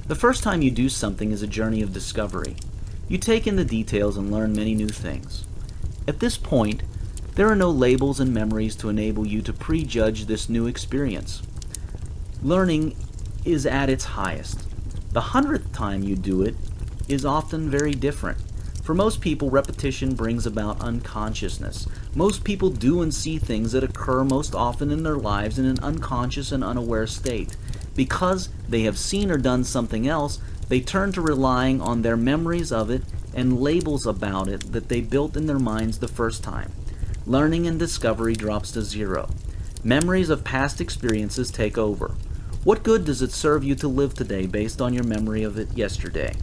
The first time you do something is a journey of discovery. You take in the details and learn many new things. At this point, there are no labels and memories to enable you to prejudge this new experience. Learning is at its highest. The 100th time you do it is often very different. For most people, repetition brings about unconsciousness. Most people do and see things that occur most often in their lives in an unconscious and unaware state. Because they have seen or done something else, they turn to relying on their memories of it and labels about it that they built in their minds the first time. Learning and discovery drops to zero. Memories of past experiences take over. What good does it serve you to live today based on your memory of it yesterday?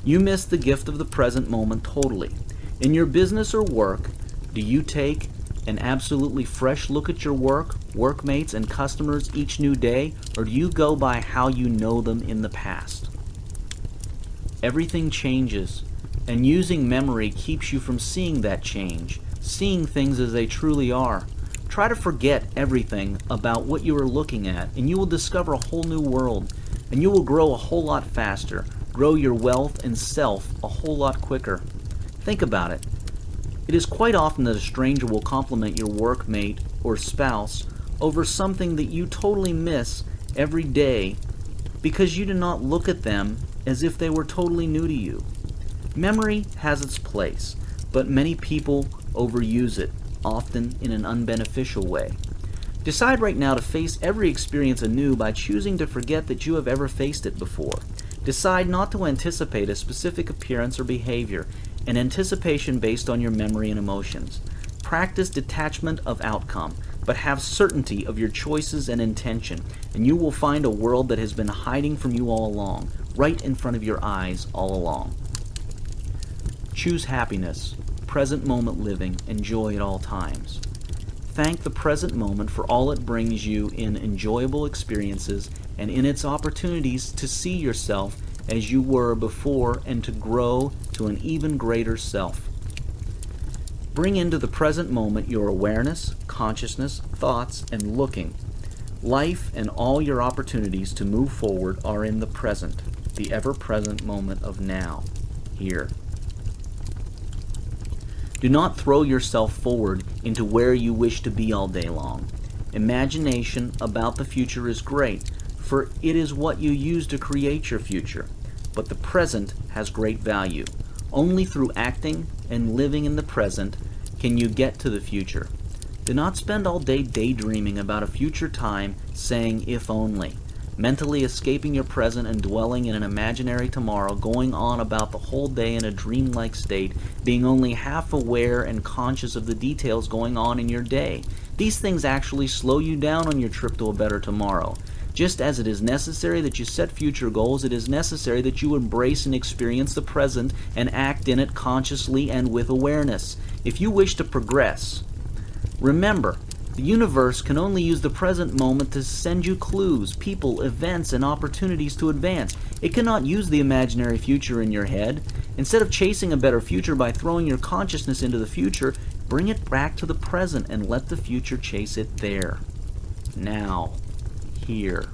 You miss the gift of the present moment totally. In your business or work, do you take an absolutely fresh look at your work, workmates, and customers each new day, or do you go by how you know them in the past? Everything changes, and using memory keeps you from seeing that change, seeing things as they truly are. Try to forget everything about what you are looking at, and you will discover a whole new world, and you will grow a whole lot faster, grow your wealth and self a whole lot quicker. Think about it. It is quite often that a stranger will compliment your workmate or spouse over something that you totally miss every day because you do not look at them as if they were totally new to you. Memory has its place, but many people overuse it, often in an unbeneficial way. Decide right now to face every experience anew by choosing to forget that you have ever faced it before. Decide not to anticipate a specific appearance or behavior, an anticipation based on your memory and emotions. Practice detachment of outcome, but have certainty of your choices and intention, and you will find a world that has been hiding from you all along, right in front of your eyes all along. Choose happiness, present moment living, and joy at all times. Thank the present moment for all it brings you in enjoyable experiences and in its opportunities to see yourself as you were before and to grow to an even greater self. Bring into the present moment your awareness, consciousness, thoughts, and looking. Life and all your opportunities to move forward are in the present, the ever-present moment of now, here. Do not throw yourself forward into where you wish to be all day long. Imagination about the future is great, for it is what you use to create your future. But the present has great value. Only through acting and living in the present can you get to the future. Do not spend all day daydreaming about a future time, saying if only, mentally escaping your present and dwelling in an imaginary tomorrow, going on about the whole day in a dreamlike state, being only half aware and conscious of the details going on in your day. These things actually slow you down on your trip to a better tomorrow. Just as it is necessary that you set future goals, it is necessary that you embrace and experience the present and act in it consciously and with awareness. If you wish to progress, remember, the universe can only use the present moment to send you clues, people, events, and opportunities to advance. It cannot use the imaginary future in your head. Instead of chasing a better future by throwing your consciousness into the future, bring it back to the present and let the future chase it there. Now. Here.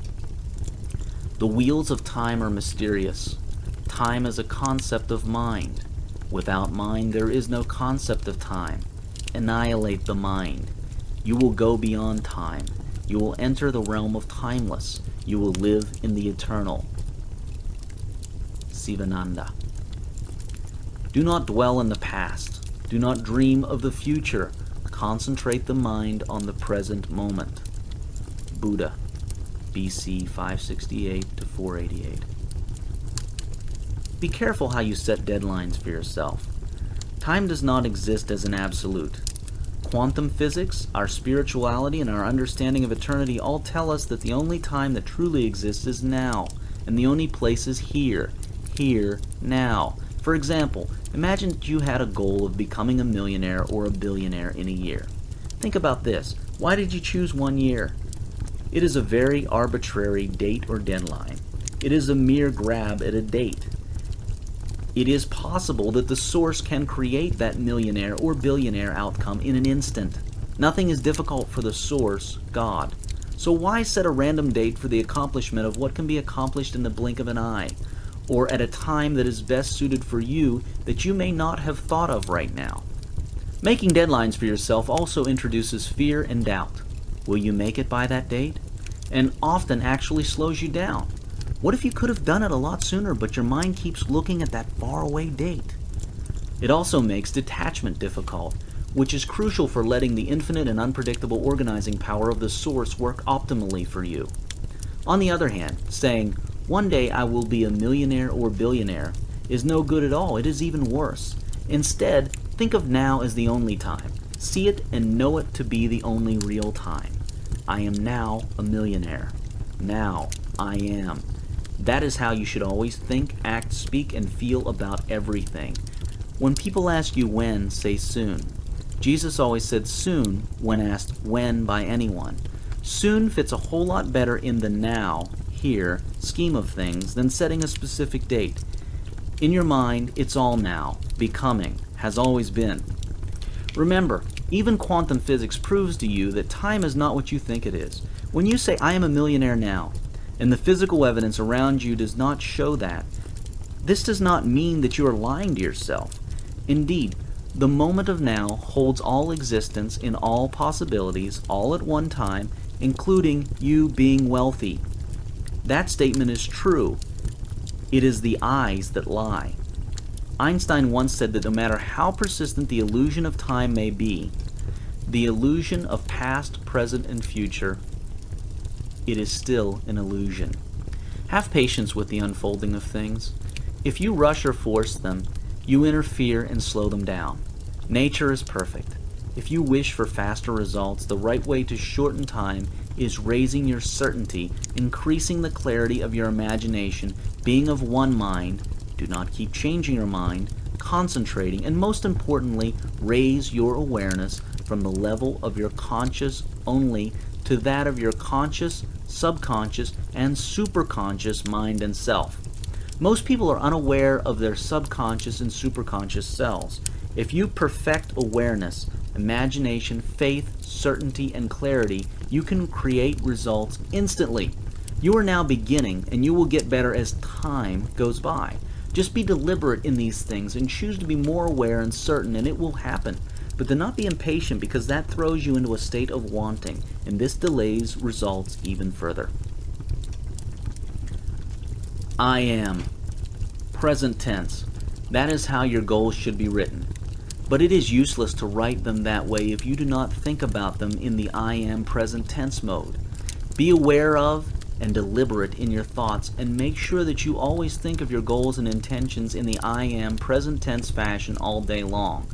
The wheels of time are mysterious. Time is a concept of mind. Without mind, there is no concept of time. Annihilate the mind. You will go beyond time. You will enter the realm of timeless. You will live in the eternal. Sivananda. Do not dwell in the past. Do not dream of the future. Concentrate the mind on the present moment. Buddha. BC 568 to 488. Be careful how you set deadlines for yourself. Time does not exist as an absolute. Quantum physics, our spirituality, and our understanding of eternity all tell us that the only time that truly exists is now, and the only place is here, now. For example, imagine that you had a goal of becoming a millionaire or a billionaire in a year. Think about this. Why did you choose 1 year? It is a very arbitrary date or deadline. It is a mere grab at a date. It is possible that the source can create that millionaire or billionaire outcome in an instant. Nothing is difficult for the source, God. So why set a random date for the accomplishment of what can be accomplished in the blink of an eye, or at a time that is best suited for you that you may not have thought of right now? Making deadlines for yourself also introduces fear and doubt. Will you make it by that date? And often actually slows you down. What if you could have done it a lot sooner, but your mind keeps looking at that faraway date? It also makes detachment difficult, which is crucial for letting the infinite and unpredictable organizing power of the source work optimally for you. On the other hand, saying, "One day I will be a millionaire or billionaire," is no good at all. It is even worse. Instead, think of now as the only time. See it and know it to be the only real time. I am now a millionaire. Now I am. That is how you should always think, act, speak, and feel about everything. When people ask you when, say soon. Jesus always said soon when asked when by anyone. Soon fits a whole lot better in the now, here, scheme of things than setting a specific date. In your mind, it's all now, becoming, has always been. Remember, even quantum physics proves to you that time is not what you think it is. When you say, "I am a millionaire now," and the physical evidence around you does not show that, this does not mean that you are lying to yourself. Indeed, the moment of now holds all existence in all possibilities, all at one time, including you being wealthy. That statement is true. It is the eyes that lie. Einstein once said that no matter how persistent the illusion of time may be, the illusion of past, present, and future, it is still an illusion. Have patience with the unfolding of things. If you rush or force them, you interfere and slow them down. Nature is perfect. If you wish for faster results, the right way to shorten time is raising your certainty, increasing the clarity of your imagination, being of one mind. Do not keep changing your mind, concentrating, and most importantly, raise your awareness from the level of your conscious only to that of your conscious, subconscious, and superconscious mind and self. Most people are unaware of their subconscious and superconscious selves. If you perfect awareness, imagination, faith, certainty, and clarity, you can create results instantly. You are now beginning, and you will get better as time goes by. Just be deliberate in these things and choose to be more aware and certain, and it will happen. But do not be impatient, because that throws you into a state of wanting, and this delays results even further. I am. Present tense. That is how your goals should be written. But it is useless to write them that way if you do not think about them in the I am present tense mode. Be aware of and deliberate in your thoughts, and make sure that you always think of your goals and intentions in the I am present tense fashion all day long.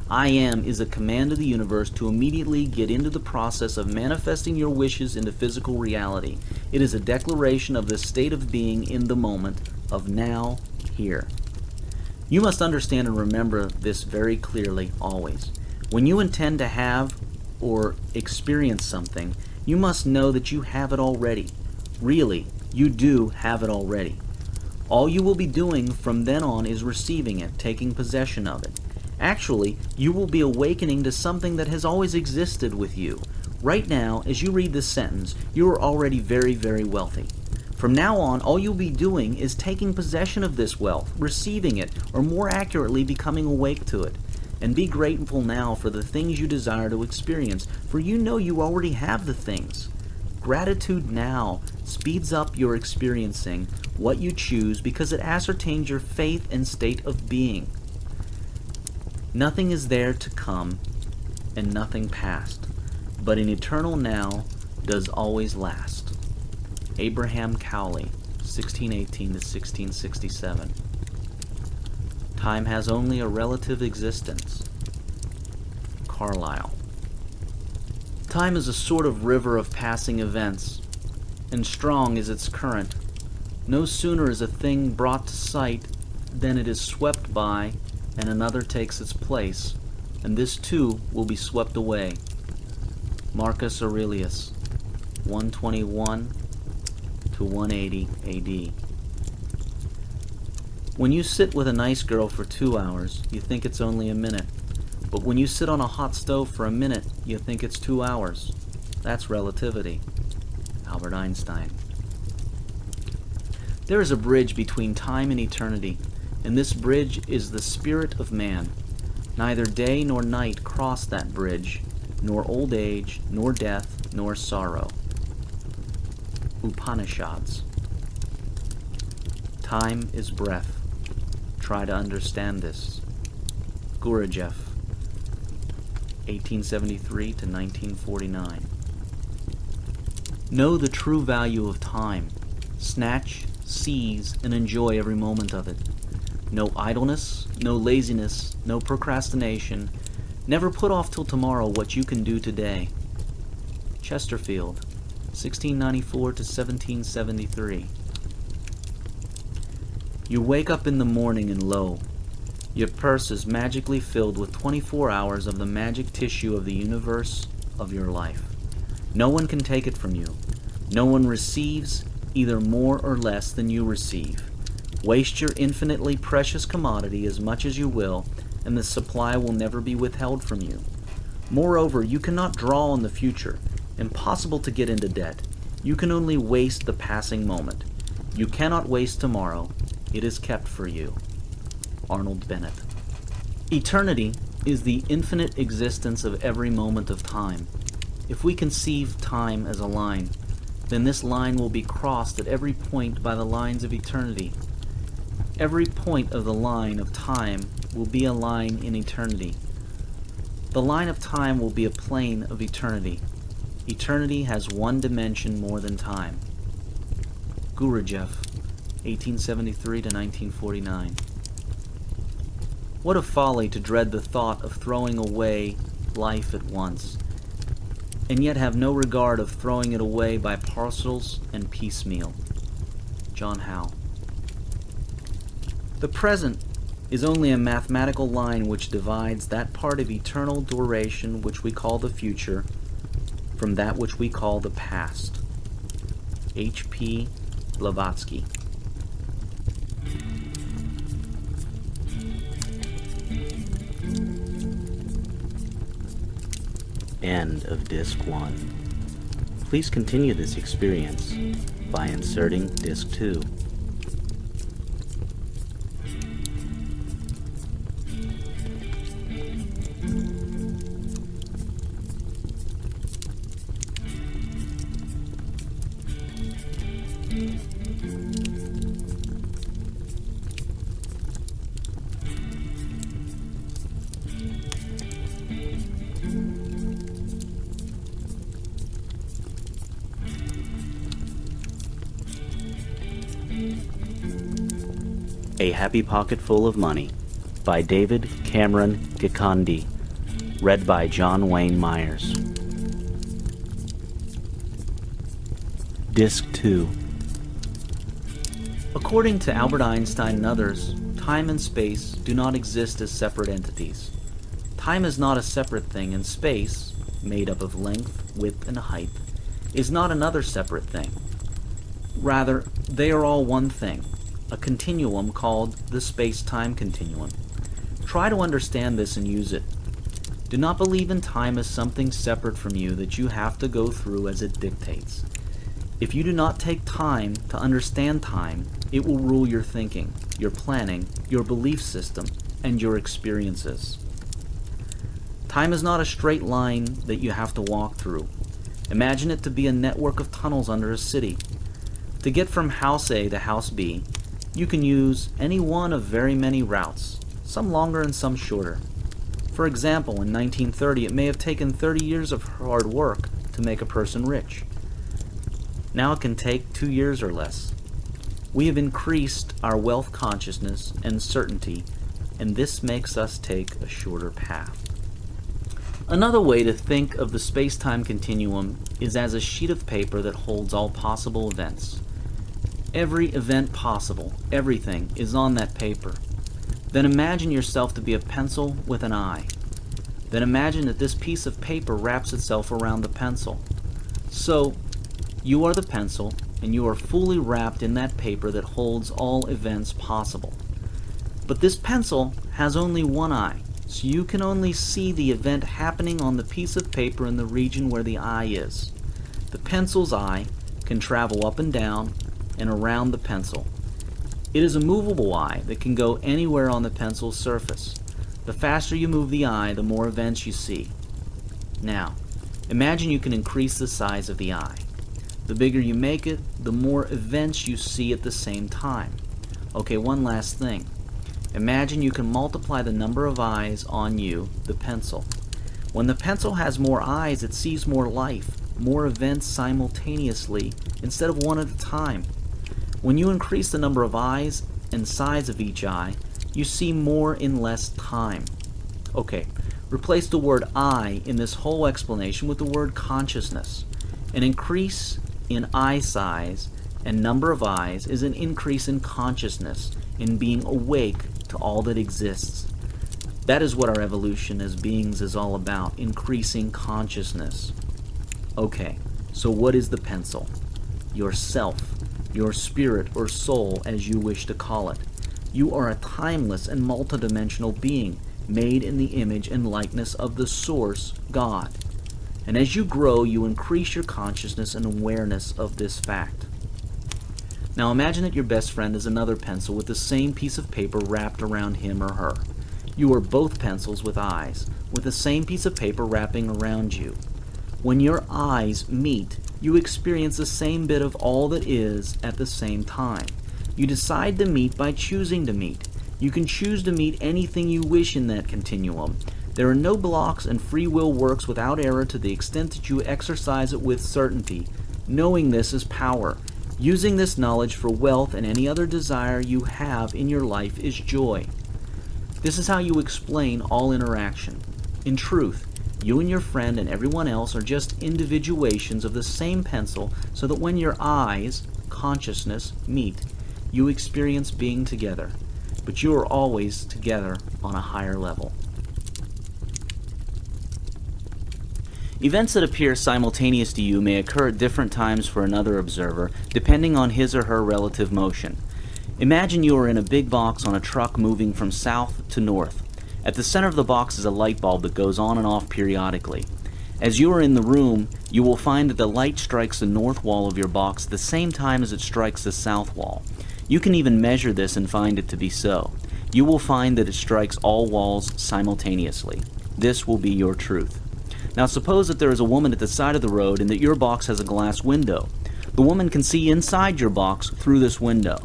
I am is a command of the universe to immediately get into the process of manifesting your wishes into physical reality. It is a declaration of the state of being in the moment, of now, here. You must understand and remember this very clearly always. When you intend to have or experience something, you must know that you have it already. Really, you do have it already. All you will be doing from then on is receiving it, taking possession of it. Actually, you will be awakening to something that has always existed with you. Right now, as you read this sentence, you are already very, very wealthy. From now on, all you'll be doing is taking possession of this wealth, receiving it, or more accurately, becoming awake to it. And be grateful now for the things you desire to experience, for you know you already have the things. Gratitude now speeds up your experiencing what you choose, because it ascertains your faith and state of being. Nothing is there to come, and nothing past, but an eternal now does always last. Abraham Cowley, 1618 to 1667. Time has only a relative existence. Carlyle. Time is a sort of river of passing events, and strong is its current. No sooner is a thing brought to sight than it is swept by, and another takes its place, and this too will be swept away. Marcus Aurelius, 121 to 180 AD. When you sit with a nice girl for 2 hours, you think it's only a minute. But when you sit on a hot stove for a minute, you think it's 2 hours. That's relativity. Albert Einstein. There is a bridge between time and eternity, and this bridge is the spirit of man. Neither day nor night cross that bridge, nor old age, nor death, nor sorrow. Upanishads. Time is breath. Try to understand this. Gurujev, 1873 to 1949. Know the true value of time. Snatch, seize, and enjoy every moment of it. No idleness, no laziness, no procrastination. Never put off till tomorrow what you can do today. Chesterfield, 1694 to 1773. You wake up in the morning and lo, your purse is magically filled with 24 hours of the magic tissue of the universe of your life. No one can take it from you. No one receives either more or less than you receive. Waste your infinitely precious commodity as much as you will, and the supply will never be withheld from you. Moreover, you cannot draw on the future. Impossible to get into debt. You can only waste the passing moment. You cannot waste tomorrow. It is kept for you. Arnold Bennett. Eternity is the infinite existence of every moment of time. If we conceive time as a line, then this line will be crossed at every point by the lines of eternity. Every point of the line of time will be a line in eternity. The line of time will be a plane of eternity. Eternity has one dimension more than time. Gurujev, 1873 to 1949. What a folly to dread the thought of throwing away life at once, and yet have no regard of throwing it away by parcels and piecemeal. John Howe. The present is only a mathematical line which divides that part of eternal duration which we call the future from that which we call the past. H.P. Blavatsky. End of Disc 1. Please continue this experience by inserting Disc 2. A Happy Pocket Full of Money by David Cameron Gikandi. Read by John Wayne Myers. Disc 2. According to Albert Einstein and others, time and space do not exist as separate entities. Time is not a separate thing, and space, made up of length, width, and height, is not another separate thing. Rather, they are all one thing, a continuum called the space-time continuum. Try to understand this and use it. Do not believe in time as something separate from you that you have to go through as it dictates. If you do not take time to understand time, it will rule your thinking, your planning, your belief system, and your experiences. Time is not a straight line that you have to walk through. Imagine it to be a network of tunnels under a city. To get from house A to house B, you can use any one of very many routes, some longer and some shorter. For example, in 1930, it may have taken 30 years of hard work to make a person rich. Now it can take 2 years or less. We have increased our wealth consciousness and certainty, and this makes us take a shorter path. Another way to think of the space-time continuum is as a sheet of paper that holds all possible events. Every event possible, everything, is on that paper. Then imagine yourself to be a pencil with an eye. Then imagine that this piece of paper wraps itself around the pencil. So, you are the pencil, and you are fully wrapped in that paper that holds all events possible. But this pencil has only one eye, so you can only see the event happening on the piece of paper in the region where the eye is. The pencil's eye can travel up and down and around the pencil. It is a movable eye that can go anywhere on the pencil's surface. The faster you move the eye, the more events you see. Now, imagine you can increase the size of the eye. The bigger you make it, the more events you see at the same time. Okay, one last thing. Imagine you can multiply the number of eyes on you, the pencil. When the pencil has more eyes, it sees more life, more events simultaneously instead of one at a time. When you increase the number of eyes and size of each eye, you see more in less time. Okay, replace the word I in this whole explanation with the word consciousness. An increase in eye size and number of eyes is an increase in consciousness, in being awake to all that exists. That is what our evolution as beings is all about, increasing consciousness. Okay, so what is the pencil? Yourself, your spirit or soul as you wish to call it. You are a timeless and multidimensional being, made in the image and likeness of the Source, God. And as you grow, you increase your consciousness and awareness of this fact. Now imagine that your best friend is another pencil with the same piece of paper wrapped around him or her. You are both pencils with eyes, with the same piece of paper wrapping around you. When your eyes meet, you experience the same bit of all that is at the same time. You decide to meet by choosing to meet. You can choose to meet anything you wish in that continuum. There are no blocks, and free will works without error to the extent that you exercise it with certainty. Knowing this is power. Using this knowledge for wealth and any other desire you have in your life is joy. This is how you explain all interaction. In truth, you and your friend and everyone else are just individuations of the same pencil, so that when your eyes, consciousness, meet, you experience being together. But you are always together on a higher level. Events that appear simultaneous to you may occur at different times for another observer, depending on his or her relative motion. Imagine you are in a big box on a truck moving from south to north. At the center of the box is a light bulb that goes on and off periodically. As you are in the room, you will find that the light strikes the north wall of your box at the same time as it strikes the south wall. You can even measure this and find it to be so. You will find that it strikes all walls simultaneously. This will be your truth. Now suppose that there is a woman at the side of the road and that your box has a glass window. The woman can see inside your box through this window.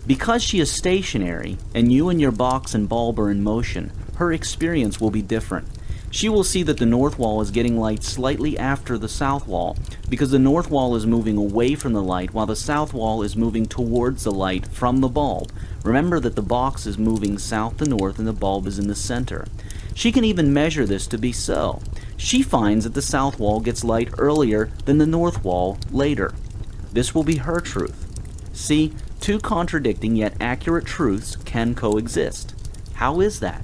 Because she is stationary, and you and your box and bulb are in motion, her experience will be different. She will see that the north wall is getting light slightly after the south wall, because the north wall is moving away from the light while the south wall is moving towards the light from the bulb. Remember that the box is moving south to north and the bulb is in the center. She can even measure this to be so. She finds that the south wall gets light earlier than the north wall later. This will be her truth. See, two contradicting yet accurate truths can coexist. How is that?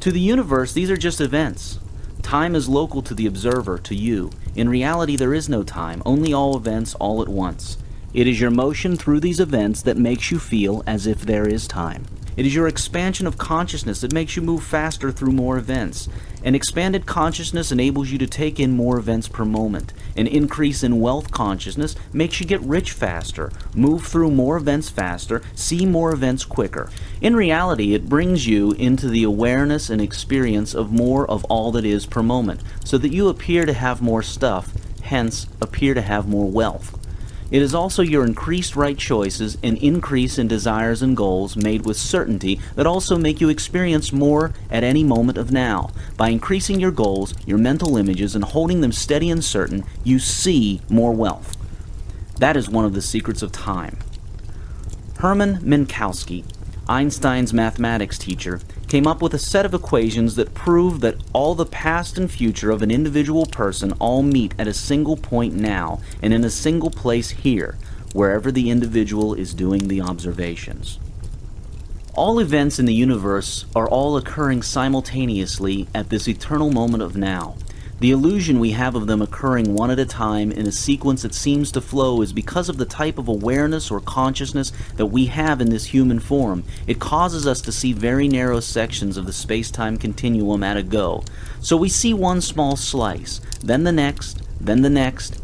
To the universe, these are just events. Time is local to the observer, to you. In reality, there is no time, only all events all at once. It is your motion through these events that makes you feel as if there is time. It is your expansion of consciousness that makes you move faster through more events. An expanded consciousness enables you to take in more events per moment. An increase in wealth consciousness makes you get rich faster, move through more events faster, see more events quicker. In reality, it brings you into the awareness and experience of more of all that is per moment, so that you appear to have more stuff, hence appear to have more wealth. It is also your increased right choices and increase in desires and goals made with certainty that also make you experience more at any moment of now. By increasing your goals, your mental images, and holding them steady and certain, you see more wealth. That is one of the secrets of time. Hermann Minkowski, Einstein's mathematics teacher, came up with a set of equations that prove that all the past and future of an individual person all meet at a single point now and in a single place here, wherever the individual is doing the observations. All events in the universe are all occurring simultaneously at this eternal moment of now. The illusion we have of them occurring one at a time in a sequence that seems to flow is because of the type of awareness or consciousness that we have in this human form. It causes us to see very narrow sections of the space-time continuum at a go. So we see one small slice, then the next,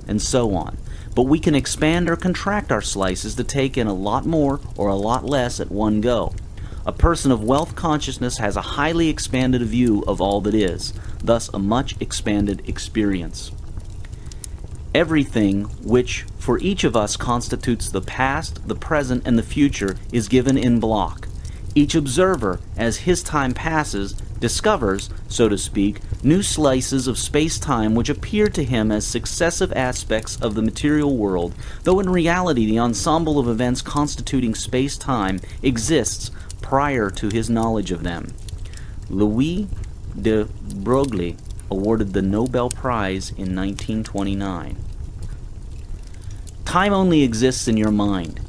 and so on. but we can expand or contract our slices to take in a lot more or a lot less at one go. A person of wealth consciousness has a highly expanded view of all that is, thus a much expanded experience. Everything which for each of us constitutes the past, the present, and the future is given in block. Each observer, as his time passes, discovers, so to speak, new slices of space-time which appear to him as successive aspects of the material world, though in reality the ensemble of events constituting space-time exists prior to his knowledge of them. Louis de Broglie awarded the Nobel Prize in 1929. Time only exists in your mind.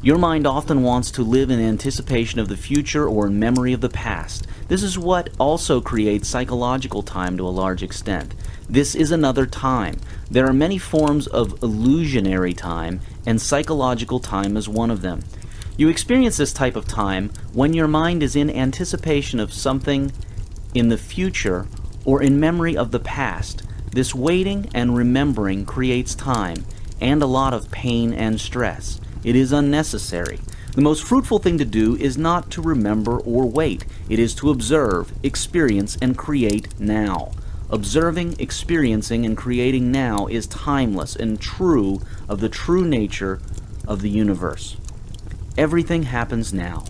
Your mind often wants to live in anticipation of the future or in memory of the past. This is what also creates psychological time to a large extent. This is another time. There are many forms of illusionary time, and psychological time is one of them. You experience this type of time when your mind is in anticipation of something in the future or in memory of the past. This waiting and remembering creates time, and a lot of pain and stress. It is unnecessary. The most fruitful thing to do is not to remember or wait. It is to observe, experience, and create now. Observing, experiencing, and creating now is timeless and true of the true nature of the universe. Everything happens now.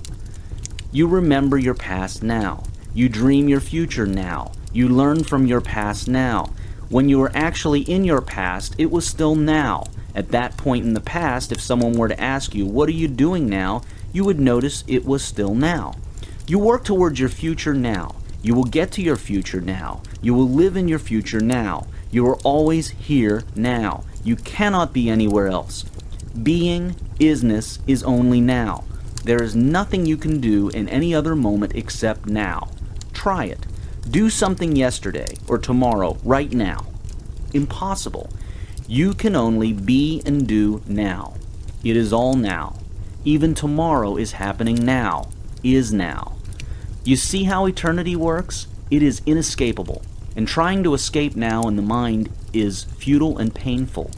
You remember your past now. You dream your future now. You learn from your past now. When you were actually in your past, it was still now. At that point in the past, if someone were to ask you, "What are you doing now?" you would notice it was still now. You work towards your future now. You will get to your future now. You will live in your future now. You are always here now. You cannot be anywhere else. Being, isness, is only now. There is nothing you can do in any other moment except now. Try it. Do something yesterday or tomorrow, right now. Impossible. You can only be and do now. It is all now. Even tomorrow is happening now, is now. You see how eternity works? It is inescapable, and trying to escape now in the mind is futile and painful.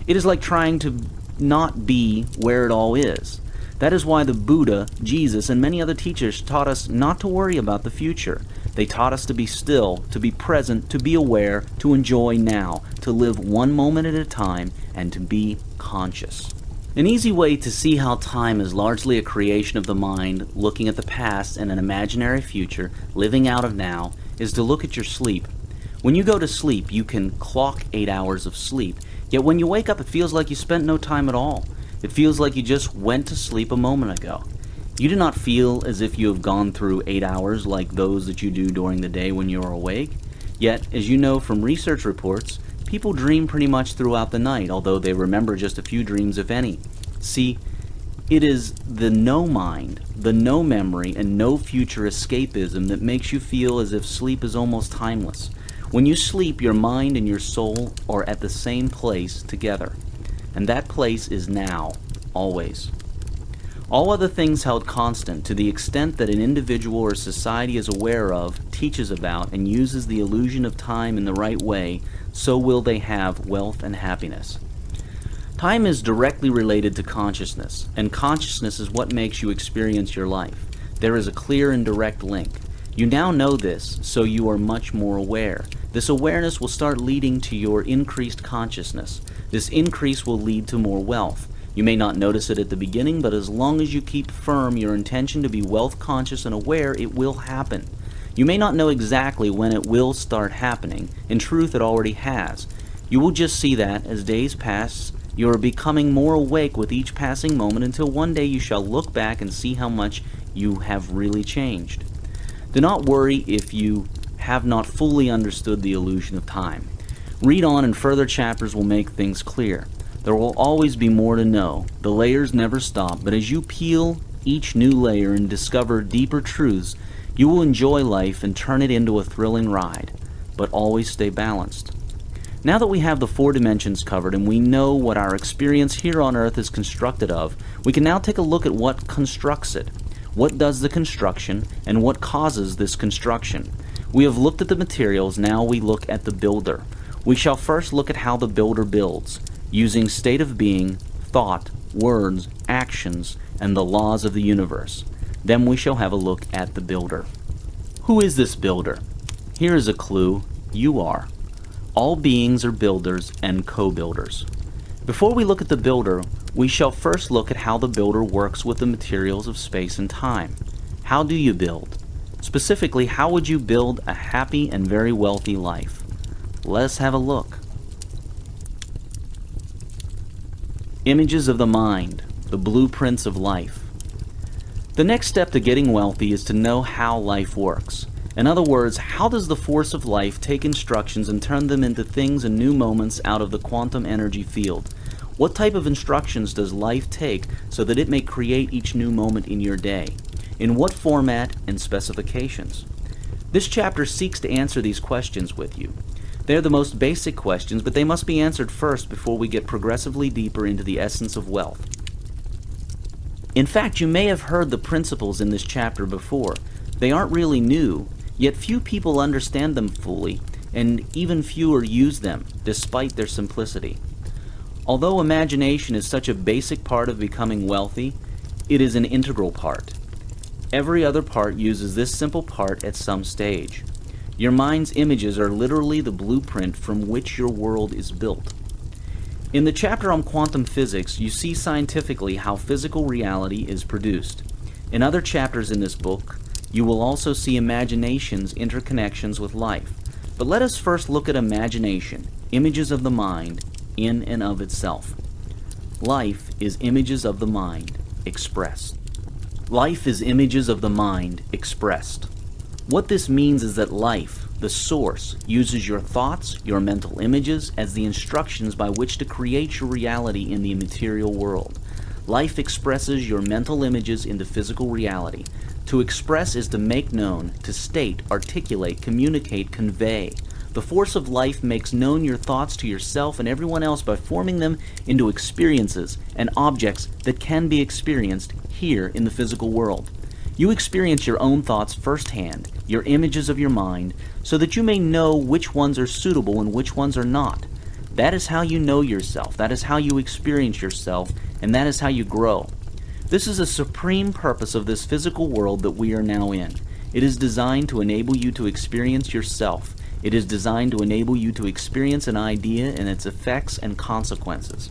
It is like trying to not be where it all is. That is why the Buddha, Jesus, and many other teachers taught us not to worry about the future. They taught us to be still, to be present, to be aware, to enjoy now, to live one moment at a time, and to be conscious. An easy way to see how time is largely a creation of the mind, looking at the past and an imaginary future, living out of now, is to look at your sleep. When you go to sleep, you can clock 8 hours of sleep, yet when you wake up it feels like you spent no time at all. It feels like you just went to sleep a moment ago. You do not feel as if you have gone through 8 hours like those that you do during the day when you are awake. Yet, as you know from research reports, people dream pretty much throughout the night, although they remember just a few dreams, if any. See, it is the no mind, the no memory, and no future escapism that makes you feel as if sleep is almost timeless. When you sleep, your mind and your soul are at the same place together, and that place is now, always. All other things held constant, to the extent that an individual or society is aware of, teaches about, and uses the illusion of time in the right way, so will they have wealth and happiness. Time is directly related to consciousness, and consciousness is what makes you experience your life. There is a clear and direct link. You now know this, so you are much more aware. This awareness will start leading to your increased consciousness. This increase will lead to more wealth. You may not notice it at the beginning, but as long as you keep firm your intention to be wealth conscious and aware, it will happen. You may not know exactly when it will start happening. In truth, it already has. You will just see that, as days pass, you are becoming more awake with each passing moment until one day you shall look back and see how much you have really changed. Do not worry if you have not fully understood the illusion of time. Read on and further chapters will make things clear. There will always be more to know. The layers never stop, but as you peel each new layer and discover deeper truths, you will enjoy life and turn it into a thrilling ride, but always stay balanced. Now that we have the 4 dimensions covered and we know what our experience here on Earth is constructed of, we can now take a look at what constructs it. What does the construction, and what causes this construction? We have looked at the materials, now we look at the builder. We shall first look at how the builder builds. using state of being, thought, words, actions, and the laws of the universe. Then we shall have a look at the builder. Who is this builder? Here is a clue. You are. All beings are builders and co-builders. Before we look at the builder, we shall first look at how the builder works with the materials of space and time. How do you build? Specifically, how would you build a happy and very wealthy life? Let's have a look. Images of the mind, the blueprints of life. The next step to getting wealthy is to know how life works. In other words, how does the force of life take instructions and turn them into things and new moments out of the quantum energy field? What type of instructions does life take so that it may create each new moment in your day? In what format and specifications? This chapter seeks to answer these questions with you. They are the most basic questions, but they must be answered first before we get progressively deeper into the essence of wealth. In fact, you may have heard the principles in this chapter before. They aren't really new, yet few people understand them fully, and even fewer use them, despite their simplicity. Although imagination is such a basic part of becoming wealthy, it is an integral part. Every other part uses this simple part at some stage. Your mind's images are literally the blueprint from which your world is built. In the chapter on quantum physics, you see scientifically how physical reality is produced. In other chapters in this book, you will also see imagination's interconnections with life. But let us first look at imagination, images of the mind, in and of itself. Life is images of the mind, expressed. Life is images of the mind, expressed. What this means is that life, the source, uses your thoughts, your mental images, as the instructions by which to create your reality in the material world. Life expresses your mental images into physical reality. To express is to make known, to state, articulate, communicate, convey. The force of life makes known your thoughts to yourself and everyone else by forming them into experiences and objects that can be experienced here in the physical world. You experience your own thoughts firsthand, your images of your mind, so that you may know which ones are suitable and which ones are not. That is how you know yourself, that is how you experience yourself, and that is how you grow. This is the supreme purpose of this physical world that we are now in. It is designed to enable you to experience yourself. It is designed to enable you to experience an idea and its effects and consequences.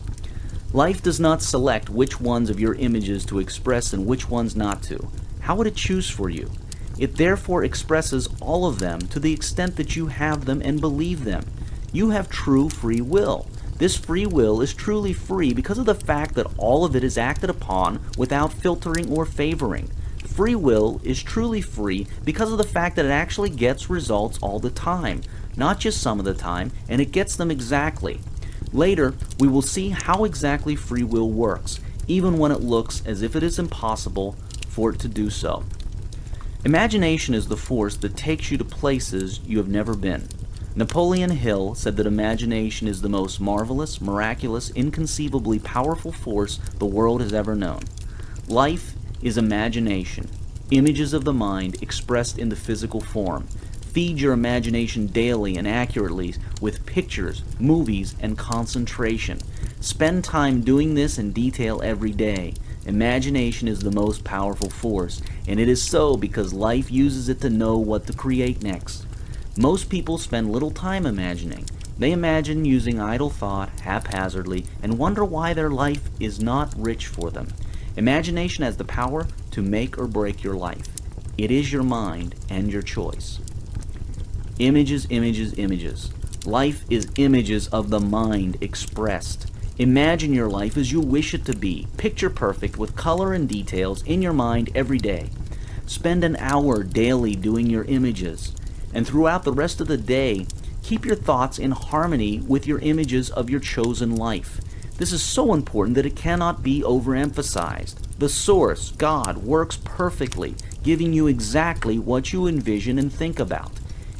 Life does not select which ones of your images to express and which ones not to. How would it choose for you? It therefore expresses all of them to the extent that you have them and believe them. You have true free will. This free will is truly free because of the fact that all of it is acted upon without filtering or favoring. Free will is truly free because of the fact that it actually gets results all the time, not just some of the time, and it gets them exactly. Later, we will see how exactly free will works, even when it looks as if it is impossible for it to do so. Imagination is the force that takes you to places you have never been. Napoleon Hill said that imagination is the most marvelous, miraculous, inconceivably powerful force the world has ever known. Life is imagination, images of the mind expressed in the physical form. Feed your imagination daily and accurately with pictures, movies, and concentration. Spend time doing this in detail every day. Imagination is the most powerful force, and it is so because life uses it to know what to create next. Most people spend little time imagining. They imagine using idle thought haphazardly and wonder why their life is not rich for them. Imagination has the power to make or break your life. It is your mind and your choice. Images, images, images. Life is images of the mind expressed. Imagine your life as you wish it to be, picture perfect with color and details in your mind every day. Spend an hour daily doing your images, and throughout the rest of the day, keep your thoughts in harmony with your images of your chosen life. This is so important that it cannot be overemphasized. The source, God, works perfectly, giving you exactly what you envision and think about.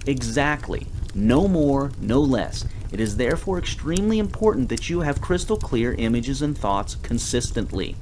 Exactly. No more, no less. It is therefore extremely important that you have crystal clear images and thoughts consistently.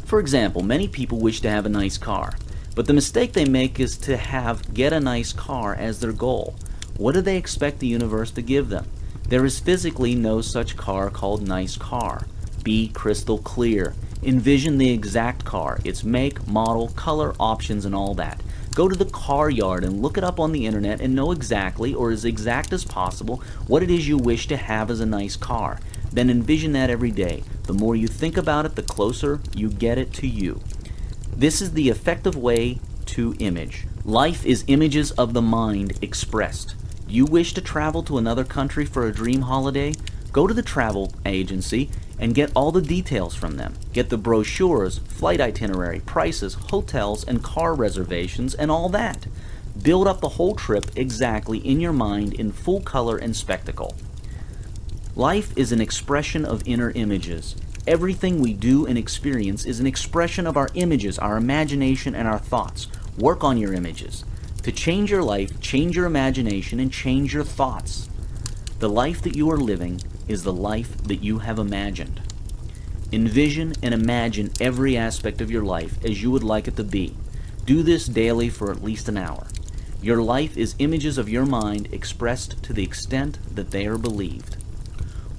For example, many people wish to have a nice car, but the mistake they make is to get a nice car as their goal. What do they expect the universe to give them? There is physically no such car called nice car. Be crystal clear. Envision the exact car, its make, model, color, options, and all that. Go to the car yard and look it up on the internet and know exactly, or as exact as possible, what it is you wish to have as a nice car. Then envision that every day. The more you think about it, the closer you get it to you. This is the effective way to image. Life is images of the mind expressed. You wish to travel to another country for a dream holiday? Go to the travel agency and get all the details from them. Get the brochures, flight itinerary, prices, hotels, and car reservations, and all that. Build up the whole trip exactly in your mind in full color and spectacle. Life is an expression of inner images. Everything we do and experience is an expression of our images, our imagination, and our thoughts. Work on your images. To change your life, change your imagination, and change your thoughts. The life that you are living is the life that you have imagined. Envision and imagine every aspect of your life as you would like it to be. Do this daily for at least an hour. Your life is images of your mind expressed to the extent that they are believed.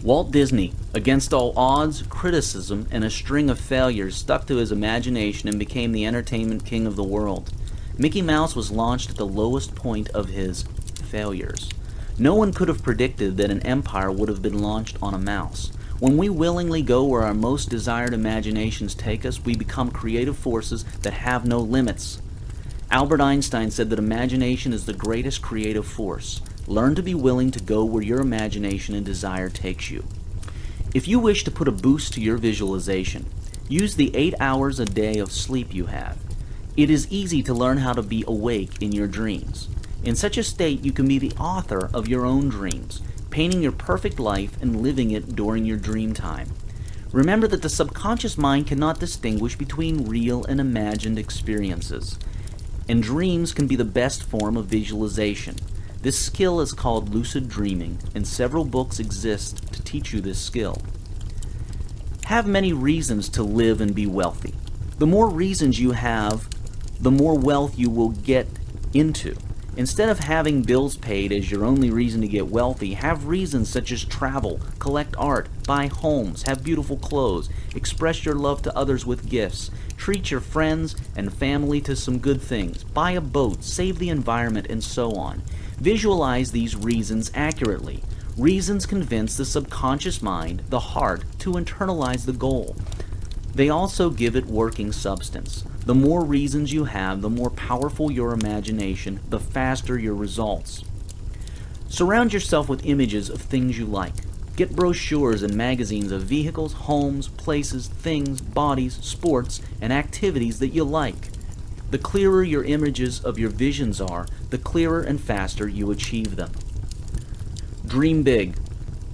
Walt Disney, against all odds, criticism, and a string of failures, stuck to his imagination and became the entertainment king of the world. Mickey Mouse was launched at the lowest point of his failures. No one could have predicted that an empire would have been launched on a mouse. When we willingly go where our most desired imaginations take us, we become creative forces that have no limits. Albert Einstein said that imagination is the greatest creative force. Learn to be willing to go where your imagination and desire takes you. If you wish to put a boost to your visualization, use the 8 hours a day of sleep you have. It is easy to learn how to be awake in your dreams. In such a state, you can be the author of your own dreams, painting your perfect life and living it during your dream time. Remember that the subconscious mind cannot distinguish between real and imagined experiences, and dreams can be the best form of visualization. This skill is called lucid dreaming, and several books exist to teach you this skill. Have many reasons to live and be wealthy. The more reasons you have, the more wealth you will get into. Instead of having bills paid as your only reason to get wealthy, have reasons such as travel, collect art, buy homes, have beautiful clothes, express your love to others with gifts, treat your friends and family to some good things, buy a boat, save the environment, and so on. Visualize these reasons accurately. Reasons convince the subconscious mind, the heart, to internalize the goal. They also give it working substance. The more reasons you have, the more powerful your imagination, the faster your results. Surround yourself with images of things you like. Get brochures and magazines of vehicles, homes, places, things, bodies, sports, and activities that you like. The clearer your images of your visions are, the clearer and faster you achieve them. Dream big.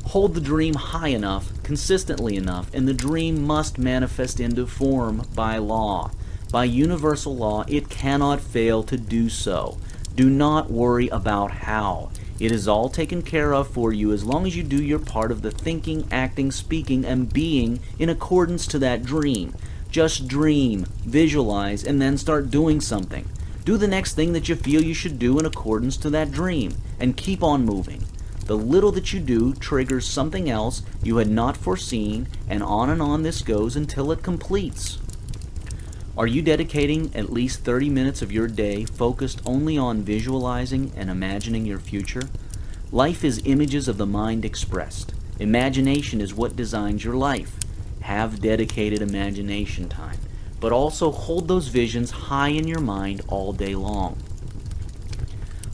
Hold the dream high enough, consistently enough, and the dream must manifest into form by law. By universal law, it cannot fail to do so. Do not worry about how. It is all taken care of for you as long as you do your part of the thinking, acting, speaking, and being in accordance to that dream. Just dream, visualize, and then start doing something. Do the next thing that you feel you should do in accordance to that dream, and keep on moving. The little that you do triggers something else you had not foreseen, and on this goes until it completes. Are you dedicating at least 30 minutes of your day focused only on visualizing and imagining your future? Life is images of the mind expressed. Imagination is what designs your life. Have dedicated imagination time, but also hold those visions high in your mind all day long.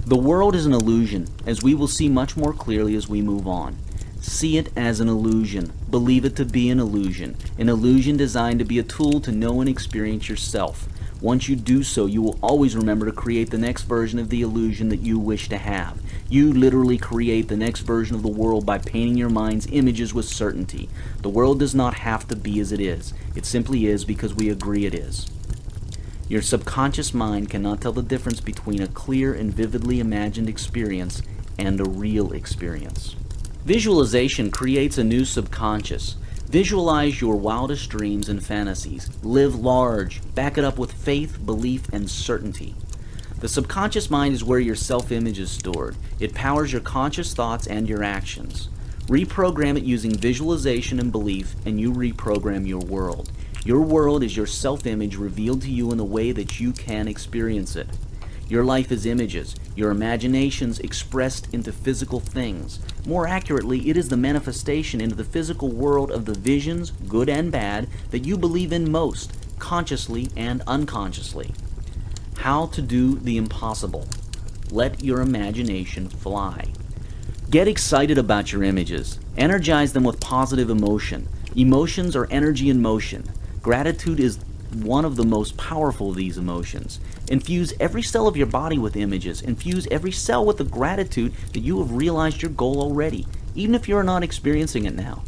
The world is an illusion, as we will see much more clearly as we move on. See it as an illusion. Believe it to be an illusion designed to be a tool to know and experience yourself. Once you do so, you will always remember to create the next version of the illusion that you wish to have. You literally create the next version of the world by painting your mind's images with certainty. The world does not have to be as it is. It simply is because we agree it is. Your subconscious mind cannot tell the difference between a clear and vividly imagined experience and a real experience. Visualization creates a new subconscious. Visualize your wildest dreams and fantasies. Live large. Back it up with faith, belief, and certainty. The subconscious mind is where your self-image is stored. It powers your conscious thoughts and your actions. Reprogram it using visualization and belief, and you reprogram your world. Your world is your self-image revealed to you in the way that you can experience it. Your life is images, your imaginations expressed into physical things. More accurately, it is the manifestation into the physical world of the visions, good and bad, that you believe in most, consciously and unconsciously. How to do the impossible. Let your imagination fly. Get excited about your images. Energize them with positive emotion. Emotions are energy in motion. Gratitude is one of the most powerful of these emotions. Infuse every cell of your body with images. Infuse every cell with the gratitude that you have realized your goal already, even if you are not experiencing it now.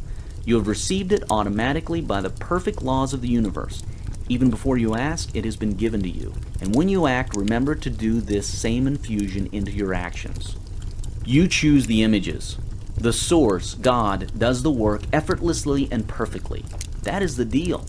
You have received it automatically by the perfect laws of the universe. Even before you ask, it has been given to you. And when you act, remember to do this same infusion into your actions. You choose the images. The source, God, does the work effortlessly and perfectly. That is the deal.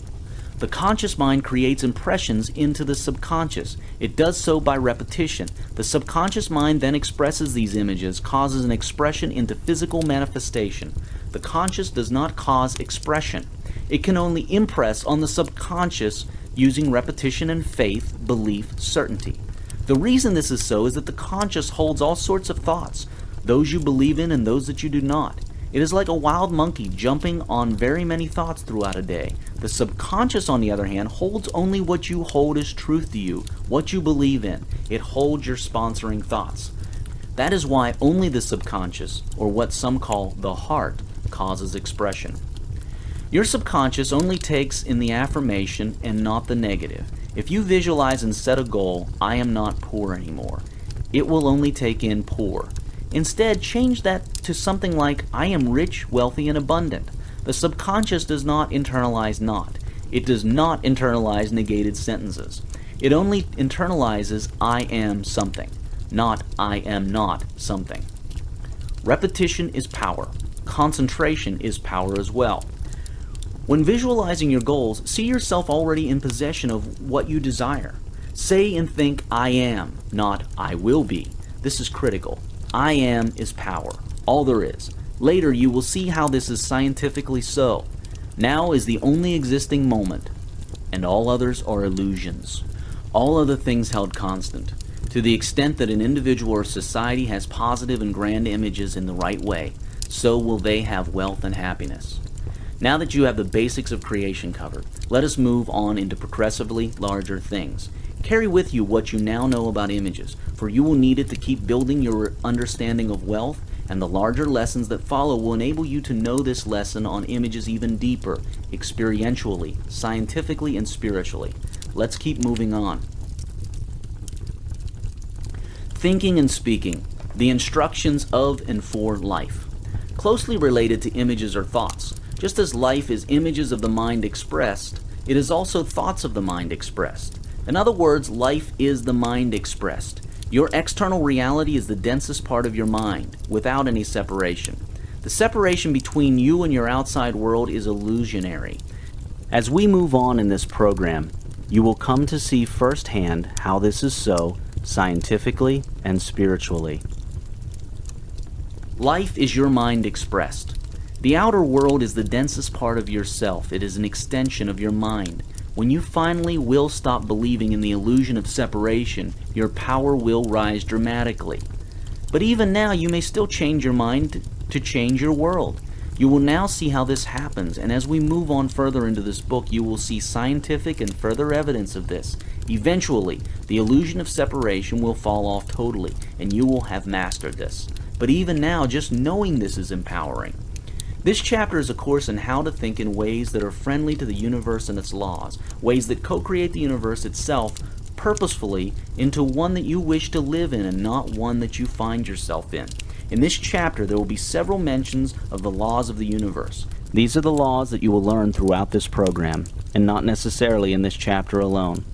The conscious mind creates impressions into the subconscious. It does so by repetition. The subconscious mind then expresses these images, causes an expression into physical manifestation. The conscious does not cause expression. It can only impress on the subconscious using repetition and faith, belief, certainty. The reason this is so is that the conscious holds all sorts of thoughts, those you believe in and those that you do not. It is like a wild monkey jumping on very many thoughts throughout a day. The subconscious, on the other hand, holds only what you hold as truth to you, what you believe in. It holds your sponsoring thoughts. That is why only the subconscious, or what some call the heart, causes expression. Your subconscious only takes in the affirmation and not the negative. If you visualize and set a goal, I am not poor anymore, it will only take in poor. Instead, change that to something like, I am rich, wealthy, and abundant. The subconscious does not internalize not. It does not internalize negated sentences. It only internalizes, I am something, not I am not something. Repetition is power. Concentration is power as well. When visualizing your goals, see yourself already in possession of what you desire. Say and think, I am, not I will be. This is critical. I am is power, all there is. Later you will see how this is scientifically so. Now is the only existing moment, and all others are illusions. All other things held constant. To the extent that an individual or society has positive and grand images in the right way, so will they have wealth and happiness. Now that you have the basics of creation covered, let us move on into progressively larger things. Carry with you what you now know about images, for you will need it to keep building your understanding of wealth, and the larger lessons that follow will enable you to know this lesson on images even deeper, experientially, scientifically, and spiritually. Let's keep moving on. Thinking and speaking, the instructions of and for life. Closely related to images or thoughts. Just as life is images of the mind expressed, it is also thoughts of the mind expressed. In other words, life is the mind expressed. Your external reality is the densest part of your mind, without any separation. The separation between you and your outside world is illusionary. As we move on in this program, you will come to see firsthand how this is so, scientifically and spiritually. Life is your mind expressed. The outer world is the densest part of yourself. It is an extension of your mind. When you finally will stop believing in the illusion of separation, your power will rise dramatically. But even now, you may still change your mind to change your world. You will now see how this happens, and as we move on further into this book, you will see scientific and further evidence of this. Eventually, the illusion of separation will fall off totally, and you will have mastered this. But even now, just knowing this is empowering. This chapter is a course in how to think in ways that are friendly to the universe and its laws, ways that co-create the universe itself purposefully into one that you wish to live in and not one that you find yourself in. In this chapter, there will be several mentions of the laws of the universe. These are the laws that you will learn throughout this program, and not necessarily in this chapter alone.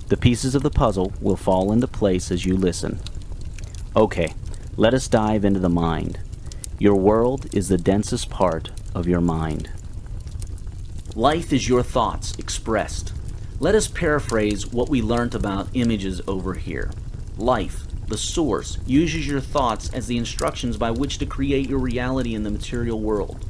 The pieces of the puzzle will fall into place as you listen. Okay, let us dive into the mind. Your world is the densest part of your mind. Life is your thoughts expressed. Let us paraphrase what we learnt about images over here. Life, the source, uses your thoughts as the instructions by which to create your reality in the material world.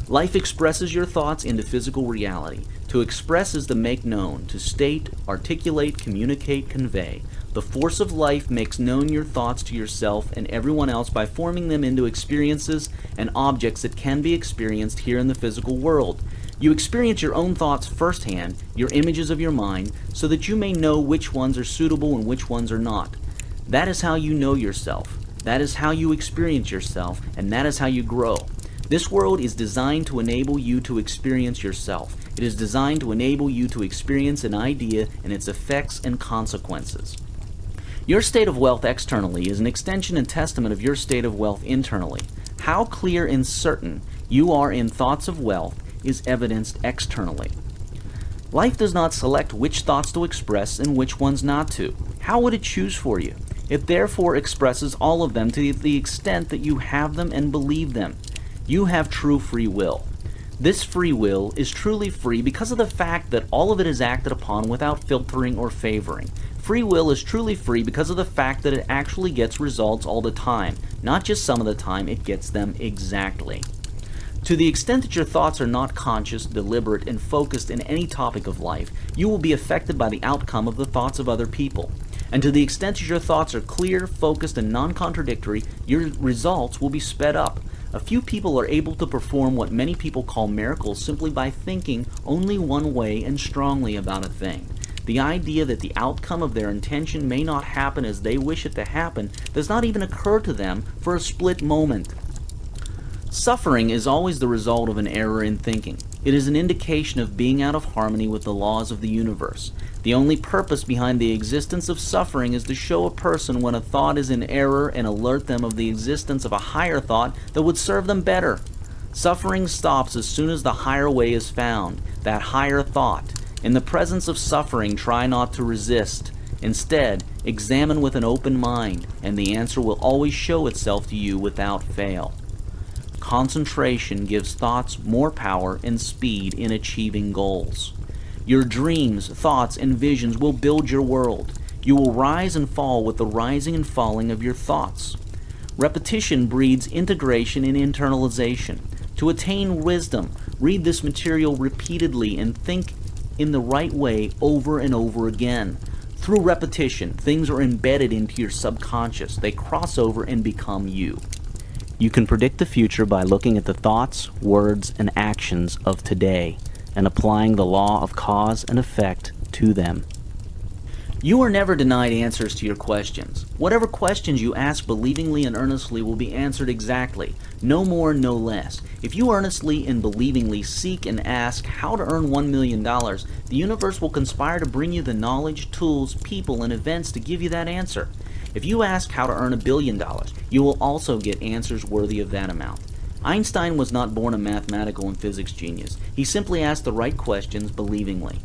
Life expresses your thoughts into physical reality. To express is to make known, to state, articulate, communicate, convey. The force of life makes known your thoughts to yourself and everyone else by forming them into experiences and objects that can be experienced here in the physical world. You experience your own thoughts firsthand, your images of your mind, so that you may know which ones are suitable and which ones are not. That is how you know yourself. That is how you experience yourself, and that is how you grow. This world is designed to enable you to experience yourself. It is designed to enable you to experience an idea and its effects and consequences. Your state of wealth externally is an extension and testament of your state of wealth internally. How clear and certain you are in thoughts of wealth is evidenced externally. Life does not select which thoughts to express and which ones not to. How would it choose for you? It therefore expresses all of them to the extent that you have them and believe them. You have true free will. This free will is truly free because of the fact that all of it is acted upon without filtering or favoring. Free will is truly free because of the fact that it actually gets results all the time. Not just some of the time, it gets them exactly. To the extent that your thoughts are not conscious, deliberate, and focused in any topic of life, you will be affected by the outcome of the thoughts of other people. And to the extent that your thoughts are clear, focused, and non-contradictory, your results will be sped up. A few people are able to perform what many people call miracles simply by thinking only one way and strongly about a thing. The idea that the outcome of their intention may not happen as they wish it to happen does not even occur to them for a split moment. Suffering is always the result of an error in thinking. It is an indication of being out of harmony with the laws of the universe. The only purpose behind the existence of suffering is to show a person when a thought is in error and alert them of the existence of a higher thought that would serve them better. Suffering stops as soon as the higher way is found, that higher thought. In the presence of suffering, try not to resist. Instead, examine with an open mind, and the answer will always show itself to you without fail. Concentration gives thoughts more power and speed in achieving goals. Your dreams, thoughts, and visions will build your world. You will rise and fall with the rising and falling of your thoughts. Repetition breeds integration and internalization. To attain wisdom, read this material repeatedly and think in the right way over and over again. Through repetition, things are embedded into your subconscious. They cross over and become you. You can predict the future by looking at the thoughts, words, and actions of today and applying the law of cause and effect to them. You are never denied answers to your questions. Whatever questions you ask believingly and earnestly will be answered exactly, no more, no less. If you earnestly and believingly seek and ask how to earn $1 million, the universe will conspire to bring you the knowledge, tools, people, and events to give you that answer. If you ask how to earn $1 billion, you will also get answers worthy of that amount. Einstein was not born a mathematical and physics genius. He simply asked the right questions believingly.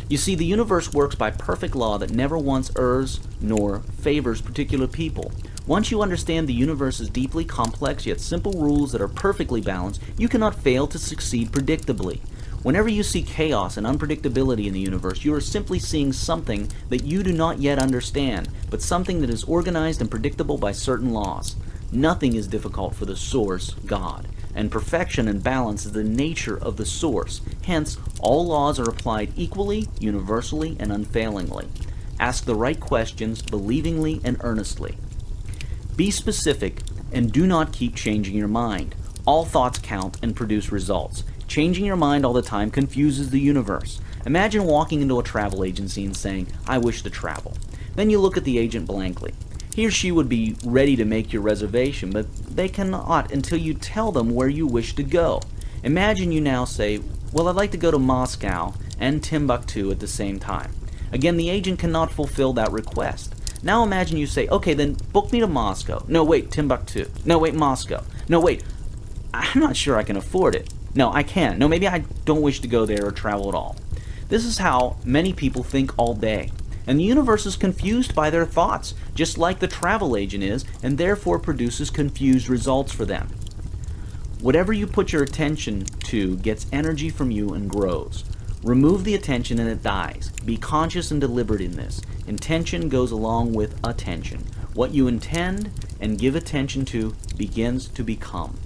You see, the universe works by perfect law that never once errs nor favors particular people. Once you understand the universe's deeply complex yet simple rules that are perfectly balanced, you cannot fail to succeed predictably. Whenever you see chaos and unpredictability in the universe, you are simply seeing something that you do not yet understand, but something that is organized and predictable by certain laws. Nothing is difficult for the source, God, and perfection and balance is the nature of the source. Hence, all laws are applied equally, universally, and unfailingly. Ask the right questions believingly and earnestly. Be specific and do not keep changing your mind. All thoughts count and produce results. Changing your mind all the time confuses the universe. Imagine walking into a travel agency and saying, "I wish to travel." Then you look at the agent blankly. He or she would be ready to make your reservation, but they cannot until you tell them where you wish to go. Imagine you now say, "Well, I'd like to go to Moscow and Timbuktu at the same time." Again, the agent cannot fulfill that request. Now imagine you say, "Okay, then book me to Moscow." No, wait, Timbuktu. No, wait, Moscow. No, wait, I'm not sure I can afford it. No, I can. No, maybe I don't wish to go there or travel at all. This is how many people think all day. And the universe is confused by their thoughts, just like the travel agent is, and therefore produces confused results for them. Whatever you put your attention to gets energy from you and grows. Remove the attention and it dies. Be conscious and deliberate in this. Intention goes along with attention. What you intend and give attention to begins to become.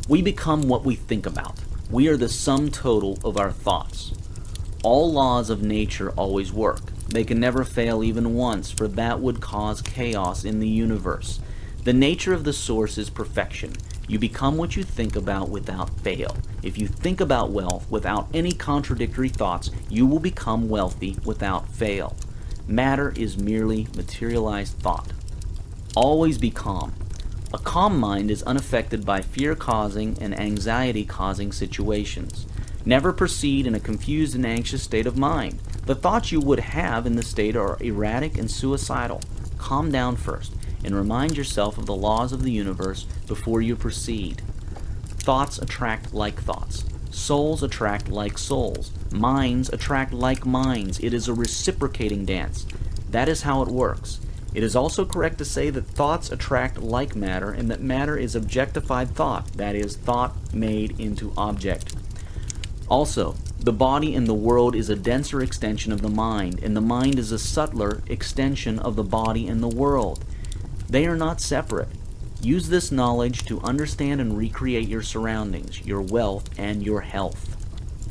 We become what we think about. We are the sum total of our thoughts. All laws of nature always work. They can never fail even once, for that would cause chaos in the universe. The nature of the source is perfection. You become what you think about without fail. If you think about wealth without any contradictory thoughts, you will become wealthy without fail. Matter is merely materialized thought. Always be calm. A calm mind is unaffected by fear-causing and anxiety-causing situations. Never proceed in a confused and anxious state of mind. The thoughts you would have in this state are erratic and suicidal. Calm down first and remind yourself of the laws of the universe before you proceed. Thoughts attract like thoughts. Souls attract like souls. Minds attract like minds. It is a reciprocating dance. That is how it works. It is also correct to say that thoughts attract like matter and that matter is objectified thought, that is, thought made into object. Also, the body and the world is a denser extension of the mind, and the mind is a subtler extension of the body and the world. They are not separate. Use this knowledge to understand and recreate your surroundings, your wealth, and your health.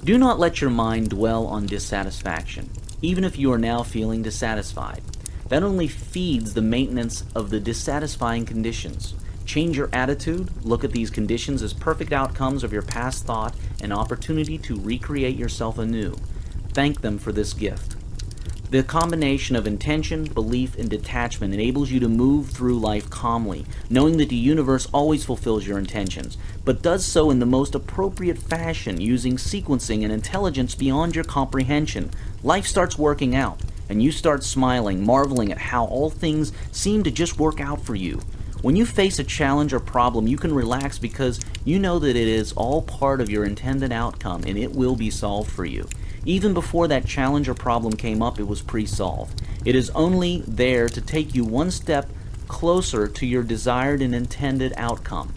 Do not let your mind dwell on dissatisfaction, even if you are now feeling dissatisfied. That only feeds the maintenance of the dissatisfying conditions. Change your attitude, look at these conditions as perfect outcomes of your past thought, an opportunity to recreate yourself anew. Thank them for this gift. The combination of intention, belief, and detachment enables you to move through life calmly, knowing that the universe always fulfills your intentions, but does so in the most appropriate fashion, using sequencing and intelligence beyond your comprehension. Life starts working out, and you start smiling, marveling at how all things seem to just work out for you. When you face a challenge or problem, you can relax because you know that it is all part of your intended outcome and it will be solved for you. Even before that challenge or problem came up, it was pre-solved. It is only there to take you one step closer to your desired and intended outcome.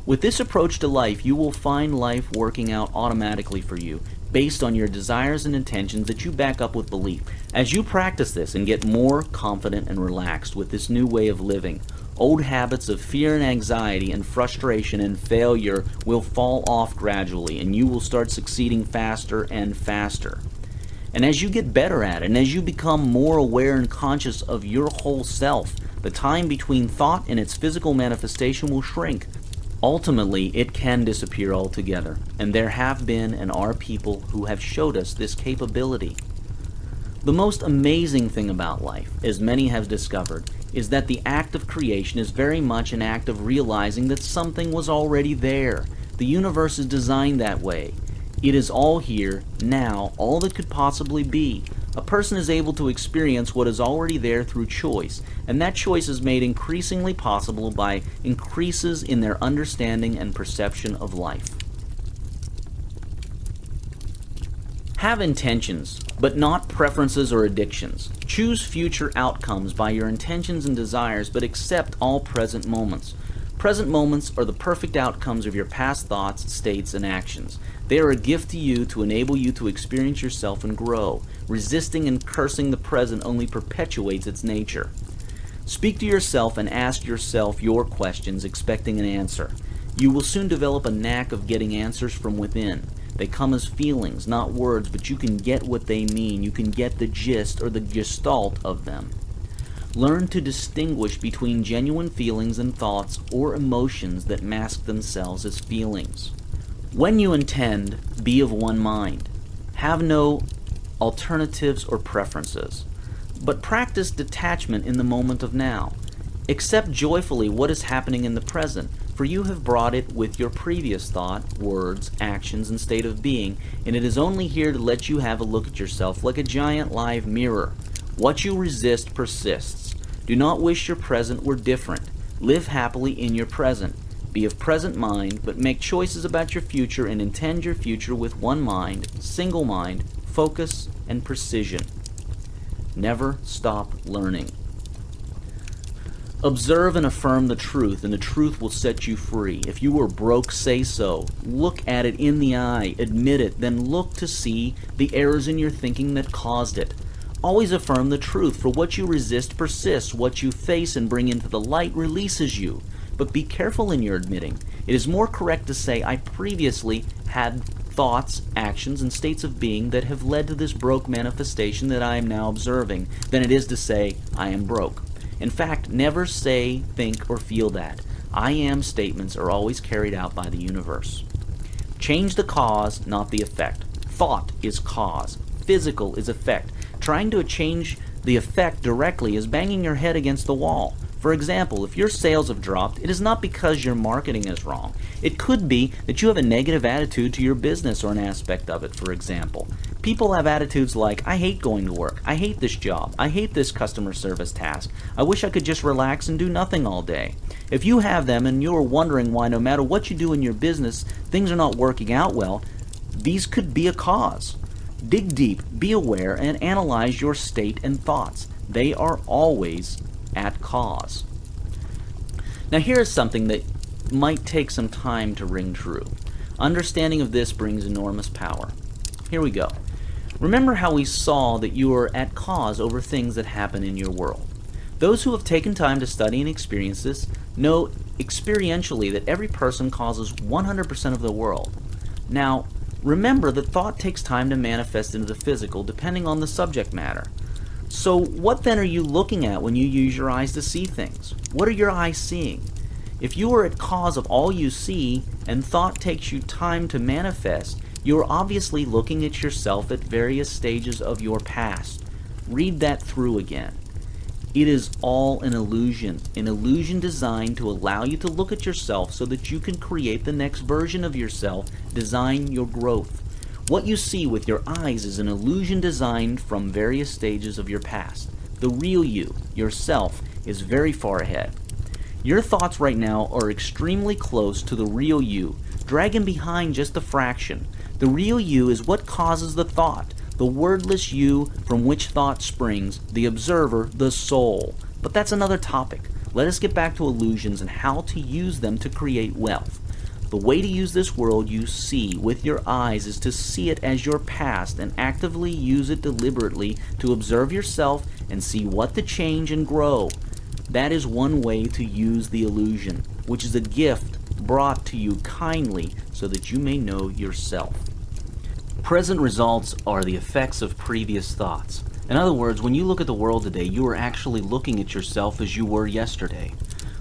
With this approach to life, you will find life working out automatically for you, based on your desires and intentions that you back up with belief. As you practice this and get more confident and relaxed with this new way of living, old habits of fear and anxiety and frustration and failure will fall off gradually, and you will start succeeding faster and faster. And as you get better at it, and as you become more aware and conscious of your whole self, the time between thought and its physical manifestation will shrink. Ultimately, it can disappear altogether, and there have been and are people who have showed us this capability. The most amazing thing about life, as many have discovered, is that the act of creation is very much an act of realizing that something was already there. The universe is designed that way. It is all here, now, all that could possibly be. A person is able to experience what is already there through choice, and that choice is made increasingly possible by increases in their understanding and perception of life. Have intentions, but not preferences or addictions. Choose future outcomes by your intentions and desires, but accept all present moments. Present moments are the perfect outcomes of your past thoughts, states, and actions. They are a gift to you to enable you to experience yourself and grow. Resisting and cursing the present only perpetuates its nature. Speak to yourself and ask yourself your questions, expecting an answer. You will soon develop a knack of getting answers from within. They come as feelings, not words, but you can get what they mean. You can get the gist or the gestalt of them. Learn to distinguish between genuine feelings and thoughts or emotions that mask themselves as feelings. When you intend, be of one mind. Have no alternatives or preferences, but practice detachment in the moment of now. Accept joyfully what is happening in the present, for you have brought it with your previous thought, words, actions, and state of being, and it is only here to let you have a look at yourself like a giant live mirror. What you resist persists. Do not wish your present were different. Live happily in your present. Be of present mind, but make choices about your future and intend your future with one mind, single mind, focus, and precision. Never stop learning. Observe and affirm the truth, and the truth will set you free. If you were broke, say so. Look at it in the eye, admit it, then look to see the errors in your thinking that caused it. Always affirm the truth, for what you resist persists. What you face and bring into the light releases you. But be careful in your admitting. It is more correct to say, I previously had thoughts, actions, and states of being that have led to this broke manifestation that I am now observing, than it is to say, I am broke. In fact, never say, think, or feel that. I am statements are always carried out by the universe. Change the cause, not the effect. Thought is cause. Physical is effect. Trying to change the effect directly is banging your head against the wall. For example, if your sales have dropped, it is not because your marketing is wrong. It could be that you have a negative attitude to your business or an aspect of it, for example. People have attitudes like, I hate going to work, I hate this job, I hate this customer service task, I wish I could just relax and do nothing all day. If you have them and you are wondering why no matter what you do in your business, things are not working out well, these could be a cause. Dig deep, be aware, and analyze your state and thoughts. They are always at cause. Now here is something that might take some time to ring true. Understanding of this brings enormous power. Here we go. Remember how we saw that you are at cause over things that happen in your world. Those who have taken time to study and experience this know experientially that every person causes 100% of the world. Now, remember that thought takes time to manifest into the physical depending on the subject matter. So what then are you looking at when you use your eyes to see things? What are your eyes seeing? If you are at cause of all you see and thought takes you time to manifest, you are obviously looking at yourself at various stages of your past. Read that through again. It is all an illusion designed to allow you to look at yourself so that you can create the next version of yourself, design your growth. What you see with your eyes is an illusion designed from various stages of your past. The real you, yourself, is very far ahead. Your thoughts right now are extremely close to the real you, dragging behind just a fraction. The real you is what causes the thought, the wordless you from which thought springs, the observer, the soul. But that's another topic. Let us get back to illusions and how to use them to create wealth. The way to use this world you see with your eyes is to see it as your past and actively use it deliberately to observe yourself and see what to change and grow. That is one way to use the illusion, which is a gift brought to you kindly so that you may know yourself. Present results are the effects of previous thoughts. In other words, when you look at the world today, you are actually looking at yourself as you were yesterday.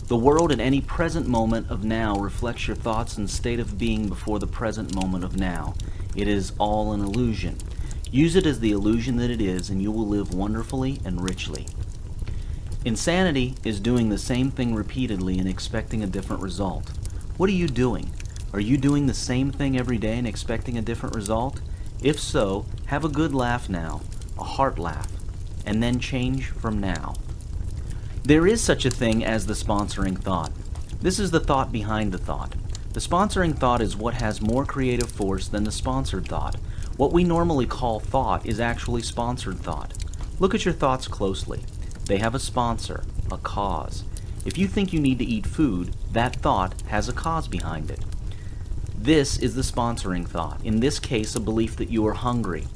The world at any present moment of now reflects your thoughts and state of being before the present moment of now. It is all an illusion. Use it as the illusion that it is, and you will live wonderfully and richly. Insanity is doing the same thing repeatedly and expecting a different result. What are you doing? Are you doing the same thing every day and expecting a different result? If so, have a good laugh now, a heart laugh, and then change from now. There is such a thing as the sponsoring thought. This is the thought behind the thought. The sponsoring thought is what has more creative force than the sponsored thought. What we normally call thought is actually sponsored thought. Look at your thoughts closely. They have a sponsor, a cause. If you think you need to eat food, that thought has a cause behind it. This is the sponsoring thought, in this case a belief that you are hungry.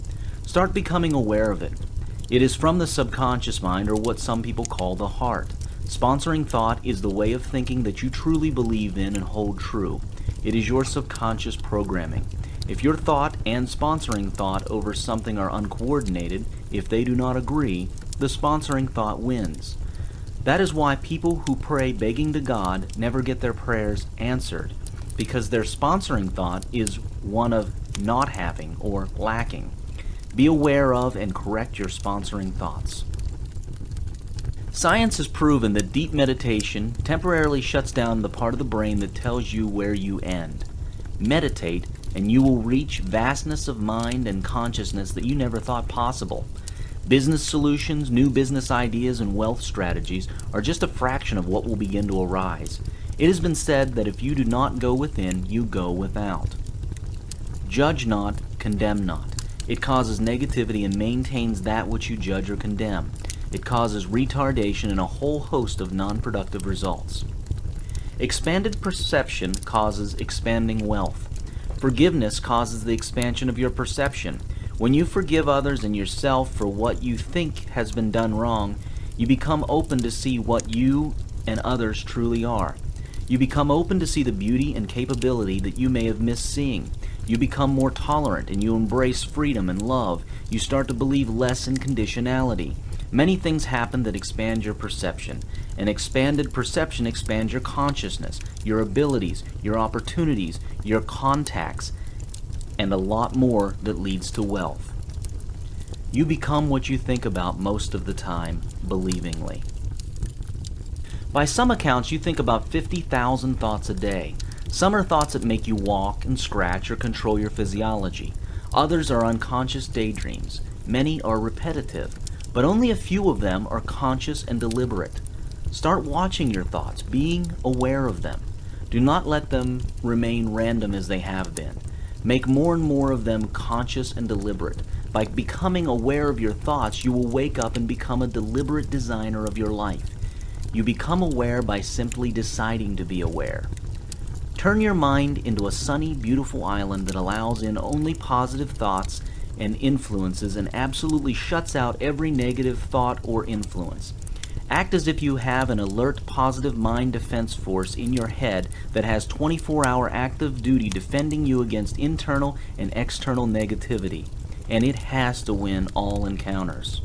Start becoming aware of it. It is from the subconscious mind, or what some people call the heart. Sponsoring thought is the way of thinking that you truly believe in and hold true. It is your subconscious programming. If your thought and sponsoring thought over something are uncoordinated, if they do not agree, the sponsoring thought wins. That is why people who pray begging to God never get their prayers answered, because their sponsoring thought is one of not having or lacking. Be aware of and correct your sponsoring thoughts. Science has proven that deep meditation temporarily shuts down the part of the brain that tells you where you end. Meditate, and you will reach vastness of mind and consciousness that you never thought possible. Business solutions, new business ideas, and wealth strategies are just a fraction of what will begin to arise. It has been said that if you do not go within, you go without. Judge not, condemn not. It causes negativity and maintains that which you judge or condemn. It causes retardation and a whole host of non-productive results. Expanded perception causes expanding wealth. Forgiveness causes the expansion of your perception. When you forgive others and yourself for what you think has been done wrong, you become open to see what you and others truly are. You become open to see the beauty and capability that you may have missed seeing. You become more tolerant and you embrace freedom and love. You start to believe less in conditionality. Many things happen that expand your perception. An expanded perception expands your consciousness, your abilities, your opportunities, your contacts, and a lot more that leads to wealth. You become what you think about most of the time, believingly. By some accounts, you think about 50,000 thoughts a day. Some are thoughts that make you walk and scratch or control your physiology. Others are unconscious daydreams. Many are repetitive, but only a few of them are conscious and deliberate. Start watching your thoughts, being aware of them. Do not let them remain random as they have been. Make more and more of them conscious and deliberate. By becoming aware of your thoughts, you will wake up and become a deliberate designer of your life. You become aware by simply deciding to be aware. Turn your mind into a sunny, beautiful island that allows in only positive thoughts and influences and absolutely shuts out every negative thought or influence. Act as if you have an alert, positive mind defense force in your head that has 24-hour active duty defending you against internal and external negativity, and it has to win all encounters.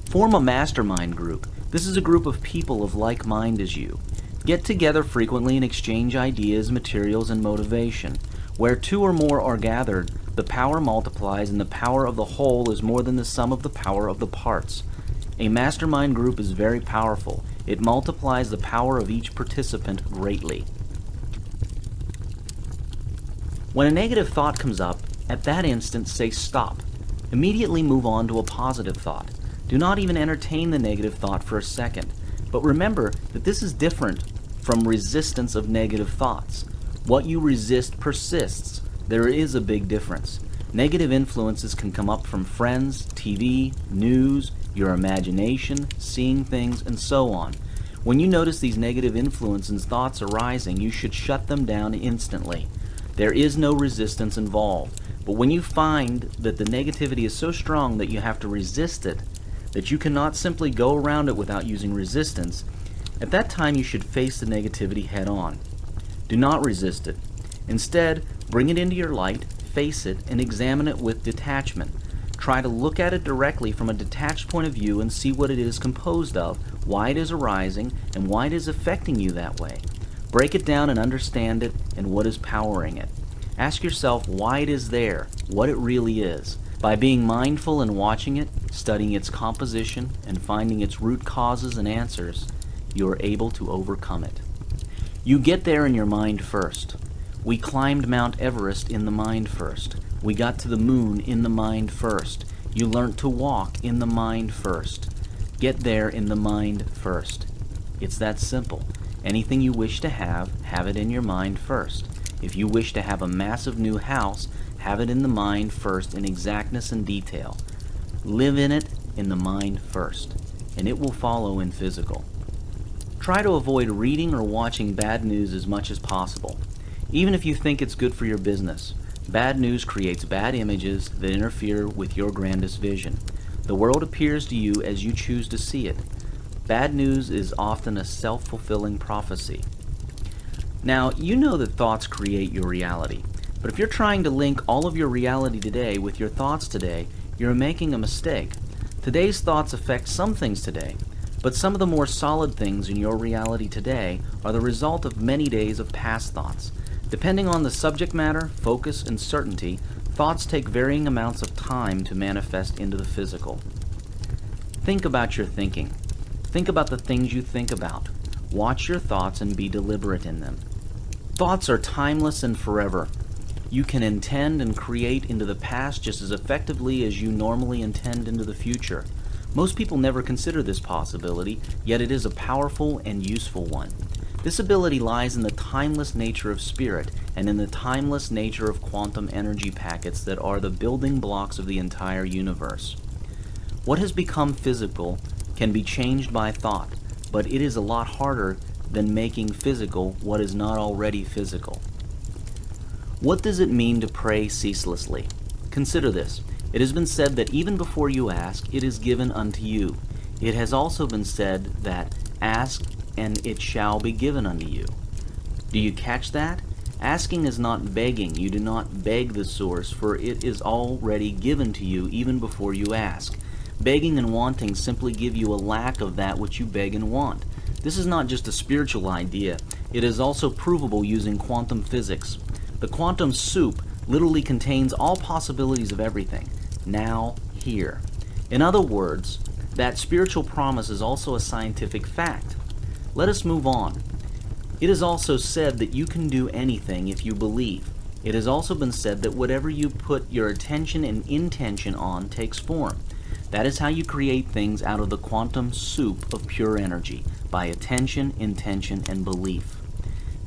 Form a mastermind group. This is a group of people of like mind as you. Get together frequently and exchange ideas, materials, and motivation. Where two or more are gathered, the power multiplies, and the power of the whole is more than the sum of the power of the parts. A mastermind group is very powerful. It multiplies the power of each participant greatly. When a negative thought comes up, at that instant say stop. Immediately move on to a positive thought. Do not even entertain the negative thought for a second. But remember that this is different from resistance of negative thoughts. What you resist persists. There is a big difference. Negative influences can come up from friends, TV, news, your imagination, seeing things, and so on. When you notice these negative influences and thoughts arising, you should shut them down instantly. There is no resistance involved. But when you find that the negativity is so strong that you have to resist it, that you cannot simply go around it without using resistance, at that time you should face the negativity head on. Do not resist it. Instead, bring it into your light, face it, and examine it with detachment. Try to look at it directly from a detached point of view and see what it is composed of, why it is arising, and why it is affecting you that way. Break it down and understand it and what is powering it. Ask yourself why it is there, what it really is. By being mindful and watching it, studying its composition, and finding its root causes and answers, you are able to overcome it. You get there in your mind first. We climbed Mount Everest in the mind first. We got to the moon in the mind first. You learned to walk in the mind first. Get there in the mind first. It's that simple. Anything you wish to have it in your mind first. If you wish to have a massive new house, have it in the mind first in exactness and detail. Live in it in the mind first, and it will follow in physical. Try to avoid reading or watching bad news as much as possible. Even if you think it's good for your business, bad news creates bad images that interfere with your grandest vision. The world appears to you as you choose to see it. Bad news is often a self-fulfilling prophecy. Now, you know that thoughts create your reality, but if you're trying to link all of your reality today with your thoughts today, you're making a mistake. Today's thoughts affect some things today, but some of the more solid things in your reality today are the result of many days of past thoughts. Depending on the subject matter, focus, and certainty, thoughts take varying amounts of time to manifest into the physical. Think about your thinking. Think about the things you think about. Watch your thoughts and be deliberate in them. Thoughts are timeless and forever. You can intend and create into the past just as effectively as you normally intend into the future. Most people never consider this possibility, yet it is a powerful and useful one. This ability lies in the timeless nature of spirit and in the timeless nature of quantum energy packets that are the building blocks of the entire universe. What has become physical can be changed by thought, but it is a lot harder than making physical what is not already physical. What does it mean to pray ceaselessly? Consider this. It has been said that even before you ask, it is given unto you. It has also been said that ask and it shall be given unto you. Do you catch that? Asking is not begging. You do not beg the source, for it is already given to you even before you ask. Begging and wanting simply give you a lack of that which you beg and want. This is not just a spiritual idea. It is also provable using quantum physics. The quantum soup literally contains all possibilities of everything. Now, here. In other words, that spiritual promise is also a scientific fact. Let us move on. It is also said that you can do anything if you believe. It has also been said that whatever you put your attention and intention on takes form. That is how you create things out of the quantum soup of pure energy, by attention, intention, and belief.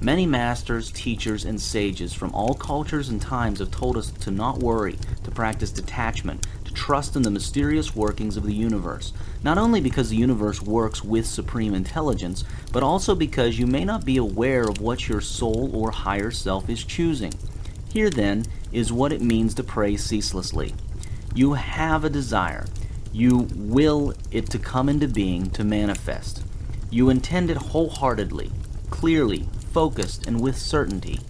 Many masters, teachers, and sages from all cultures and times have told us to not worry, to practice detachment, to trust in the mysterious workings of the universe, not only because the universe works with supreme intelligence, but also because you may not be aware of what your soul or higher self is choosing. Here, then, is what it means to pray ceaselessly. You have a desire. You will it to come into being, to manifest. You intend it wholeheartedly, clearly, focused, and with certainty.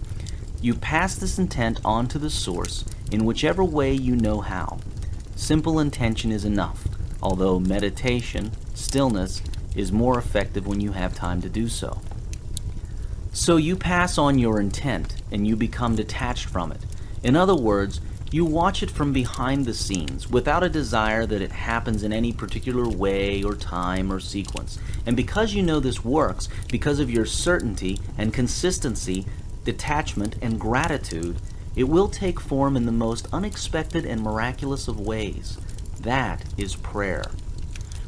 You pass this intent on to the source in whichever way you know how. Simple intention is enough, although meditation, stillness, is more effective when you have time to do so. So you pass on your intent, and you become detached from it. In other words, you watch it from behind the scenes, without a desire that it happens in any particular way or time or sequence. And because you know this works, because of your certainty and consistency, detachment and gratitude, it will take form in the most unexpected and miraculous of ways. That is prayer.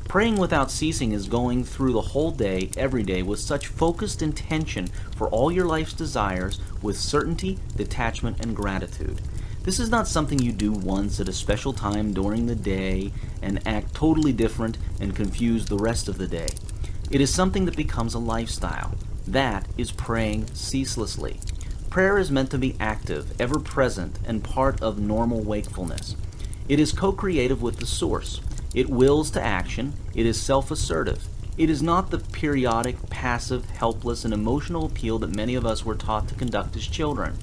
Praying without ceasing is going through the whole day, every day, with such focused intention for all your life's desires, with certainty, detachment, and gratitude. This is not something you do once at a special time during the day and act totally different and confuse the rest of the day. It is something that becomes a lifestyle. That is praying ceaselessly. Prayer is meant to be active, ever present, and part of normal wakefulness. It is co-creative with the source. It wills to action. It is self-assertive. It is not the periodic, passive, helpless, and emotional appeal that many of us were taught to conduct as children.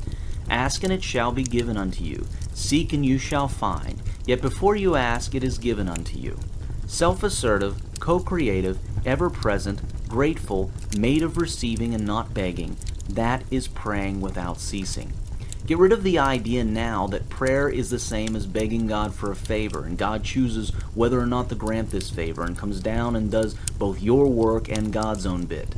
Ask and it shall be given unto you. Seek and you shall find. Yet before you ask, it is given unto you. Self-assertive, co-creative, ever-present, grateful, made of receiving and not begging. That is praying without ceasing. Get rid of the idea now that prayer is the same as begging God for a favor, and God chooses whether or not to grant this favor and comes down and does both your work and God's own bit.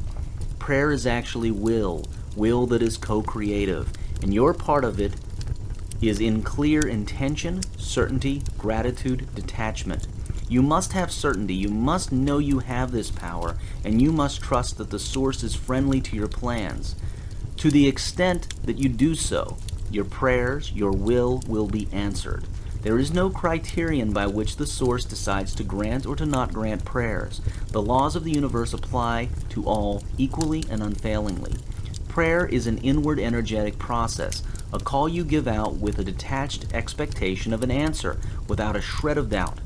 Prayer is actually will that is co-creative, and your part of it is in clear intention, certainty, gratitude, detachment. You must have certainty, you must know you have this power, and you must trust that the source is friendly to your plans. To the extent that you do so, your prayers, your will be answered. There is no criterion by which the source decides to grant or to not grant prayers. The laws of the universe apply to all equally and unfailingly. Prayer is an inward energetic process, a call you give out with a detached expectation of an answer, without a shred of doubt.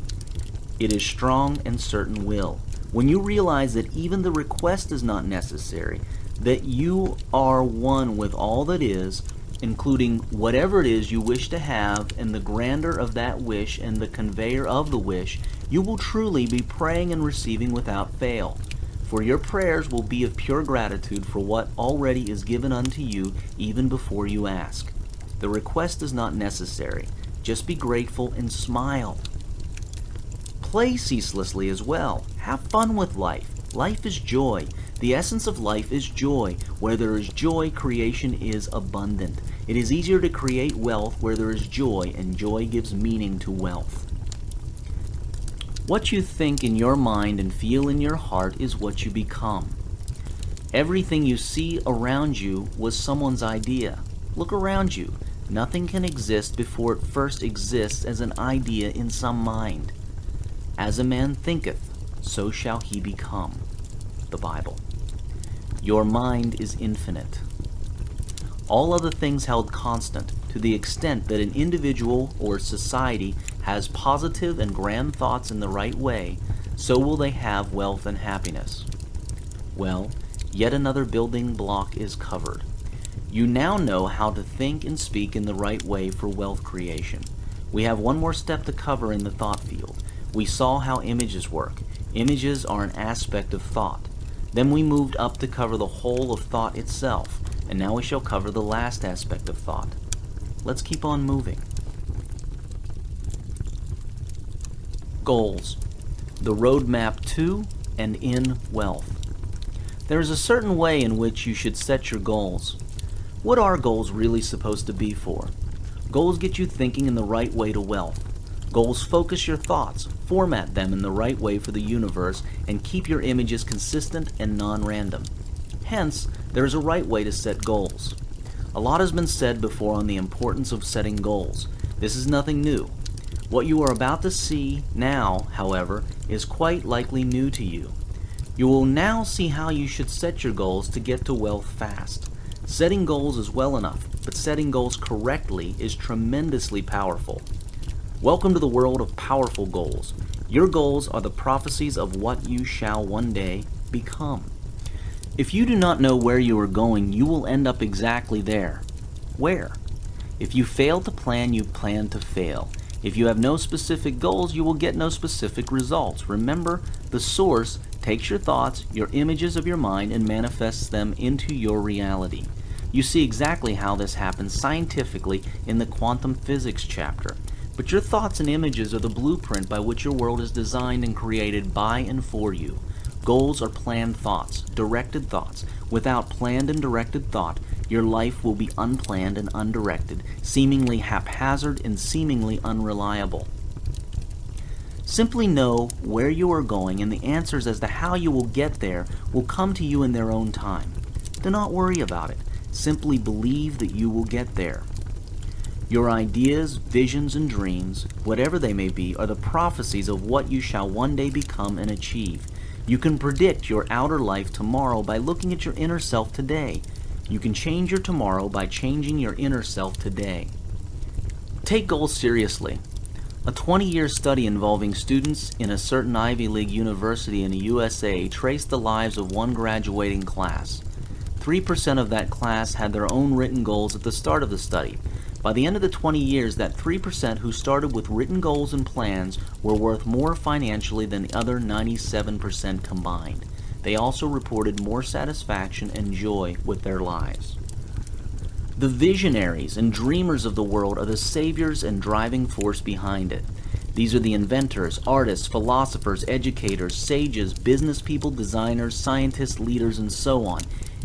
It is strong and certain will. When you realize that even the request is not necessary, that you are one with all that is, including whatever it is you wish to have, and the grandeur of that wish and the conveyor of the wish, you will truly be praying and receiving without fail. For your prayers will be of pure gratitude for what already is given unto you even before you ask. The request is not necessary. Just be grateful and smile. Play ceaselessly as well. Have fun with life. Life is joy. The essence of life is joy. Where there is joy, creation is abundant. It is easier to create wealth where there is joy, and joy gives meaning to wealth. What you think in your mind and feel in your heart is what you become. Everything you see around you was someone's idea. Look around you. Nothing can exist before it first exists as an idea in some mind. As a man thinketh, so shall he become. The Bible. Your mind is infinite. All other things held constant, to the extent that an individual or society has positive and grand thoughts in the right way, so will they have wealth and happiness. Well, yet another building block is covered. You now know how to think and speak in the right way for wealth creation. We have one more step to cover in the thought field. We saw how images work. Images are an aspect of thought. Then we moved up to cover the whole of thought itself, and now we shall cover the last aspect of thought. Let's keep on moving. Goals. The roadmap to and in wealth. There is a certain way in which you should set your goals. What are goals really supposed to be for? Goals get you thinking in the right way to wealth. Goals focus your thoughts, format them in the right way for the universe, and keep your images consistent and non-random. Hence, there is a right way to set goals. A lot has been said before on the importance of setting goals. This is nothing new. What you are about to see now, however, is quite likely new to you. You will now see how you should set your goals to get to wealth fast. Setting goals is well enough, but setting goals correctly is tremendously powerful. Welcome to the world of powerful goals. Your goals are the prophecies of what you shall one day become. If you do not know where you are going, you will end up exactly there. Where? If you fail to plan, you plan to fail. If you have no specific goals, you will get no specific results. Remember, the source takes your thoughts, your images of your mind, and manifests them into your reality. You see exactly how this happens scientifically in the quantum physics chapter. But your thoughts and images are the blueprint by which your world is designed and created by and for you. Goals are planned thoughts, directed thoughts. Without planned and directed thought, your life will be unplanned and undirected, seemingly haphazard and seemingly unreliable. Simply know where you are going, and the answers as to how you will get there will come to you in their own time. Do not worry about it. Simply believe that you will get there. Your ideas, visions, and dreams, whatever they may be, are the prophecies of what you shall one day become and achieve. You can predict your outer life tomorrow by looking at your inner self today. You can change your tomorrow by changing your inner self today. Take goals seriously. A 20-year study involving students in a certain Ivy League university in the USA traced the lives of one graduating class. 3% of that class had their own written goals at the start of the study. By the end of the 20 years, that 3% who started with written goals and plans were worth more financially than the other 97% combined. They also reported more satisfaction and joy with their lives. The visionaries and dreamers of the world are the saviors and driving force behind it. These are the inventors, artists, philosophers, educators, sages, business people, designers, scientists, leaders, and so on.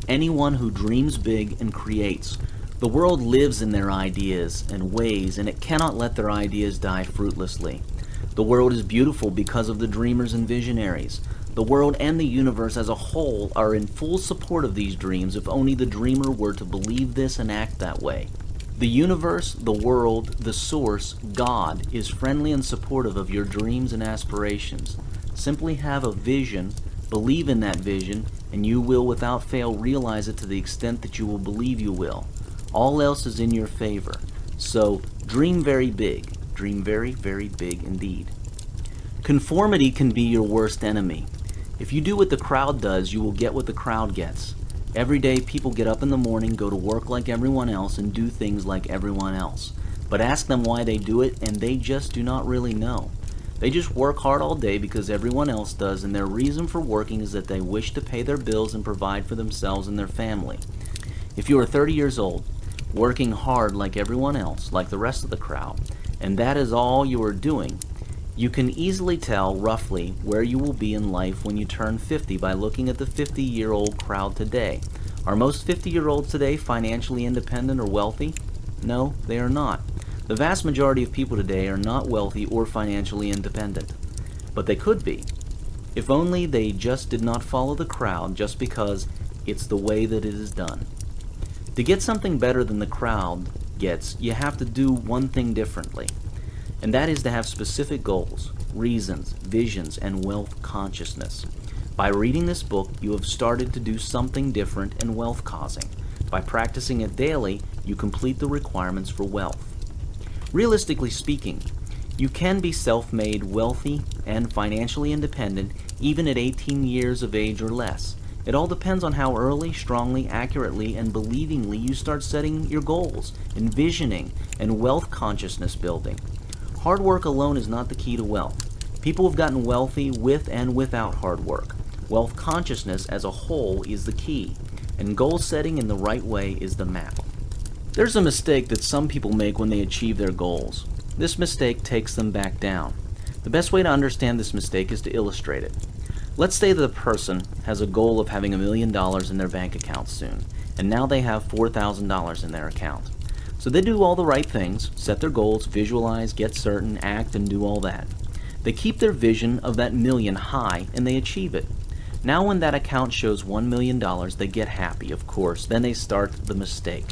Anyone who dreams big and creates. The world lives in their ideas and ways, and it cannot let their ideas die fruitlessly. The world is beautiful because of the dreamers and visionaries. The world and the universe as a whole are in full support of these dreams if only the dreamer were to believe this and act that way. The universe, the world, the source, God, is friendly and supportive of your dreams and aspirations. Simply have a vision, believe in that vision, and you will without fail realize it to the extent that you will believe you will. All else is in your favor. So, dream very big. Dream very, very big indeed. Conformity can be your worst enemy. If you do what the crowd does, you will get what the crowd gets. Every day people get up in the morning, go to work like everyone else, and do things like everyone else. But ask them why they do it, and they just do not really know. They just work hard all day because everyone else does, and their reason for working is that they wish to pay their bills and provide for themselves and their family. If you are 30 years old, working hard like everyone else, like the rest of the crowd, and that is all you are doing, you can easily tell roughly where you will be in life when you turn 50 by looking at the 50-year-old crowd today. Are most 50-year-olds today financially independent or wealthy? No, they are not. The vast majority of people today are not wealthy or financially independent. But they could be, if only they just did not follow the crowd just because it's the way that it is done. To get something better than the crowd gets, you have to do one thing differently, and that is to have specific goals. reasons, visions, and wealth consciousness. By reading this book, you have started to do something different in wealth causing. By practicing it daily, you complete the requirements for wealth. Realistically speaking, you can be self-made, wealthy, and financially independent even at 18 years of age or less. It all depends on how early, strongly, accurately, and believingly you start setting your goals, envisioning, and wealth consciousness building. Hard work alone is not the key to wealth. People have gotten wealthy with and without hard work. Wealth consciousness as a whole is the key, and goal setting in the right way is the map. There's a mistake that some people make when they achieve their goals. This mistake takes them back down. The best way to understand this mistake is to illustrate it. Let's say that a person has a goal of having $1 million in their bank account soon, and now they have $4,000 in their account. So they do all the right things, set their goals, visualize, get certain, act, and do all that. They keep their vision of that million high, and they achieve it. Now when that account shows $1 million, they get happy, of course. Then they start the mistake.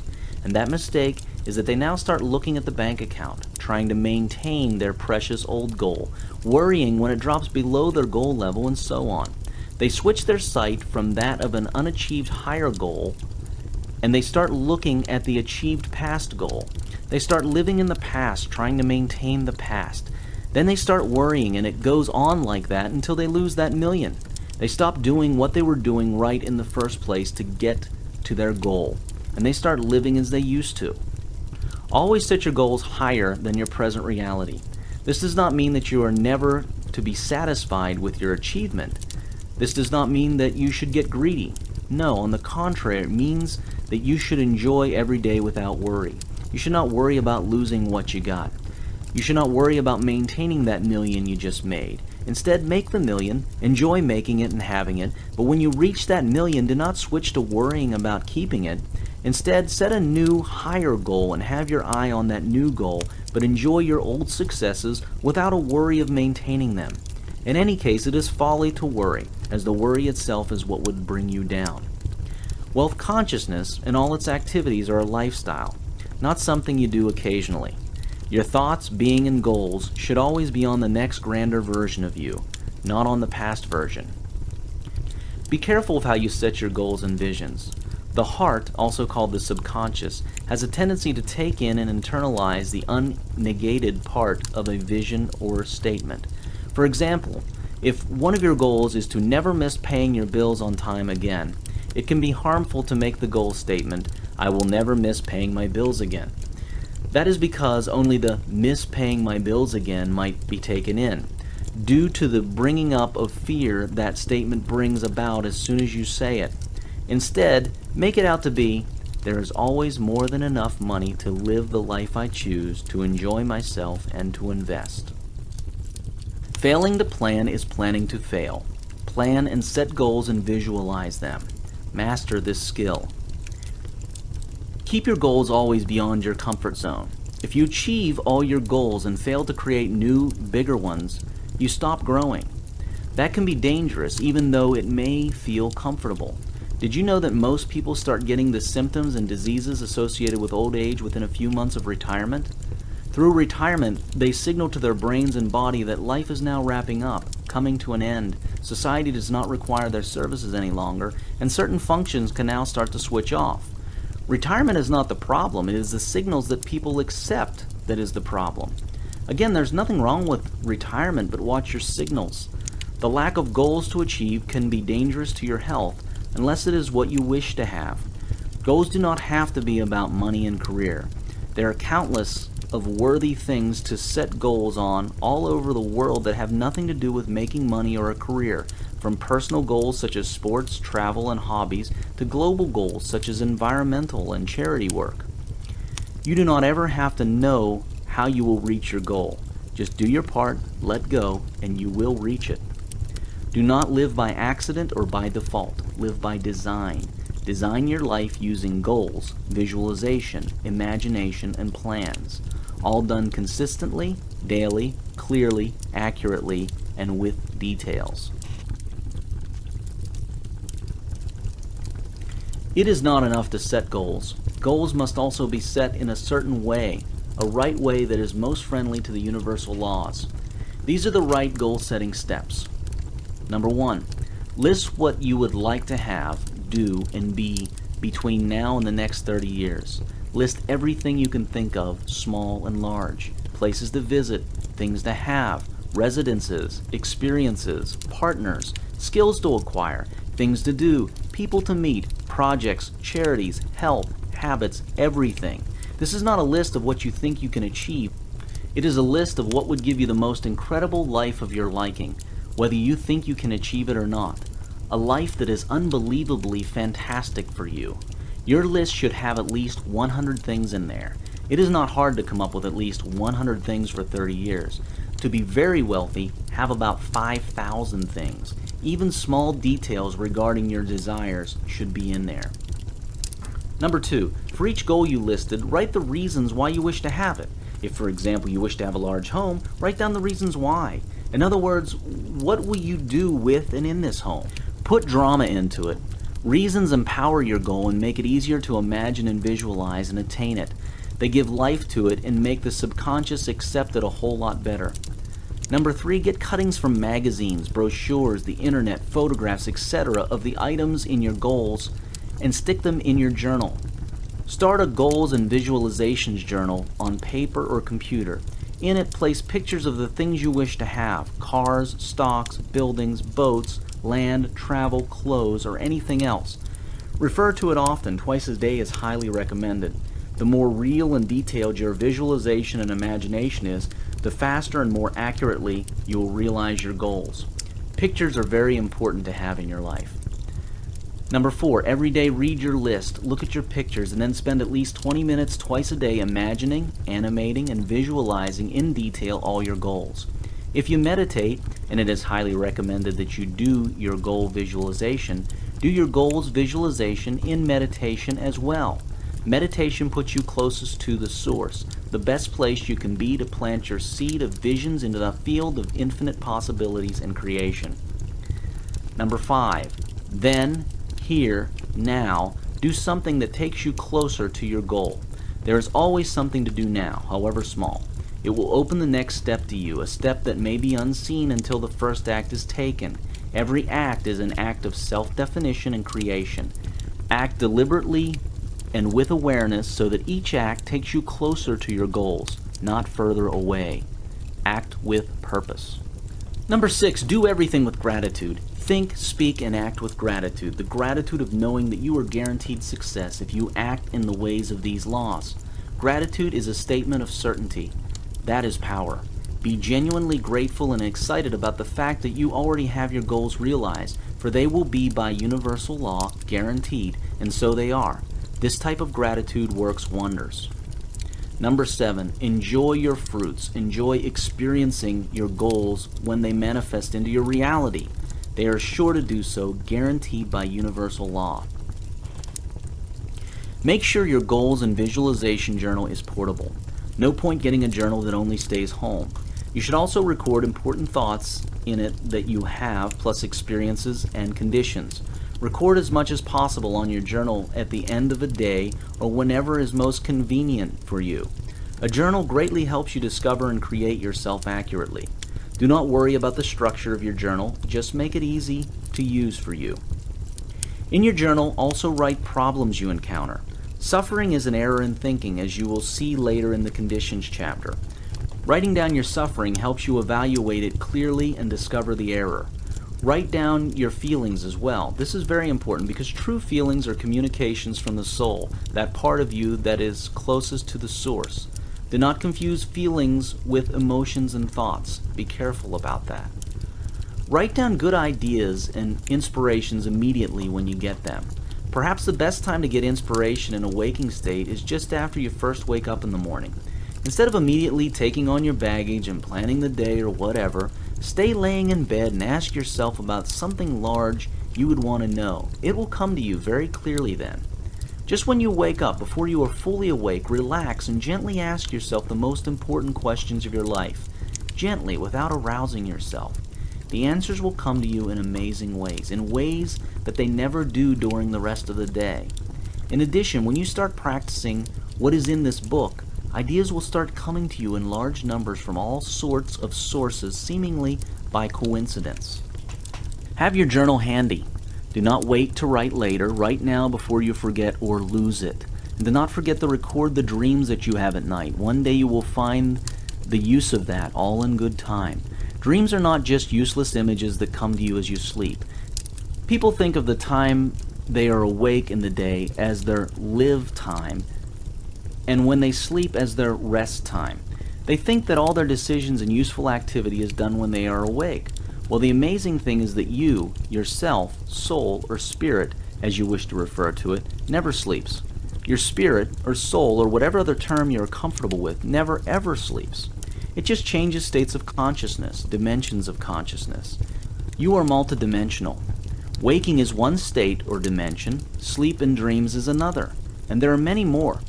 And that mistake is that they now start looking at the bank account, trying to maintain their precious old goal, worrying when it drops below their goal level, and so on. They switch their sight from that of an unachieved higher goal, and they start looking at the achieved past goal. They start living in the past, trying to maintain the past. Then they start worrying, and it goes on like that until they lose that million. They stop doing what they were doing right in the first place to get to their goal, and they start living as they used to. Always set your goals higher than your present reality. This does not mean that you are never to be satisfied with your achievement. This does not mean that you should get greedy. No, on the contrary, it means that you should enjoy every day without worry. You should not worry about losing what you got. You should not worry about maintaining that million you just made. Instead, make the million, enjoy making it and having it, but when you reach that million, do not switch to worrying about keeping it. Instead, set a new, higher goal and have your eye on that new goal, but enjoy your old successes without a worry of maintaining them. In any case, it is folly to worry, as the worry itself is what would bring you down. Wealth consciousness and all its activities are a lifestyle, not something you do occasionally. Your thoughts, being, and goals should always be on the next grander version of you, not on the past version. Be careful of how you set your goals and visions. The heart, also called the subconscious, has a tendency to take in and internalize the unnegated part of a vision or statement. For example, if one of your goals is to never miss paying your bills on time again, it can be harmful to make the goal statement, "I will never miss paying my bills again." That is because only the "miss paying my bills again" might be taken in, due to the bringing up of fear that statement brings about as soon as you say it. Instead, make it out to be, "There is always more than enough money to live the life I choose, to enjoy myself, and to invest." Failing to plan is planning to fail. Plan and set goals and visualize them. Master this skill. Keep your goals always beyond your comfort zone. If you achieve all your goals and fail to create new, bigger ones, you stop growing. That can be dangerous, even though it may feel comfortable. Did you know that most people start getting the symptoms and diseases associated with old age within a few months of retirement? Through retirement, they signal to their brains and body that life is now wrapping up, coming to an end. Society does not require their services any longer, and certain functions can now start to switch off. Retirement is not the problem, it is the signals that people accept that is the problem. Again, there's nothing wrong with retirement, but watch your signals. The lack of goals to achieve can be dangerous to your health, unless it is what you wish to have. Goals do not have to be about money and career. There are countless of worthy things to set goals on all over the world that have nothing to do with making money or a career, from personal goals such as sports, travel, and hobbies, to global goals such as environmental and charity work. You do not ever have to know how you will reach your goal. Just do your part, let go, and you will reach it. Do not live by accident or by default. Live by design. Design your life using goals, visualization, imagination, and plans. All done consistently, daily, clearly, accurately, and with details. It is not enough to set goals. Goals must also be set in a certain way, a right way that is most friendly to the universal laws. These are the right goal-setting steps. Number 1, list what you would like to have, do, and be between now and the next 30 years. List everything you can think of, small and large. Places to visit, things to have, residences, experiences, partners, skills to acquire, things to do, people to meet, projects, charities, health, habits, everything. This is not a list of what you think you can achieve. It is a list of what would give you the most incredible life of your liking, whether you think you can achieve it or not. A life that is unbelievably fantastic for you. Your list should have at least 100 things in there. It is not hard to come up with at least 100 things for 30 years. To be very wealthy, have about 5,000 things. Even small details regarding your desires should be in there. Number 2, for each goal you listed, write the reasons why you wish to have it. If, for example, you wish to have a large home, write down the reasons why. In other words, what will you do with and in this home? Put drama into it. Reasons empower your goal and make it easier to imagine and visualize and attain it. They give life to it and make the subconscious accept it a whole lot better. Number 3, get cuttings from magazines, brochures, the internet, photographs, etc. of the items in your goals and stick them in your journal. Start a goals and visualizations journal on paper or computer. In it, place pictures of the things you wish to have: cars, stocks, buildings, boats, land, travel, clothes, or anything else. Refer to it often. Twice a day is highly recommended. The more real and detailed your visualization and imagination is, the faster and more accurately you will realize your goals. Pictures are very important to have in your life. Number 4, every day read your list, look at your pictures, and then spend at least 20 minutes twice a day imagining, animating, and visualizing in detail all your goals. If you meditate, and it is highly recommended that you do your goal visualization, do your goals visualization in meditation as well. Meditation puts you closest to the source, the best place you can be to plant your seed of visions into the field of infinite possibilities and creation. Number 5, then, here, now, do something that takes you closer to your goal. There is always something to do now, however small. It will open the next step to you, a step that may be unseen until the first act is taken. Every act is an act of self-definition and creation. Act deliberately and with awareness so that each act takes you closer to your goals, not further away. Act with purpose. Number 6, do everything with gratitude. Think, speak, and act with gratitude. The gratitude of knowing that you are guaranteed success if you act in the ways of these laws. Gratitude is a statement of certainty. That is power. Be genuinely grateful and excited about the fact that you already have your goals realized, for they will be by universal law guaranteed, and so they are. This type of gratitude works wonders. Number 7, enjoy your fruits. Enjoy experiencing your goals when they manifest into your reality. They are sure to do so, guaranteed by universal law. Make sure your goals and visualization journal is portable. No point getting a journal that only stays home. You should also record important thoughts in it that you have, plus experiences and conditions. Record as much as possible on your journal at the end of a day or whenever is most convenient for you. A journal greatly helps you discover and create yourself accurately. Do not worry about the structure of your journal, just make it easy to use for you. In your journal, also write problems you encounter. Suffering is an error in thinking, as you will see later in the conditions chapter. Writing down your suffering helps you evaluate it clearly and discover the error. Write down your feelings as well. This is very important because true feelings are communications from the soul, that part of you that is closest to the source. Do not confuse feelings with emotions and thoughts. Be careful about that. Write down good ideas and inspirations immediately when you get them. Perhaps the best time to get inspiration in a waking state is just after you first wake up in the morning. Instead of immediately taking on your baggage and planning the day or whatever, stay laying in bed and ask yourself about something large you would want to know. It will come to you very clearly then. Just when you wake up, before you are fully awake, relax and gently ask yourself the most important questions of your life. Gently, without arousing yourself. The answers will come to you in amazing ways, in ways that they never do during the rest of the day. In addition, when you start practicing what is in this book, Ideas will start coming to you in large numbers from all sorts of sources, seemingly by coincidence. Have your journal handy. Do not wait to write later. Write now before you forget or lose it. And do not forget to record the dreams that you have at night. One day you will find the use of that, all in good time. Dreams are not just useless images that come to you as you sleep. People think of the time they are awake in the day as their live time, and when they sleep as their rest time. They think that all their decisions and useful activity is done when they are awake. Well, the amazing thing is that you, yourself, soul, or spirit, as you wish to refer to it, never sleeps. Your spirit, or soul, or whatever other term you are comfortable with, never ever sleeps. It just changes states of consciousness, dimensions of consciousness. You are multidimensional. Waking is one state or dimension, sleep and dreams is another, and there are many more.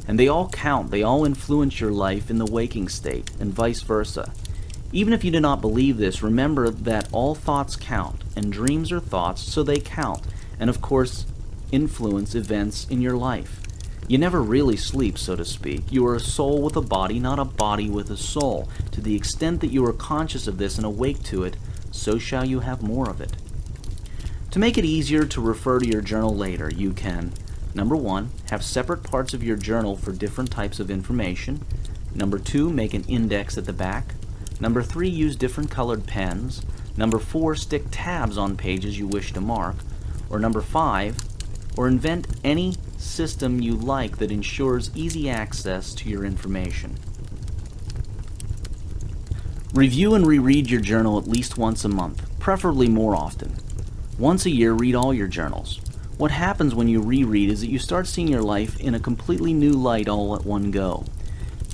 And they all count, they all influence your life in the waking state, and vice versa. Even if you do not believe this, remember that all thoughts count, and dreams are thoughts, so they count, and of course, influence events in your life. You never really sleep, so to speak. You are a soul with a body, not a body with a soul. To the extent that you are conscious of this and awake to it, so shall you have more of it. To make it easier to refer to your journal later, you can, number 1, have separate parts of your journal for different types of information. Number 2, make an index at the back. Number 3, use different colored pens. Number 4, stick tabs on pages you wish to mark. Or number 5, or invent any system you like that ensures easy access to your information. Review and reread your journal at least once a month, preferably more often. Once a year, read all your journals. What happens when you reread is that you start seeing your life in a completely new light all at one go.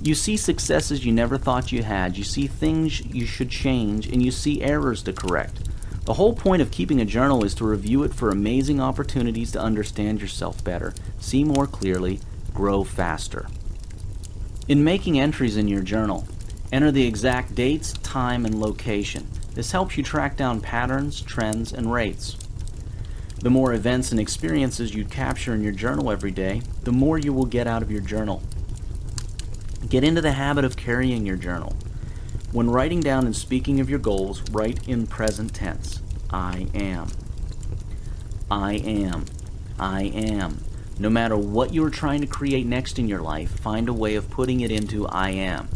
You see successes you never thought you had, you see things you should change, and you see errors to correct. The whole point of keeping a journal is to review it for amazing opportunities to understand yourself better, see more clearly, grow faster. In making entries in your journal, enter the exact dates, time, and location. This helps you track down patterns, trends, and rates. The more events and experiences you capture in your journal every day, the more you will get out of your journal. Get into the habit of carrying your journal. When writing down and speaking of your goals, write in present tense. I am. I am. I am. No matter what you are trying to create next in your life, find a way of putting it into I am.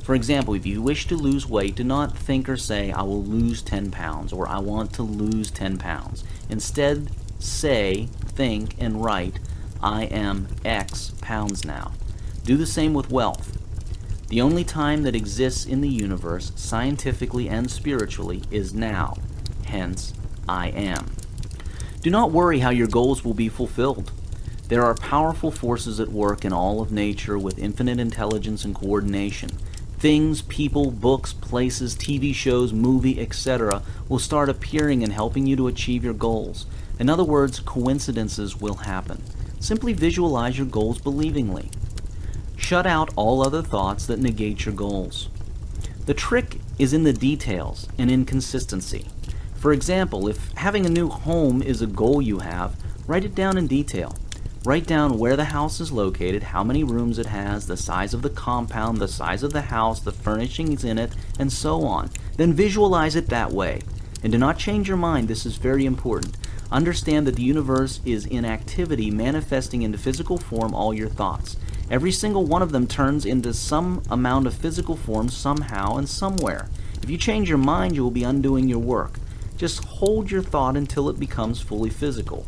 For example, if you wish to lose weight, do not think or say, I will lose 10 pounds, or I want to lose 10 pounds. Instead, say, think, and write, I am X pounds now. Do the same with wealth. The only time that exists in the universe, scientifically and spiritually, is now. Hence, I am. Do not worry how your goals will be fulfilled. There are powerful forces at work in all of nature with infinite intelligence and coordination. Things, people, books, places, TV shows, movie, etc. will start appearing and helping you to achieve your goals. In other words, coincidences will happen. Simply visualize your goals believingly. Shut out all other thoughts that negate your goals. The trick is in the details and in consistency. For example, if having a new home is a goal you have, write it down in detail. Write down where the house is located, how many rooms it has, the size of the compound, the size of the house, the furnishings in it, and so on. Then visualize it that way. And do not change your mind, this is very important. Understand that the universe is in activity, manifesting into physical form all your thoughts. Every single one of them turns into some amount of physical form somehow and somewhere. If you change your mind, you will be undoing your work. Just hold your thought until it becomes fully physical.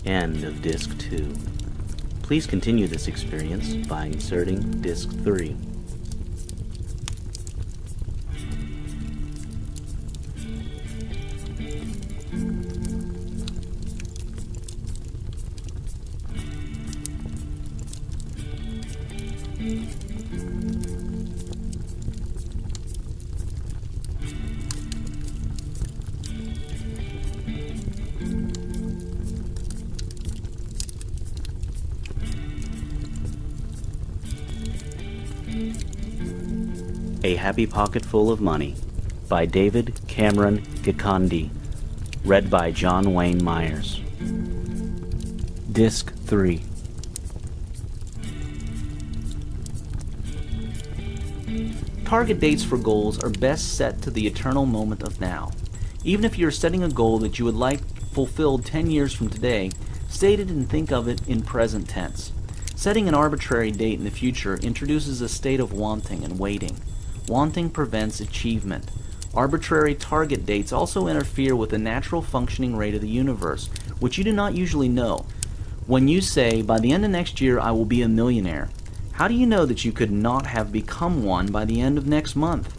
End of Disc 2. Please continue this experience by inserting Disc 3. A Happy Pocket Full of Money by David Cameron Gikandi. Read by John Wayne Myers. Disc 3. Target dates for goals are best set to the eternal moment of now. Even if you're setting a goal that you would like fulfilled 10 years from today, state it and think of it in present tense. Setting an arbitrary date in the future introduces a state of wanting and waiting. Wanting prevents achievement. Arbitrary target dates also interfere with the natural functioning rate of the universe, which you do not usually know. When you say, by the end of next year I will be a millionaire, how do you know that you could not have become one by the end of next month?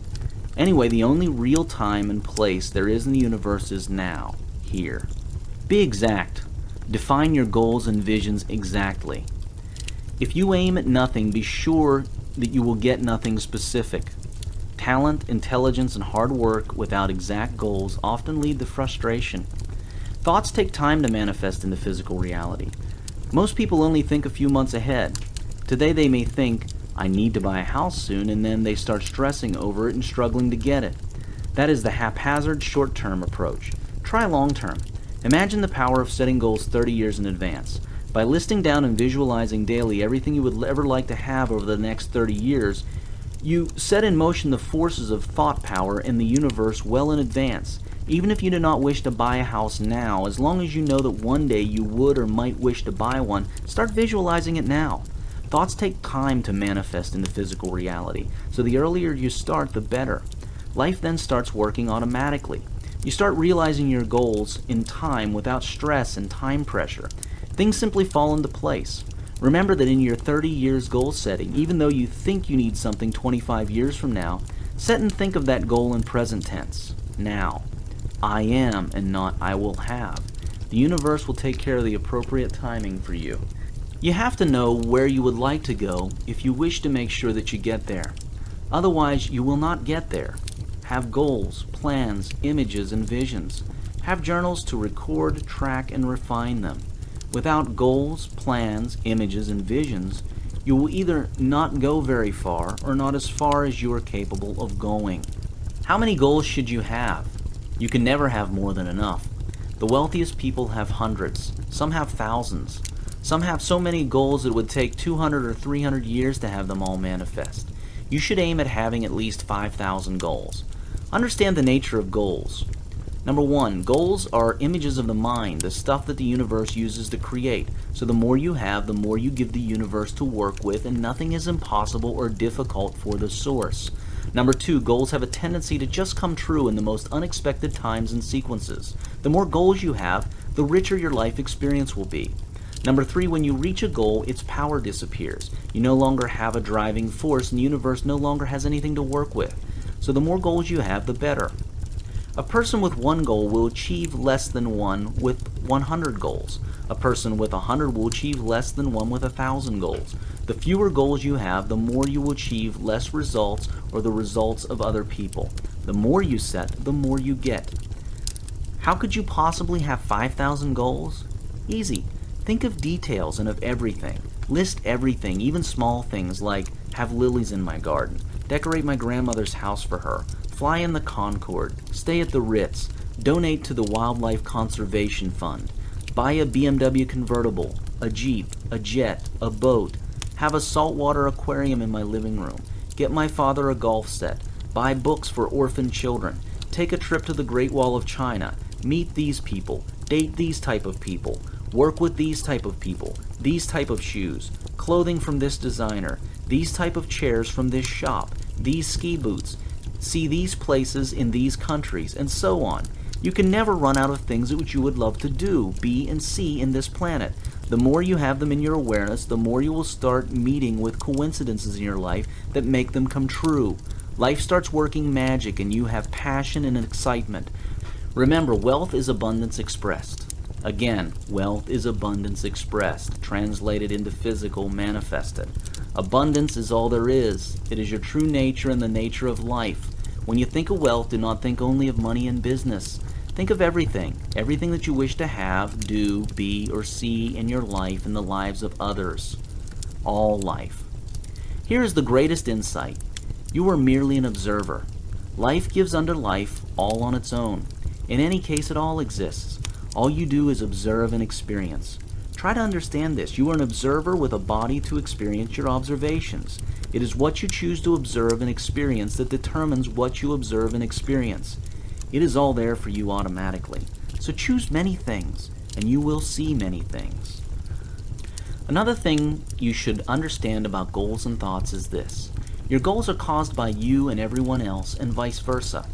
Anyway, the only real time and place there is in the universe is now, here. Be exact. Define your goals and visions exactly. If you aim at nothing, be sure that you will get nothing specific. Talent, intelligence, and hard work without exact goals often lead to frustration. Thoughts take time to manifest into physical reality. Most people only think a few months ahead. Today they may think, I need to buy a house soon, and then they start stressing over it and struggling to get it. That is the haphazard short-term approach. Try long-term. Imagine the power of setting goals 30 years in advance. By listing down and visualizing daily everything you would ever like to have over the next 30 years, you set in motion the forces of thought power in the universe well in advance. Even if you do not wish to buy a house now, as long as you know that one day you would or might wish to buy one, start visualizing it now. Thoughts take time to manifest into physical reality, so the earlier you start, the better. Life then starts working automatically. You start realizing your goals in time without stress and time pressure. Things simply fall into place. Remember that in your 30 years goal setting, even though you think you need something 25 years from now, set and think of that goal in present tense, now. I am and not I will have. The universe will take care of the appropriate timing for you. You have to know where you would like to go if you wish to make sure that you get there. Otherwise, you will not get there. Have goals, plans, images, and visions. Have journals to record, track, and refine them. Without goals, plans, images, and visions, you will either not go very far or not as far as you are capable of going. How many goals should you have? You can never have more than enough. The wealthiest people have hundreds. Some have thousands. Some have so many goals it would take 200 or 300 years to have them all manifest. You should aim at having at least 5,000 goals. Understand the nature of goals. Number 1, goals are images of the mind, the stuff that the universe uses to create. So the more you have, the more you give the universe to work with, and nothing is impossible or difficult for the source. Number 2, goals have a tendency to just come true in the most unexpected times and sequences. The more goals you have, the richer your life experience will be. Number 3, when you reach a goal, its power disappears. You no longer have a driving force, and the universe no longer has anything to work with. So the more goals you have, the better. A person with one goal will achieve less than one with 100 goals. A person with 100 will achieve less than one with 1,000 goals. The fewer goals you have, the more you will achieve less results or the results of other people. The more you set, the more you get. How could you possibly have 5,000 goals? Easy. Think of details and of everything. List everything, even small things like have lilies in my garden, decorate my grandmother's house for her, fly in the Concorde, stay at the Ritz, donate to the Wildlife Conservation Fund, buy a BMW convertible, a Jeep, a jet, a boat, have a saltwater aquarium in my living room, get my father a golf set, buy books for orphan children, take a trip to the Great Wall of China, meet these people, date these type of people, work with these type of people, these type of shoes, clothing from this designer, these type of chairs from this shop, these ski boots, see these places in these countries, and so on. You can never run out of things which you would love to do, be, and see in this planet. The more you have them in your awareness, the more you will start meeting with coincidences in your life that make them come true. Life starts working magic, and you have passion and excitement. Remember, wealth is abundance expressed. Again, wealth is abundance expressed, translated into physical, manifested. Abundance is all there is. It is your true nature and the nature of life. When you think of wealth, do not think only of money and business. Think of everything that you wish to have, do, be, or see in your life and the lives of others. All life. Here is the greatest insight. You are merely an observer. Life gives unto life all on its own. In any case, it all exists. All you do is observe and experience. Try to understand this. You are an observer with a body to experience your observations. It is what you choose to observe and experience that determines what you observe and experience. It is all there for you automatically. So choose many things, and you will see many things. Another thing you should understand about goals and thoughts is this. Your goals are caused by you and everyone else, and vice versa.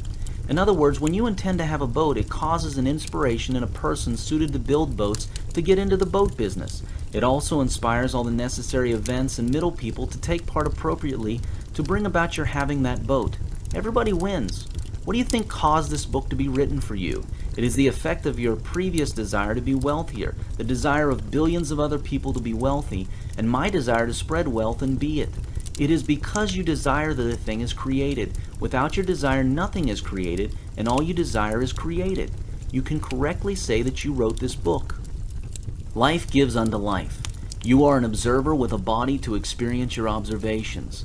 In other words, when you intend to have a boat, it causes an inspiration in a person suited to build boats to get into the boat business. It also inspires all the necessary events and middle people to take part appropriately to bring about your having that boat. Everybody wins. What do you think caused this book to be written for you? It is the effect of your previous desire to be wealthier, the desire of billions of other people to be wealthy, and my desire to spread wealth and be it. It is because you desire that a thing is created. Without your desire, nothing is created, and all you desire is created. You can correctly say that you wrote this book. Life gives unto life. You are an observer with a body to experience your observations.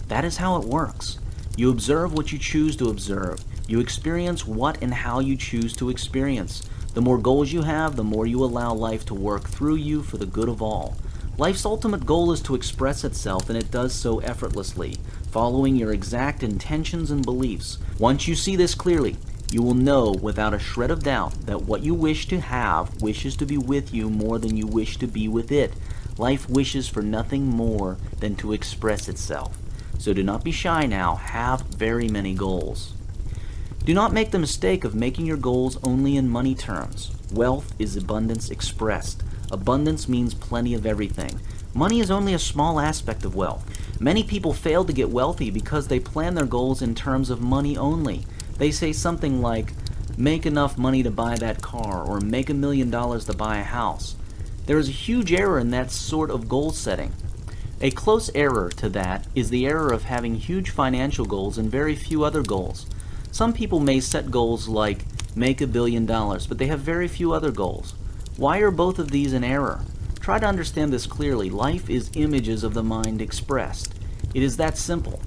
That is how it works. You observe what you choose to observe. You experience what and how you choose to experience. The more goals you have, the more you allow life to work through you for the good of all. Life's ultimate goal is to express itself, and it does so effortlessly, following your exact intentions and beliefs. Once you see this clearly, you will know without a shred of doubt that what you wish to have wishes to be with you more than you wish to be with it. Life wishes for nothing more than to express itself. So do not be shy now. Have very many goals. Do not make the mistake of making your goals only in money terms. Wealth is abundance expressed. Abundance means plenty of everything. Money is only a small aspect of wealth. Many people fail to get wealthy because they plan their goals in terms of money only. They say something like, make enough money to buy that car, or make $1 million to buy a house. There is a huge error in that sort of goal setting. A close error to that is the error of having huge financial goals and very few other goals. Some people may set goals like make $1 billion, but they have very few other goals. Why are both of these in error? Try to understand this clearly. Life is images of the mind expressed. It is that simple.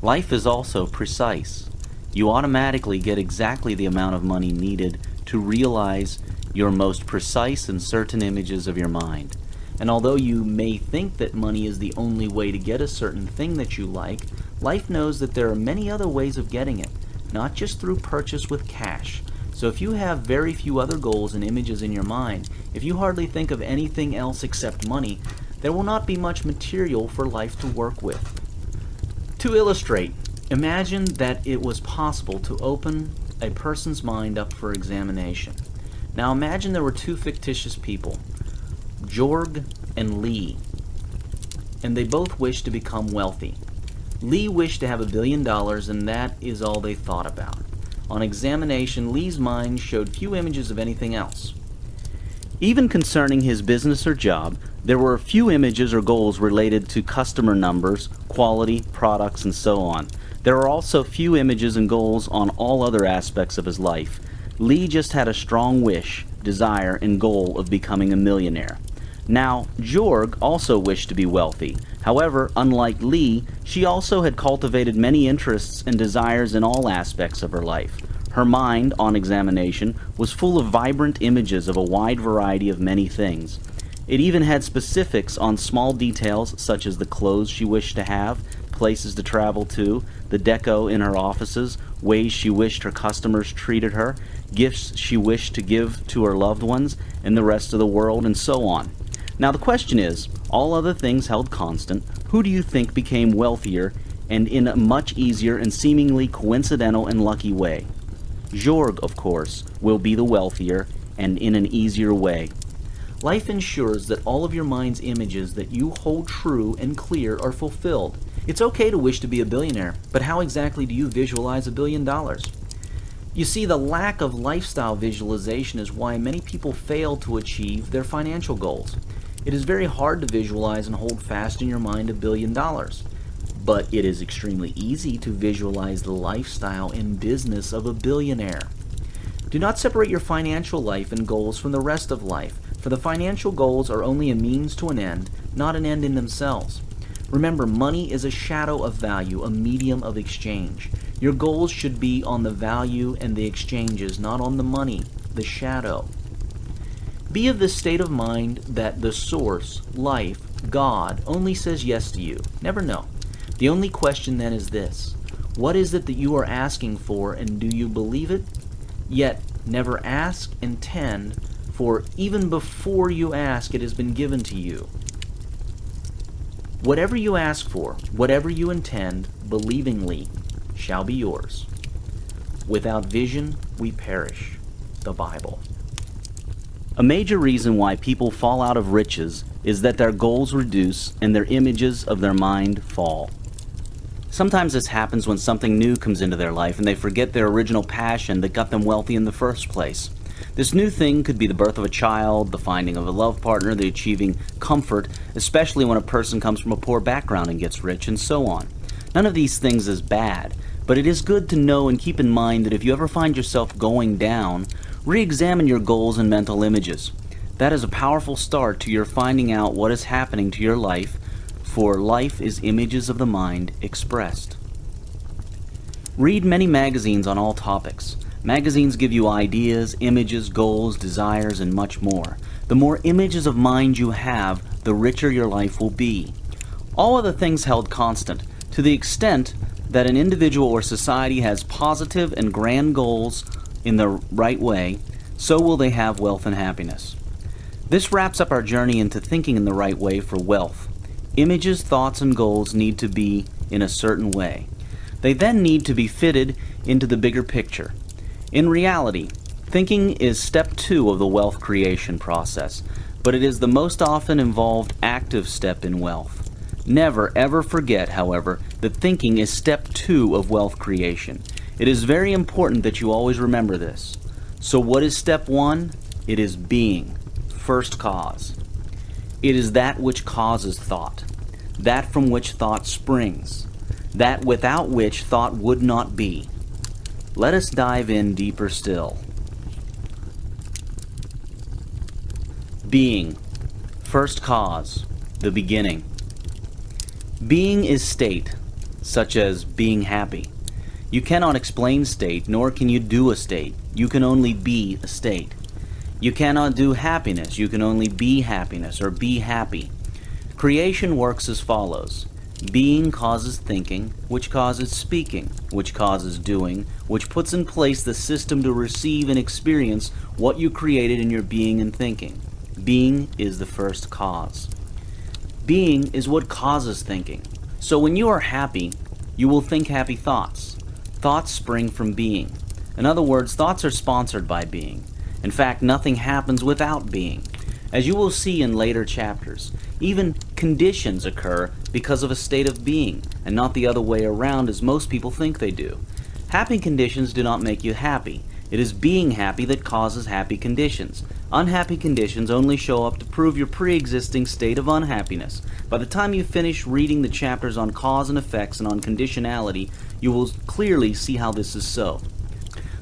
Life is also precise. You automatically get exactly the amount of money needed to realize your most precise and certain images of your mind. And although you may think that money is the only way to get a certain thing that you like, life knows that there are many other ways of getting it, not just through purchase with cash. So if you have very few other goals and images in your mind, if you hardly think of anything else except money, there will not be much material for life to work with. To illustrate, imagine that it was possible to open a person's mind up for examination. Now imagine there were two fictitious people, Jorg and Lee, and they both wished to become wealthy. Lee wished to have $1 billion, and that is all they thought about. On examination, Lee's mind showed few images of anything else. Even concerning his business or job, there were few images or goals related to customer numbers, quality, products, and so on. There are also few images and goals on all other aspects of his life. Lee just had a strong wish, desire, and goal of becoming a millionaire. Now, Jorg also wished to be wealthy. However, unlike Lee, she also had cultivated many interests and desires in all aspects of her life. Her mind, on examination, was full of vibrant images of a wide variety of many things. It even had specifics on small details such as the clothes she wished to have, places to travel to, the deco in her offices, ways she wished her customers treated her, gifts she wished to give to her loved ones and the rest of the world, and so on. Now the question is, all other things held constant, who do you think became wealthier and in a much easier and seemingly coincidental and lucky way? Jorg, of course, will be the wealthier and in an easier way. Life ensures that all of your mind's images that you hold true and clear are fulfilled. It's okay to wish to be a billionaire, but how exactly do you visualize $1 billion? You see, the lack of lifestyle visualization is why many people fail to achieve their financial goals. It is very hard to visualize and hold fast in your mind $1 billion. But it is extremely easy to visualize the lifestyle and business of a billionaire. Do not separate your financial life and goals from the rest of life, for the financial goals are only a means to an end, not an end in themselves. Remember, money is a shadow of value, a medium of exchange. Your goals should be on the value and the exchanges, not on the money, the shadow. Be of the state of mind that the source, life, God, only says yes to you. Never no. The only question then is this: what is it that you are asking for, and do you believe it? Yet never ask, intend, for even before you ask, it has been given to you. Whatever you ask for, whatever you intend, believingly, shall be yours. Without vision, we perish. The Bible. A major reason why people fall out of riches is that their goals reduce and their images of their mind fall. Sometimes this happens when something new comes into their life and they forget their original passion that got them wealthy in the first place. This new thing could be the birth of a child, the finding of a love partner, the achieving comfort, especially when a person comes from a poor background and gets rich, and so on. None of these things is bad, but it is good to know and keep in mind that if you ever find yourself going down, re-examine your goals and mental images. That is a powerful start to your finding out what is happening to your life, for life is images of the mind expressed. Read many magazines on all topics. Magazines give you ideas, images, goals, desires, and much more. The more images of mind you have, the richer your life will be. All other things held constant, to the extent that an individual or society has positive and grand goals in the right way, so will they have wealth and happiness. This wraps up our journey into thinking in the right way for wealth. Images, thoughts, and goals need to be in a certain way. They then need to be fitted into the bigger picture. In reality, thinking is step 2 of the wealth creation process, but it is the most often involved active step in wealth. Never ever forget, however, that thinking is step 2 of wealth creation. It is very important that you always remember this. So what is step 1? It is being, first cause. It is that which causes thought, that from which thought springs, that without which thought would not be. Let us dive in deeper still. Being, first cause, the beginning. Being is state, such as being happy. You cannot explain state, nor can you do a state. You can only be a state. You cannot do happiness. You can only be happiness or be happy. Creation works as follows. Being causes thinking, which causes speaking, which causes doing, which puts in place the system to receive and experience what you created in your being and thinking. Being is the first cause. Being is what causes thinking. So when you are happy, you will think happy thoughts. Thoughts spring from being. In other words, thoughts are sponsored by being. In fact, nothing happens without being. As you will see in later chapters, even conditions occur because of a state of being, and not the other way around as most people think they do. Happy conditions do not make you happy. It is being happy that causes happy conditions. Unhappy conditions only show up to prove your pre-existing state of unhappiness. By the time you finish reading the chapters on cause and effects and on conditionality, you will clearly see how this is so.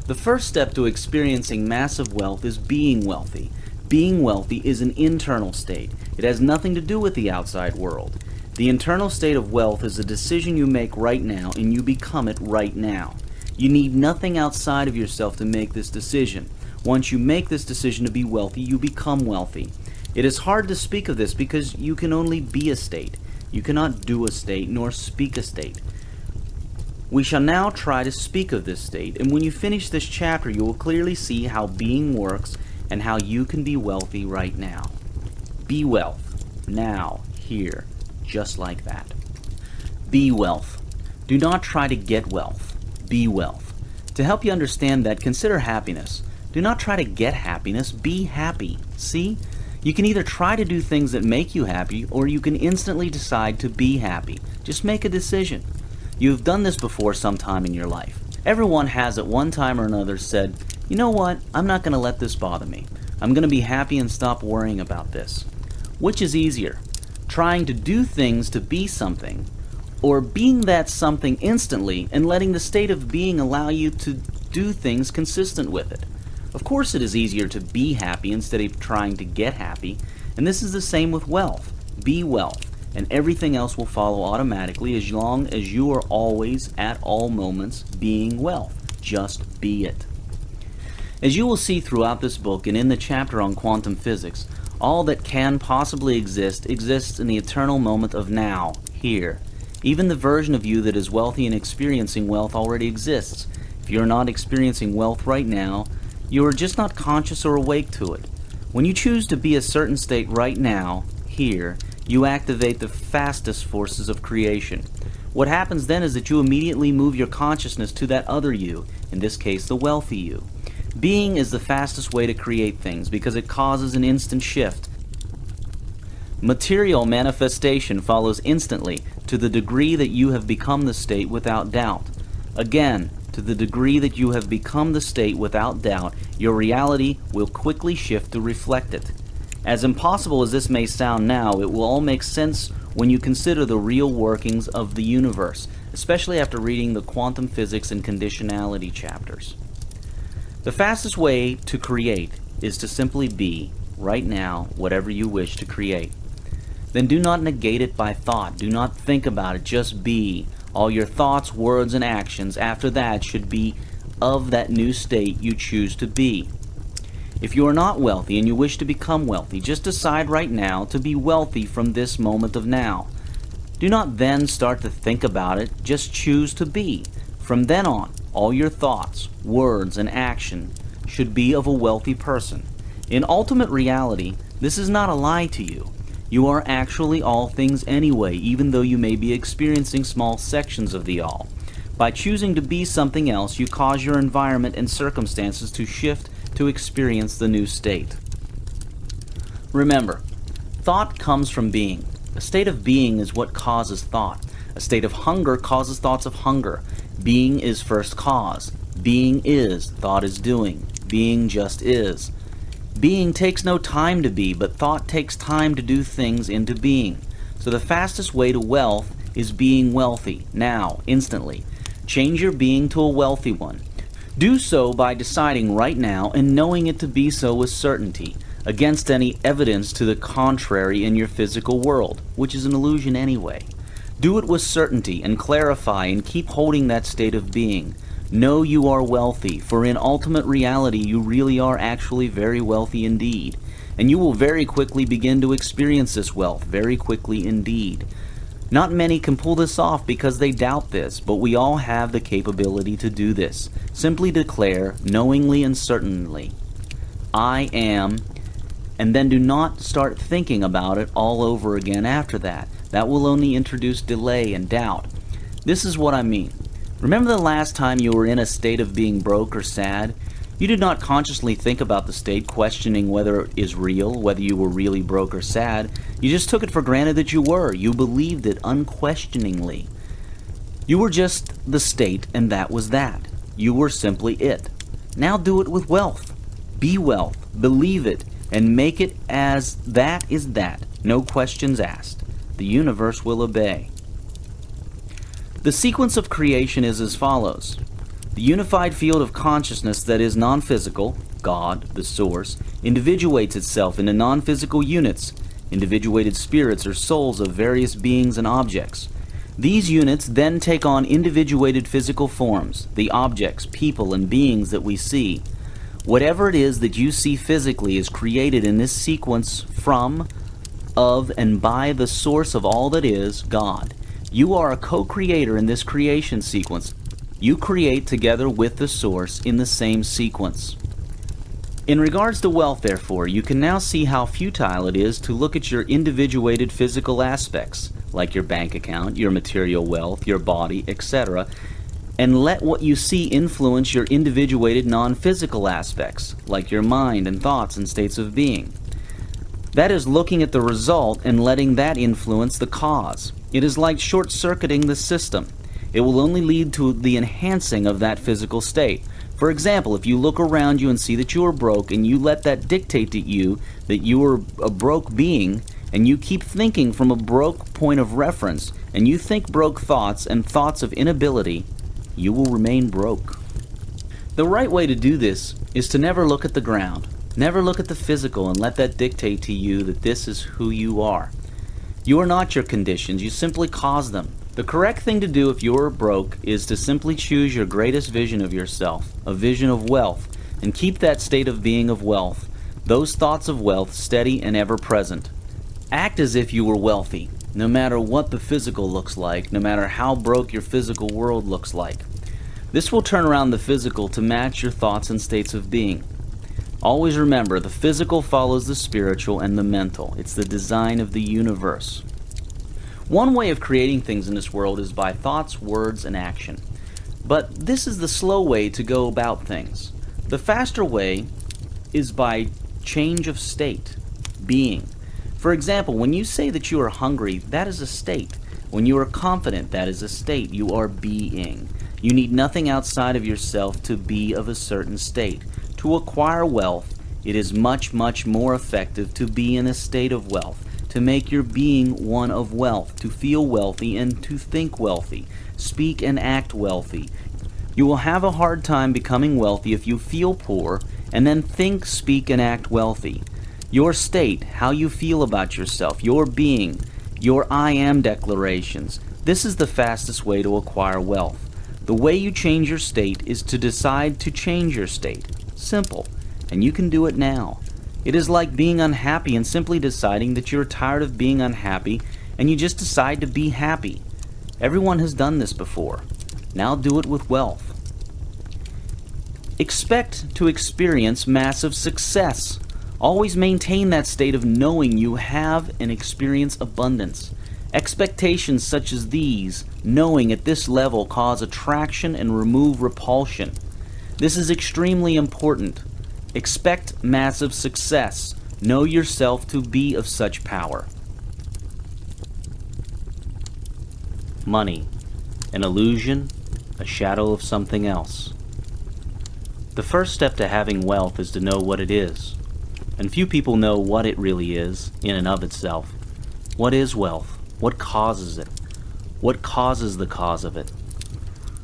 The first step to experiencing massive wealth is being wealthy. Being wealthy is an internal state. It has nothing to do with the outside world. The internal state of wealth is a decision you make right now, and you become it right now. You need nothing outside of yourself to make this decision. Once you make this decision to be wealthy, you become wealthy. It is hard to speak of this because you can only be a state. You cannot do a state nor speak a state. We shall now try to speak of this state, and when you finish this chapter, you will clearly see how being works and how you can be wealthy right now. Be wealth, now, here, just like that. Be wealth. Do not try to get wealth. Be wealth. To help you understand that, consider happiness. Do not try to get happiness, be happy. See? You can either try to do things that make you happy, or you can instantly decide to be happy. Just make a decision. You've done this before sometime in your life. Everyone has at one time or another said, you know what, I'm not going to let this bother me. I'm going to be happy and stop worrying about this. Which is easier? Trying to do things to be something, or being that something instantly and letting the state of being allow you to do things consistent with it? Of course it is easier to be happy instead of trying to get happy, and this is the same with wealth. Be wealth. and everything else will follow automatically as long as you are always, at all moments, being wealth. Just be it. As you will see throughout this book and in the chapter on quantum physics, all that can possibly exist exists in the eternal moment of now, here. Even the version of you that is wealthy and experiencing wealth already exists. If you are not experiencing wealth right now, you are just not conscious or awake to it. When you choose to be a certain state right now, here, you activate the fastest forces of creation. What happens then is that you immediately move your consciousness to that other you, in this case the wealthy you. Being is the fastest way to create things because it causes an instant shift. Material manifestation follows instantly to the degree that you have become the state without doubt. Again, to the degree that you have become the state without doubt, your reality will quickly shift to reflect it. As impossible as this may sound now, it will all make sense when you consider the real workings of the universe, especially after reading the quantum physics and conditionality chapters. The fastest way to create is to simply be, right now, whatever you wish to create. Then do not negate it by thought. Do not think about it. Just be. All your thoughts, words, and actions after that should be of that new state you choose to be. If you are not wealthy and you wish to become wealthy, just decide right now to be wealthy from this moment of now. Do not then start to think about it. Just choose to be. From then on, all your thoughts, words, and action should be of a wealthy person. In ultimate reality, this is not a lie to you. You are actually all things anyway, even though you may be experiencing small sections of the all. By choosing to be something else, you cause your environment and circumstances to shift to experience the new state. Remember, thought comes from being. A state of being is what causes thought. A state of hunger causes thoughts of hunger. Being is first cause. Being is, thought is doing. Being just is. Being takes no time to be, but thought takes time to do things into being. So the fastest way to wealth is being wealthy, now, instantly. Change your being to a wealthy one. Do so by deciding right now and knowing it to be so with certainty, against any evidence to the contrary in your physical world, which is an illusion anyway. Do it with certainty and clarify and keep holding that state of being. Know you are wealthy, for in ultimate reality you really are actually very wealthy indeed. And you will very quickly begin to experience this wealth, very quickly indeed. Not many can pull this off because they doubt this, but we all have the capability to do this. Simply declare, knowingly and certainly, I am, and then do not start thinking about it all over again after that. That will only introduce delay and doubt. This is what I mean. Remember the last time you were in a state of being broke or sad? You did not consciously think about the state, questioning whether it is real, whether you were really broke or sad. You just took it for granted that you were. You believed it unquestioningly. You were just the state, and that was that. You were simply it. Now do it with wealth. Be wealth. Believe it, and make it as that is that. No questions asked. The universe will obey. The sequence of creation is as follows. The unified field of consciousness that is non-physical, God, the source, individuates itself into non-physical units, individuated spirits or souls of various beings and objects. These units then take on individuated physical forms, the objects, people, and beings that we see. Whatever it is that you see physically is created in this sequence from, of, and by the source of all that is, God. You are a co-creator in this creation sequence. You create together with the source in the same sequence. In regards to wealth, therefore, you can now see how futile it is to look at your individuated physical aspects, like your bank account, your material wealth, your body, etc., and let what you see influence your individuated non-physical aspects, like your mind and thoughts and states of being. That is looking at the result and letting that influence the cause. It is like short-circuiting the system. It will only lead to the enhancing of that physical state. For example, if you look around you and see that you are broke and you let that dictate to you that you are a broke being, and you keep thinking from a broke point of reference, and you think broke thoughts and thoughts of inability, you will remain broke. The right way to do this is to never look at the ground. Never look at the physical and let that dictate to you that this is who you are. You are not your conditions, you simply cause them. The correct thing to do if you're broke is to simply choose your greatest vision of yourself, a vision of wealth, and keep that state of being of wealth, those thoughts of wealth, steady and ever present. Act as if you were wealthy, no matter what the physical looks like, no matter how broke your physical world looks like. This will turn around the physical to match your thoughts and states of being. Always remember, the physical follows the spiritual and the mental. It's the design of the universe. One way of creating things in this world is by thoughts, words, and action. But this is the slow way to go about things. The faster way is by change of state, being. For example, when you say that you are hungry, that is a state. When you are confident, that is a state. You are being. You need nothing outside of yourself to be of a certain state. To acquire wealth, it is much, much more effective to be in a state of wealth, to make your being one of wealth, to feel wealthy and to think wealthy, speak and act wealthy. You will have a hard time becoming wealthy if you feel poor and then think, speak, and act wealthy. Your state, how you feel about yourself, your being, your I am declarations, this is the fastest way to acquire wealth. The way you change your state is to decide to change your state. Simple. And you can do it now. It is like being unhappy and simply deciding that you're tired of being unhappy and you just decide to be happy. Everyone has done this before. Now do it with wealth. Expect to experience massive success. Always maintain that state of knowing you have and experience abundance. Expectations such as these, knowing at this level, cause attraction and remove repulsion. This is extremely important. Expect massive success. Know yourself to be of such power. Money, an illusion, a shadow of something else. The first step to having wealth is to know what it is. And few people know what it really is, in and of itself. What is wealth? What causes it? What causes the cause of it?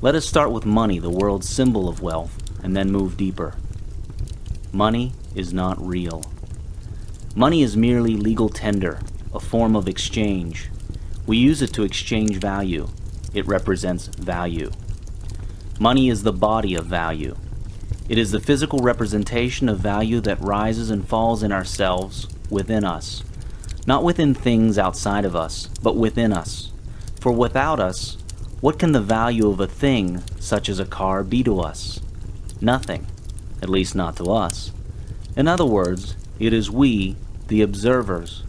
Let us start with money, the world's symbol of wealth, and then move deeper. Money is not real. Money is merely legal tender, a form of exchange. We use it to exchange value. It represents value. Money is the body of value. It is the physical representation of value that rises and falls in ourselves, within us. Not within things outside of us, but within us. For without us, what can the value of a thing, such as a car, be to us? Nothing. At least not to us. In other words, it is we, the observers,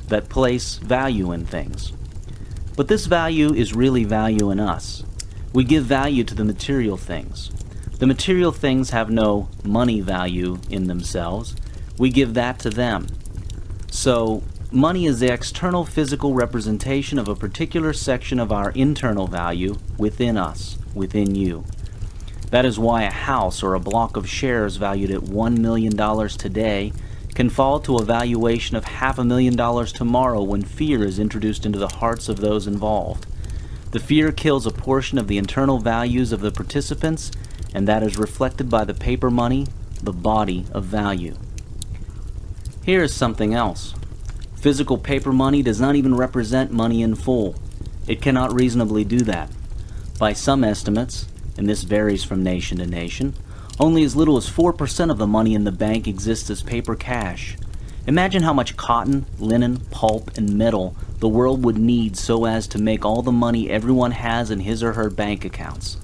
that place value in things. But this value is really value in us. We give value to the material things. The material things have no money value in themselves. We give that to them. So, money is the external physical representation of a particular section of our internal value within us, within you. That is why a house or a block of shares valued at $1 million today can fall to a valuation of $500,000 tomorrow when fear is introduced into the hearts of those involved. The fear kills a portion of the internal values of the participants, and that is reflected by the paper money, the body of value. Here is something else. Physical paper money does not even represent money in full. It cannot reasonably do that. By some estimates, and this varies from nation to nation, only as little as 4% of the money in the bank exists as paper cash. Imagine how much cotton, linen, pulp, and metal the world would need so as to make all the money everyone has in his or her bank accounts.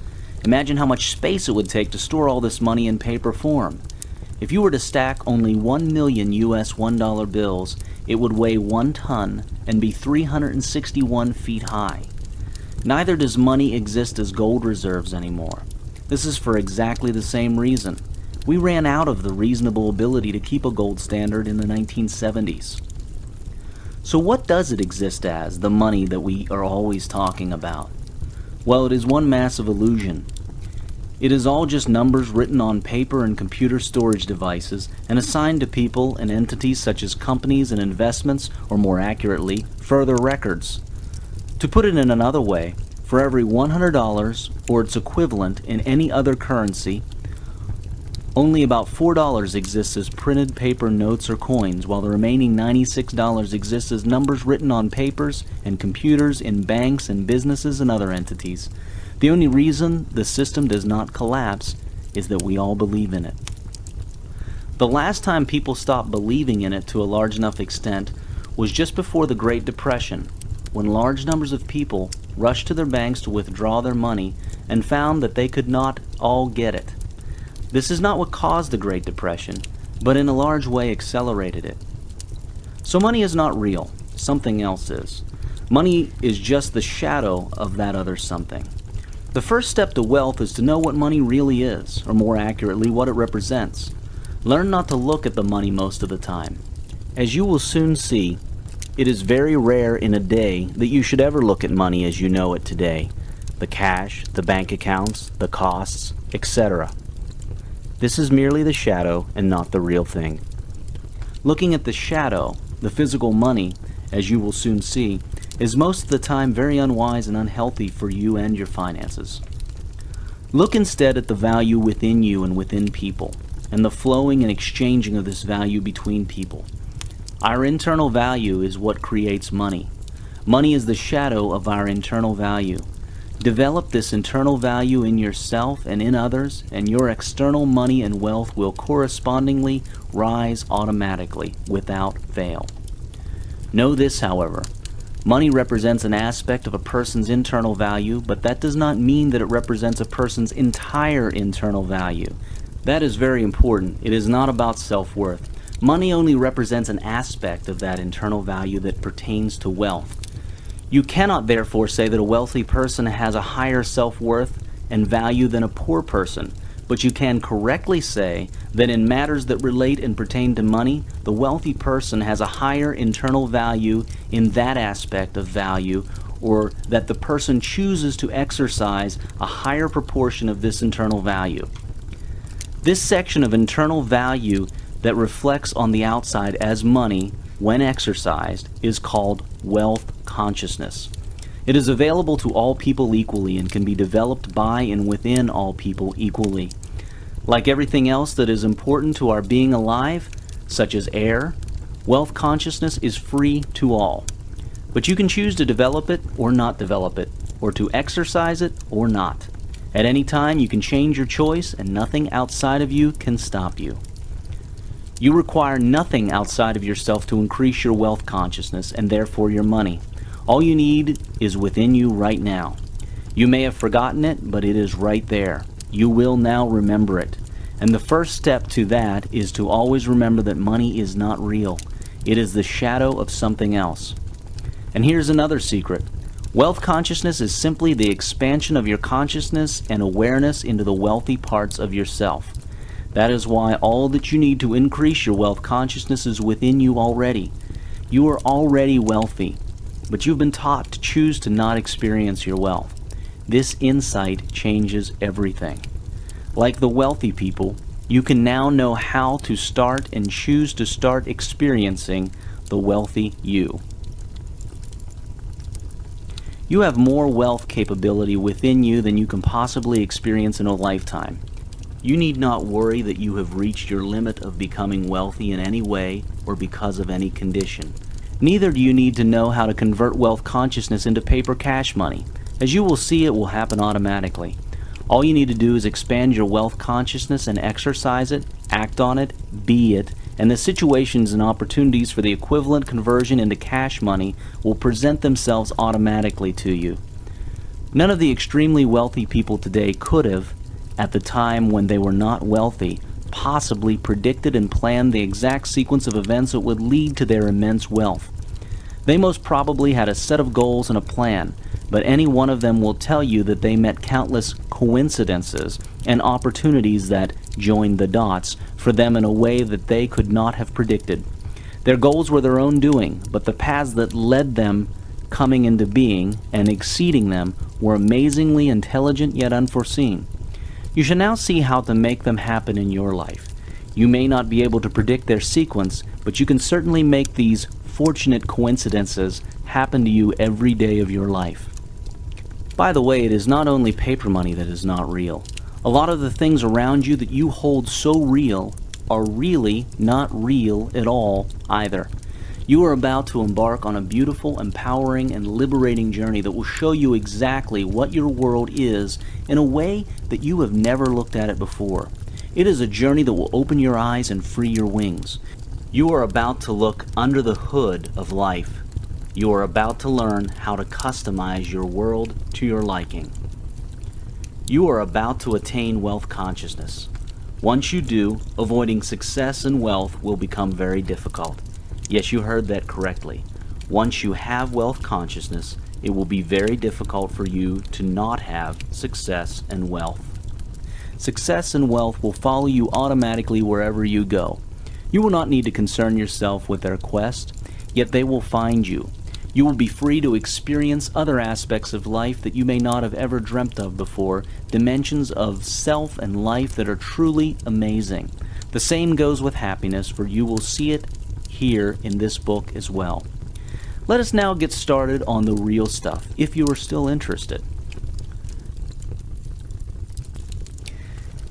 Imagine how much space it would take to store all this money in paper form. If you were to stack only 1 million US $1 bills, it would weigh 1 ton and be 361 feet high. Neither does money exist as gold reserves anymore. This is for exactly the same reason. We ran out of the reasonable ability to keep a gold standard in the 1970s. So what does it exist as, the money that we are always talking about? Well, it is one massive illusion. It is all just numbers written on paper and computer storage devices and assigned to people and entities such as companies and investments, or more accurately, further records. To put it in another way, for every $100 or its equivalent in any other currency, Only about $4 exists as printed paper notes or coins, while the remaining $96 exists as numbers written on papers and computers in banks and businesses and other entities. The only reason the system does not collapse is that we all believe in it. The last time people stopped believing in it to a large enough extent was just before the Great Depression, when large numbers of people rushed to their banks to withdraw their money and found that they could not all get it. This is not what caused the Great Depression, but in a large way accelerated it. So money is not real, something else is. Money is just the shadow of that other something. The first step to wealth is to know what money really is, or more accurately, what it represents. Learn not to look at the money most of the time. As you will soon see, it is very rare in a day that you should ever look at money as you know it today. The cash, the bank accounts, the costs, etc. This is merely the shadow and not the real thing. Looking at the shadow, the physical money, as you will soon see, is most of the time very unwise and unhealthy for you and your finances. Look instead at the value within you and within people, and the flowing and exchanging of this value between people. Our internal value is what creates money. Money is the shadow of our internal value. Develop this internal value in yourself and in others, and your external money and wealth will correspondingly rise automatically, without fail. Know this, however. Money represents an aspect of a person's internal value, but that does not mean that it represents a person's entire internal value. That is very important. It is not about self-worth. Money only represents an aspect of that internal value that pertains to wealth. You cannot therefore say that a wealthy person has a higher self-worth and value than a poor person, but you can correctly say that in matters that relate and pertain to money, the wealthy person has a higher internal value in that aspect of value, or that the person chooses to exercise a higher proportion of this internal value. This section of internal value that reflects on the outside as money, when exercised, is called wealth consciousness. It is available to all people equally and can be developed by and within all people equally. Like everything else that is important to our being alive, such as air, wealth consciousness is free to all. But you can choose to develop it or not develop it, or to exercise it or not. At any time you can change your choice, and nothing outside of you can stop you. You require nothing outside of yourself to increase your wealth consciousness and therefore your money. All you need is within you right now. You may have forgotten it, but it is right there. You will now remember it. And the first step to that is to always remember that money is not real. It is the shadow of something else. And here's another secret. Wealth consciousness is simply the expansion of your consciousness and awareness into the wealthy parts of yourself. That is why all that you need to increase your wealth consciousness is within you already. You are already wealthy, but you've been taught to choose to not experience your wealth. This insight changes everything. Like the wealthy people, you can now know how to start and choose to start experiencing the wealthy you. You have more wealth capability within you than you can possibly experience in a lifetime. You need not worry that you have reached your limit of becoming wealthy in any way or because of any condition. Neither do you need to know how to convert wealth consciousness into paper cash money. As you will see, it will happen automatically. All you need to do is expand your wealth consciousness and exercise it, act on it, be it, and the situations and opportunities for the equivalent conversion into cash money will present themselves automatically to you. None of the extremely wealthy people today could have, at the time when they were not wealthy, possibly predicted and planned the exact sequence of events that would lead to their immense wealth. They most probably had a set of goals and a plan, but any one of them will tell you that they met countless coincidences and opportunities that joined the dots for them in a way that they could not have predicted. Their goals were their own doing, but the paths that led them coming into being and exceeding them were amazingly intelligent yet unforeseen. You shall now see how to make them happen in your life. You may not be able to predict their sequence, but you can certainly make these fortunate coincidences happen to you every day of your life. By the way, it is not only paper money that is not real. A lot of the things around you that you hold so real are really not real at all either. You are about to embark on a beautiful, empowering, and liberating journey that will show you exactly what your world is in a way that you have never looked at it before. It is a journey that will open your eyes and free your wings. You are about to look under the hood of life. You are about to learn how to customize your world to your liking. You are about to attain wealth consciousness. Once you do, avoiding success and wealth will become very difficult. Yes, you heard that correctly. Once you have wealth consciousness, it will be very difficult for you to not have success and wealth. Success and wealth will follow you automatically wherever you go. You will not need to concern yourself with their quest, yet they will find you. You will be free to experience other aspects of life that you may not have ever dreamt of before, dimensions of self and life that are truly amazing. The same goes with happiness, for you will see it here in this book as well. Let us now get started on the real stuff, if you are still interested.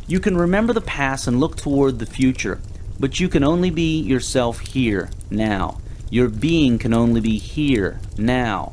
You can remember the past and look toward the future, but you can only be yourself here, now. Your being can only be here, now.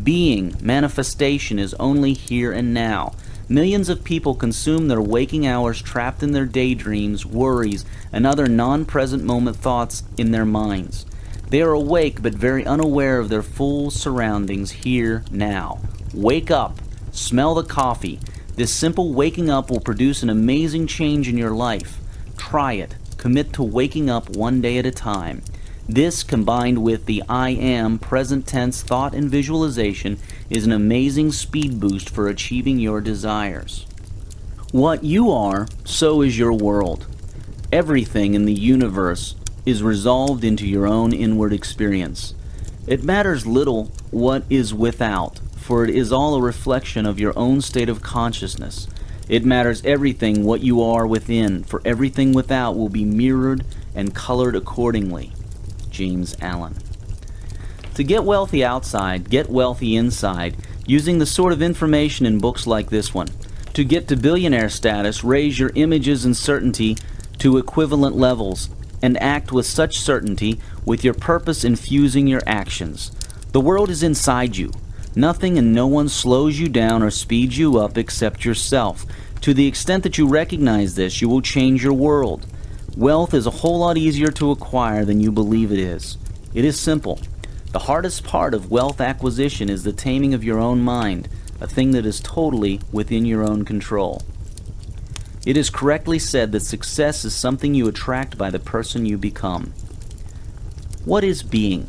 Being, manifestation, is only here and now. Millions of people consume their waking hours trapped in their daydreams, worries, and other non-present moment thoughts in their minds. They are awake but very unaware of their full surroundings here, now. Wake up. Smell the coffee. This simple waking up will produce an amazing change in your life. Try it. Commit to waking up one day at a time. This, combined with the I am present tense thought and visualization, is an amazing speed boost for achieving your desires. What you are, so is your world. Everything in the universe is resolved into your own inward experience. It matters little what is without, for it is all a reflection of your own state of consciousness. It matters everything what you are within, for everything without will be mirrored and colored accordingly. James Allen. To get wealthy outside, get wealthy inside, using the sort of information in books like this one. To get to billionaire status, raise your images and certainty to equivalent levels, and act with such certainty, with your purpose infusing your actions. The world is inside you. Nothing and no one slows you down or speeds you up except yourself. To the extent that you recognize this, you will change your world. Wealth is a whole lot easier to acquire than you believe it is. It is simple. The hardest part of wealth acquisition is the taming of your own mind, a thing that is totally within your own control. It is correctly said that success is something you attract by the person you become. What is being?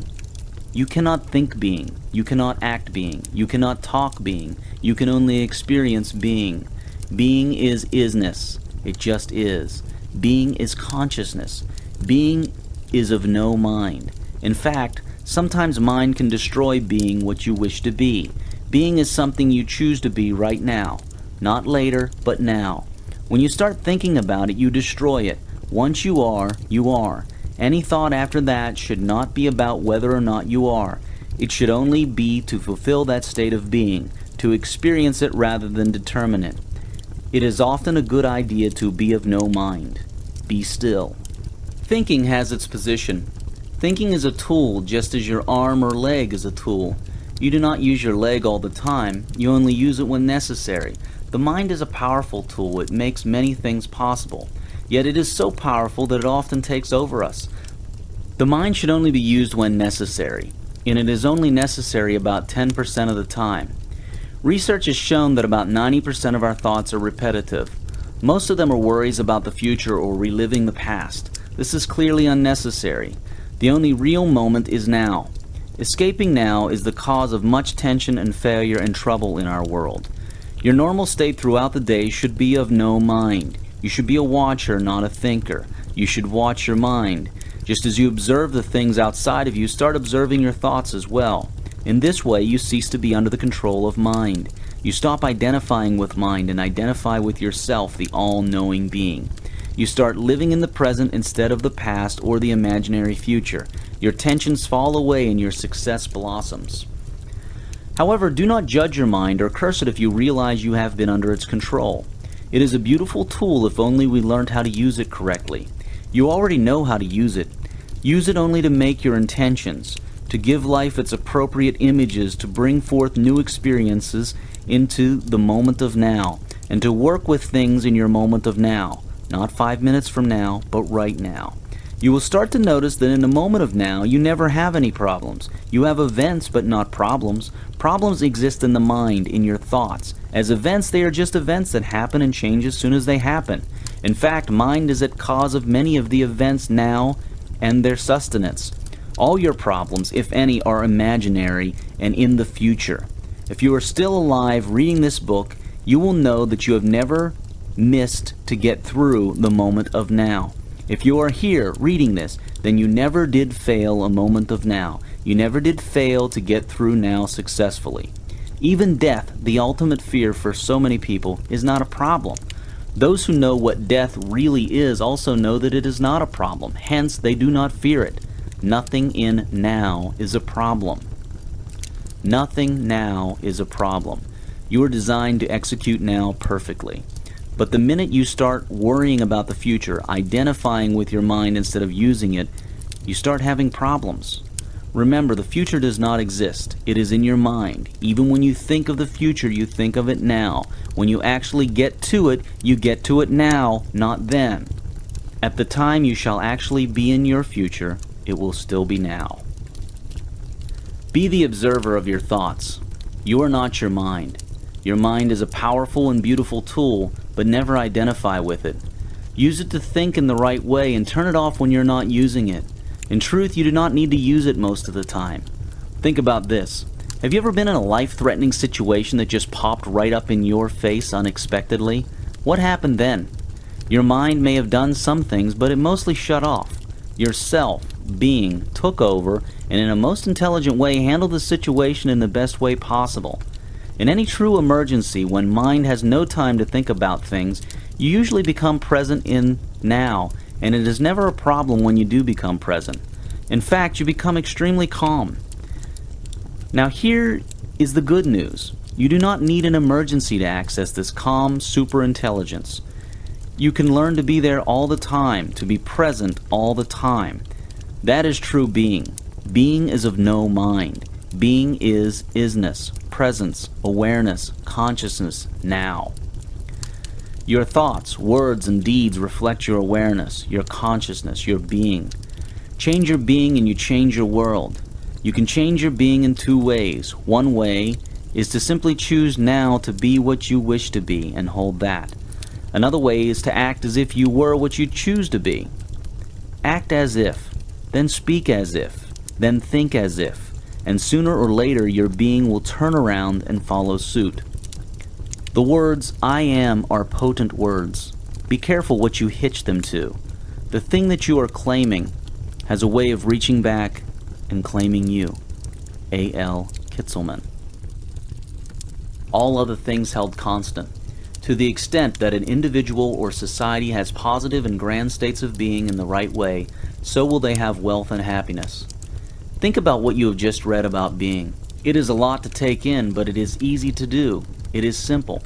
You cannot think being. You cannot act being. You cannot talk being. You can only experience being. Being is isness. It just is. Being is consciousness. Being is of no mind. In fact, sometimes mind can destroy being what you wish to be. Being is something you choose to be right now. Not later, but now. When you start thinking about it, you destroy it. Once you are, you are. Any thought after that should not be about whether or not you are. It should only be to fulfill that state of being, to experience it rather than determine it. It is often a good idea to be of no mind. Be still. Thinking has its position. Thinking is a tool, just as your arm or leg is a tool. You do not use your leg all the time. You only use it when necessary. The mind is a powerful tool. It makes many things possible. Yet it is so powerful that it often takes over us. The mind should only be used when necessary, and it is only necessary about 10% of the time. Research has shown that about 90% of our thoughts are repetitive. Most of them are worries about the future or reliving the past. This is clearly unnecessary. The only real moment is now. Escaping now is the cause of much tension and failure and trouble in our world. Your normal state throughout the day should be of no mind. You should be a watcher, not a thinker. You should watch your mind. Just as you observe the things outside of you, start observing your thoughts as well. In this way, you cease to be under the control of mind. You stop identifying with mind and identify with yourself, the all-knowing being. You start living in the present instead of the past or the imaginary future. Your tensions fall away and your success blossoms. However, do not judge your mind or curse it if you realize you have been under its control. It is a beautiful tool if only we learned how to use it correctly. You already know how to use it. Use it only to make your intentions, to give life its appropriate images, to bring forth new experiences into the moment of now, and to work with things in your moment of now, not 5 minutes from now, but right now. You will start to notice that in the moment of now, you never have any problems. You have events, but not problems. Problems exist in the mind, in your thoughts. As events, they are just events that happen and change as soon as they happen. In fact, mind is at cause of many of the events now and their sustenance. All your problems, if any, are imaginary and in the future. If you are still alive reading this book, you will know that you have never missed to get through the moment of now. If you are here reading this, then you never did fail a moment of now. You never did fail to get through now successfully. Even death, the ultimate fear for so many people, is not a problem. Those who know what death really is also know that it is not a problem. Hence, they do not fear it. Nothing in now is a problem. Nothing now is a problem. You are designed to execute now perfectly. But the minute you start worrying about the future, identifying with your mind instead of using it, you start having problems. Remember, the future does not exist. It is in your mind. Even when you think of the future, you think of it now. When you actually get to it, you get to it now, not then. At the time you shall actually be in your future, it will still be now. Be the observer of your thoughts. You are not your mind. Your mind is a powerful and beautiful tool, but never identify with it. Use it to think in the right way and turn it off when you're not using it. In truth, you do not need to use it most of the time. Think about this. Have you ever been in a life-threatening situation that just popped right up in your face unexpectedly? What happened then? Your mind may have done some things, but it mostly shut off. Your self, being, took over, and in a most intelligent way handled the situation in the best way possible. In any true emergency, when mind has no time to think about things, you usually become present in now, and it is never a problem when you do become present. In fact, you become extremely calm. Now here is the good news. You do not need an emergency to access this calm superintelligence. You can learn to be there all the time, to be present all the time. That is true being. Being is of no mind. Being is isness, presence, awareness, consciousness, now. Your thoughts, words, and deeds reflect your awareness, your consciousness, your being. Change your being and you change your world. You can change your being in two ways. One way is to simply choose now to be what you wish to be and hold that. Another way is to act as if you were what you choose to be. Act as if, then speak as if, then think as if, and sooner or later your being will turn around and follow suit. The words I am are potent words. Be careful what you hitch them to. The thing that you are claiming has a way of reaching back and claiming you. A.L. Kitzelman. All other things held constant. To the extent that an individual or society has positive and grand states of being in the right way, so will they have wealth and happiness. Think about what you have just read about being. It is a lot to take in, but it is easy to do. It is simple,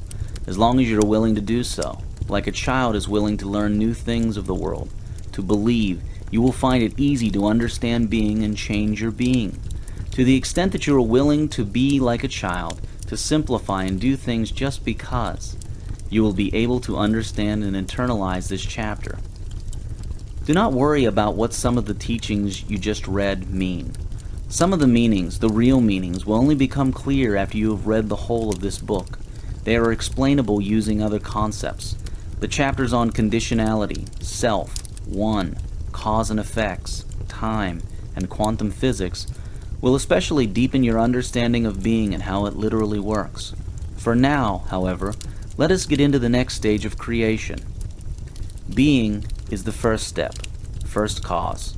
as long as you are willing to do so. Like a child is willing to learn new things of the world, to believe, you will find it easy to understand being and change your being. To the extent that you are willing to be like a child, to simplify and do things just because, you will be able to understand and internalize this chapter. Do not worry about what some of the teachings you just read mean. Some of the meanings, the real meanings, will only become clear after you have read the whole of this book. They are explainable using other concepts. The chapters on conditionality, self, one, cause and effects, time, and quantum physics will especially deepen your understanding of being and how it literally works. For now, however, let us get into the next stage of creation. Being is the first step, first cause.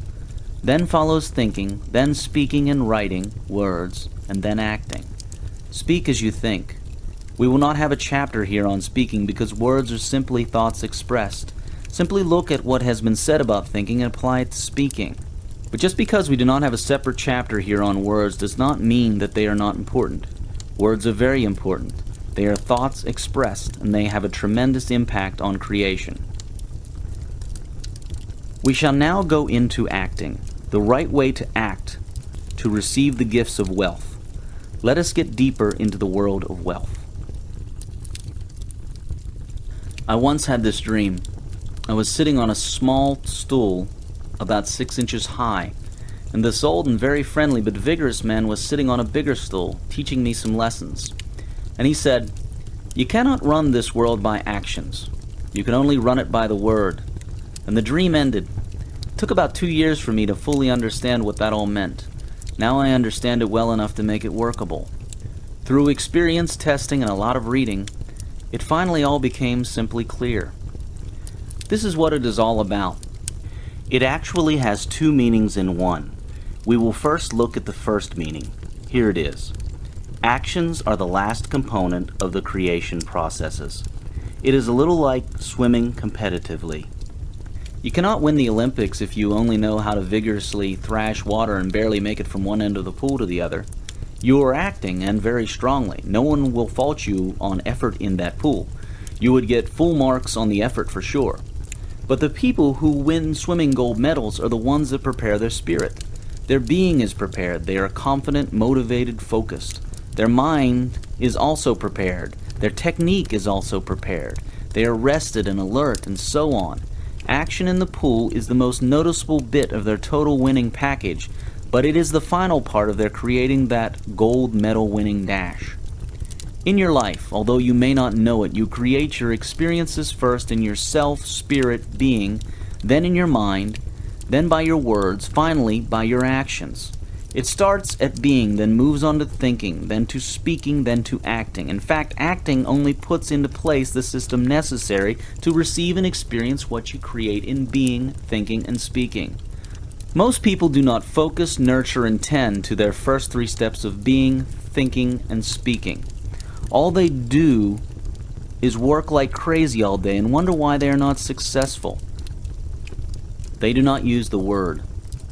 Then follows thinking, then speaking and writing, words, and then acting. Speak as you think. We will not have a chapter here on speaking because words are simply thoughts expressed. Simply look at what has been said about thinking and apply it to speaking. But just because we do not have a separate chapter here on words does not mean that they are not important. Words are very important. They are thoughts expressed, and they have a tremendous impact on creation. We shall now go into acting, the right way to act to receive the gifts of wealth. Let us get deeper into the world of wealth. I once had this dream. I was sitting on a small stool about 6 inches high, and this old and very friendly but vigorous man was sitting on a bigger stool, teaching me some lessons. And he said, "You cannot run this world by actions. You can only run it by the word." And the dream ended. It took about 2 years for me to fully understand what that all meant. Now I understand it well enough to make it workable. Through experience, testing, and a lot of reading, it finally all became simply clear. This is what it is all about. It actually has two meanings in one. We will first look at the first meaning. Here it is. Actions are the last component of the creation processes. It is a little like swimming competitively. You cannot win the Olympics if you only know how to vigorously thrash water and barely make it from one end of the pool to the other. You are acting, and very strongly. No one will fault you on effort in that pool. You would get full marks on the effort for sure. But the people who win swimming gold medals are the ones that prepare their spirit. Their being is prepared. They are confident, motivated, focused. Their mind is also prepared. Their technique is also prepared. They are rested and alert, and so on. Action in the pool is the most noticeable bit of their total winning package, but it is the final part of their creating that gold medal winning dash. In your life, although you may not know it, you create your experiences first in your self, spirit, being, then in your mind, then by your words, finally by your actions. It starts at being, then moves on to thinking, then to speaking, then to acting. In fact, acting only puts into place the system necessary to receive and experience what you create in being, thinking, and speaking. Most people do not focus, nurture, and tend to their first three steps of being, thinking, and speaking. All they do is work like crazy all day and wonder why they are not successful. They do not use the word.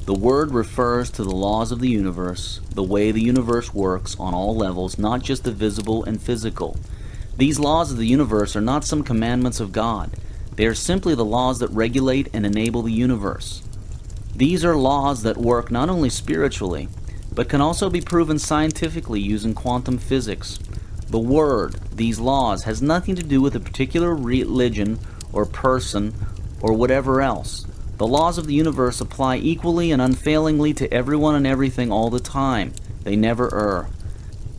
The word refers to the laws of the universe, the way the universe works on all levels, not just the visible and physical. These laws of the universe are not some commandments of God. They are simply the laws that regulate and enable the universe. These are laws that work not only spiritually, but can also be proven scientifically using quantum physics. The word, these laws, has nothing to do with a particular religion or person or whatever else. The laws of the universe apply equally and unfailingly to everyone and everything all the time. They never err.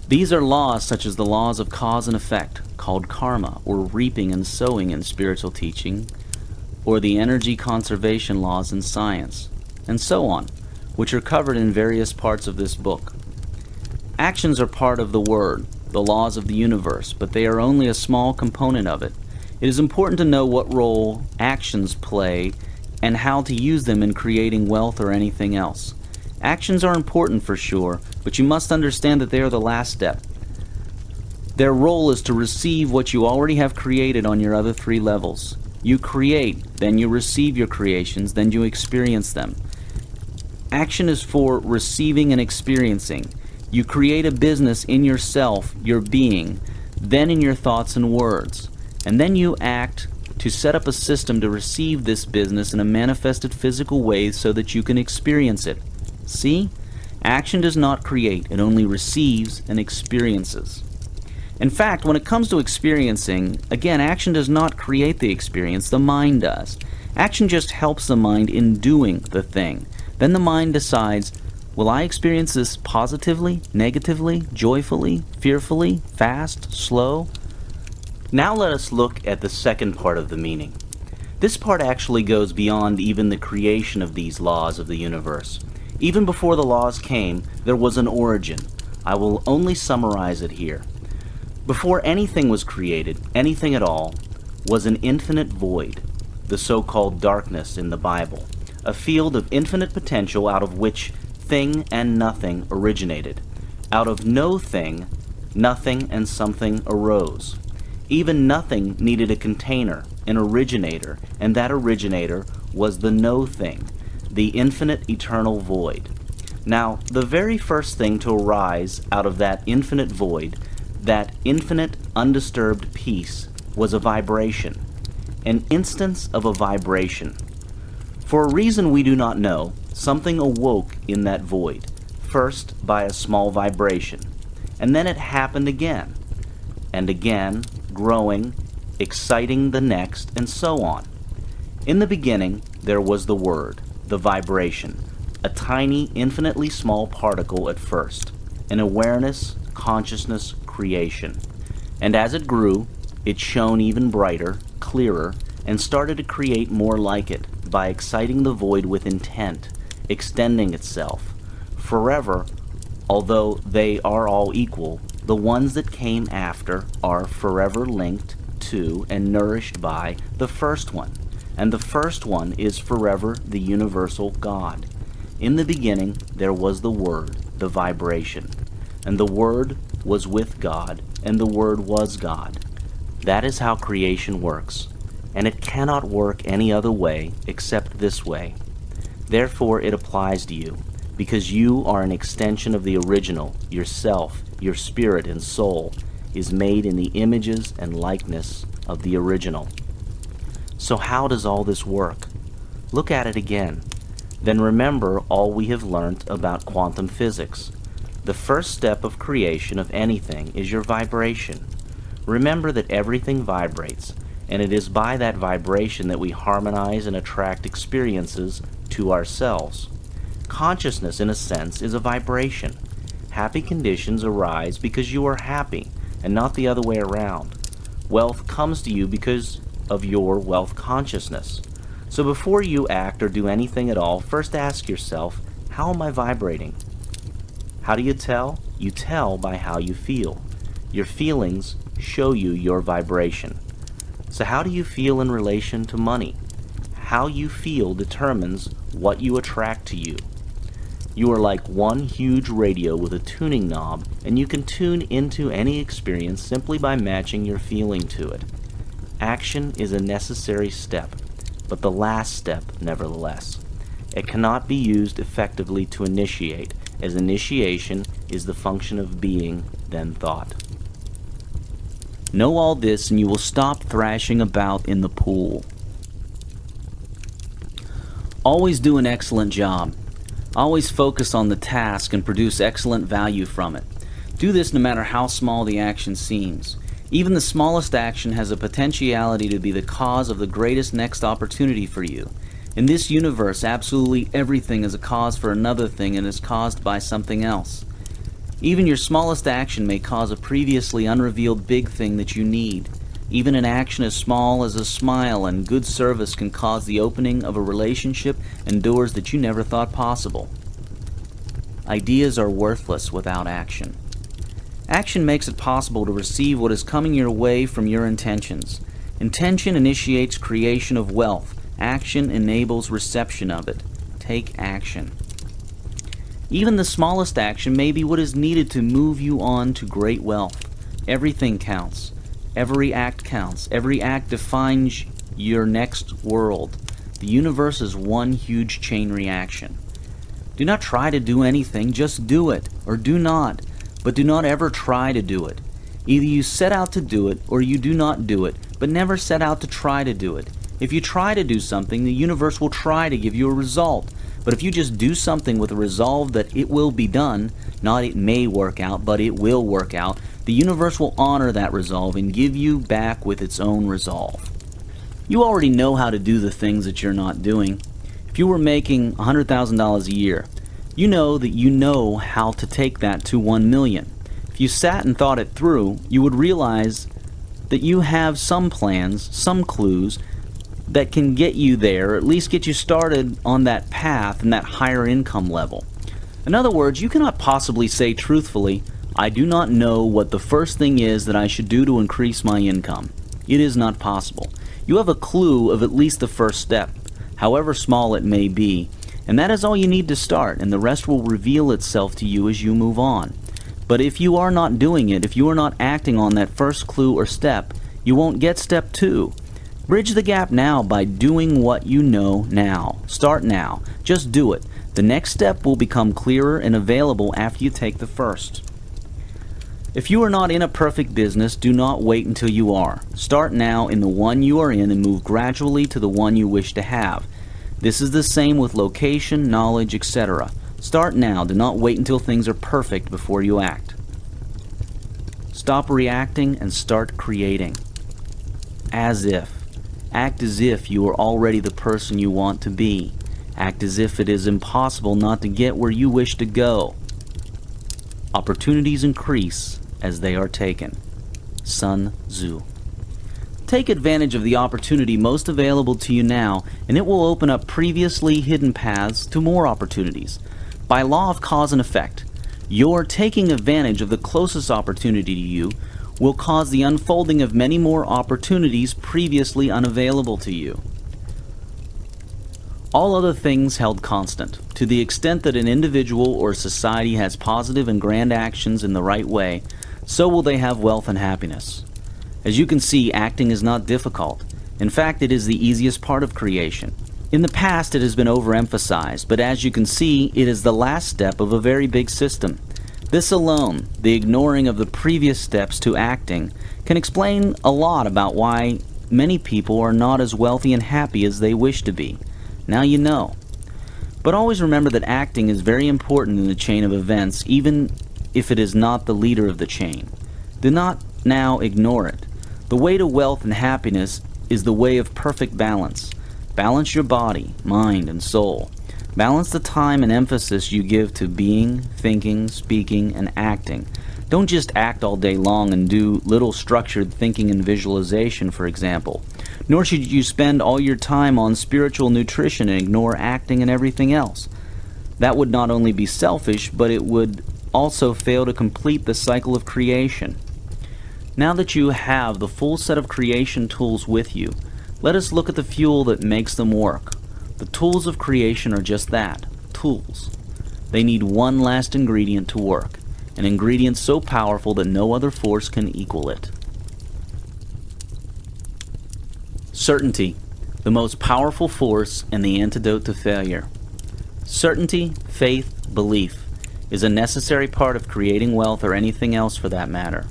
These are laws such as the laws of cause and effect, called karma, or reaping and sowing in spiritual teaching, or the energy conservation laws in science, and so on, which are covered in various parts of this book. Actions are part of the word, the laws of the universe, but they are only a small component of it. It is important to know what role actions play and how to use them in creating wealth or anything else. Actions are important for sure, but you must understand that they are the last step. Their role is to receive what you already have created on your other three levels. You create, then you receive your creations, then you experience them. Action is for receiving and experiencing. You create a business in yourself, your being, then in your thoughts and words. And then you act to set up a system to receive this business in a manifested physical way so that you can experience it. See? Action does not create, it only receives and experiences. In fact, when it comes to experiencing, again, action does not create the experience, the mind does. Action just helps the mind in doing the thing. Then the mind decides, will I experience this positively, negatively, joyfully, fearfully, fast, slow? Now let us look at the second part of the meaning. This part actually goes beyond even the creation of these laws of the universe. Even before the laws came, there was an origin. I will only summarize it here. Before anything was created, anything at all, was an infinite void, the so-called darkness in the Bible, a field of infinite potential out of which thing and nothing originated. Out of no thing, nothing and something arose. Even nothing needed a container, an originator, and that originator was the no thing, the infinite eternal void. Now, the very first thing to arise out of that infinite void, that infinite, undisturbed peace was a vibration, an instance of a vibration. For a reason we do not know, something awoke in that void, first by a small vibration, and then it happened again, and again, growing, exciting the next, and so on. In the beginning, there was the Word, the vibration, a tiny, infinitely small particle at first, an awareness, consciousness, creation. And as it grew, it shone even brighter, clearer, and started to create more like it by exciting the void with intent, extending itself. Forever, although they are all equal, the ones that came after are forever linked to and nourished by the first one. And the first one is forever the universal God. In the beginning, there was the Word, the vibration. And the Word was with God, and the Word was God. That is how creation works. And it cannot work any other way except this way. Therefore, it applies to you, because you are an extension of the original. Yourself, your spirit and soul, is made in the images and likeness of the original. So how does all this work? Look at it again. Then remember all we have learnt about quantum physics. The first step of creation of anything is your vibration. Remember that everything vibrates, and it is by that vibration that we harmonize and attract experiences to ourselves. Consciousness, in a sense, is a vibration. Happy conditions arise because you are happy, and not the other way around. Wealth comes to you because of your wealth consciousness. So before you act or do anything at all, first ask yourself, how am I vibrating? How do you tell? You tell by how you feel. Your feelings show you your vibration. So how do you feel in relation to money? How you feel determines what you attract to you. You are like one huge radio with a tuning knob, and you can tune into any experience simply by matching your feeling to it. Action is a necessary step, but the last step nevertheless. It cannot be used effectively to initiate, as initiation is the function of being, then thought. Know all this and you will stop thrashing about in the pool. Always do an excellent job. Always focus on the task and produce excellent value from it. Do this no matter how small the action seems. Even the smallest action has a potentiality to be the cause of the greatest next opportunity for you. In this universe, absolutely everything is a cause for another thing and is caused by something else. Even your smallest action may cause a previously unrevealed big thing that you need. Even an action as small as a smile and good service can cause the opening of a relationship and doors that you never thought possible. Ideas are worthless without action. Action makes it possible to receive what is coming your way from your intentions. Intention initiates creation of wealth. Action enables reception of it. Take action. Even the smallest action may be what is needed to move you on to great wealth. Everything counts. Every act counts. Every act defines your next world. The universe is one huge chain reaction. Do not try to do anything, just do it, or do not, but do not ever try to do it. Either you set out to do it, or you do not do it, but never set out to try to do it. If you try to do something, the universe will try to give you a result. But if you just do something with a resolve that it will be done, not it may work out, but it will work out, the universe will honor that resolve and give you back with its own resolve. You already know how to do the things that you're not doing. If you were making $100,000 a year, you know how to take that to 1 million. If you sat and thought it through, you would realize that you have some plans, some clues, that can get you there, or at least get you started on that path and that higher income level. In other words, you cannot possibly say truthfully, I do not know what the first thing is that I should do to increase my income. It is not possible. You have a clue of at least the first step, however small it may be, and that is all you need to start, and the rest will reveal itself to you as you move on. But if you are not doing it, if you are not acting on that first clue or step, you won't get step 2. Bridge the gap now by doing what you know now. Start now. Just do it. The next step will become clearer and available after you take the first. If you are not in a perfect business, do not wait until you are. Start now in the one you are in and move gradually to the one you wish to have. This is the same with location, knowledge, etc. Start now. Do not wait until things are perfect before you act. Stop reacting and start creating. As if. Act as if you are already the person you want to be. Act as if it is impossible not to get where you wish to go. Opportunities increase as they are taken. Sun Tzu. Take advantage of the opportunity most available to you now, and it will open up previously hidden paths to more opportunities. By law of cause and effect, your taking advantage of the closest opportunity to you will cause the unfolding of many more opportunities previously unavailable to you. All other things held constant. To the extent that an individual or society has positive and grand actions in the right way, so will they have wealth and happiness. As you can see, acting is not difficult. In fact, it is the easiest part of creation. In the past, it has been overemphasized, but as you can see, it is the last step of a very big system. This alone, the ignoring of the previous steps to acting, can explain a lot about why many people are not as wealthy and happy as they wish to be. Now you know. But always remember that acting is very important in the chain of events, even if it is not the leader of the chain. Do not now ignore it. The way to wealth and happiness is the way of perfect balance. Balance your body, mind, and soul. Balance the time and emphasis you give to being, thinking, speaking, and acting. Don't just act all day long and do little structured thinking and visualization, for example. Nor should you spend all your time on spiritual nutrition and ignore acting and everything else. That would not only be selfish, but it would also fail to complete the cycle of creation. Now that you have the full set of creation tools with you, let us look at the fuel that makes them work. The tools of creation are just that, tools. They need one last ingredient to work, an ingredient so powerful that no other force can equal it. Certainty, the most powerful force and the antidote to failure. Certainty, faith, belief, is a necessary part of creating wealth or anything else for that matter.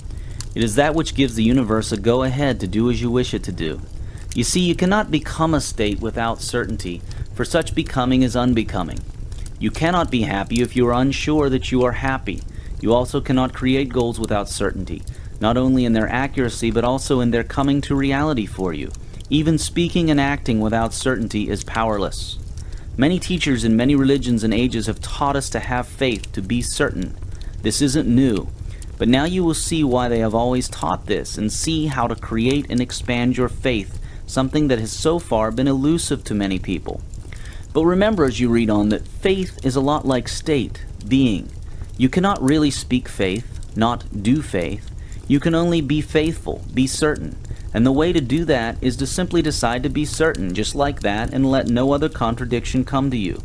It is that which gives the universe a go-ahead to do as you wish it to do. You see, you cannot become a state without certainty, for such becoming is unbecoming. You cannot be happy if you are unsure that you are happy. You also cannot create goals without certainty, not only in their accuracy but also in their coming to reality for you. Even speaking and acting without certainty is powerless. Many teachers in many religions and ages have taught us to have faith, to be certain. This isn't new. But now you will see why they have always taught this, and see how to create and expand your faith, something that has so far been elusive to many people. But remember as you read on that faith is a lot like state, being. You cannot really speak faith, not do faith. You can only be faithful, be certain. And the way to do that is to simply decide to be certain, just like that, and let no other contradiction come to you.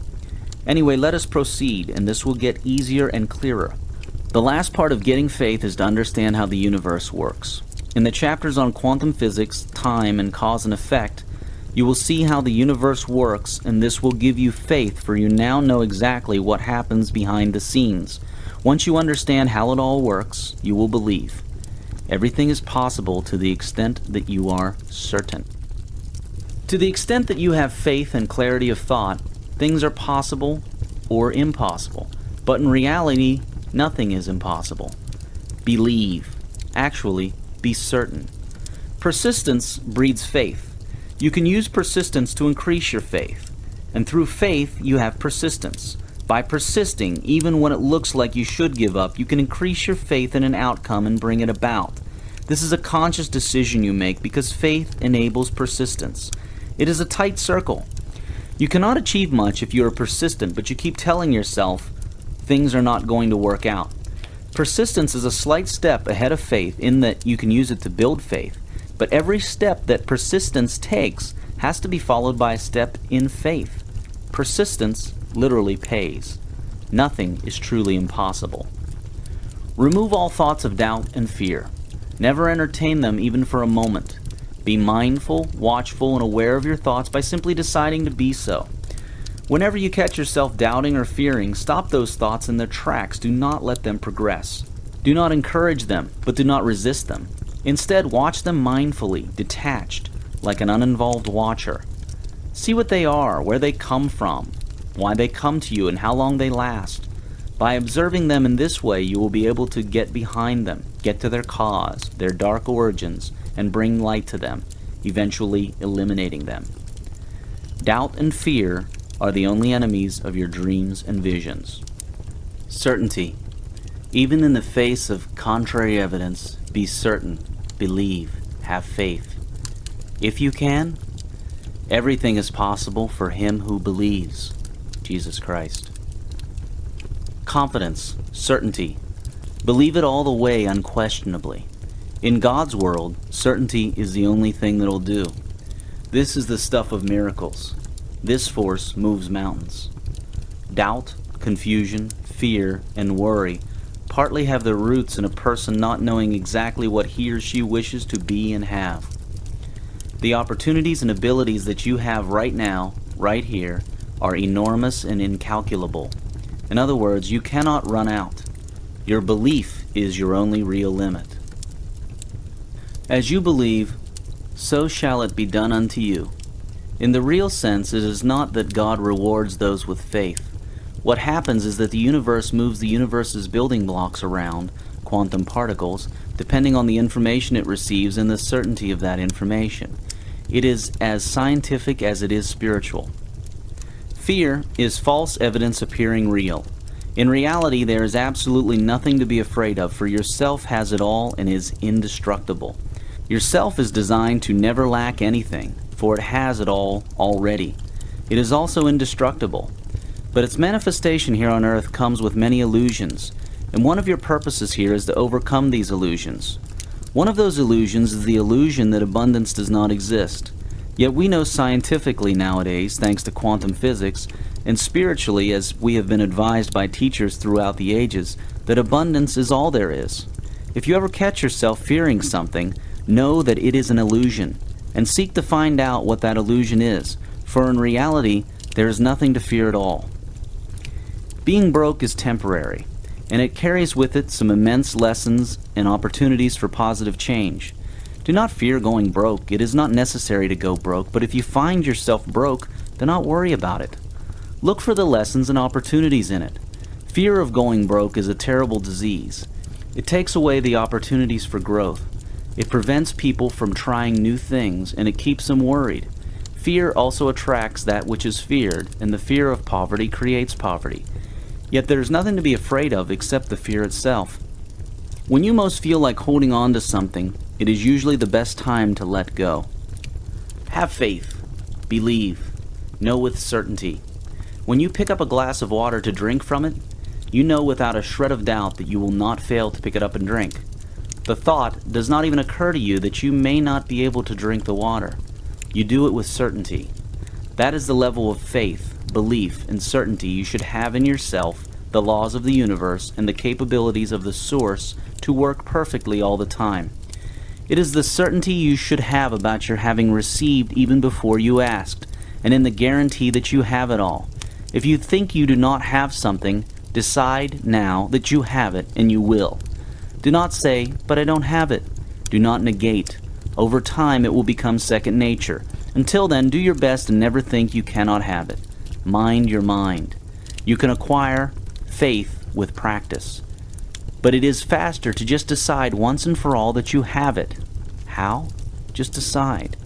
Anyway, let us proceed, and this will get easier and clearer. The last part of getting faith is to understand how the universe works. In the chapters on quantum physics, time, and cause and effect, you will see how the universe works, and this will give you faith, for you now know exactly what happens behind the scenes. Once you understand how it all works, you will believe. Everything is possible to the extent that you are certain. To the extent that you have faith and clarity of thought, things are possible or impossible. But in reality, nothing is impossible. Believe. Actually, be certain. Persistence breeds faith. You can use persistence to increase your faith. And through faith, you have persistence. By persisting, even when it looks like you should give up, you can increase your faith in an outcome and bring it about. This is a conscious decision you make because faith enables persistence. It is a tight circle. You cannot achieve much if you are persistent, but you keep telling yourself things are not going to work out. Persistence is a slight step ahead of faith in that you can use it to build faith, but every step that persistence takes has to be followed by a step in faith. Persistence literally pays. Nothing is truly impossible. Remove all thoughts of doubt and fear. Never entertain them even for a moment. Be mindful, watchful, and aware of your thoughts by simply deciding to be so. Whenever you catch yourself doubting or fearing, stop those thoughts in their tracks. Do not let them progress. Do not encourage them, but do not resist them. Instead, watch them mindfully, detached, like an uninvolved watcher. See what they are, where they come from, why they come to you, and how long they last. By observing them in this way, you will be able to get behind them, get to their cause, their dark origins, and bring light to them, eventually eliminating them. Doubt and fear are the only enemies of your dreams and visions. Certainty. Even in the face of contrary evidence, be certain, believe, have faith. If you can, everything is possible for him who believes, Jesus Christ. Confidence, certainty. Believe it all the way unquestionably. In God's world, certainty is the only thing that'll do. This is the stuff of miracles. This force moves mountains. Doubt, confusion, fear, and worry partly have their roots in a person not knowing exactly what he or she wishes to be and have. The opportunities and abilities that you have right now, right here, are enormous and incalculable. In other words, you cannot run out. Your belief is your only real limit. As you believe, so shall it be done unto you. In the real sense, it is not that God rewards those with faith. What happens is that the universe moves the universe's building blocks around, quantum particles, depending on the information it receives and the certainty of that information. It is as scientific as it is spiritual. Fear is false evidence appearing real. In reality, there is absolutely nothing to be afraid of, for yourself has it all and is indestructible. Yourself is designed to never lack anything, for it has it all already. It is also indestructible. But its manifestation here on earth comes with many illusions, and one of your purposes here is to overcome these illusions. One of those illusions is the illusion that abundance does not exist. Yet we know scientifically nowadays, thanks to quantum physics, and spiritually as we have been advised by teachers throughout the ages, that abundance is all there is. If you ever catch yourself fearing something, know that it is an illusion, and seek to find out what that illusion is, for in reality, there is nothing to fear at all. Being broke is temporary, and it carries with it some immense lessons and opportunities for positive change. Do not fear going broke. It is not necessary to go broke, but if you find yourself broke, do not worry about it. Look for the lessons and opportunities in it. Fear of going broke is a terrible disease. It takes away the opportunities for growth. It prevents people from trying new things, and it keeps them worried. Fear also attracts that which is feared, and the fear of poverty creates poverty. Yet there is nothing to be afraid of except the fear itself. When you most feel like holding on to something, it is usually the best time to let go. Have faith. Believe. Know with certainty. When you pick up a glass of water to drink from it, you know without a shred of doubt that you will not fail to pick it up and drink. The thought does not even occur to you that you may not be able to drink the water. You do it with certainty. That is the level of faith, belief, and certainty you should have in yourself, the laws of the universe, and the capabilities of the source to work perfectly all the time. It is the certainty you should have about your having received even before you asked, and in the guarantee that you have it all. If you think you do not have something, decide now that you have it, and you will. Do not say, "But I don't have it." Do not negate. Over time it will become second nature. Until then, do your best and never think you cannot have it. Mind your mind. You can acquire faith with practice. But it is faster to just decide once and for all that you have it. How? Just decide.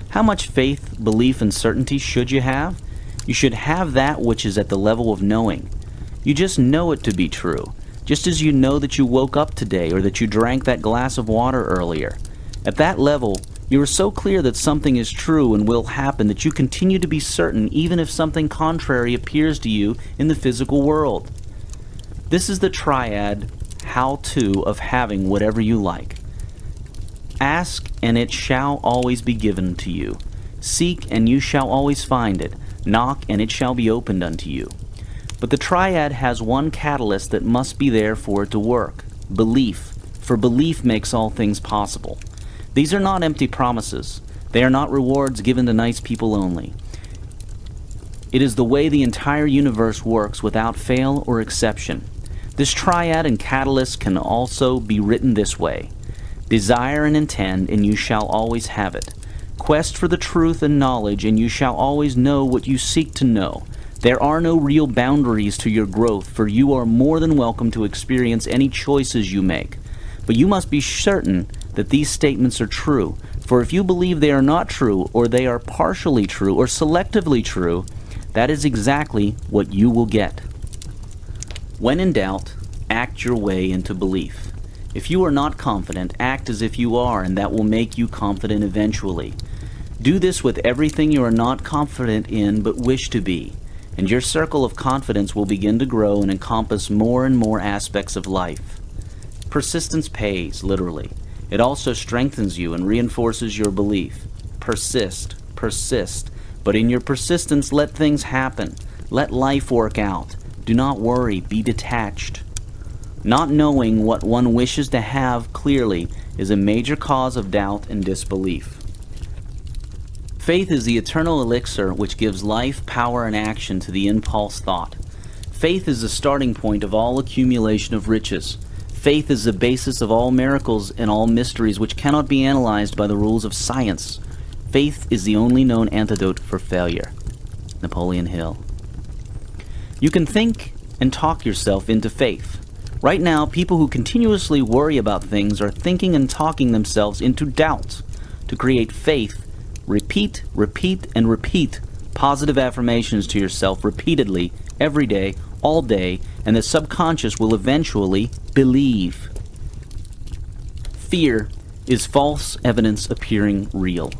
How much faith, belief, and certainty should you have? You should have that which is at the level of knowing. You just know it to be true, just as you know that you woke up today or that you drank that glass of water earlier. At that level, you are so clear that something is true and will happen that you continue to be certain even if something contrary appears to you in the physical world. This is the triad how-to of having whatever you like. Ask, and it shall always be given to you. Seek, and you shall always find it. Knock, and it shall be opened unto you. But the triad has one catalyst that must be there for it to work. Belief. For belief makes all things possible. These are not empty promises. They are not rewards given to nice people only. It is the way the entire universe works without fail or exception. This triad and catalyst can also be written this way: desire and intend, and you shall always have it. Quest for the truth and knowledge, and you shall always know what you seek to know. There are no real boundaries to your growth, for you are more than welcome to experience any choices you make. But you must be certain that these statements are true, for if you believe they are not true, or they are partially true, or selectively true, that is exactly what you will get. When in doubt, act your way into belief. If you are not confident, act as if you are, and that will make you confident eventually. Do this with everything you are not confident in but wish to be, and your circle of confidence will begin to grow and encompass more and more aspects of life. Persistence pays, literally. It also strengthens you and reinforces your belief. Persist, but in your persistence, let things happen. Let life work out. Do not worry, be detached. Not knowing what one wishes to have clearly is a major cause of doubt and disbelief. Faith is the eternal elixir which gives life, power, and action to the impulse thought. Faith is the starting point of all accumulation of riches. Faith is the basis of all miracles and all mysteries which cannot be analyzed by the rules of science. Faith is the only known antidote for failure. Napoleon Hill. You can think and talk yourself into faith. Right now, people who continuously worry about things are thinking and talking themselves into doubt. To create faith, repeat, and repeat positive affirmations to yourself repeatedly, every day, all day, and the subconscious will eventually believe. Fear is false evidence appearing real.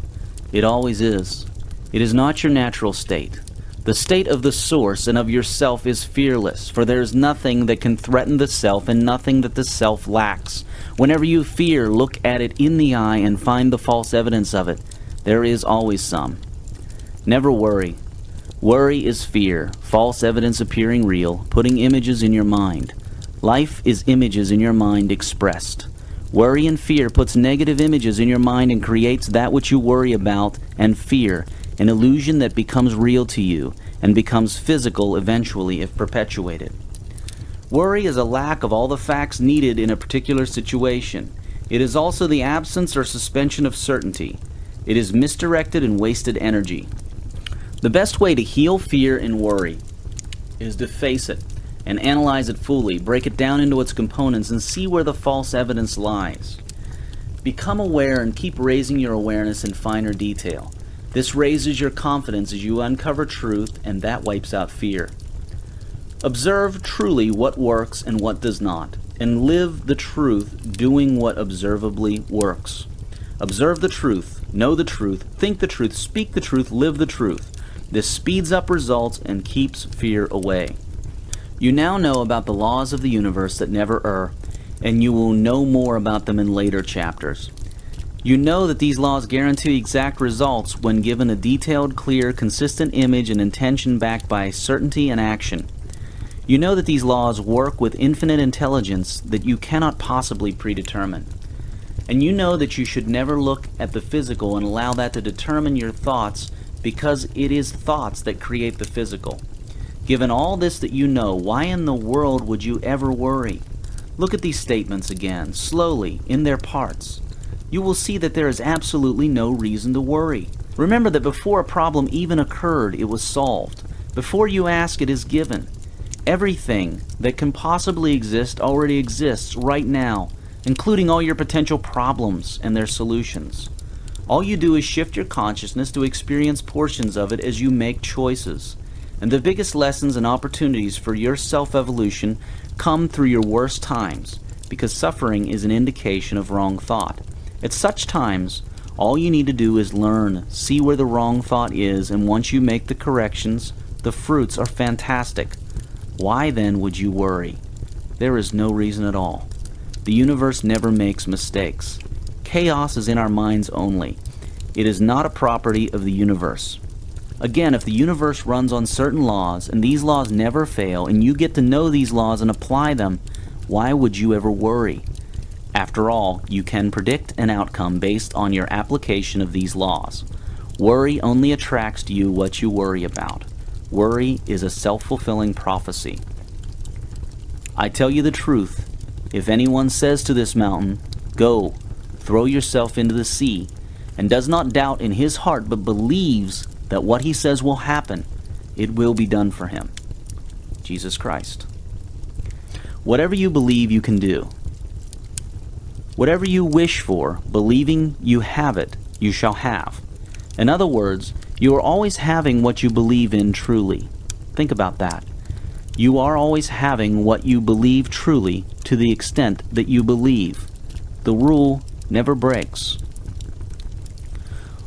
It always is. It is not your natural state. The state of the source and of yourself is fearless, for there is nothing that can threaten the self and nothing that the self lacks. Whenever you fear, look at it in the eye and find the false evidence of it. There is always some. Never worry. Worry is fear, false evidence appearing real, putting images in your mind. Life is images in your mind expressed. Worry and fear puts negative images in your mind and creates that which you worry about and fear, an illusion that becomes real to you and becomes physical eventually if perpetuated. Worry is a lack of all the facts needed in a particular situation. It is also the absence or suspension of certainty. It is misdirected and wasted energy. The best way to heal fear and worry is to face it and analyze it fully, break it down into its components, and see where the false evidence lies. Become aware and keep raising your awareness in finer detail. This raises your confidence as you uncover truth, and that wipes out fear. Observe truly what works and what does not, and live the truth doing what observably works. Observe the truth, know the truth, think the truth, speak the truth, live the truth. This speeds up results and keeps fear away. You now know about the laws of the universe that never err, and you will know more about them in later chapters. You know that these laws guarantee exact results when given a detailed, clear, consistent image and intention backed by certainty and action. You know that these laws work with infinite intelligence that you cannot possibly predetermine. And you know that you should never look at the physical and allow that to determine your thoughts, because it is thoughts that create the physical. Given all this that you know, why in the world would you ever worry? Look at these statements again, slowly, in their parts. You will see that there is absolutely no reason to worry. Remember that before a problem even occurred, it was solved. Before you ask, it is given. Everything that can possibly exist already exists right now, including all your potential problems and their solutions. All you do is shift your consciousness to experience portions of it as you make choices. And the biggest lessons and opportunities for your self-evolution come through your worst times, because suffering is an indication of wrong thought. At such times, all you need to do is learn, see where the wrong thought is, and once you make the corrections, the fruits are fantastic. Why then would you worry? There is no reason at all. The universe never makes mistakes. Chaos is in our minds only. It is not a property of the universe. Again, if the universe runs on certain laws, and these laws never fail, and you get to know these laws and apply them, why would you ever worry? After all, you can predict an outcome based on your application of these laws. Worry only attracts to you what you worry about. Worry is a self-fulfilling prophecy. I tell you the truth, if anyone says to this mountain, 'Go, throw yourself into the sea,' and does not doubt in his heart, but believes that what he says will happen, it will be done for him." Jesus Christ. Whatever you believe you can do, whatever you wish for, believing you have it, you shall have. In other words, you are always having what you believe in truly. Think about that. You are always having what you believe truly to the extent that you believe. The rule never breaks.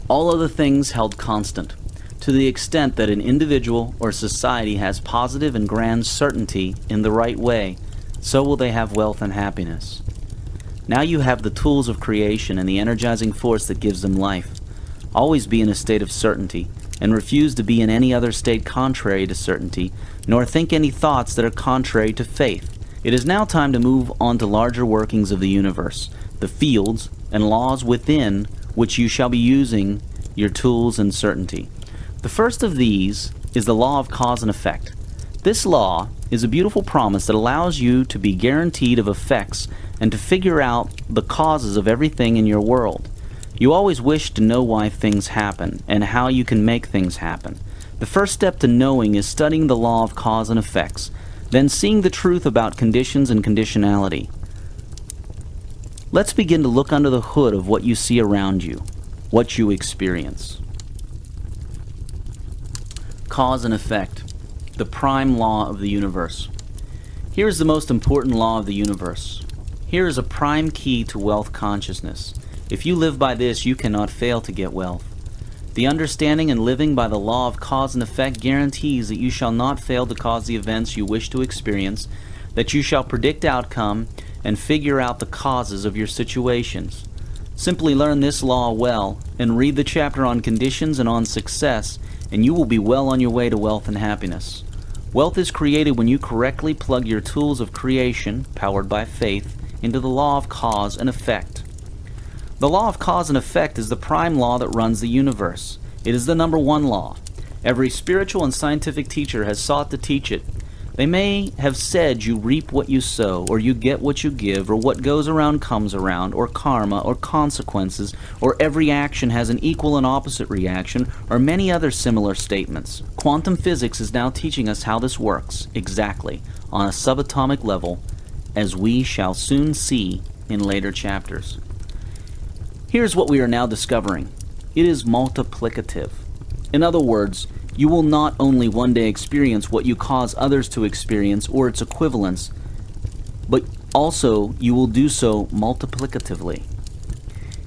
All other things held constant. To the extent that an individual or society has positive and grand certainty in the right way, so will they have wealth and happiness. Now you have the tools of creation and the energizing force that gives them life. Always be in a state of certainty, and refuse to be in any other state contrary to certainty, nor think any thoughts that are contrary to faith. It is now time to move on to larger workings of the universe, the fields and laws within which you shall be using your tools and certainty. The first of these is the law of cause and effect. This law is a beautiful promise that allows you to be guaranteed of effects and to figure out the causes of everything in your world. You always wish to know why things happen and how you can make things happen. The first step to knowing is studying the law of cause and effects, then seeing the truth about conditions and conditionality. Let's begin to look under the hood of what you see around you, what you experience. Cause and effect, the prime law of the universe. Here is the most important law of the universe. Here is a prime key to wealth consciousness. If you live by this, you cannot fail to get wealth. The understanding and living by the law of cause and effect guarantees that you shall not fail to cause the events you wish to experience, that you shall predict outcome and figure out the causes of your situations. Simply learn this law well and read the chapter on conditions and on success, and you will be well on your way to wealth and happiness. Wealth is created when you correctly plug your tools of creation, powered by faith, into the law of cause and effect. The law of cause and effect is the prime law that runs the universe. It is the number one law. Every spiritual and scientific teacher has sought to teach it. They may have said you reap what you sow, or you get what you give, or what goes around comes around, or karma, or consequences, or every action has an equal and opposite reaction, or many other similar statements. Quantum physics is now teaching us how this works, exactly, on a subatomic level, as we shall soon see in later chapters. Here's what we are now discovering. It is multiplicative. In other words, you will not only one day experience what you cause others to experience or its equivalents, but also you will do so multiplicatively.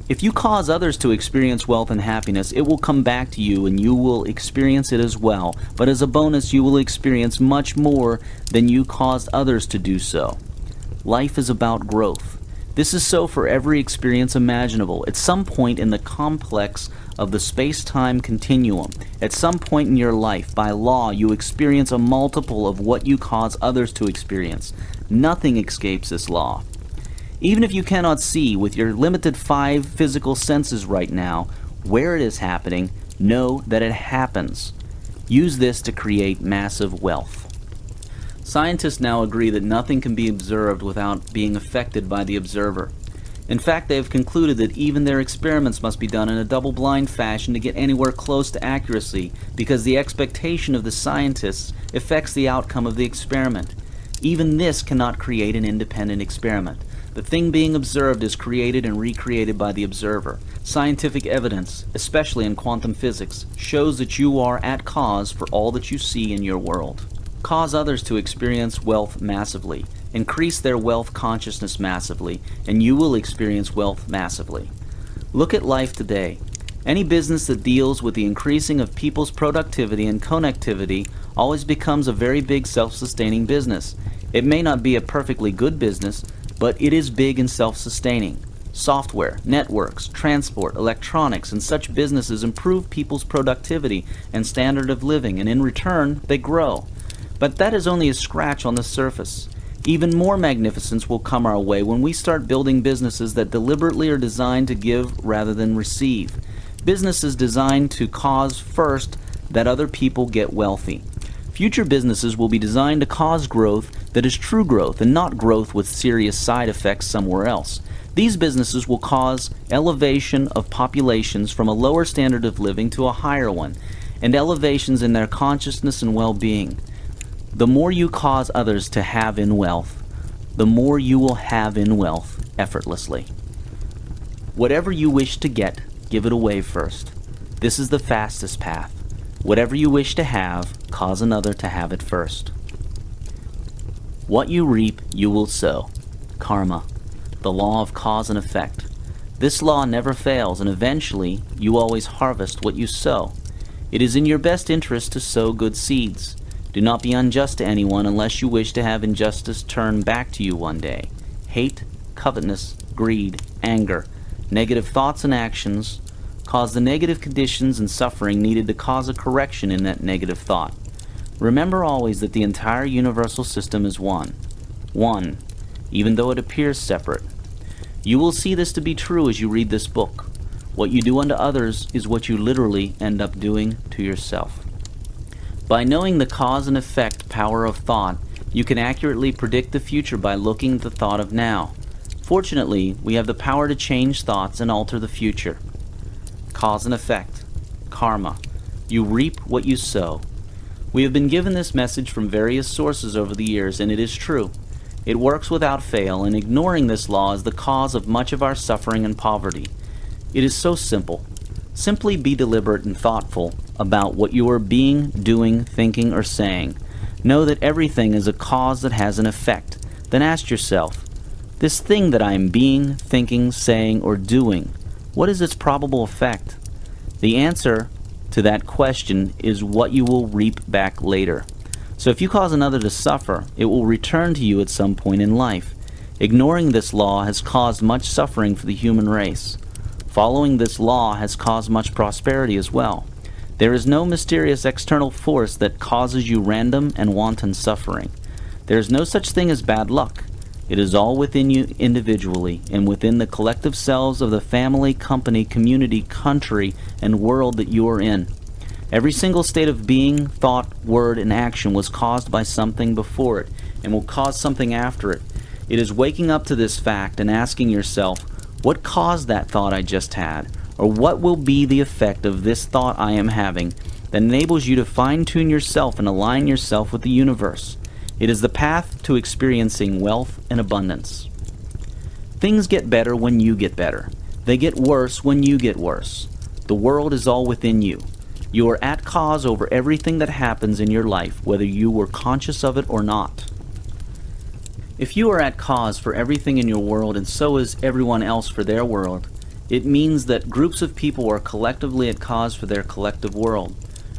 If you cause others to experience wealth and happiness, it will come back to you and you will experience it as well. But as a bonus, you will experience much more than you caused others to do so. Life is about growth. This is so for every experience imaginable. At some point in the complex of the space-time continuum, at some point in your life, by law, you experience a multiple of what you cause others to experience. Nothing escapes this law. Even if you cannot see with your limited 5 physical senses right now where it is happening, know that it happens. Use this to create massive wealth. Scientists now agree that nothing can be observed without being affected by the observer. In fact, they have concluded that even their experiments must be done in a double-blind fashion to get anywhere close to accuracy, because the expectation of the scientists affects the outcome of the experiment. Even this cannot create an independent experiment. The thing being observed is created and recreated by the observer. Scientific evidence, especially in quantum physics, shows that you are at cause for all that you see in your world. Cause others to experience wealth massively. Increase their wealth consciousness massively, and you will experience wealth massively. Look at life today. Any business that deals with the increasing of people's productivity and connectivity always becomes a very big self-sustaining business. It may not be a perfectly good business, but it is big and self-sustaining. Software, networks, transport, electronics, and such businesses improve people's productivity and standard of living, and in return, they grow. But that is only a scratch on the surface. Even more magnificence will come our way when we start building businesses that deliberately are designed to give rather than receive. Businesses designed to cause first that other people get wealthy. Future businesses will be designed to cause growth that is true growth and not growth with serious side effects somewhere else. These businesses will cause elevation of populations from a lower standard of living to a higher one, and elevations in their consciousness and well-being. The more you cause others to have in wealth, the more you will have in wealth effortlessly. Whatever you wish to get, give it away first. This is the fastest path. Whatever you wish to have, cause another to have it first. What you reap, you will sow. Karma, the law of cause and effect. This law never fails, and eventually you always harvest what you sow. It is in your best interest to sow good seeds. Do not be unjust to anyone unless you wish to have injustice turn back to you one day. Hate, covetousness, greed, anger, negative thoughts and actions cause the negative conditions and suffering needed to cause a correction in that negative thought. Remember always that the entire universal system is one. One, even though it appears separate. You will see this to be true as you read this book. What you do unto others is what you literally end up doing to yourself. By knowing the cause and effect power of thought, you can accurately predict the future by looking at the thought of now. Fortunately, we have the power to change thoughts and alter the future. Cause and effect. Karma. You reap what you sow. We have been given this message from various sources over the years, and it is true. It works without fail, and ignoring this law is the cause of much of our suffering and poverty. It is so simple. Simply be deliberate and thoughtful about what you are being, doing, thinking, or saying. Know that everything is a cause that has an effect. Then ask yourself, this thing that I am being, thinking, saying, or doing, what is its probable effect? The answer to that question is what you will reap back later. So if you cause another to suffer, it will return to you at some point in life. Ignoring this law has caused much suffering for the human race. Following this law has caused much prosperity as well. There is no mysterious external force that causes you random and wanton suffering. There is no such thing as bad luck. It is all within you individually and within the collective selves of the family, company, community, country, and world that you are in. Every single state of being, thought, word, and action was caused by something before it and will cause something after it. It is waking up to this fact and asking yourself, what caused that thought I just had? Or what will be the effect of this thought I am having that enables you to fine-tune yourself and align yourself with the universe? It is the path to experiencing wealth and abundance. Things get better when you get better. They get worse when you get worse. The world is all within you. You are at cause over everything that happens in your life, whether you were conscious of it or not. If you are at cause for everything in your world, and so is everyone else for their world, it means that groups of people are collectively at cause for their collective world.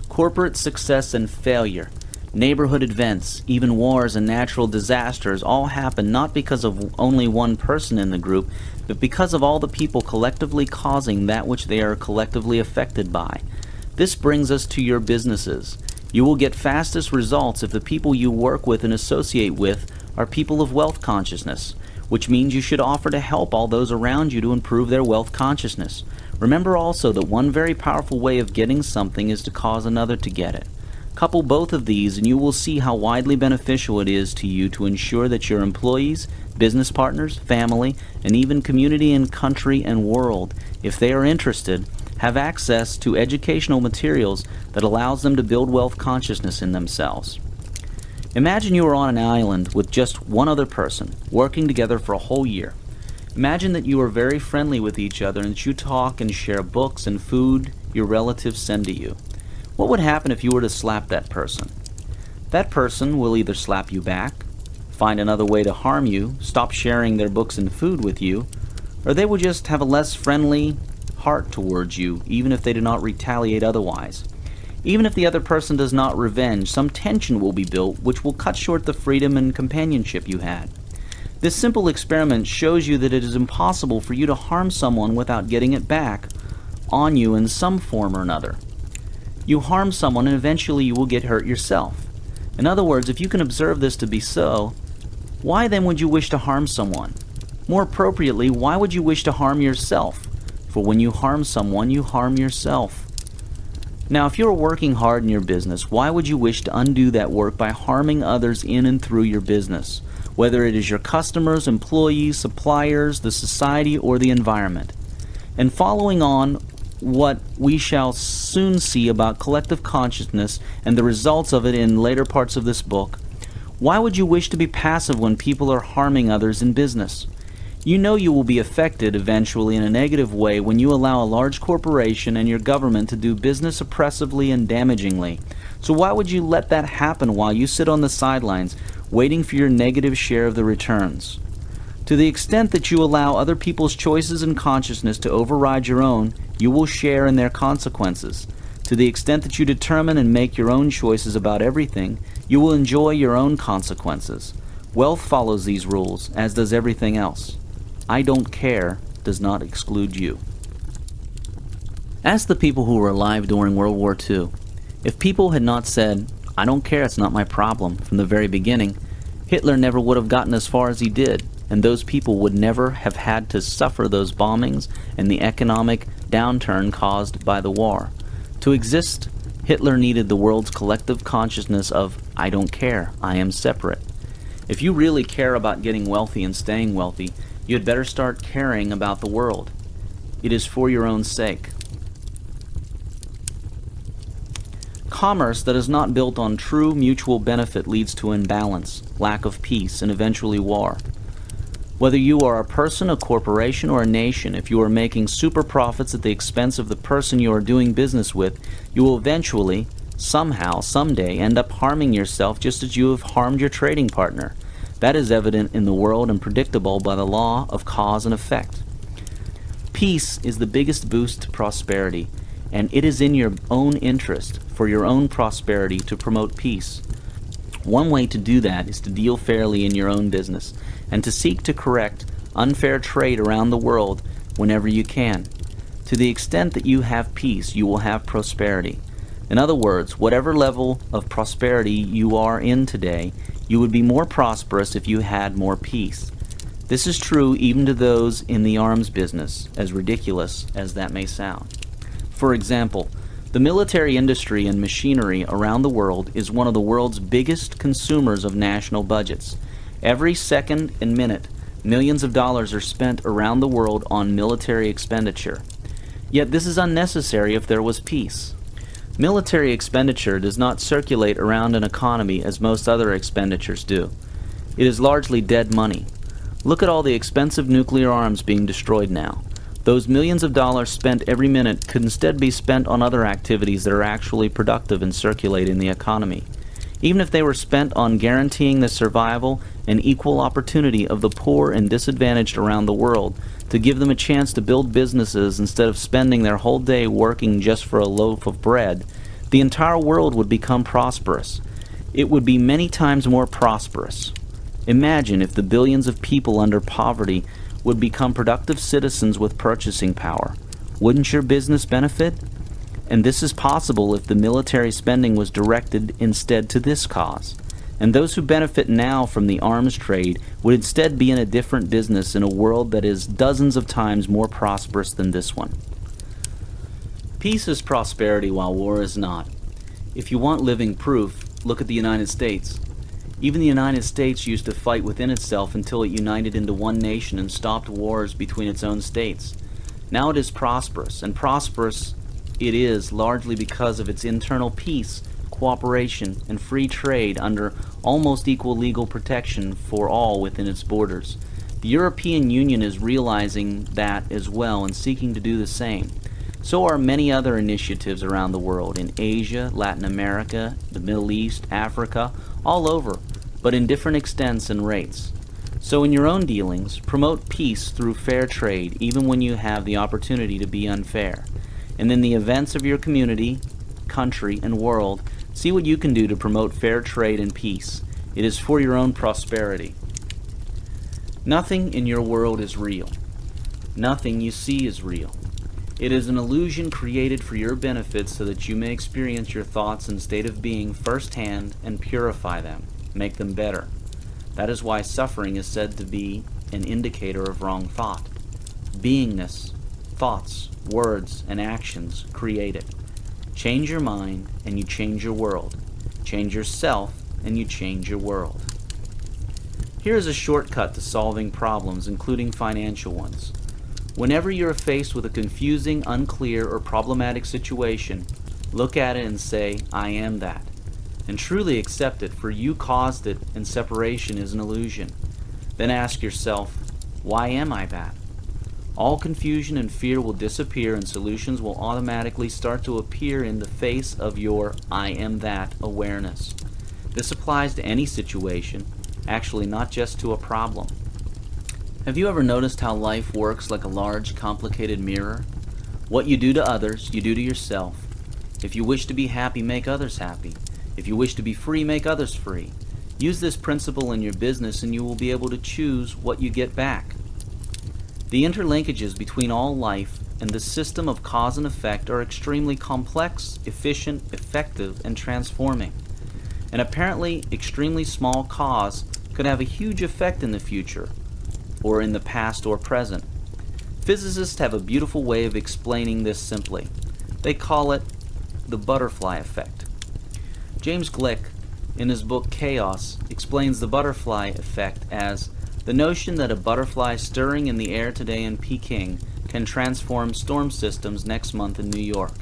Corporate success and failure, neighborhood events, even wars and natural disasters all happen not because of only one person in the group, but because of all the people collectively causing that which they are collectively affected by. This brings us to your businesses. You will get fastest results if the people you work with and associate with are people of wealth consciousness, which means you should offer to help all those around you to improve their wealth consciousness. Remember also that one very powerful way of getting something is to cause another to get it. Couple both of these and you will see how widely beneficial it is to you to ensure that your employees, business partners, family, and even community and country and world, if they are interested, have access to educational materials that allows them to build wealth consciousness in themselves. Imagine you are on an island with just one other person, working together for a whole year. Imagine that you are very friendly with each other and that you talk and share books and food your relatives send to you. What would happen if you were to slap that person? That person will either slap you back, find another way to harm you, stop sharing their books and food with you, or they will just have a less friendly heart towards you, even if they do not retaliate otherwise. Even if the other person does not revenge, some tension will be built which will cut short the freedom and companionship you had. This simple experiment shows you that it is impossible for you to harm someone without getting it back on you in some form or another. You harm someone and eventually you will get hurt yourself. In other words, if you can observe this to be so, why then would you wish to harm someone? More appropriately, why would you wish to harm yourself? For when you harm someone, you harm yourself. Now, if you are working hard in your business, why would you wish to undo that work by harming others in and through your business, whether it is your customers, employees, suppliers, the society, or the environment? And following on what we shall soon see about collective consciousness and the results of it in later parts of this book, why would you wish to be passive when people are harming others in business? You know you will be affected eventually in a negative way when you allow a large corporation and your government to do business oppressively and damagingly. So why would you let that happen while you sit on the sidelines waiting for your negative share of the returns? To the extent that you allow other people's choices and consciousness to override your own, you will share in their consequences. To the extent that you determine and make your own choices about everything, you will enjoy your own consequences. Wealth follows these rules, as does everything else. I don't care does not exclude you. Ask the people who were alive during World War II. If people had not said, "I don't care, it's not my problem," from the very beginning, Hitler never would have gotten as far as he did, and those people would never have had to suffer those bombings and the economic downturn caused by the war. To exist, Hitler needed the world's collective consciousness of, "I don't care, I am separate." If you really care about getting wealthy and staying wealthy, you had better start caring about the world. It is for your own sake. Commerce that is not built on true mutual benefit leads to imbalance, lack of peace, and eventually war. Whether you are a person, a corporation, or a nation, if you are making super profits at the expense of the person you are doing business with, you will eventually, somehow, someday, end up harming yourself just as you have harmed your trading partner. That is evident in the world and predictable by the law of cause and effect. Peace is the biggest boost to prosperity, and it is in your own interest, for your own prosperity, to promote peace. One way to do that is to deal fairly in your own business, and to seek to correct unfair trade around the world whenever you can. To the extent that you have peace, you will have prosperity. In other words, whatever level of prosperity you are in today, you would be more prosperous if you had more peace. This is true even to those in the arms business, as ridiculous as that may sound. For example, the military industry and machinery around the world is one of the world's biggest consumers of national budgets. Every second and minute, millions of dollars are spent around the world on military expenditure. Yet this is unnecessary if there was peace. Military expenditure does not circulate around an economy as most other expenditures do. It is largely dead money. Look at all the expensive nuclear arms being destroyed now. Those millions of dollars spent every minute could instead be spent on other activities that are actually productive and circulate in the economy. Even if they were spent on guaranteeing the survival and equal opportunity of the poor and disadvantaged around the world, to give them a chance to build businesses instead of spending their whole day working just for a loaf of bread, the entire world would become prosperous. It would be many times more prosperous. Imagine if the billions of people under poverty would become productive citizens with purchasing power. Wouldn't your business benefit? And this is possible if the military spending was directed instead to this cause. And those who benefit now from the arms trade would instead be in a different business in a world that is dozens of times more prosperous than this one. Peace is prosperity while war is not. If you want living proof, look at the United States. Even the United States used to fight within itself until it united into one nation and stopped wars between its own states. Now it is prosperous, and prosperous it is largely because of its internal peace, cooperation, and free trade under almost equal legal protection for all within its borders. The European Union is realizing that as well and seeking to do the same. So are many other initiatives around the world, in Asia, Latin America, the Middle East, Africa, all over, but in different extents and rates. So in your own dealings, promote peace through fair trade, even when you have the opportunity to be unfair. And in the events of your community, country, and world, see what you can do to promote fair trade and peace. It is for your own prosperity. Nothing in your world is real. Nothing you see is real. It is an illusion created for your benefit so that you may experience your thoughts and state of being firsthand and purify them, make them better. That is why suffering is said to be an indicator of wrong thought. Beingness, thoughts, words, and actions create it. Change your mind and you change your world. Change yourself and you change your world. Here's a shortcut to solving problems, including financial ones. Whenever you're faced with a confusing, unclear, or problematic situation, look at it and say, I am that. And truly accept it, for you caused it, and separation is an illusion. Then ask yourself, why am I that? All confusion and fear will disappear, and solutions will automatically start to appear in the face of your I am that awareness. This applies to any situation, actually not just to a problem. Have you ever noticed how life works like a large, complicated mirror? What you do to others, you do to yourself. If you wish to be happy, make others happy. If you wish to be free, make others free. Use this principle in your business and you will be able to choose what you get back. The interlinkages between all life and the system of cause and effect are extremely complex, efficient, effective, and transforming. An apparently extremely small cause could have a huge effect in the future, or in the past or present. Physicists have a beautiful way of explaining this simply. They call it the butterfly effect. James Gleick, in his book Chaos, explains the butterfly effect as the notion that a butterfly stirring in the air today in Peking can transform storm systems next month in New York.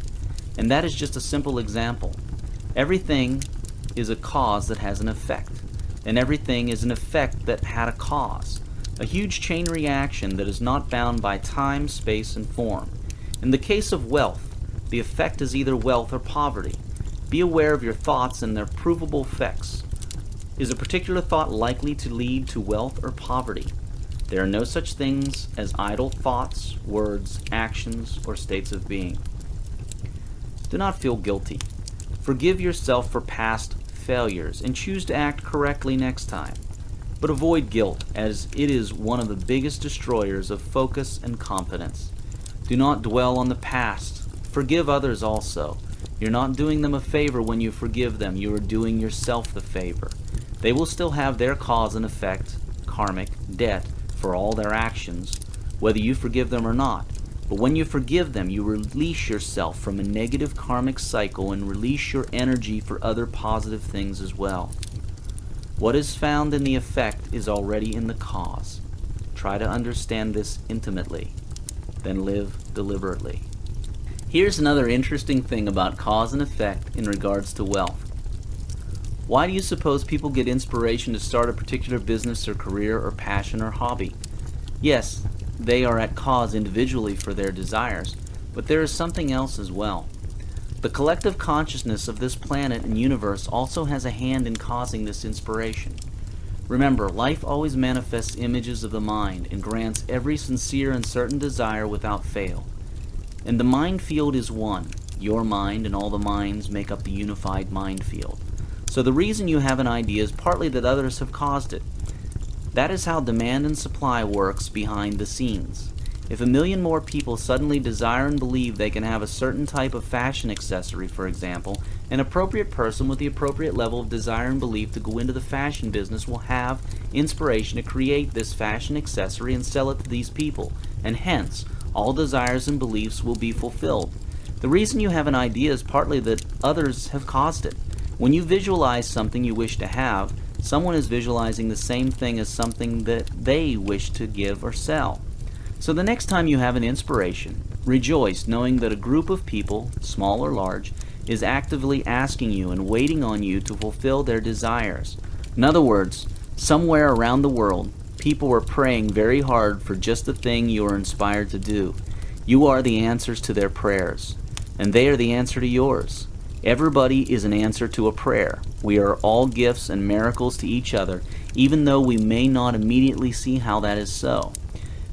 And that is just a simple example. Everything is a cause that has an effect, and everything is an effect that had a cause. A huge chain reaction that is not bound by time, space, and form. In the case of wealth, the effect is either wealth or poverty. Be aware of your thoughts and their provable effects. Is a particular thought likely to lead to wealth or poverty? There are no such things as idle thoughts, words, actions, or states of being. Do not feel guilty. Forgive yourself for past failures and choose to act correctly next time. But avoid guilt, as it is one of the biggest destroyers of focus and confidence. Do not dwell on the past. Forgive others also. You're not doing them a favor when you forgive them. You are doing yourself the favor. They will still have their cause and effect, karmic, debt, for all their actions, whether you forgive them or not. But when you forgive them, you release yourself from a negative karmic cycle and release your energy for other positive things as well. What is found in the effect is already in the cause. Try to understand this intimately, then live deliberately. Here's another interesting thing about cause and effect in regards to wealth. Why do you suppose people get inspiration to start a particular business or career or passion or hobby? Yes, they are at cause individually for their desires, but there is something else as well. The collective consciousness of this planet and universe also has a hand in causing this inspiration. Remember, life always manifests images of the mind and grants every sincere and certain desire without fail. And the mind field is one. Your mind and all the minds make up the unified mind field. So the reason you have an idea is partly that others have caused it. That is how demand and supply works behind the scenes. If 1 million more people suddenly desire and believe they can have a certain type of fashion accessory, for example, an appropriate person with the appropriate level of desire and belief to go into the fashion business will have inspiration to create this fashion accessory and sell it to these people, and hence, all desires and beliefs will be fulfilled. The reason you have an idea is partly that others have caused it. When you visualize something you wish to have, someone is visualizing the same thing as something that they wish to give or sell. So the next time you have an inspiration, rejoice knowing that a group of people, small or large, is actively asking you and waiting on you to fulfill their desires. In other words, somewhere around the world, people are praying very hard for just the thing you are inspired to do. You are the answers to their prayers, and they are the answer to yours. Everybody is an answer to a prayer. We are all gifts and miracles to each other, even though we may not immediately see how that is so.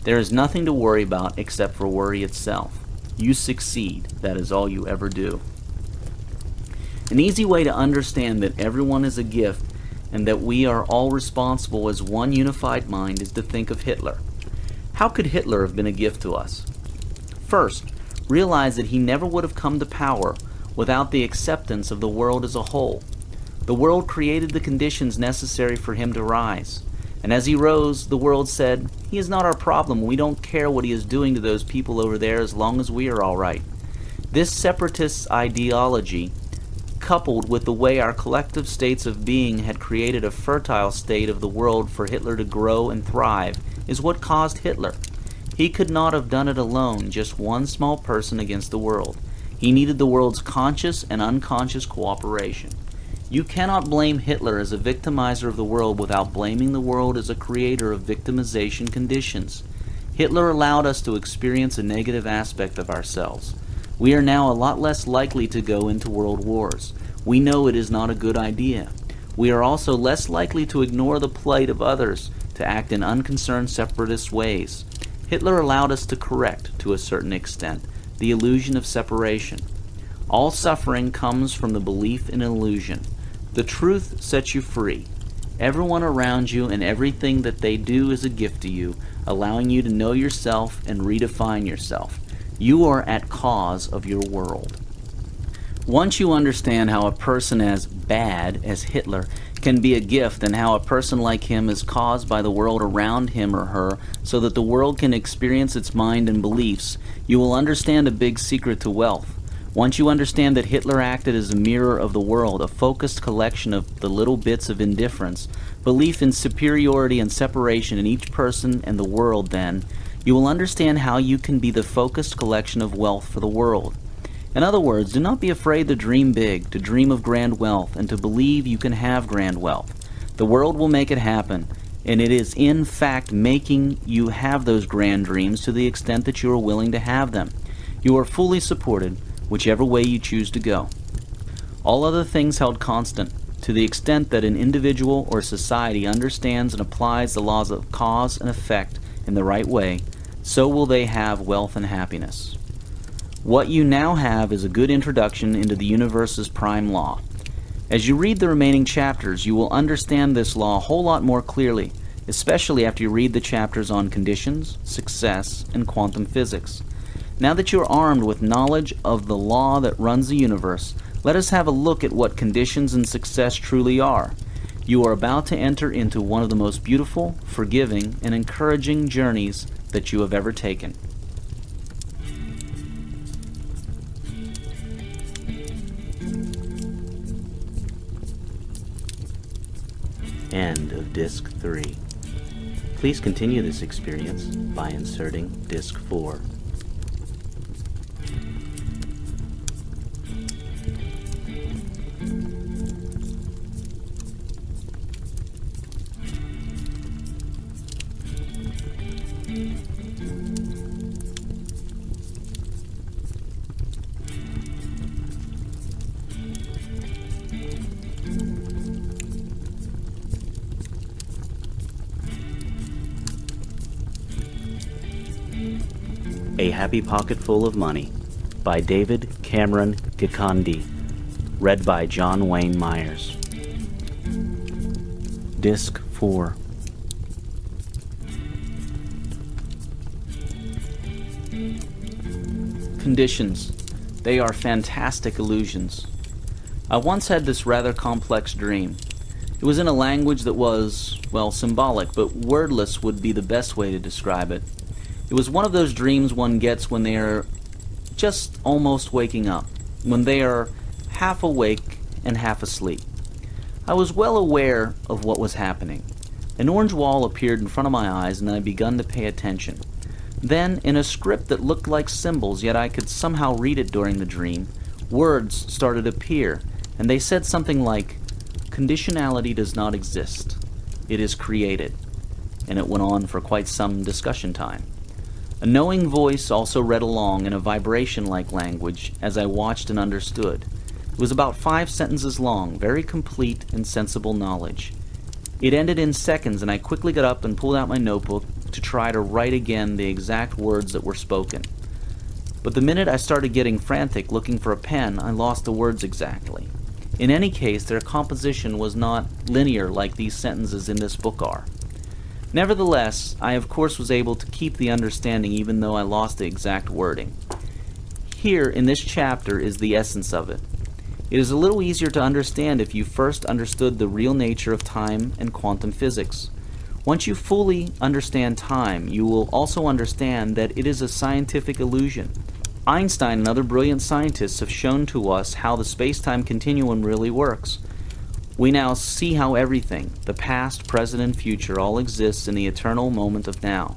There is nothing to worry about except for worry itself. You succeed. That is all you ever do. An easy way to understand that everyone is a gift and that we are all responsible as one unified mind is to think of Hitler. How could Hitler have been a gift to us? First, realize that he never would have come to power without the acceptance of the world as a whole. The world created the conditions necessary for him to rise. And as he rose, the world said, "He is not our problem. We don't care what he is doing to those people over there as long as we are all right." This separatist ideology, coupled with the way our collective states of being had created a fertile state of the world for Hitler to grow and thrive, is what caused Hitler. He could not have done it alone, just one small person against the world. He needed the world's conscious and unconscious cooperation. You cannot blame Hitler as a victimizer of the world without blaming the world as a creator of victimization conditions. Hitler allowed us to experience a negative aspect of ourselves. We are now a lot less likely to go into world wars. We know it is not a good idea. We are also less likely to ignore the plight of others, to act in unconcerned separatist ways. Hitler allowed us to correct, to a certain extent, the illusion of separation. All suffering comes from the belief in illusion. The truth sets you free. Everyone around you and everything that they do is a gift to you, allowing you to know yourself and redefine yourself. You are at cause of your world. Once you understand how a person as bad as Hitler can be a gift, and how a person like him is caused by the world around him or her so that the world can experience its mind and beliefs, you will understand a big secret to wealth. Once you understand that Hitler acted as a mirror of the world, a focused collection of the little bits of indifference, belief in superiority and separation in each person and the world, then you will understand how you can be the focused collection of wealth for the world. In other words, do not be afraid to dream big, to dream of grand wealth, and to believe you can have grand wealth. The world will make it happen, and it is in fact making you have those grand dreams to the extent that you are willing to have them. You are fully supported, whichever way you choose to go. All other things held constant, to the extent that an individual or society understands and applies the laws of cause and effect in the right way, so will they have wealth and happiness. What you now have is a good introduction into the universe's prime law. As you read the remaining chapters, you will understand this law a whole lot more clearly, especially after you read the chapters on conditions, success, and quantum physics. Now that you are armed with knowledge of the law that runs the universe, let us have a look at what conditions and success truly are. You are about to enter into one of the most beautiful, forgiving, and encouraging journeys that you have ever taken. End of Disc 3. Please continue this experience by inserting Disc 4. A Happy Pocket Full of Money by David Cameron Gikandi. Read by John Wayne Myers. Disc 4. Conditions. They are fantastic illusions. I once had this rather complex dream. It was in a language that was, well, symbolic, but wordless would be the best way to describe it. It was one of those dreams one gets when they are just almost waking up, when they are half awake and half asleep. I was well aware of what was happening. An orange wall appeared in front of my eyes, and I began to pay attention. Then, in a script that looked like symbols, yet I could somehow read it during the dream, words started to appear, and they said something like, "Conditionality does not exist. It is created." And it went on for quite some discussion time. A knowing voice also read along in a vibration-like language as I watched and understood. It was about 5 sentences long, very complete and sensible knowledge. It ended in seconds, and I quickly got up and pulled out my notebook to try to write again the exact words that were spoken. But the minute I started getting frantic looking for a pen, I lost the words exactly. In any case, their composition was not linear like these sentences in this book are. Nevertheless, I of course was able to keep the understanding even though I lost the exact wording. Here, in this chapter, is the essence of it. It is a little easier to understand if you first understood the real nature of time and quantum physics. Once you fully understand time, you will also understand that it is a scientific illusion. Einstein and other brilliant scientists have shown to us how the space-time continuum really works. We now see how everything, the past, present, and future, all exists in the eternal moment of now.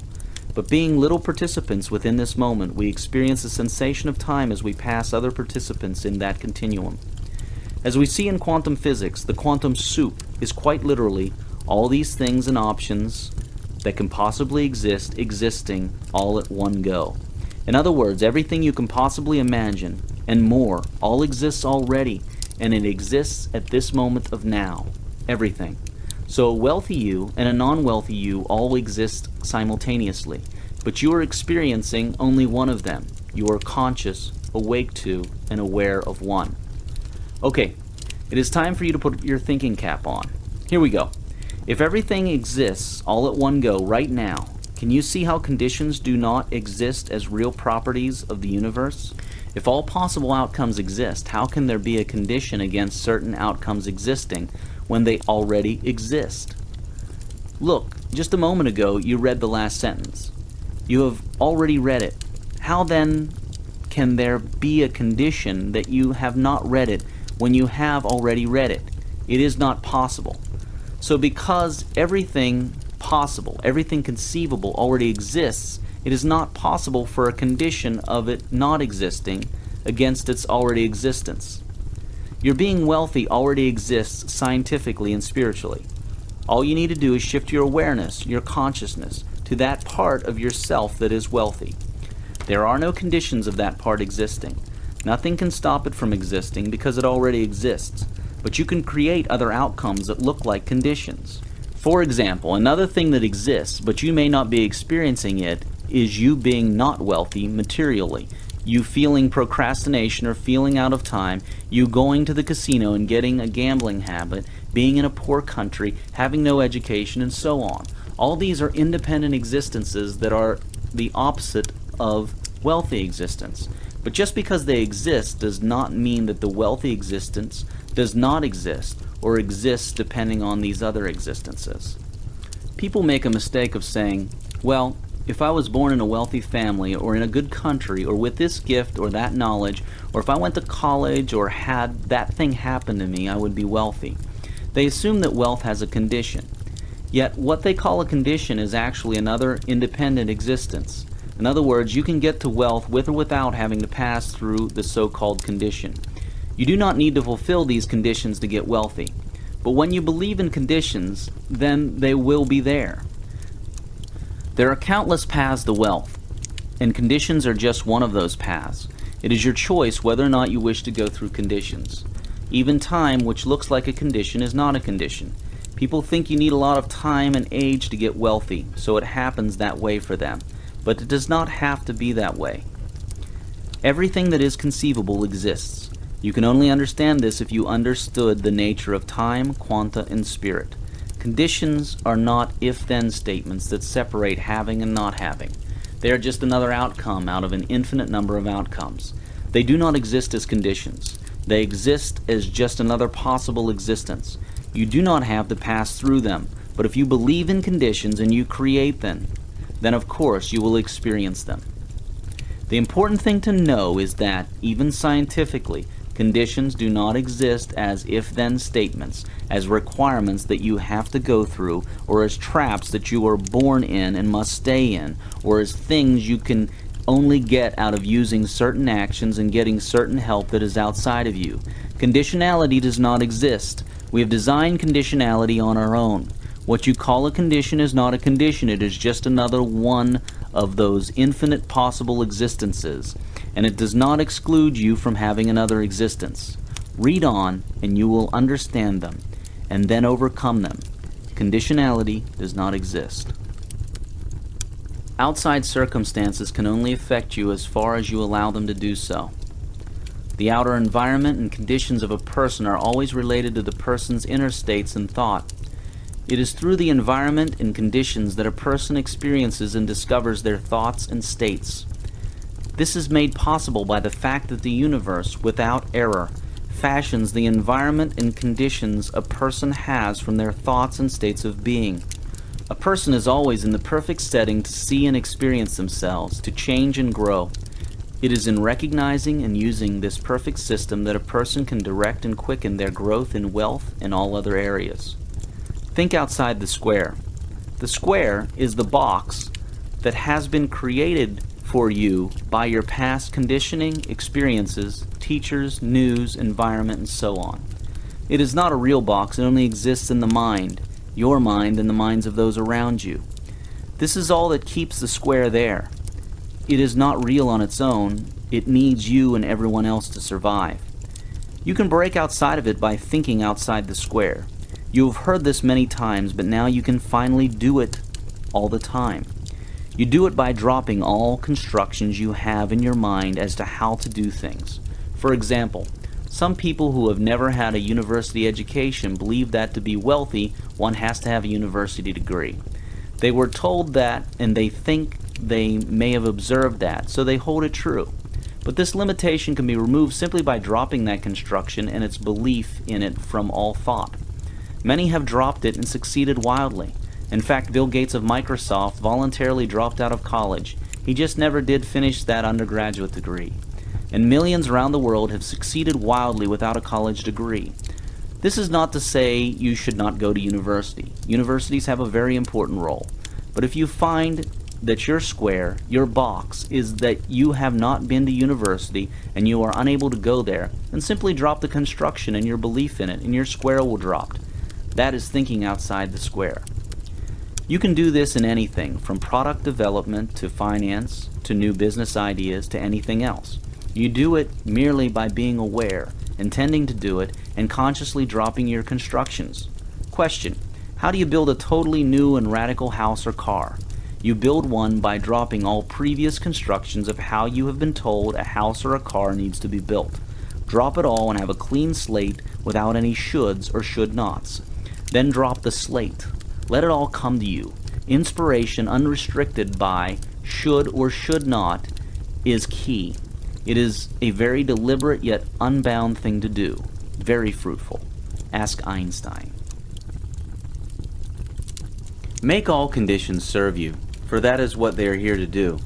But being little participants within this moment, we experience a sensation of time as we pass other participants in that continuum. As we see in quantum physics, the quantum soup is quite literally all these things and options that can possibly exist, existing all at one go. In other words, everything you can possibly imagine, and more, all exists already, and it exists at this moment of now. Everything. So a wealthy you and a non-wealthy you all exist simultaneously, but you are experiencing only one of them. You are conscious, awake to, and aware of one. Okay, it is time for you to put your thinking cap on. Here we go. If everything exists all at one go right now, can you see how conditions do not exist as real properties of the universe? If all possible outcomes exist, how can there be a condition against certain outcomes existing when they already exist? Look, just a moment ago you read the last sentence. You have already read it. How then can there be a condition that you have not read it when you have already read it? It is not possible. So because everything possible, everything conceivable already exists, it is not possible for a condition of it not existing against its already existence. Your being wealthy already exists scientifically and spiritually. All you need to do is shift your awareness, your consciousness, to that part of yourself that is wealthy. There are no conditions of that part existing. Nothing can stop it from existing because it already exists, but you can create other outcomes that look like conditions. For example, another thing that exists, but you may not be experiencing it, is you being not wealthy materially. You feeling procrastination or feeling out of time, you going to the casino and getting a gambling habit, being in a poor country, having no education, and so on. All these are independent existences that are the opposite of wealthy existence. But just because they exist does not mean that the wealthy existence does not exist or exists depending on these other existences. People make a mistake of saying, well, if I was born in a wealthy family or in a good country or with this gift or that knowledge, or if I went to college or had that thing happen to me, I would be wealthy. They assume that wealth has a condition. Yet what they call a condition is actually another independent existence. In other words, you can get to wealth with or without having to pass through the so-called condition. You do not need to fulfill these conditions to get wealthy. But when you believe in conditions, then they will be there. There are countless paths to wealth, and conditions are just one of those paths. It is your choice whether or not you wish to go through conditions. Even time, which looks like a condition, is not a condition. People think you need a lot of time and age to get wealthy, so it happens that way for them. But it does not have to be that way. Everything that is conceivable exists. You can only understand this if you understood the nature of time, quanta, and spirit. Conditions are not if-then statements that separate having and not having. They are just another outcome out of an infinite number of outcomes. They do not exist as conditions. They exist as just another possible existence. You do not have to pass through them, but if you believe in conditions and you create them, then of course you will experience them. The important thing to know is that, even scientifically, conditions do not exist as if-then statements, as requirements that you have to go through, or as traps that you are born in and must stay in, or as things you can only get out of using certain actions and getting certain help that is outside of you. Conditionality does not exist. We have designed conditionality on our own. What you call a condition is not a condition. It is just another one of those infinite possible existences, and it does not exclude you from having another existence. Read on, and you will understand them, and then overcome them. Conditionality does not exist. Outside circumstances can only affect you as far as you allow them to do so. The outer environment and conditions of a person are always related to the person's inner states and thought. It is through the environment and conditions that a person experiences and discovers their thoughts and states. This is made possible by the fact that the universe, without error, fashions the environment and conditions a person has from their thoughts and states of being. A person is always in the perfect setting to see and experience themselves, to change and grow. It is in recognizing and using this perfect system that a person can direct and quicken their growth in wealth and all other areas. Think outside the square. The square is the box that has been created for you by your past conditioning, experiences, teachers, news, environment, and so on. It is not a real box. It only exists in the mind, your mind, and the minds of those around you. This is all that keeps the square there. It is not real on its own. It needs you and everyone else to survive. You can break outside of it by thinking outside the square. You have heard this many times, but now you can finally do it all the time. You do it by dropping all constructions you have in your mind as to how to do things. For example, some people who have never had a university education believe that to be wealthy, one has to have a university degree. They were told that, and they think they may have observed that, so they hold it true. But this limitation can be removed simply by dropping that construction and its belief in it from all thought. Many have dropped it and succeeded wildly. In fact, Bill Gates of Microsoft voluntarily dropped out of college. He just never did finish that undergraduate degree. And millions around the world have succeeded wildly without a college degree. This is not to say you should not go to university. Universities have a very important role. But if you find that your square, your box, is that you have not been to university and you are unable to go there, then simply drop the construction and your belief in it, and your square will drop. That is thinking outside the square. You can do this in anything, from product development to finance to new business ideas to anything else. You do it merely by being aware, intending to do it, and consciously dropping your constructions. Question: how do you build a totally new and radical house or car? You build one by dropping all previous constructions of how you have been told a house or a car needs to be built. Drop it all and have a clean slate without any shoulds or should nots. Then drop the slate. Let it all come to you. Inspiration unrestricted by should or should not is key. It is a very deliberate yet unbound thing to do. Very fruitful. Ask Einstein. Make all conditions serve you, for that is what they are here to do.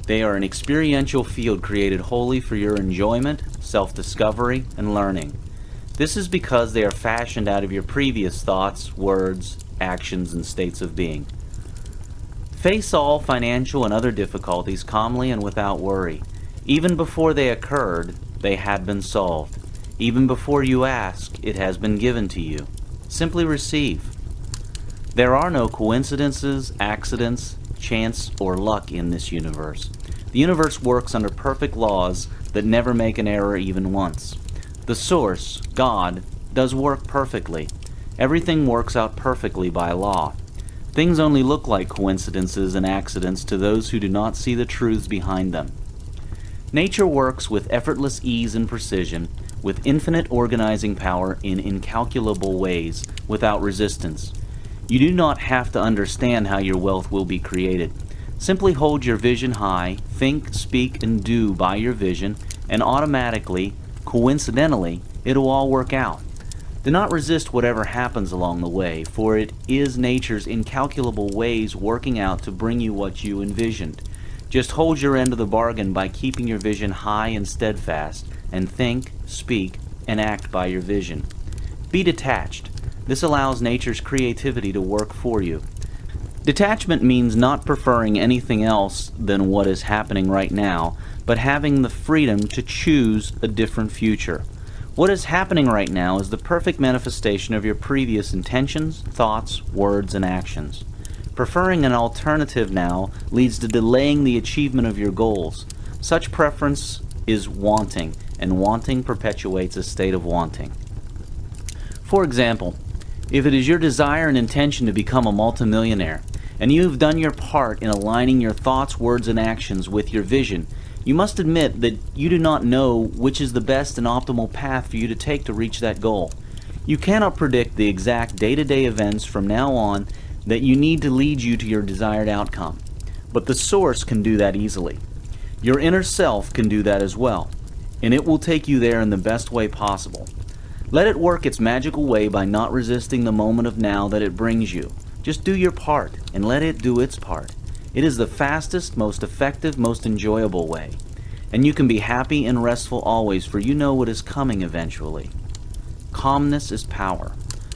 They are an experiential field created wholly for your enjoyment, self-discovery, and learning. This is because they are fashioned out of your previous thoughts, words, actions, and states of being. Face all financial and other difficulties calmly and without worry. Even before they occurred, they had been solved. Even before you ask, it has been given to you. Simply receive. There are no coincidences, accidents, chance, or luck in this universe. The universe works under perfect laws that never make an error even once. The source, God, does work perfectly. Everything works out perfectly by law. Things only look like coincidences and accidents to those who do not see the truths behind them. Nature works with effortless ease and precision, with infinite organizing power in incalculable ways, without resistance. You do not have to understand how your wealth will be created. Simply hold your vision high, think, speak, and do by your vision, and automatically, coincidentally, it will all work out. Do not resist whatever happens along the way, for it is nature's incalculable ways working out to bring you what you envisioned. Just hold your end of the bargain by keeping your vision high and steadfast, and think, speak, and act by your vision. Be detached. This allows nature's creativity to work for you. Detachment means not preferring anything else than what is happening right now, but having the freedom to choose a different future. What is happening right now is the perfect manifestation of your previous intentions, thoughts, words, and actions. Preferring an alternative now leads to delaying the achievement of your goals. Such preference is wanting, and wanting perpetuates a state of wanting. For example, if it is your desire and intention to become a multimillionaire, and you have done your part in aligning your thoughts, words, and actions with your vision, you must admit that you do not know which is the best and optimal path for you to take to reach that goal. You cannot predict the exact day-to-day events from now on that you need to lead you to your desired outcome. But the source can do that easily. Your inner self can do that as well, and it will take you there in the best way possible. Let it work its magical way by not resisting the moment of now that it brings you. Just do your part, and let it do its part. It is the fastest, most effective, most enjoyable way. and you can be happy and restful always, for you know what is coming eventually. Calmness is power.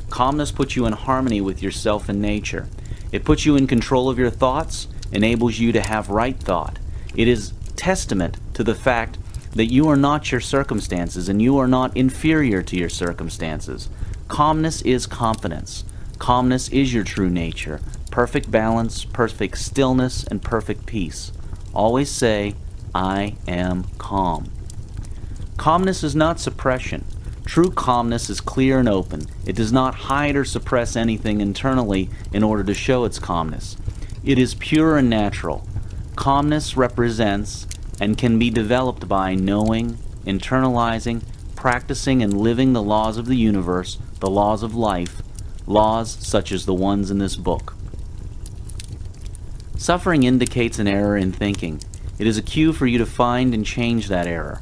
Calmness puts you in harmony with yourself and nature. It puts you in control of your thoughts, enables you to have right thought. It is testament to the fact that you are not your circumstances and you are not inferior to your circumstances. Calmness is confidence. Calmness is your true nature. Perfect balance, perfect stillness, and perfect peace. Always say, I am calm. Calmness is not suppression. True calmness is clear and open. It does not hide or suppress anything internally in order to show its calmness. It is pure and natural. Calmness represents and can be developed by knowing, internalizing, practicing, and living the laws of the universe, the laws of life, laws such as the ones in this book. Suffering indicates an error in thinking. It is a cue for you to find and change that error.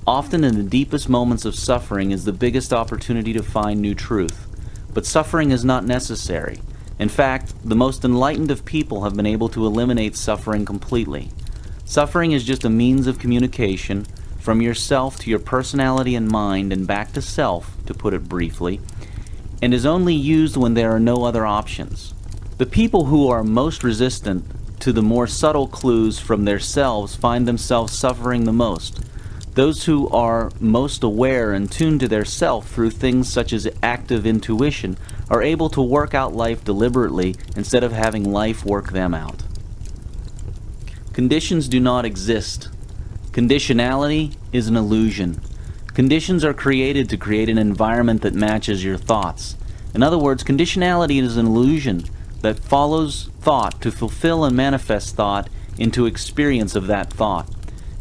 Often in the deepest moments of suffering is the biggest opportunity to find new truth. But suffering is not necessary. In fact, the most enlightened of people have been able to eliminate suffering completely. Suffering is just a means of communication from yourself to your personality and mind and back to self, to put it briefly, and is only used when there are no other options. The people who are most resistant to the more subtle clues from their selves find themselves suffering the most. Those who are most aware and tuned to their self through things such as active intuition are able to work out life deliberately instead of having life work them out. Conditions do not exist. Conditionality is an illusion. Conditions are created to create an environment that matches your thoughts. In other words, conditionality is an illusion that follows thought to fulfill and manifest thought into experience of that thought.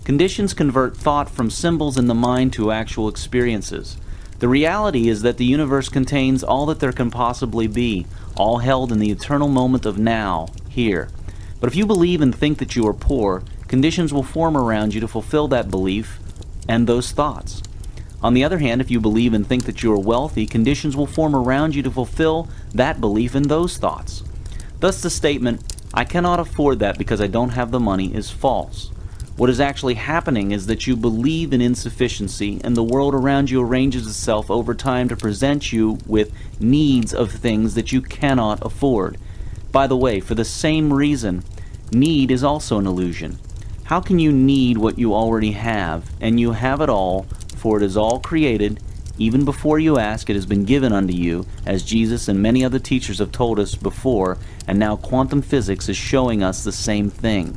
Conditions convert thought from symbols in the mind to actual experiences. The reality is that the universe contains all that there can possibly be, all held in the eternal moment of now, here. But if you believe and think that you are poor, conditions will form around you to fulfill that belief and those thoughts. On the other hand, if you believe and think that you are wealthy, conditions will form around you to fulfill that belief and those thoughts. Thus the statement, I cannot afford that because I don't have the money, is false. What is actually happening is that you believe in insufficiency, and the world around you arranges itself over time to present you with needs of things that you cannot afford. By the way, for the same reason, need is also an illusion. How can you need what you already have? And you have it all, for it is all created. Even before you ask, it has been given unto you, as Jesus and many other teachers have told us before, and now quantum physics is showing us the same thing.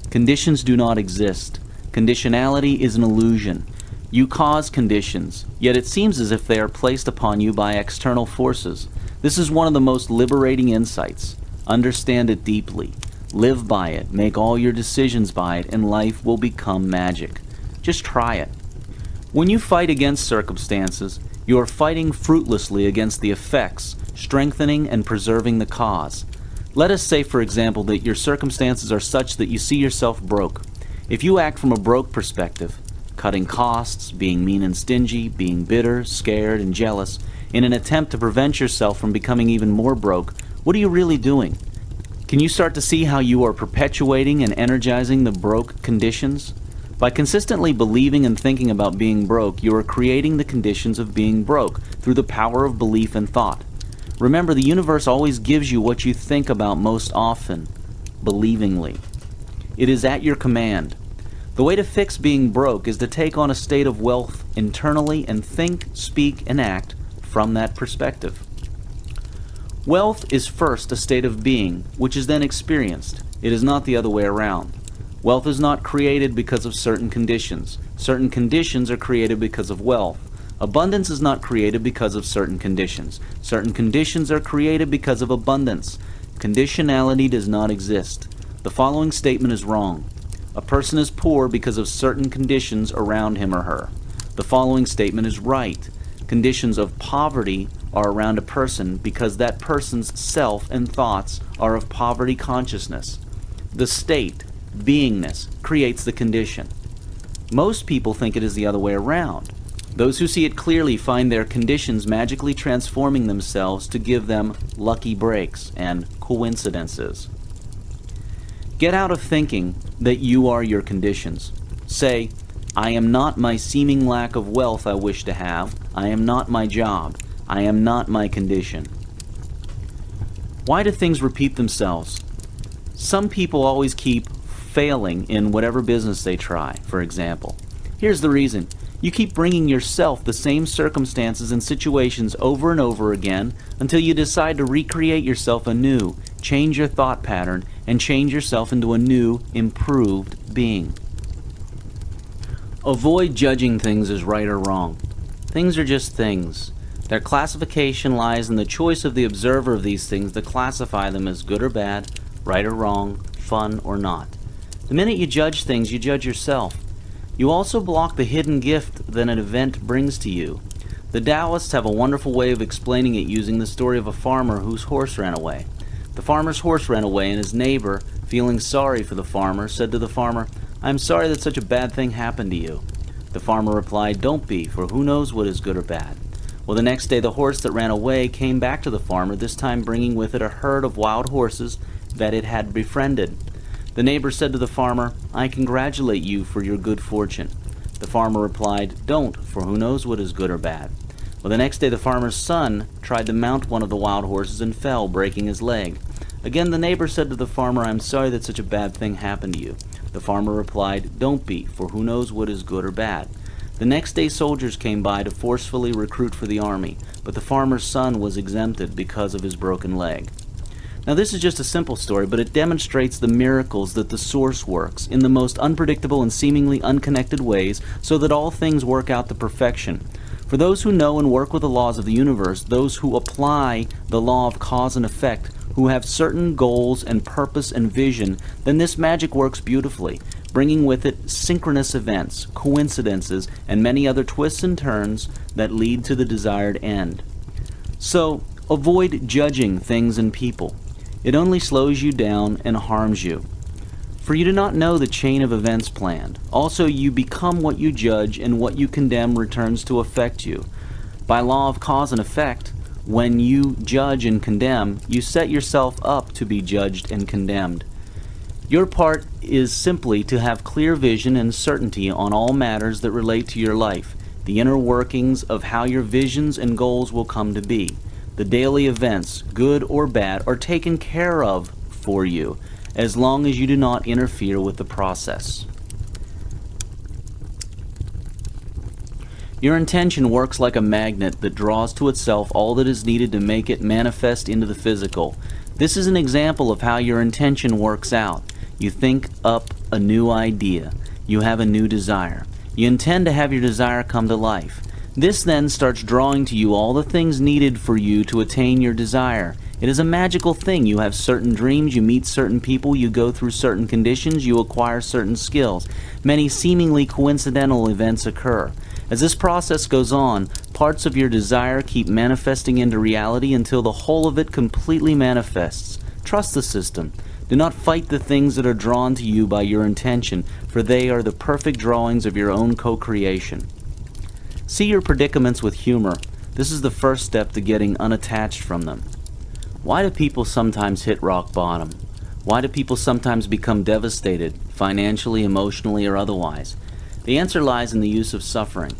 Conditions do not exist. Conditionality is an illusion. You cause conditions, yet it seems as if they are placed upon you by external forces. This is one of the most liberating insights. Understand it deeply. Live by it. Make all your decisions by it, and life will become magic. Just try it. When you fight against circumstances, you are fighting fruitlessly against the effects, strengthening and preserving the cause. Let us say, for example, that your circumstances are such that you see yourself broke. If you act from a broke perspective, cutting costs, being mean and stingy, being bitter, scared, and jealous, in an attempt to prevent yourself from becoming even more broke, what are you really doing? Can you start to see how you are perpetuating and energizing the broke conditions? By consistently believing and thinking about being broke, you are creating the conditions of being broke through the power of belief and thought. Remember, the universe always gives you what you think about most often, believingly. It is at your command. The way to fix being broke is to take on a state of wealth internally and think, speak, and act from that perspective. Wealth is first a state of being, which is then experienced. It is not the other way around. Wealth is not created because of certain conditions. Certain conditions are created because of wealth. Abundance is not created because of certain conditions. Certain conditions are created because of abundance. Conditionality does not exist. The following statement is wrong. A person is poor because of certain conditions around him or her. The following statement is right. Conditions of poverty are around a person because that person's self and thoughts are of poverty consciousness. The state, beingness, creates the condition. Most people think it is the other way around. Those who see it clearly find their conditions magically transforming themselves to give them lucky breaks and coincidences. Get out of thinking that you are your conditions. Say, I am not my seeming lack of wealth I wish to have. I am not my job. I am not my condition. Why do things repeat themselves? Some people always keep failing in whatever business they try, for example. Here's the reason. You keep bringing yourself the same circumstances and situations over and over again until you decide to recreate yourself anew, change your thought pattern, and change yourself into a new, improved being. Avoid judging things as right or wrong. Things are just things. Their classification lies in the choice of the observer of these things to classify them as good or bad, right or wrong, fun or not. The minute you judge things, you judge yourself. You also block the hidden gift that an event brings to you. The Taoists have a wonderful way of explaining it using the story of a farmer whose horse ran away. The farmer's horse ran away, and his neighbor, feeling sorry for the farmer, said to the farmer, "I am sorry that such a bad thing happened to you." The farmer replied, "Don't be, for who knows what is good or bad." Well, the next day the horse that ran away came back to the farmer, this time bringing with it a herd of wild horses that it had befriended. The neighbor said to the farmer, "I congratulate you for your good fortune." The farmer replied, "Don't, for who knows what is good or bad." Well, the next day the farmer's son tried to mount one of the wild horses and fell, breaking his leg. Again the neighbor said to the farmer, "I am sorry that such a bad thing happened to you." The farmer replied, "Don't be, for who knows what is good or bad." The next day soldiers came by to forcefully recruit for the army, but the farmer's son was exempted because of his broken leg. Now this is just a simple story, but it demonstrates the miracles that the source works in the most unpredictable and seemingly unconnected ways so that all things work out to perfection. For those who know and work with the laws of the universe, those who apply the law of cause and effect, who have certain goals and purpose and vision, then this magic works beautifully, bringing with it synchronous events, coincidences, and many other twists and turns that lead to the desired end. So, avoid judging things and people. It only slows you down and harms you. For you do not know the chain of events planned. Also, you become what you judge, and what you condemn returns to affect you. By law of cause and effect, when you judge and condemn, you set yourself up to be judged and condemned. Your part is simply to have clear vision and certainty on all matters that relate to your life, the inner workings of how your visions and goals will come to be. The daily events, good or bad, are taken care of for you, as long as you do not interfere with the process. Your intention works like a magnet that draws to itself all that is needed to make it manifest into the physical. This is an example of how your intention works out. You think up a new idea. You have a new desire. You intend to have your desire come to life. This then starts drawing to you all the things needed for you to attain your desire. It is a magical thing. You have certain dreams, you meet certain people, you go through certain conditions, you acquire certain skills. Many seemingly coincidental events occur. As this process goes on, parts of your desire keep manifesting into reality until the whole of it completely manifests. Trust the system. Do not fight the things that are drawn to you by your intention, for they are the perfect drawings of your own co-creation. See your predicaments with humor. This is the first step to getting unattached from them. Why do people sometimes hit rock bottom? Why do people sometimes become devastated, financially, emotionally, or otherwise? The answer lies in the use of suffering.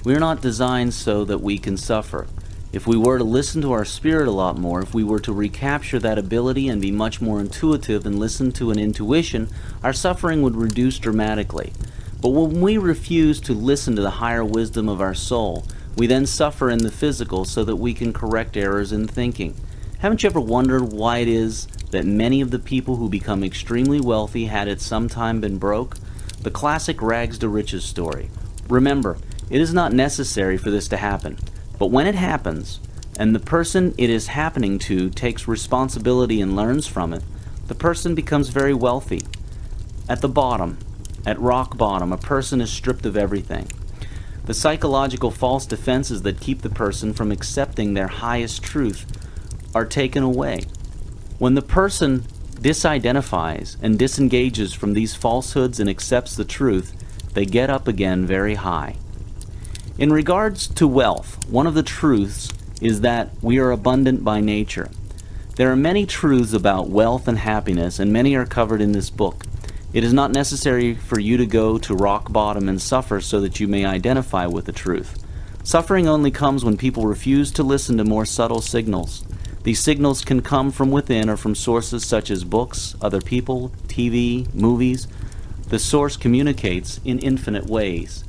We are not designed so that we can suffer. If we were to listen to our spirit a lot more, if we were to recapture that ability and be much more intuitive and listen to an intuition, our suffering would reduce dramatically. But when we refuse to listen to the higher wisdom of our soul, we then suffer in the physical so that we can correct errors in thinking. Haven't you ever wondered why it is that many of the people who become extremely wealthy had at some time been broke? The classic rags to riches story. Remember, it is not necessary for this to happen. But when it happens, and the person it is happening to takes responsibility and learns from it, the person becomes very wealthy. At the bottom, at rock bottom, a person is stripped of everything. The psychological false defenses that keep the person from accepting their highest truth are taken away. When the person disidentifies and disengages from these falsehoods and accepts the truth, they get up again very high. In regards to wealth, one of the truths is that we are abundant by nature. There are many truths about wealth and happiness, and many are covered in this book. It is not necessary for you to go to rock bottom and suffer so that you may identify with the truth. Suffering only comes when people refuse to listen to more subtle signals. These signals can come from within or from sources such as books, other people, TV, movies. The source communicates in infinite ways.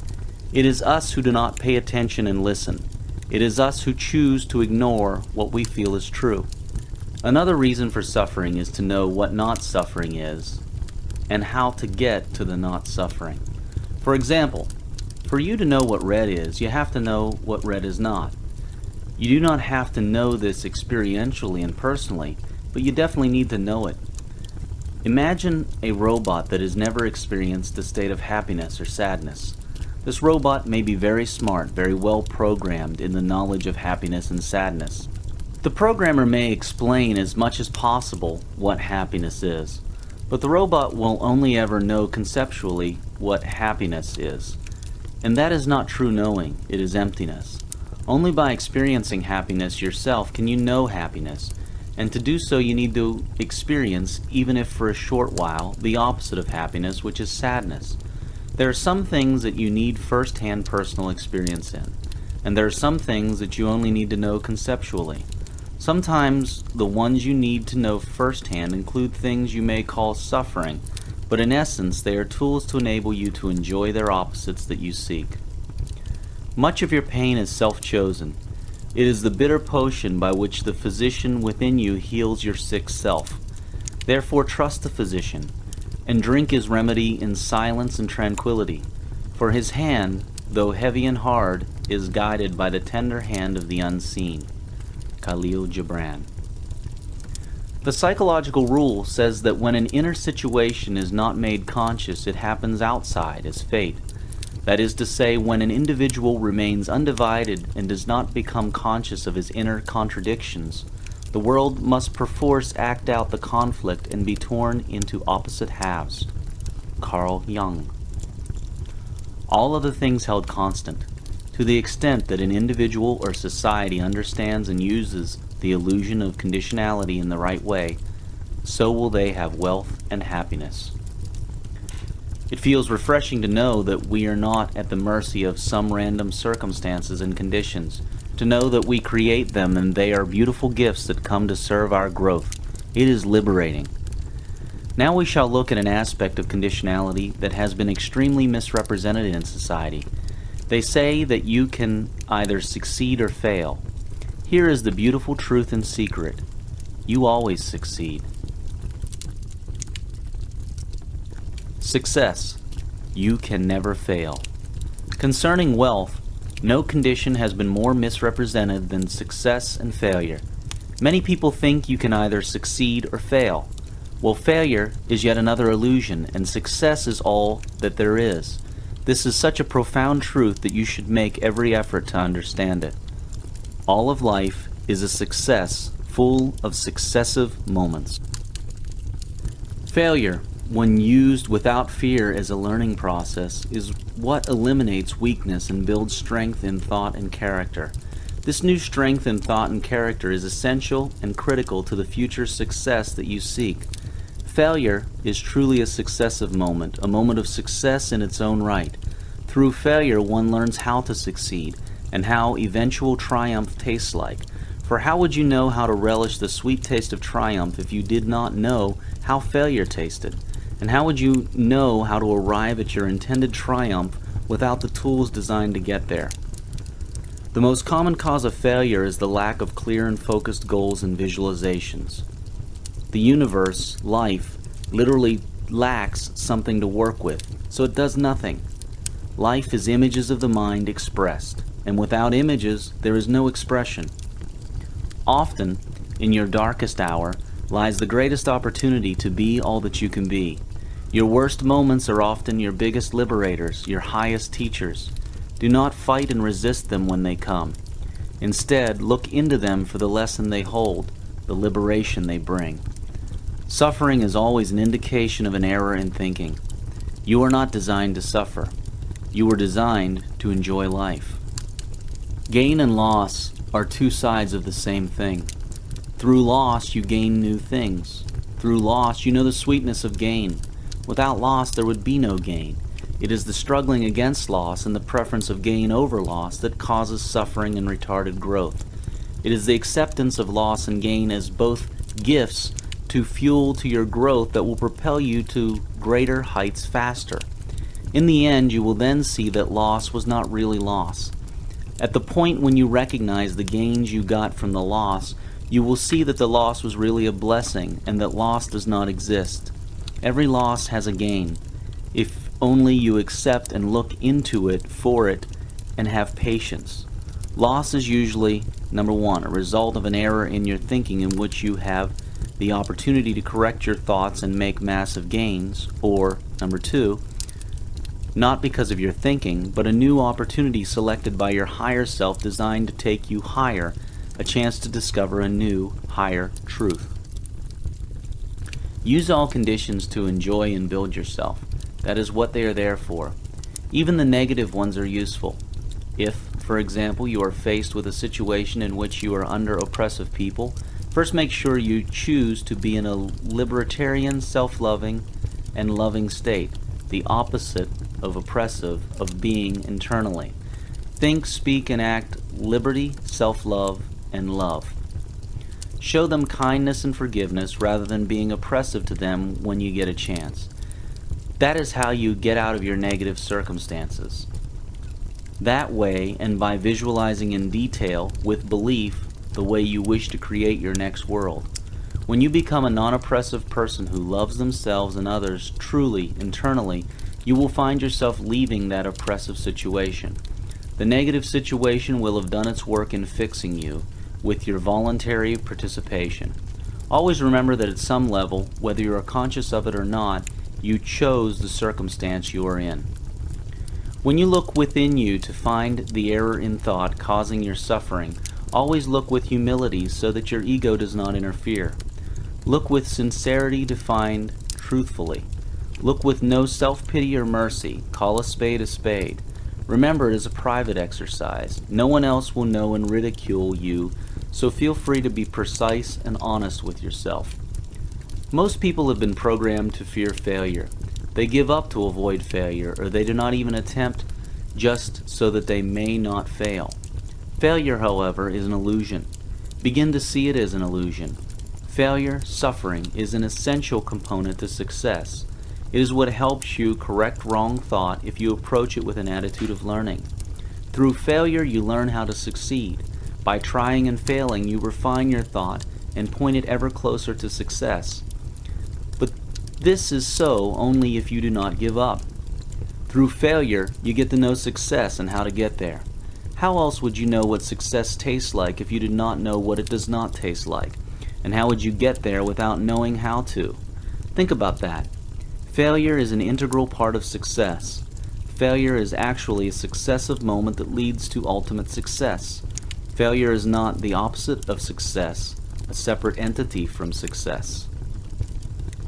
It is us who do not pay attention and listen. It is us who choose to ignore what we feel is true. Another reason for suffering is to know what not suffering is and how to get to the not suffering. For example, for you to know what red is, you have to know what red is not. You do not have to know this experientially and personally, but you definitely need to know it. Imagine a robot that has never experienced a state of happiness or sadness. This robot may be very smart, very well programmed in the knowledge of happiness and sadness. The programmer may explain as much as possible what happiness is, but the robot will only ever know conceptually what happiness is. And that is not true knowing, it is emptiness. Only by experiencing happiness yourself can you know happiness, and to do so you need to experience, even if for a short while, the opposite of happiness, which is sadness. There are some things that you need first-hand personal experience in, and there are some things that you only need to know conceptually. Sometimes the ones you need to know firsthand include things you may call suffering, but in essence they are tools to enable you to enjoy their opposites that you seek. Much of your pain is self-chosen. It is the bitter potion by which the physician within you heals your sick self. Therefore trust the physician, and drink his remedy in silence and tranquility, for his hand, though heavy and hard, is guided by the tender hand of the unseen. Khalil Gibran. The psychological rule says that when an inner situation is not made conscious, it happens outside as fate. That is to say, when an individual remains undivided and does not become conscious of his inner contradictions, the world must perforce act out the conflict and be torn into opposite halves. Carl Jung. All other things held constant. To the extent that an individual or society understands and uses the illusion of conditionality in the right way, so will they have wealth and happiness. It feels refreshing to know that we are not at the mercy of some random circumstances and conditions, to know that we create them and they are beautiful gifts that come to serve our growth. It is liberating. Now we shall look at an aspect of conditionality that has been extremely misrepresented in society. They say that you can either succeed or fail. Here is the beautiful truth and secret. You always succeed. Success. You can never fail. Concerning wealth, no condition has been more misrepresented than success and failure. Many people think you can either succeed or fail. Well, failure is yet another illusion, and success is all that there is. This is such a profound truth that you should make every effort to understand it. All of life is a success, full of successive moments. Failure, when used without fear as a learning process, is what eliminates weakness and builds strength in thought and character. This new strength in thought and character is essential and critical to the future success that you seek. Failure is truly a successive moment, a moment of success in its own right. Through failure, one learns how to succeed and how eventual triumph tastes like. For how would you know how to relish the sweet taste of triumph if you did not know how failure tasted? And how would you know how to arrive at your intended triumph without the tools designed to get there? The most common cause of failure is the lack of clear and focused goals and visualizations. The universe, life, literally lacks something to work with, so it does nothing. Life is images of the mind expressed, and without images, there is no expression. Often, in your darkest hour, lies the greatest opportunity to be all that you can be. Your worst moments are often your biggest liberators, your highest teachers. Do not fight and resist them when they come. Instead, look into them for the lesson they hold, the liberation they bring. Suffering is always an indication of an error in thinking. You are not designed to suffer. You were designed to enjoy life. Gain and loss are two sides of the same thing. Through loss, you gain new things. Through loss, you know the sweetness of gain. Without loss, there would be no gain. It is the struggling against loss and the preference of gain over loss that causes suffering and retarded growth. It is the acceptance of loss and gain as both gifts to fuel to your growth that will propel you to greater heights faster. In the end, you will then see that loss was not really loss. At the point when you recognize the gains you got from the loss, you will see that the loss was really a blessing and that loss does not exist. Every loss has a gain, if only you accept and look into it for it and have patience. Loss is usually, number one, a result of an error in your thinking in which you have the opportunity to correct your thoughts and make massive gains, or, number two, not because of your thinking, but a new opportunity selected by your higher self designed to take you higher, a chance to discover a new, higher truth. Use all conditions to enjoy and build yourself. That is what they are there for. Even the negative ones are useful. If, for example, you are faced with a situation in which you are under oppressive people, first make sure you choose to be in a libertarian, self-loving, and loving state, the opposite of oppressive, of being internally. Think, speak, and act liberty, self-love, and love. Show them kindness and forgiveness rather than being oppressive to them when you get a chance. That is how you get out of your negative circumstances. That way, and by visualizing in detail, with belief, the way you wish to create your next world. When you become a non-oppressive person who loves themselves and others truly, internally, you will find yourself leaving that oppressive situation. The negative situation will have done its work in fixing you with your voluntary participation. Always remember that at some level, whether you are conscious of it or not, you chose the circumstance you are in. When you look within you to find the error in thought causing your suffering, always look with humility so that your ego does not interfere. Look with sincerity to find truthfully. Look with no self-pity or mercy. Call a spade a spade. Remember, it is a private exercise. No one else will know and ridicule you, so feel free to be precise and honest with yourself. Most people have been programmed to fear failure. They give up to avoid failure, or they do not even attempt just so that they may not fail. Failure, however, is an illusion. Begin to see it as an illusion. Failure, suffering, is an essential component to success. It is what helps you correct wrong thought if you approach it with an attitude of learning. Through failure, you learn how to succeed. By trying and failing, you refine your thought and point it ever closer to success. But this is so only if you do not give up. Through failure, you get to know success and how to get there. How else would you know what success tastes like if you did not know what it does not taste like? And how would you get there without knowing how to? Think about that. Failure is an integral part of success. Failure is actually a successive moment that leads to ultimate success. Failure is not the opposite of success, a separate entity from success.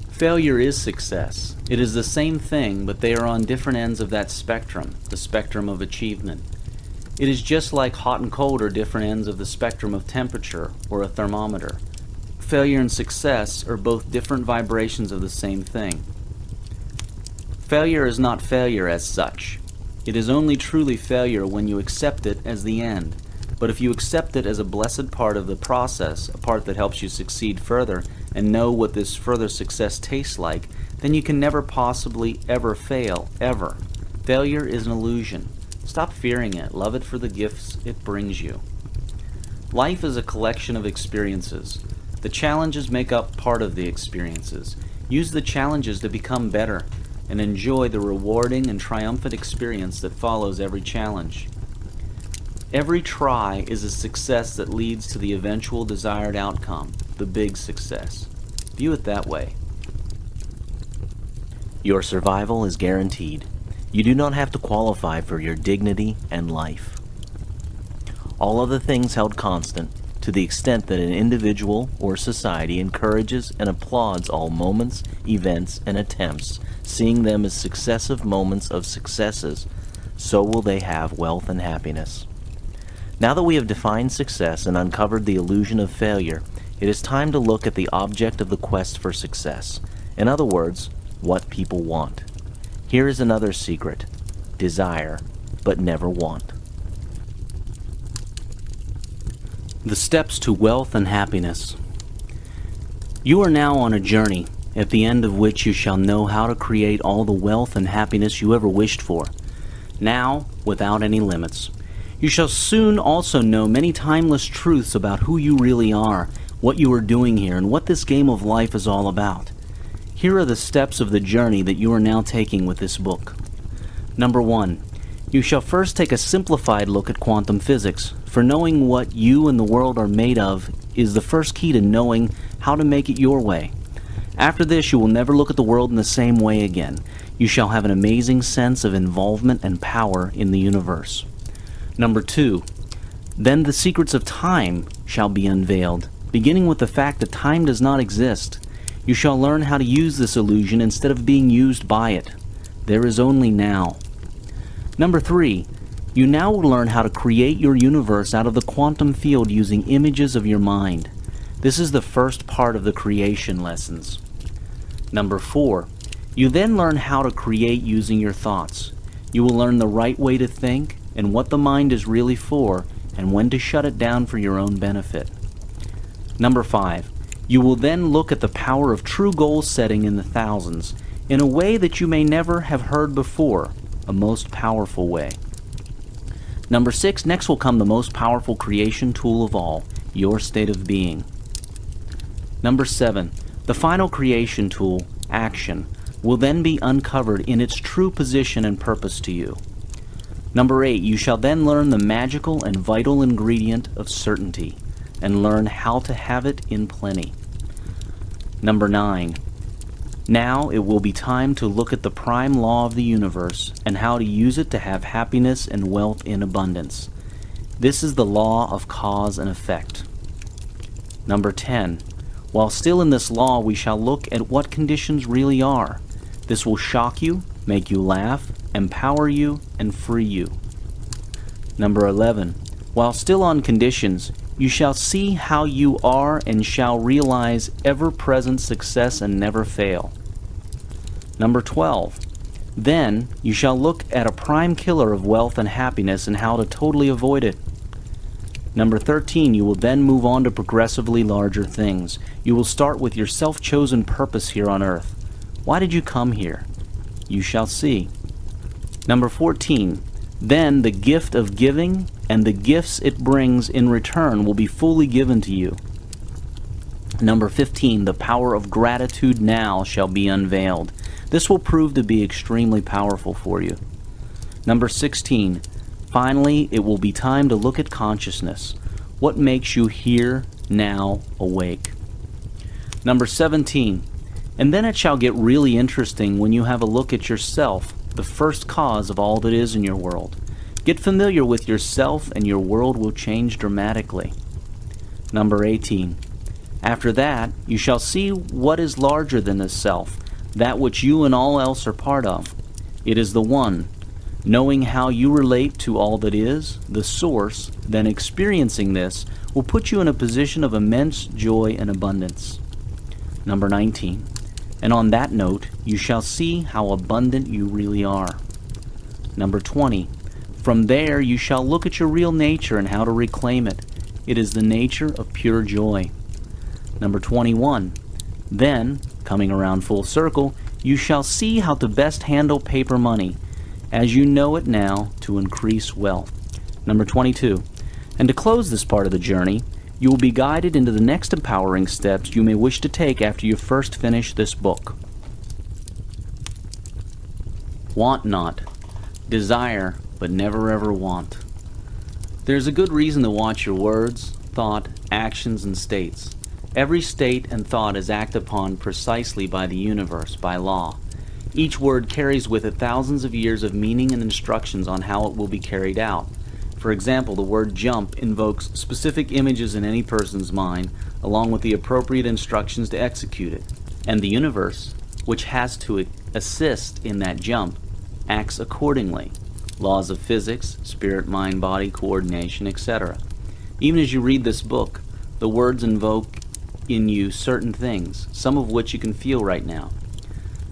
Failure is success. It is the same thing, but they are on different ends of that spectrum, the spectrum of achievement. It is just like hot and cold are different ends of the spectrum of temperature or a thermometer. Failure and success are both different vibrations of the same thing. Failure is not failure as such. It is only truly failure when you accept it as the end. But if you accept it as a blessed part of the process, a part that helps you succeed further, and know what this further success tastes like, then you can never possibly ever fail, ever. Failure is an illusion. Stop fearing it. Love it for the gifts it brings you. Life is a collection of experiences. The challenges make up part of the experiences. Use the challenges to become better, and enjoy the rewarding and triumphant experience that follows every challenge. Every try is a success that leads to the eventual desired outcome, the big success. View it that way. Your survival is guaranteed. You do not have to qualify for your dignity and life. All other things held constant, to the extent that an individual or society encourages and applauds all moments, events, and attempts, seeing them as successive moments of successes, so will they have wealth and happiness. Now that we have defined success and uncovered the illusion of failure, it is time to look at the object of the quest for success. In other words, what people want. Here is another secret: desire, but never want. The steps to wealth and happiness. You are now on a journey, at the end of which you shall know how to create all the wealth and happiness you ever wished for, now without any limits. You shall soon also know many timeless truths about who you really are, what you are doing here, and what this game of life is all about. Here are the steps of the journey that you are now taking with this book. Number 1. You shall first take a simplified look at quantum physics, for knowing what you and the world are made of is the first key to knowing how to make it your way. After this, you will never look at the world in the same way again. You shall have an amazing sense of involvement and power in the universe. Number 2. Then the secrets of time shall be unveiled, beginning with the fact that time does not exist. You shall learn how to use this illusion instead of being used by it. There is only now. Number 3. You now will learn how to create your universe out of the quantum field using images of your mind. This is the first part of the creation lessons. Number 4. You then learn how to create using your thoughts. You will learn the right way to think and what the mind is really for and when to shut it down for your own benefit. Number 5. You will then look at the power of true goal setting in the thousands in a way that you may never have heard before, a most powerful way. Number 6. Next will come the most powerful creation tool of all, your state of being. Number 7. The final creation tool, action, will then be uncovered in its true position and purpose to you. Number 8. You shall then learn the magical and vital ingredient of certainty, and learn how to have it in plenty. Number 9. Now it will be time to look at the prime law of the universe and how to use it to have happiness and wealth in abundance. This is the law of cause and effect. Number 10. While still in this law, we shall look at what conditions really are. This will shock you, make you laugh, empower you, and free you. Number 11. While still on conditions, you shall see how you are and shall realize ever-present success and never fail. Number 12. Then you shall look at a prime killer of wealth and happiness and how to totally avoid it. Number 13. You will then move on to progressively larger things. You will start with your self-chosen purpose here on earth. Why did you come here? You shall see. Number 14. Then the gift of giving and the gifts it brings in return will be fully given to you. Number 15. The power of gratitude now shall be unveiled. This will prove to be extremely powerful for you. Number 16. Finally, it will be time to look at consciousness. What makes you here, now, awake? Number 17. And then it shall get really interesting when you have a look at yourself, the first cause of all that is in your world. Get familiar with yourself and your world will change dramatically. Number 18. After that, you shall see what is larger than the self, that which you and all else are part of. It is the One. Knowing how you relate to all that is, the Source, then experiencing this, will put you in a position of immense joy and abundance. Number 19. And on that note, you shall see how abundant you really are. Number 20. From there you shall look at your real nature and how to reclaim it. It is the nature of pure joy. Number 21. Then, coming around full circle, you shall see how to best handle paper money, as you know it now, to increase wealth. Number 22. And to close this part of the journey, you will be guided into the next empowering steps you may wish to take after you first finish this book. Want not. Desire, but never ever want. There's a good reason to watch your words, thought, actions, and states. Every state and thought is acted upon precisely by the universe, by law. Each word carries with it thousands of years of meaning and instructions on how it will be carried out. For example, the word jump invokes specific images in any person's mind, along with the appropriate instructions to execute it. And the universe, which has to assist in that jump, acts accordingly. Laws of physics, spirit, mind, body, coordination, etc. Even as you read this book, the words invoke in you certain things, some of which you can feel right now.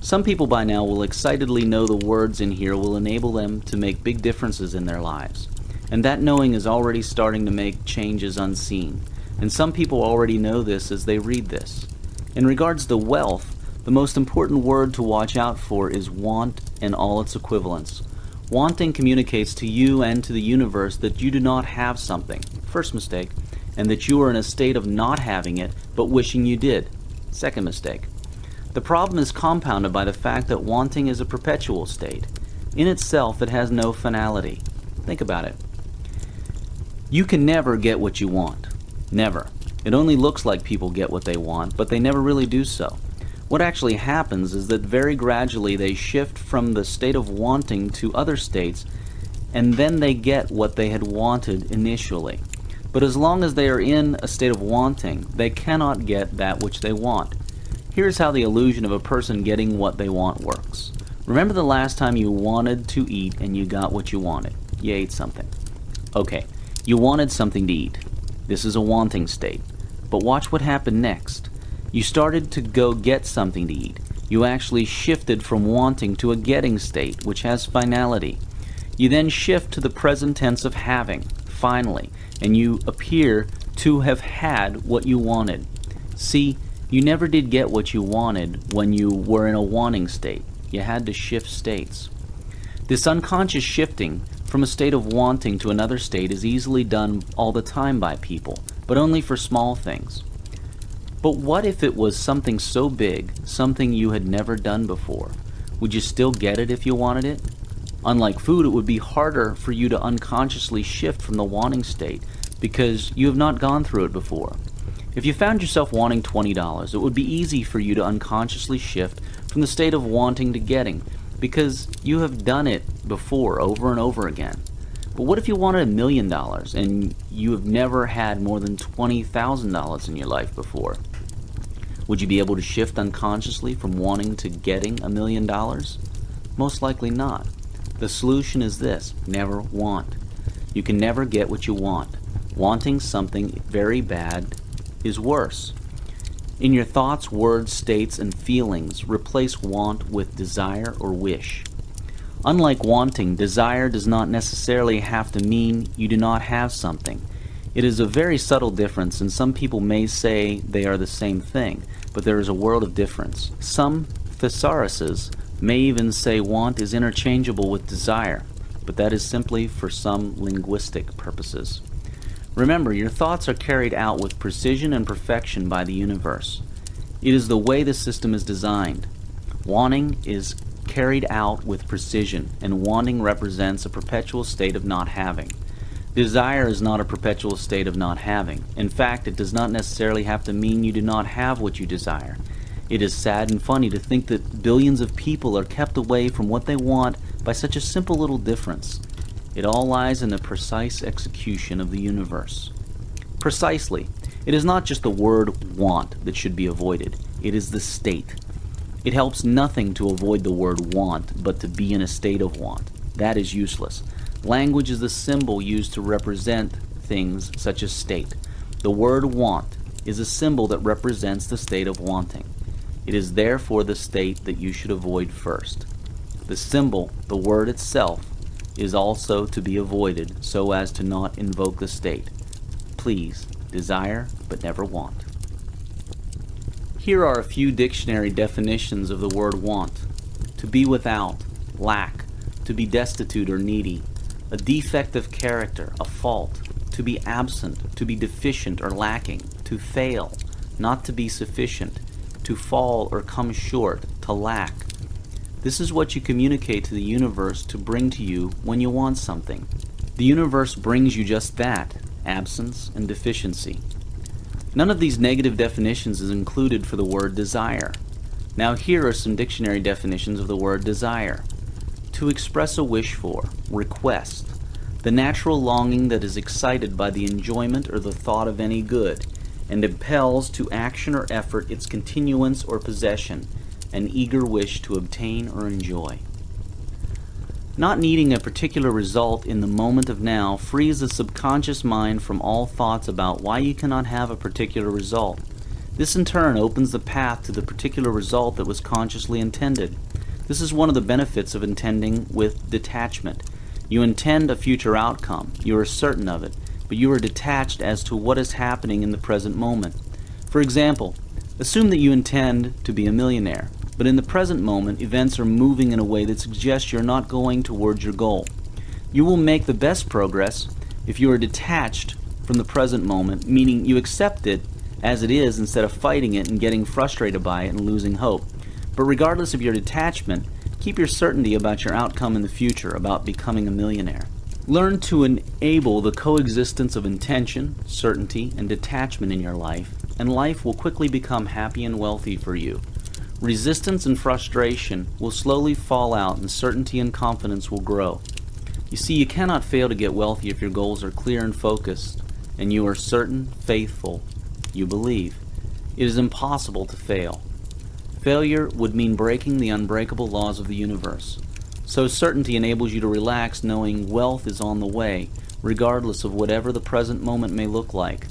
Some people by now will excitedly know the words in here will enable them to make big differences in their lives. And that knowing is already starting to make changes unseen. And some people already know this as they read this. In regards to wealth, the most important word to watch out for is want and all its equivalents. Wanting communicates to you and to the universe that you do not have something, first mistake, and that you are in a state of not having it, but wishing you did, second mistake. The problem is compounded by the fact that wanting is a perpetual state. In itself, it has no finality. Think about it. You can never get what you want. Never. It only looks like people get what they want, but they never really do so. What actually happens is that very gradually they shift from the state of wanting to other states, and then they get what they had wanted initially. But as long as they are in a state of wanting, they cannot get that which they want. Here's how the illusion of a person getting what they want works. Remember the last time you wanted to eat and you got what you wanted. You ate something. Okay, you wanted something to eat. This is a wanting state. But watch what happened next. You started to go get something to eat. You actually shifted from wanting to a getting state, which has finality. You then shift to the present tense of having, finally, and you appear to have had what you wanted. See, you never did get what you wanted when you were in a wanting state. You had to shift states. This unconscious shifting from a state of wanting to another state is easily done all the time by people, but only for small things. But what if it was something so big, something you had never done before? Would you still get it if you wanted it? Unlike food, it would be harder for you to unconsciously shift from the wanting state because you have not gone through it before. If you found yourself wanting $20, it would be easy for you to unconsciously shift from the state of wanting to getting because you have done it before over and over again. But what if you wanted $1 million and you have never had more than $20,000 in your life before? Would you be able to shift unconsciously from wanting to getting $1 million? Most likely not. The solution is this: never want. You can never get what you want. Wanting something very bad is worse. In your thoughts, words, states, and feelings, replace want with desire or wish. Unlike wanting, desire does not necessarily have to mean you do not have something. It is a very subtle difference, and some people may say they are the same thing, but there is a world of difference. Some thesauruses may even say want is interchangeable with desire, but that is simply for some linguistic purposes. Remember, your thoughts are carried out with precision and perfection by the universe. It is the way the system is designed. Wanting is carried out with precision, and wanting represents a perpetual state of not having. Desire is not a perpetual state of not having. In fact, it does not necessarily have to mean you do not have what you desire. It is sad and funny to think that billions of people are kept away from what they want by such a simple little difference. It all lies in the precise execution of the universe. Precisely. It is not just the word want that should be avoided. It is the state. It helps nothing to avoid the word want, but to be in a state of want. That is useless. Language is the symbol used to represent things such as state. The word want is a symbol that represents the state of wanting. It is therefore the state that you should avoid first. The symbol, the word itself, is also to be avoided so as to not invoke the state. Please, desire but never want. Here are a few dictionary definitions of the word want. To be without, lack, to be destitute or needy, a defect of character, a fault, to be absent, to be deficient or lacking, to fail, not to be sufficient, to fall or come short, to lack. This is what you communicate to the universe to bring to you when you want something. The universe brings you just that, absence and deficiency. None of these negative definitions is included for the word desire. Now here are some dictionary definitions of the word desire. To express a wish for, request, the natural longing that is excited by the enjoyment or the thought of any good, and impels to action or effort its continuance or possession, an eager wish to obtain or enjoy. Not needing a particular result in the moment of now frees the subconscious mind from all thoughts about why you cannot have a particular result. This in turn opens the path to the particular result that was consciously intended. This is one of the benefits of intending with detachment. You intend a future outcome, you are certain of it, but you are detached as to what is happening in the present moment. For example, assume that you intend to be a millionaire, but in the present moment events are moving in a way that suggests you're not going towards your goal. You will make the best progress if you are detached from the present moment, meaning you accept it as it is instead of fighting it and getting frustrated by it and losing hope. But regardless of your detachment, keep your certainty about your outcome in the future, about becoming a millionaire. Learn to enable the coexistence of intention, certainty, and detachment in your life, and life will quickly become happy and wealthy for you. Resistance and frustration will slowly fall out, and certainty and confidence will grow. You see, you cannot fail to get wealthy if your goals are clear and focused, and you are certain, faithful, you believe. It is impossible to fail. Failure would mean breaking the unbreakable laws of the universe. So certainty enables you to relax, knowing wealth is on the way, regardless of whatever the present moment may look like.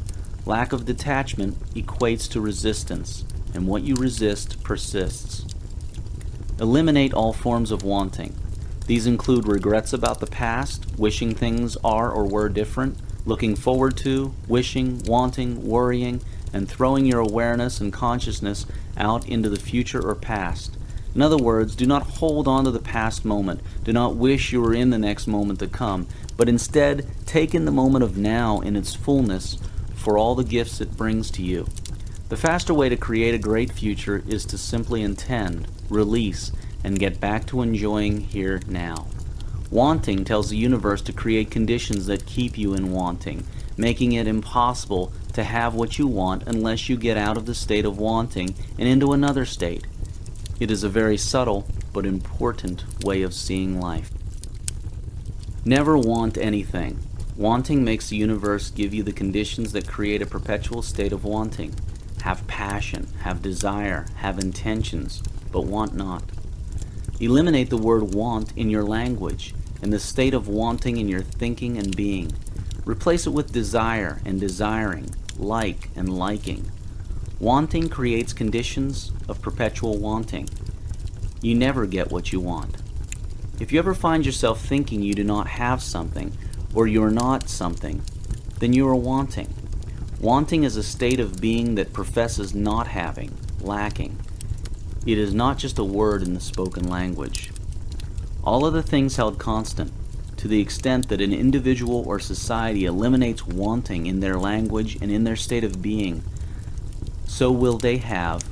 Lack of detachment equates to resistance, and what you resist persists. Eliminate all forms of wanting. These include regrets about the past, wishing things are or were different, looking forward to, wishing, wanting, worrying, and throwing your awareness and consciousness out into the future or past. In other words, do not hold on to the past moment. Do not wish you were in the next moment to come, but instead take in the moment of now in its fullness for all the gifts it brings to you. The faster way to create a great future is to simply intend, release, and get back to enjoying here now. Wanting tells the universe to create conditions that keep you in wanting, making it impossible to have what you want unless you get out of the state of wanting and into another state. It is a very subtle but important way of seeing life. Never want anything. Wanting makes the universe give you the conditions that create a perpetual state of wanting. Have passion, have desire, have intentions, but want not. Eliminate the word want in your language and the state of wanting in your thinking and being. Replace it with desire and desiring, like and liking. Wanting creates conditions of perpetual wanting. You never get what you want. If you ever find yourself thinking you do not have something, or you are not something, then you are wanting. Wanting is a state of being that professes not having, lacking. It is not just a word in the spoken language. All other things held constant, to the extent that an individual or society eliminates wanting in their language and in their state of being, so will they have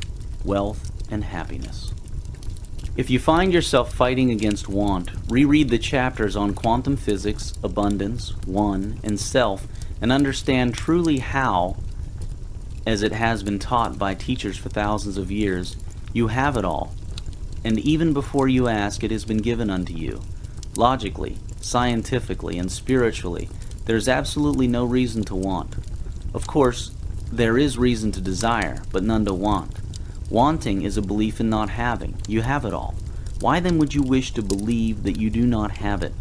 wealth and happiness. If you find yourself fighting against want, reread the chapters on quantum physics, abundance, one, and self, and understand truly how, as it has been taught by teachers for thousands of years, you have it all. And even before you ask, it has been given unto you. Logically, scientifically, and spiritually, there is absolutely no reason to want. Of course, there is reason to desire, but none to want. Wanting is a belief in not having. You have it all. Why then would you wish to believe that you do not have it?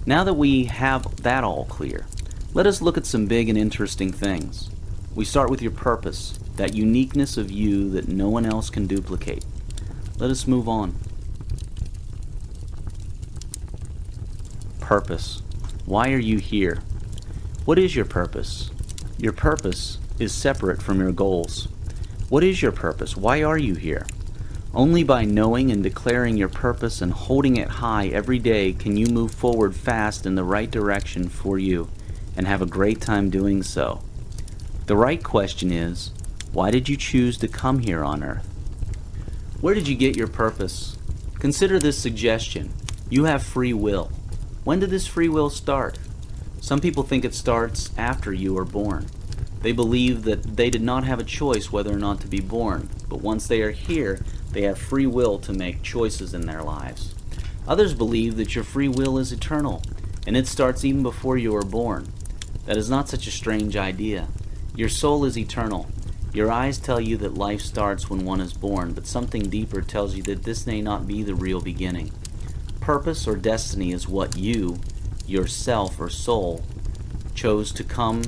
Now that we have that all clear, let us look at some big and interesting things. We start with your purpose, that uniqueness of you that no one else can duplicate. Let us move on. Purpose. Why are you here? What is your purpose? Your purpose is separate from your goals. What is your purpose? Why are you here? Only by knowing and declaring your purpose and holding it high every day can you move forward fast in the right direction for you and have a great time doing so. The right question is, why did you choose to come here on earth? Where did you get your purpose? Consider this suggestion. You have free will. When did this free will start? Some people think it starts after you are born. They believe that they did not have a choice whether or not to be born, but once they are here, they have free will to make choices in their lives. Others believe that your free will is eternal, and it starts even before you are born. That is not such a strange idea. Your soul is eternal. Your eyes tell you that life starts when one is born, but something deeper tells you that this may not be the real beginning. Purpose or destiny is what you, yourself or soul, chose to come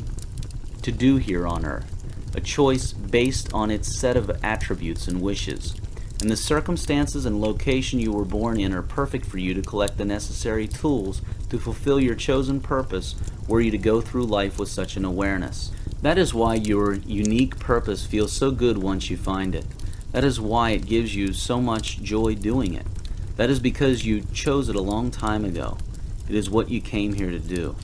to do here on earth. a choice based on its set of attributes and wishes. And the circumstances and location you were born in are perfect for you to collect the necessary tools to fulfill your chosen purpose were you to go through life with such an awareness. That is why your unique purpose feels so good once you find it. That is why it gives you so much joy doing it. That is because you chose it a long time ago. It is what you came here to do.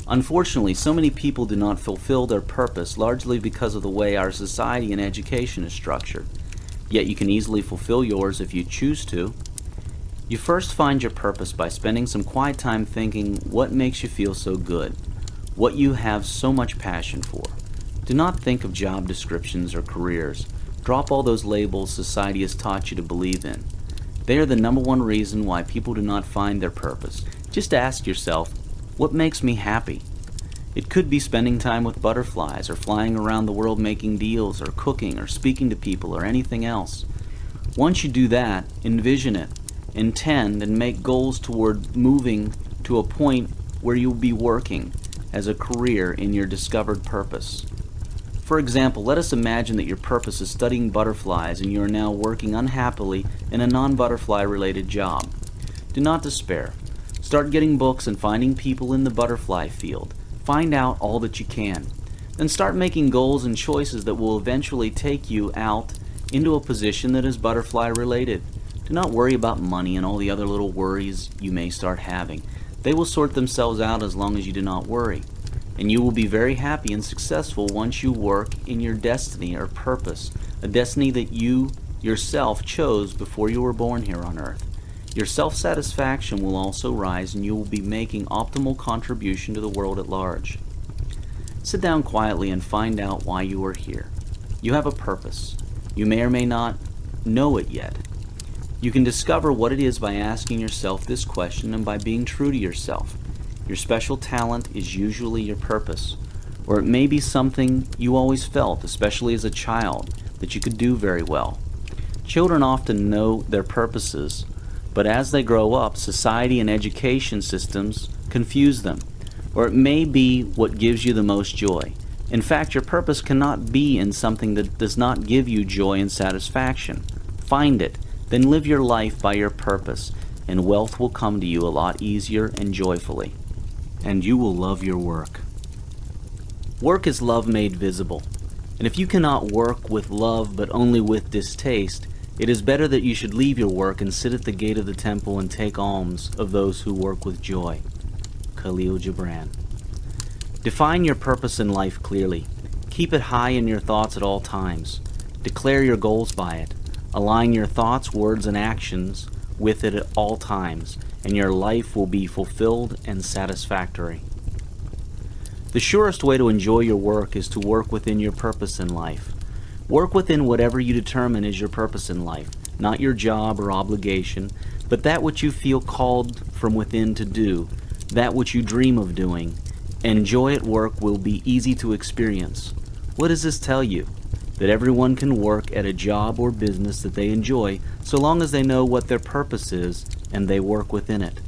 Unfortunately, so many people do not fulfill their purpose, largely because of the way our society and education is structured. Yet you can easily fulfill yours if you choose to. You first find your purpose by spending some quiet time thinking what makes you feel so good, what you have so much passion for. Do not think of job descriptions or careers. Drop all those labels society has taught you to believe in. They are the number one reason why people do not find their purpose. Just ask yourself, what makes me happy? It could be spending time with butterflies, or flying around the world making deals, or cooking, or speaking to people, or anything else. Once you do that, envision it, intend, and make goals toward moving to a point where you'll be working as a career in your discovered purpose. For example, let us imagine that your purpose is studying butterflies and you are now working unhappily in a non-butterfly related job. Do not despair. Start getting books and finding people in the butterfly field. Find out all that you can. Then start making goals and choices that will eventually take you out into a position that is butterfly related. Do not worry about money and all the other little worries you may start having. They will sort themselves out as long as you do not worry. And you will be very happy and successful once you work in your destiny or purpose, a destiny that you yourself chose before you were born here on earth. Your self-satisfaction will also rise and you will be making optimal contribution to the world at large. Sit down quietly and find out why you are here. You have a purpose. You may or may not know it yet. You can discover what it is by asking yourself this question and by being true to yourself. Your special talent is usually your purpose, or it may be something you always felt, especially as a child, that you could do very well. Children often know their purposes, but as they grow up, society and education systems confuse them, or it may be what gives you the most joy. In fact, your purpose cannot be in something that does not give you joy and satisfaction. Find it, then live your life by your purpose, and wealth will come to you a lot easier and joyfully. And you will love your work. Work is love made visible, and if you cannot work with love but only with distaste, it is better that you should leave your work and sit at the gate of the temple and take alms of those who work with joy. Khalil Gibran. Define your purpose in life clearly. Keep it high in your thoughts at all times. Declare your goals by it. Align your thoughts, words, and actions with it at all times, and your life will be fulfilled and satisfactory. The surest way to enjoy your work is to work within your purpose in life. Work within whatever you determine is your purpose in life, not your job or obligation, but that which you feel called from within to do, that which you dream of doing, and joy at work will be easy to experience. What does this tell you? That everyone can work at a job or business that they enjoy so long as they know what their purpose is and they work within it.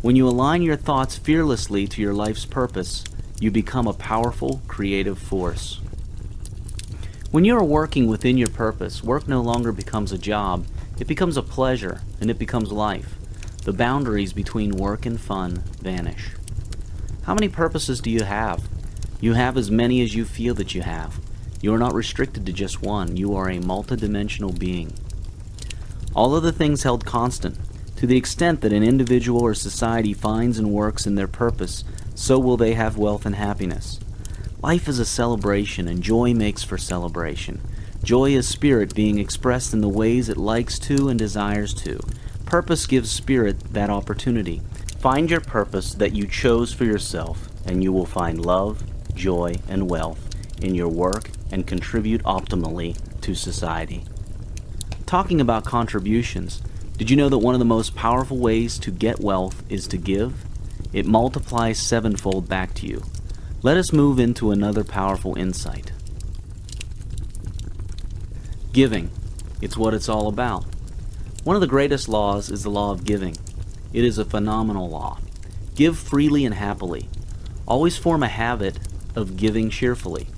When you align your thoughts fearlessly to your life's purpose, you become a powerful, creative force. When you are working within your purpose, work no longer becomes a job, it becomes a pleasure, and it becomes life. The boundaries between work and fun vanish. How many purposes do you have? You have as many as you feel that you have. You are not restricted to just one. You are a multidimensional being. All of the things held constant. To the extent that an individual or society finds and works in their purpose, so will they have wealth and happiness. Life is a celebration, and joy makes for celebration. Joy is spirit being expressed in the ways it likes to and desires to. Purpose gives spirit that opportunity. Find your purpose that you chose for yourself, and you will find love, joy, and wealth in your work and contribute optimally to society. Talking about contributions, did you know that one of the most powerful ways to get wealth is to give? It multiplies sevenfold back to you. Let us move into another powerful insight. Giving. It's what it's all about. One of the greatest laws is the law of giving. It is a phenomenal law. Give freely and happily. Always form a habit of giving cheerfully.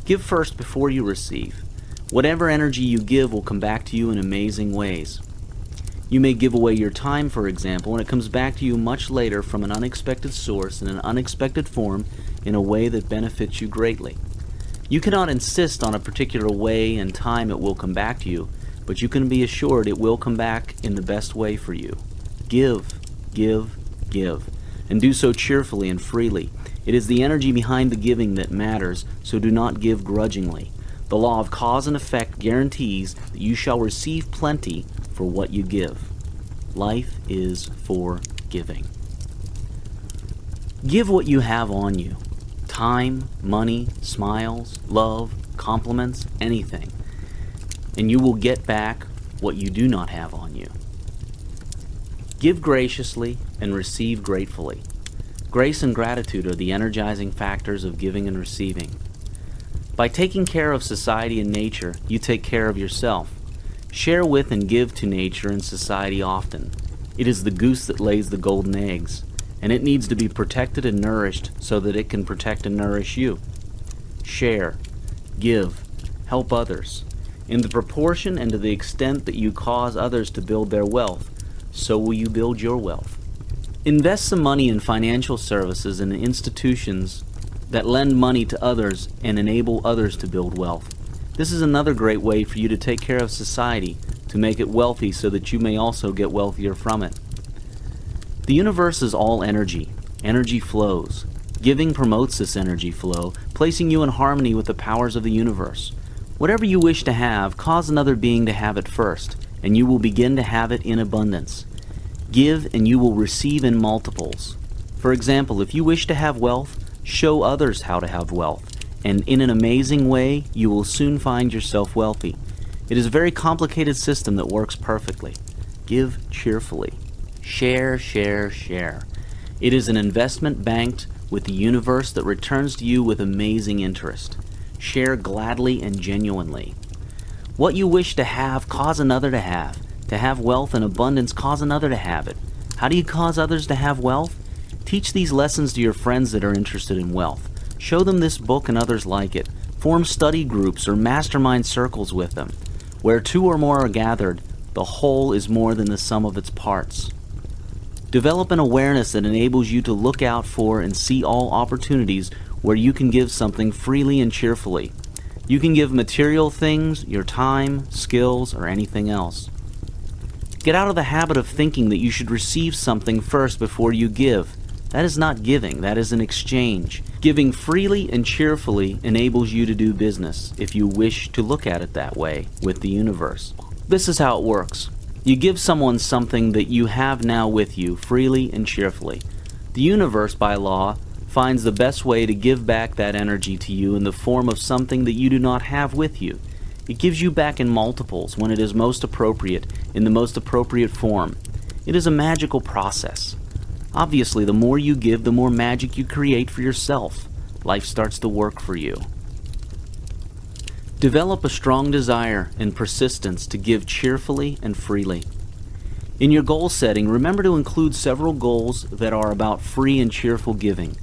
Give first before you receive. Whatever energy you give will come back to you in amazing ways. You may give away your time, for example, and it comes back to you much later from an unexpected source in an unexpected form in a way that benefits you greatly. You cannot insist on a particular way and time it will come back to you, but you can be assured it will come back in the best way for you. Give, give, give, and do so cheerfully and freely. It is the energy behind the giving that matters, so do not give grudgingly. The law of cause and effect guarantees that you shall receive plenty for what you give. Life is for giving. Give what you have on you. Time, money, smiles, love, compliments, anything. And you will get back what you do not have on you. Give graciously and receive gratefully. Grace and gratitude are the energizing factors of giving and receiving. By taking care of society and nature, you take care of yourself. Share with and give to nature and society often. It is the goose that lays the golden eggs, and it needs to be protected and nourished so that it can protect and nourish you. Share, give, help others. In the proportion and to the extent that you cause others to build their wealth, so will you build your wealth. Invest some money in financial services and institutions that lend money to others and enable others to build wealth. This is another great way for you to take care of society, to make it wealthy so that you may also get wealthier from it. The universe is all energy. Energy flows. Giving promotes this energy flow, placing you in harmony with the powers of the universe. Whatever you wish to have, cause another being to have it first, and you will begin to have it in abundance. Give and you will receive in multiples. For example, if you wish to have wealth, show others how to have wealth, and in an amazing way, you will soon find yourself wealthy. It is a very complicated system that works perfectly. Give cheerfully. Share, share, share. It is an investment banked with the universe that returns to you with amazing interest. Share gladly and genuinely. What you wish to have, cause another to have. To have wealth and abundance, cause another to have it. How do you cause others to have wealth? Teach these lessons to your friends that are interested in wealth. Show them this book and others like it. Form study groups or mastermind circles with them. Where two or more are gathered, the whole is more than the sum of its parts. Develop an awareness that enables you to look out for and see all opportunities where you can give something freely and cheerfully. You can give material things, your time, skills, or anything else. Get out of the habit of thinking that you should receive something first before you give. That is not giving, that is an exchange. Giving freely and cheerfully enables you to do business, if you wish to look at it that way, with the universe. This is how it works. You give someone something that you have now with you, freely and cheerfully. The universe, by law, finds the best way to give back that energy to you in the form of something that you do not have with you. It gives you back in multiples when it is most appropriate, in the most appropriate form. It is a magical process. Obviously, the more you give, the more magic you create for yourself. Life starts to work for you. Develop a strong desire and persistence to give cheerfully and freely. In your goal setting, remember to include several goals that are about free and cheerful giving.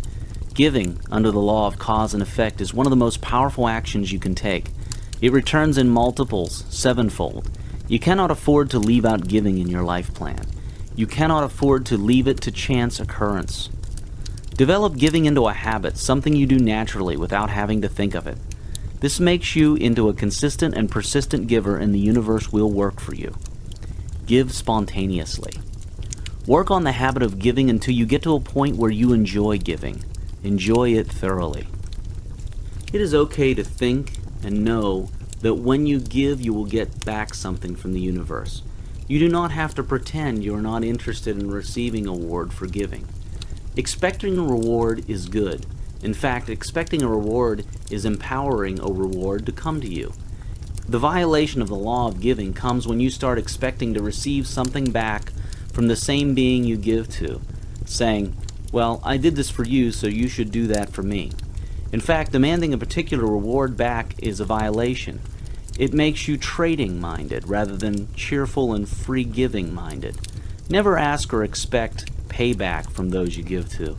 Giving, under the law of cause and effect, is one of the most powerful actions you can take. It returns in multiples, sevenfold. You cannot afford to leave out giving in your life plan. You cannot afford to leave it to chance occurrence. Develop giving into a habit, something you do naturally without having to think of it. This makes you into a consistent and persistent giver, and the universe will work for you. Give spontaneously. Work on the habit of giving until you get to a point where you enjoy giving. Enjoy it thoroughly. It is okay to think and know that when you give, you will get back something from the universe. You do not have to pretend you are not interested in receiving a reward for giving. Expecting a reward is good. In fact, expecting a reward is empowering a reward to come to you. The violation of the law of giving comes when you start expecting to receive something back from the same being you give to, saying, "Well, I did this for you, so you should do that for me." In fact, demanding a particular reward back is a violation. It makes you trading-minded rather than cheerful and free-giving-minded. Never ask or expect payback from those you give to.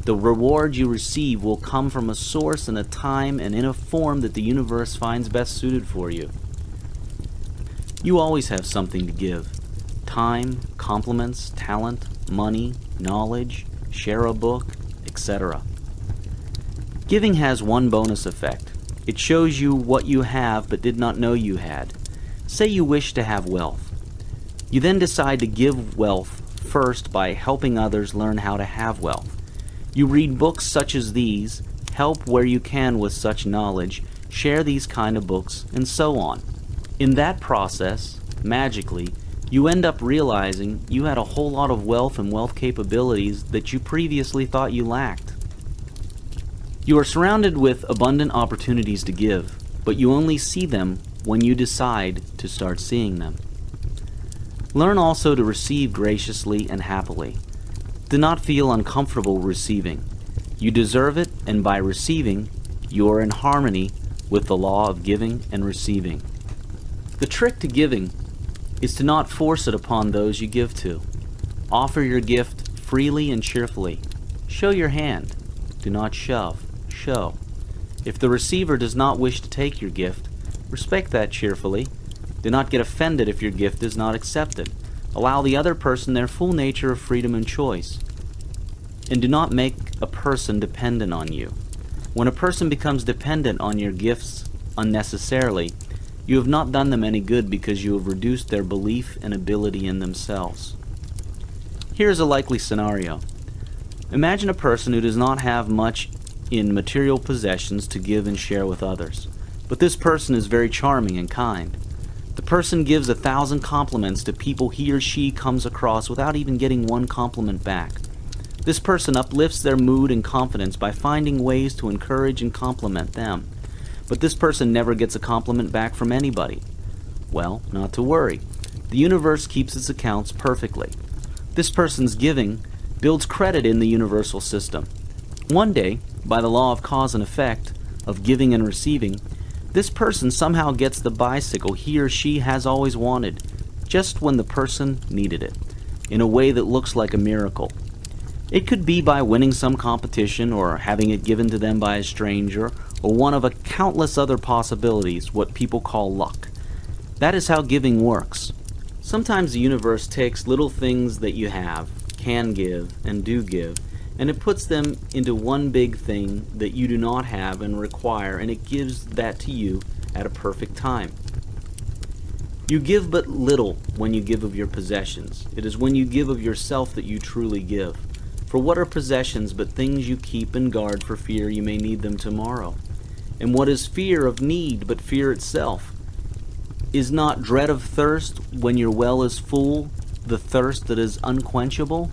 The reward you receive will come from a source and a time and in a form that the universe finds best suited for you. You always have something to give. Time, compliments, talent, money, knowledge, share a book, etc. Giving has one bonus effect. It shows you what you have but did not know you had. Say you wish to have wealth. You then decide to give wealth first by helping others learn how to have wealth. You read books such as these, help where you can with such knowledge, share these kind of books, and so on. In that process, magically, you end up realizing you had a whole lot of wealth and wealth capabilities that you previously thought you lacked. You are surrounded with abundant opportunities to give, but you only see them when you decide to start seeing them. Learn also to receive graciously and happily. Do not feel uncomfortable receiving. You deserve it, and by receiving, you are in harmony with the law of giving and receiving. The trick to giving is to not force it upon those you give to. Offer your gift freely and cheerfully. Show your hand. Do not shove. Show. If the receiver does not wish to take your gift, respect that cheerfully. Do not get offended if your gift is not accepted. Allow the other person their full nature of freedom and choice. And do not make a person dependent on you. When a person becomes dependent on your gifts unnecessarily, you have not done them any good because you have reduced their belief and ability in themselves. Here is a likely scenario. Imagine a person who does not have much in material possessions to give and share with others. But this person is very charming and kind. The person gives 1,000 compliments to people he or she comes across without even getting one compliment back. This person uplifts their mood and confidence by finding ways to encourage and compliment them. But this person never gets a compliment back from anybody. Well, not to worry. The universe keeps its accounts perfectly. This person's giving builds credit in the universal system. One day, by the law of cause and effect, of giving and receiving, this person somehow gets the bicycle he or she has always wanted, just when the person needed it, in a way that looks like a miracle. It could be by winning some competition or having it given to them by a stranger, or one of a countless other possibilities, what people call luck. That is how giving works. Sometimes the universe takes little things that you have, can give, and do give, and it puts them into one big thing that you do not have and require, and it gives that to you at a perfect time. You give but little when you give of your possessions. It is when you give of yourself that you truly give. For what are possessions but things you keep and guard for fear you may need them tomorrow? And what is fear of need but fear itself? Is not dread of thirst when your well is full, the thirst that is unquenchable?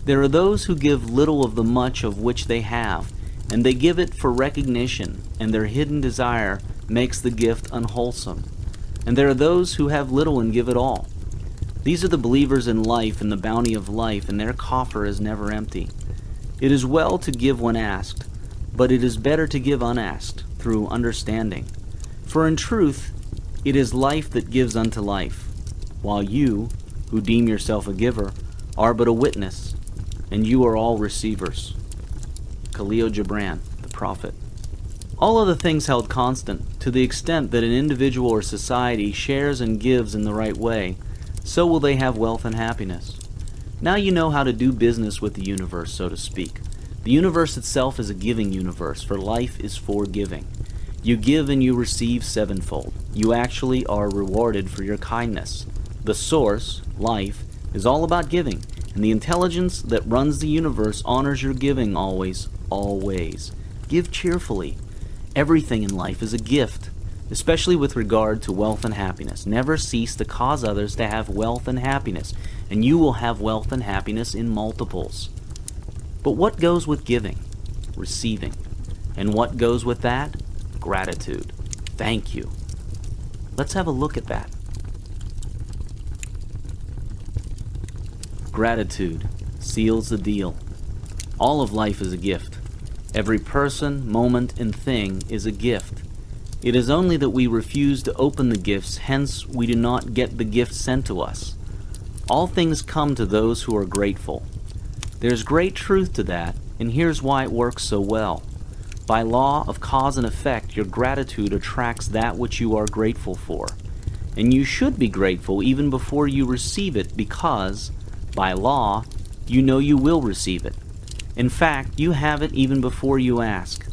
There are those who give little of the much of which they have, and they give it for recognition, and their hidden desire makes the gift unwholesome. And there are those who have little and give it all. These are the believers in life and the bounty of life, and their coffer is never empty. It is well to give when asked, but it is better to give unasked, through understanding. For in truth, it is life that gives unto life, while you, who deem yourself a giver, are but a witness, and you are all receivers. Khalil Gibran, the prophet. All other things held constant, to the extent that an individual or society shares and gives in the right way, so will they have wealth and happiness. Now you know how to do business with the universe, so to speak. The universe itself is a giving universe, for life is for giving. You give and you receive sevenfold. You actually are rewarded for your kindness. The source, life, is all about giving, and the intelligence that runs the universe honors your giving always, always. Give cheerfully. Everything in life is a gift, especially with regard to wealth and happiness. Never cease to cause others to have wealth and happiness, and you will have wealth and happiness in multiples. But what goes with giving? Receiving. And what goes with that? Gratitude. Thank you. Let's have a look at that. Gratitude seals the deal. All of life is a gift. Every person, moment, and thing is a gift. It is only that we refuse to open the gifts, hence we do not get the gift sent to us. All things come to those who are grateful. There's great truth to that, and here's why it works so well. By law of cause and effect, your gratitude attracts that which you are grateful for. And you should be grateful even before you receive it because, by law, you know you will receive it. In fact, you have it even before you ask.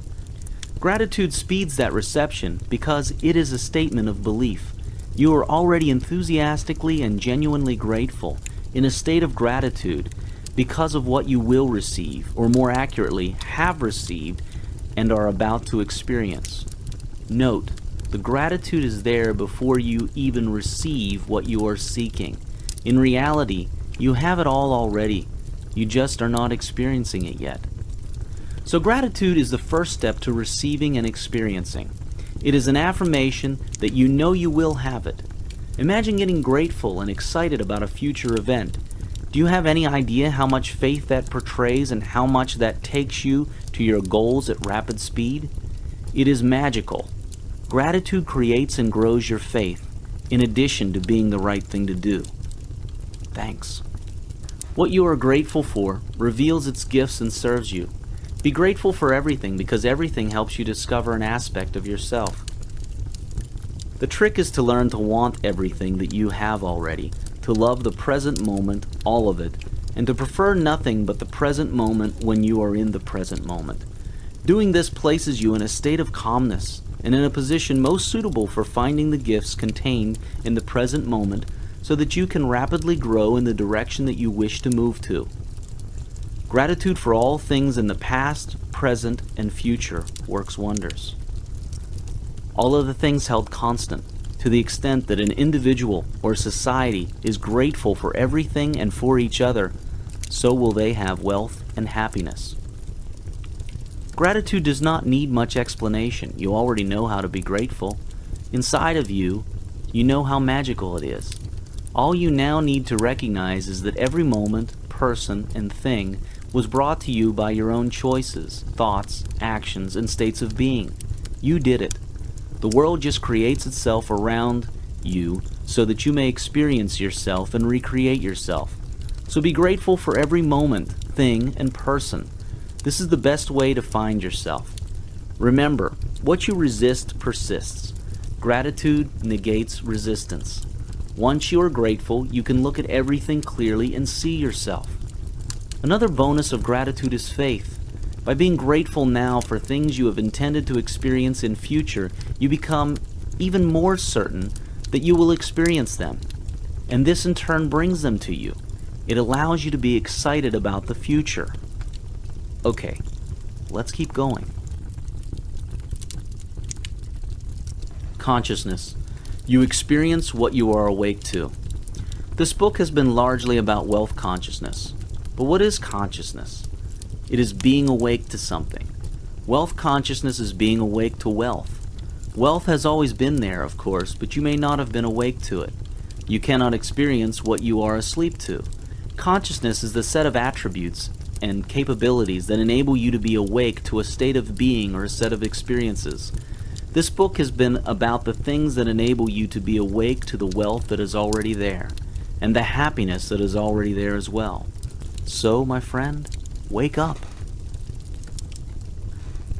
Gratitude speeds that reception because it is a statement of belief. You are already enthusiastically and genuinely grateful, in a state of gratitude, because of what you will receive, or more accurately, have received and are about to experience. Note, the gratitude is there before you even receive what you are seeking. In reality, you have it all already. You just are not experiencing it yet. So gratitude is the first step to receiving and experiencing. It is an affirmation that you know you will have it. Imagine getting grateful and excited about a future event. Do you have any idea how much faith that portrays and how much that takes you to your goals at rapid speed? It is magical. Gratitude creates and grows your faith, in addition to being the right thing to do. Thanks. What you are grateful for reveals its gifts and serves you. Be grateful for everything because everything helps you discover an aspect of yourself. The trick is to learn to want everything that you have already, to love the present moment, all of it, and to prefer nothing but the present moment when you are in the present moment. Doing this places you in a state of calmness and in a position most suitable for finding the gifts contained in the present moment so that you can rapidly grow in the direction that you wish to move to. Gratitude for all things in the past, present, and future works wonders. All of the things held constant, to the extent that an individual or society is grateful for everything and for each other, so will they have wealth and happiness. Gratitude does not need much explanation. You already know how to be grateful. Inside of you, you know how magical it is. All you now need to recognize is that every moment, person, and thing was brought to you by your own choices, thoughts, actions, and states of being. You did it. The world just creates itself around you so that you may experience yourself and recreate yourself. So be grateful for every moment, thing, and person. This is the best way to find yourself. Remember, what you resist persists. Gratitude negates resistance. Once you are grateful, you can look at everything clearly and see yourself. Another bonus of gratitude is faith. By being grateful now for things you have intended to experience in future, you become even more certain that you will experience them. And this in turn brings them to you. It allows you to be excited about the future. Okay, let's keep going. Consciousness. You experience what you are awake to. This book has been largely about wealth consciousness. But what is consciousness? It is being awake to something. Wealth consciousness is being awake to wealth. Wealth has always been there, of course, but you may not have been awake to it. You cannot experience what you are asleep to. Consciousness is the set of attributes and capabilities that enable you to be awake to a state of being or a set of experiences. This book has been about the things that enable you to be awake to the wealth that is already there, and the happiness that is already there as well. So, my friend, wake up.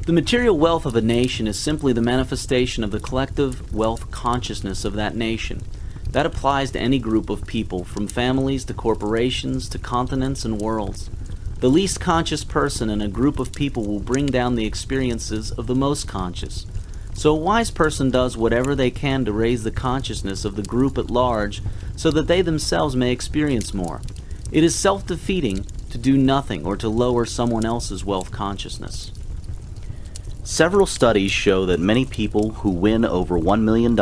The material wealth of a nation is simply the manifestation of the collective wealth consciousness of that nation. That applies to any group of people, from families to corporations to continents and worlds. The least conscious person in a group of people will bring down the experiences of the most conscious. So a wise person does whatever they can to raise the consciousness of the group at large so that they themselves may experience more. It is self-defeating to do nothing or to lower someone else's wealth consciousness. Several studies show that many people who win over $1 million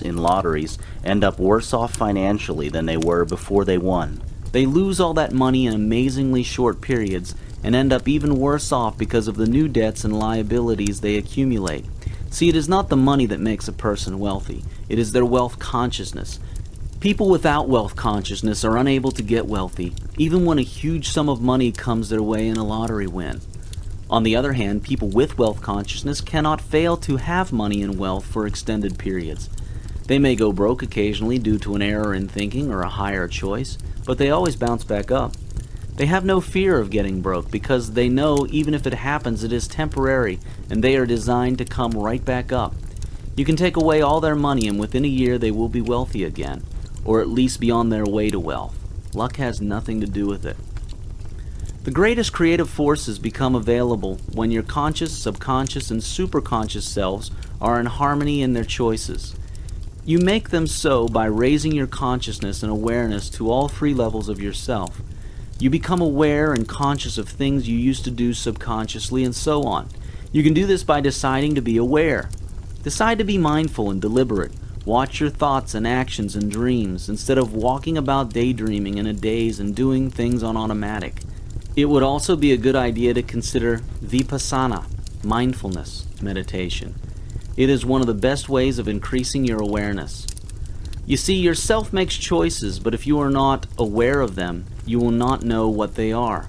in lotteries end up worse off financially than they were before they won. They lose all that money in amazingly short periods and end up even worse off because of the new debts and liabilities they accumulate. See, it is not the money that makes a person wealthy. It is their wealth consciousness. People without wealth consciousness are unable to get wealthy, even when a huge sum of money comes their way in a lottery win. On the other hand, people with wealth consciousness cannot fail to have money and wealth for extended periods. They may go broke occasionally due to an error in thinking or a higher choice, but they always bounce back up. They have no fear of getting broke because they know even if it happens, it is temporary and they are designed to come right back up. You can take away all their money and within a year they will be wealthy again, or at least be on their way to wealth. Luck has nothing to do with it. The greatest creative forces become available when your conscious, subconscious, and superconscious selves are in harmony in their choices. You make them so by raising your consciousness and awareness to all three levels of yourself. You become aware and conscious of things you used to do subconsciously and so on. You can do this by deciding to be aware. Decide to be mindful and deliberate. Watch your thoughts and actions and dreams instead of walking about daydreaming in a daze and doing things on automatic. It would also be a good idea to consider vipassana, mindfulness meditation. It is one of the best ways of increasing your awareness. You see, yourself makes choices, but if you are not aware of them, you will not know what they are.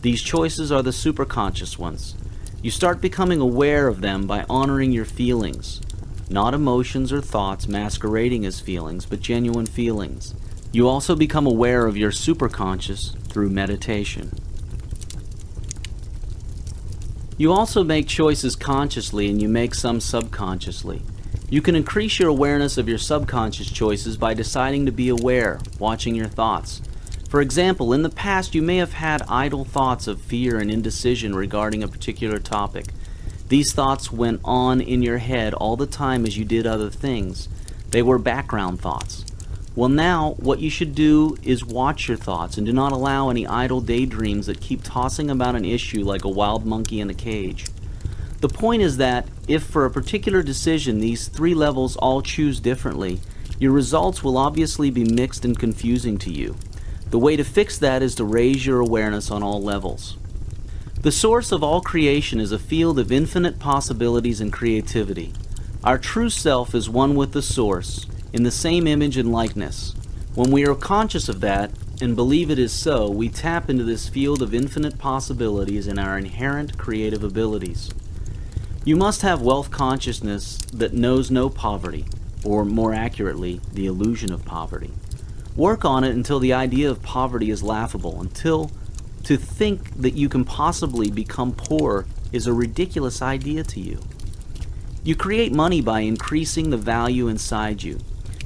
These choices are the superconscious ones. You start becoming aware of them by honoring your feelings, not emotions or thoughts masquerading as feelings, but genuine feelings. You also become aware of your superconscious through meditation. You also make choices consciously and you make some subconsciously. You can increase your awareness of your subconscious choices by deciding to be aware, watching your thoughts. For example, in the past you may have had idle thoughts of fear and indecision regarding a particular topic. These thoughts went on in your head all the time as you did other things. They were background thoughts. Well, now what you should do is watch your thoughts and do not allow any idle daydreams that keep tossing about an issue like a wild monkey in a cage. The point is that if for a particular decision these three levels all choose differently, your results will obviously be mixed and confusing to you. The way to fix that is to raise your awareness on all levels. The source of all creation is a field of infinite possibilities and creativity. Our true self is one with the source, in the same image and likeness. When we are conscious of that and believe it is so, we tap into this field of infinite possibilities and our inherent creative abilities. You must have wealth consciousness that knows no poverty, or more accurately, the illusion of poverty. Work on it until the idea of poverty is laughable, until to think that you can possibly become poor is a ridiculous idea to you. You create money by increasing the value inside you.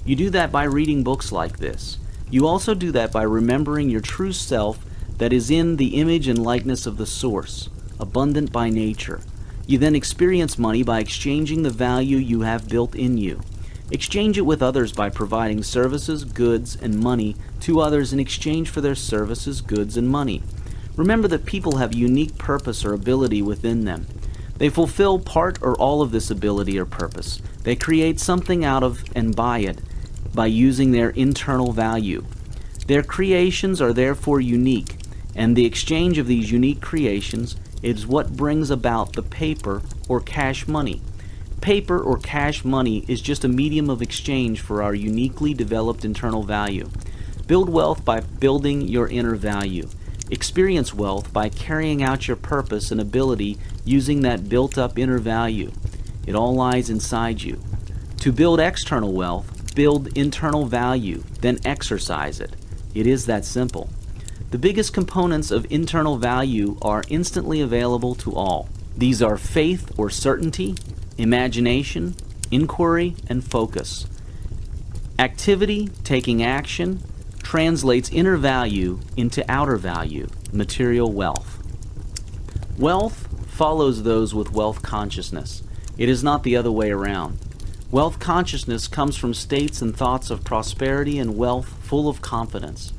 You do that by reading books like this. You also do that by remembering your true self that is in the image and likeness of the source, abundant by nature. You then experience money by exchanging the value you have built in you. Exchange it with others by providing services, goods, and money to others in exchange for their services, goods, and money. Remember that people have unique purpose or ability within them. They fulfill part or all of this ability or purpose. They create something out of and by it by using their internal value. Their creations are therefore unique, and the exchange of these unique creations is what brings about the paper or cash money. Paper or cash money is just a medium of exchange for our uniquely developed internal value. Build wealth by building your inner value. Experience wealth by carrying out your purpose and ability using that built-up inner value. It all lies inside you. To build external wealth, build internal value, then exercise it. It is that simple. The biggest components of internal value are instantly available to all. These are faith or certainty, imagination, inquiry, and focus. Activity, taking action, translates inner value into outer value, material wealth. Wealth follows those with wealth consciousness. It is not the other way around. Wealth consciousness comes from states and thoughts of prosperity and wealth full of confidence.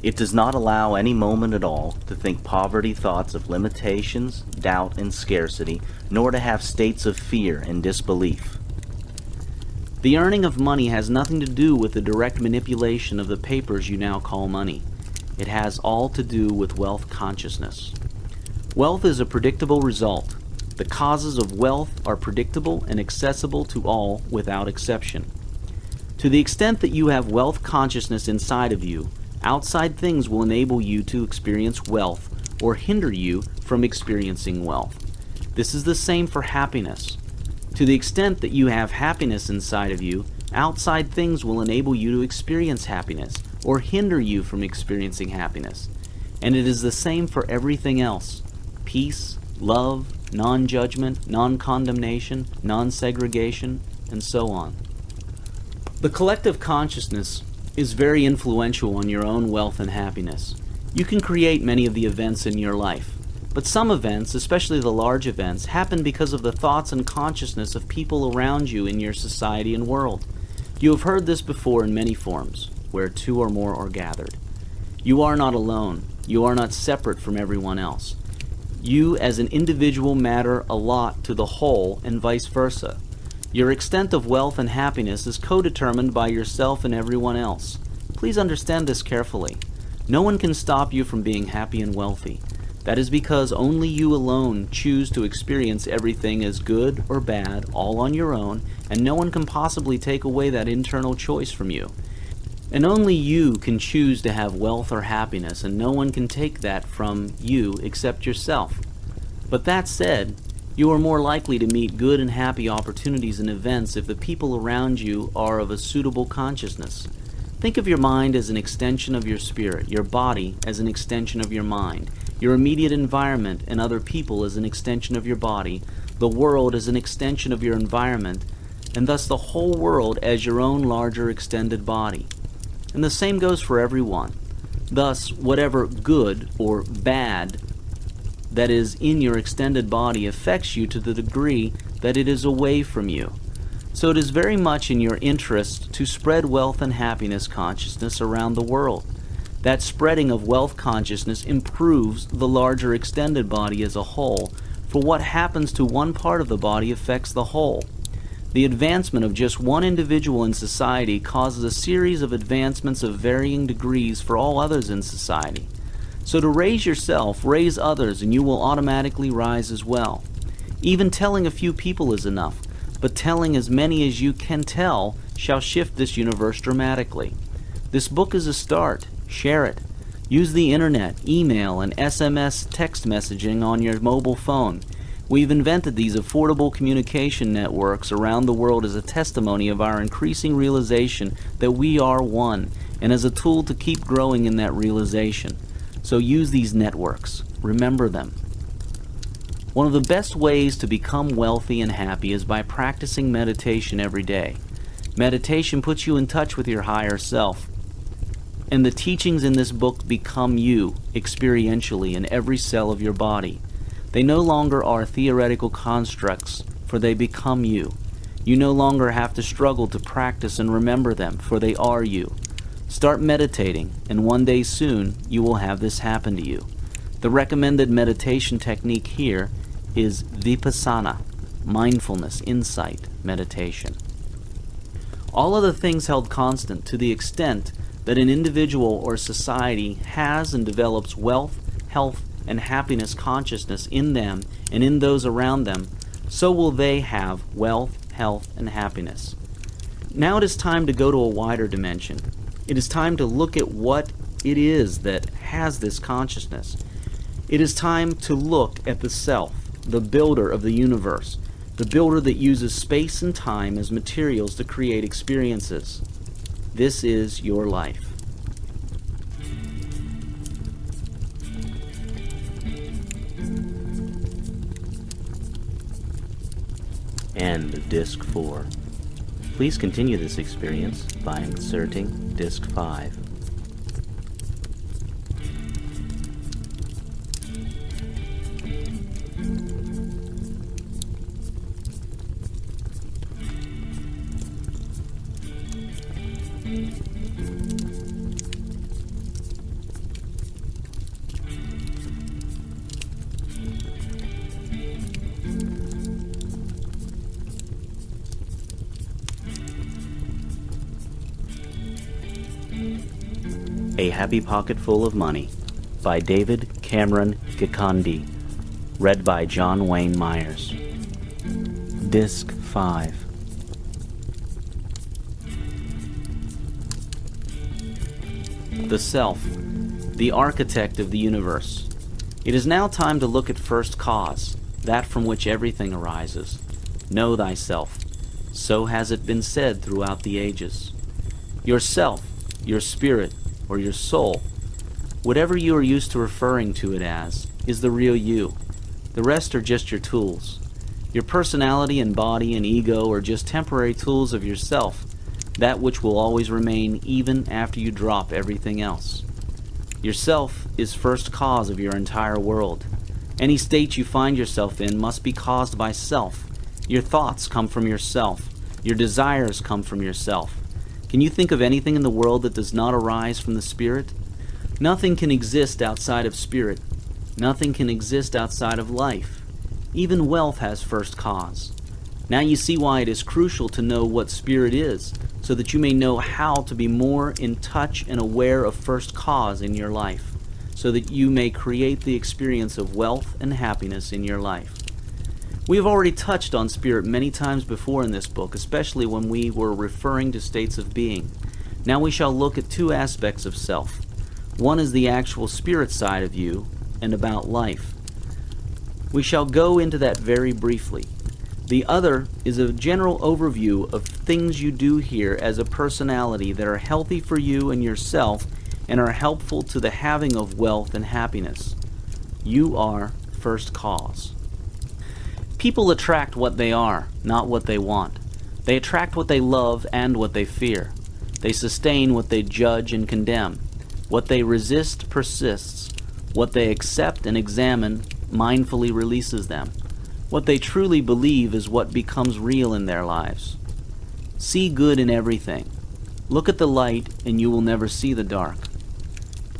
It does not allow any moment at all to think poverty thoughts of limitations, doubt, and scarcity, nor to have states of fear and disbelief. The earning of money has nothing to do with the direct manipulation of the papers you now call money. It has all to do with wealth consciousness. Wealth is a predictable result. The causes of wealth are predictable and accessible to all without exception. To the extent that you have wealth consciousness inside of you, outside things will enable you to experience wealth or hinder you from experiencing wealth. This is the same for happiness. To the extent that you have happiness inside of you, outside things will enable you to experience happiness or hinder you from experiencing happiness. and it is the same for everything else. Peace, love, non-judgment, non-condemnation, non-segregation, and so on. The collective consciousness is very influential on your own wealth and happiness. You can create many of the events in your life, but some events, especially the large events, happen because of the thoughts and consciousness of people around you in your society and world. You have heard this before in many forms, where two or more are gathered. You are not alone. You are not separate from everyone else. You as an individual matter a lot to the whole and vice versa. Your extent of wealth and happiness is co-determined by yourself and everyone else. Please understand this carefully. No one can stop you from being happy and wealthy. That is because only you alone choose to experience everything as good or bad, all on your own, and no one can possibly take away that internal choice from you. And only you can choose to have wealth or happiness, and no one can take that from you except yourself. But that said, you are more likely to meet good and happy opportunities and events if the people around you are of a suitable consciousness. Think of your mind as an extension of your spirit, your body as an extension of your mind, your immediate environment and other people as an extension of your body, the world as an extension of your environment, and thus the whole world as your own larger extended body. And the same goes for everyone. Thus, whatever good or bad that is in your extended body affects you to the degree that it is away from you. So it is very much in your interest to spread wealth and happiness consciousness around the world. That spreading of wealth consciousness improves the larger extended body as a whole, for what happens to one part of the body affects the whole. The advancement of just one individual in society causes a series of advancements of varying degrees for all others in society. So to raise yourself, raise others, and you will automatically rise as well. Even telling a few people is enough, but telling as many as you can tell shall shift this universe dramatically. This book is a start. Share it. Use the internet, email, and SMS text messaging on your mobile phone. We've invented these affordable communication networks around the world as a testimony of our increasing realization that we are one, and as a tool to keep growing in that realization. So use these networks. Remember them. One of the best ways to become wealthy and happy is by practicing meditation every day. Meditation puts you in touch with your higher self, and the teachings in this book become you experientially in every cell of your body. They no longer are theoretical constructs, for they become you. You no longer have to struggle to practice and remember them, for they are you. Start meditating, and one day soon you will have this happen to you. The recommended meditation technique here is vipassana, mindfulness, insight, meditation. All other things held constant to the extent that an individual or society has and develops wealth, health, and happiness consciousness in them and in those around them, so will they have wealth, health, and happiness. Now it is time to go to a wider dimension. It is time to look at what it is that has this consciousness. It is time to look at the self, the builder of the universe, the builder that uses space and time as materials to create experiences. This is your life. End of Disc 4. Please continue this experience by inserting Disc 5. A Happy Pocketful of Money by David Cameron Gikandi. Read by John Wayne Myers. Disc 5. The self, the architect of the universe. It is now time to look at first cause, that from which everything arises. Know thyself. So has it been said throughout the ages. Yourself, your spirit, or your soul, Whatever you are used to referring to it as is the real you. The rest are just your tools. Your personality and body and ego are just temporary tools of yourself, that which will always remain even after you drop everything else. Yourself is first cause of your entire world. Any state you find yourself in must be caused by self. Your thoughts come from yourself. Your desires come from yourself. Can you think of anything in the world that does not arise from the spirit? Nothing can exist outside of spirit. Nothing can exist outside of life. Even wealth has first cause. Now you see why it is crucial to know what spirit is, so that you may know how to be more in touch and aware of first cause in your life, so that you may create the experience of wealth and happiness in your life. We have already touched on spirit many times before in this book, especially when we were referring to states of being. Now we shall look at two aspects of self. One is the actual spirit side of you, and about life. We shall go into that very briefly. The other is a general overview of things you do here as a personality that are healthy for you and yourself and are helpful to the having of wealth and happiness. You are first cause. People attract what they are, not what they want. They attract what they love and what they fear. They sustain what they judge and condemn. What they resist persists. What they accept and examine mindfully releases them. What they truly believe is what becomes real in their lives. See good in everything. Look at the light and you will never see the dark.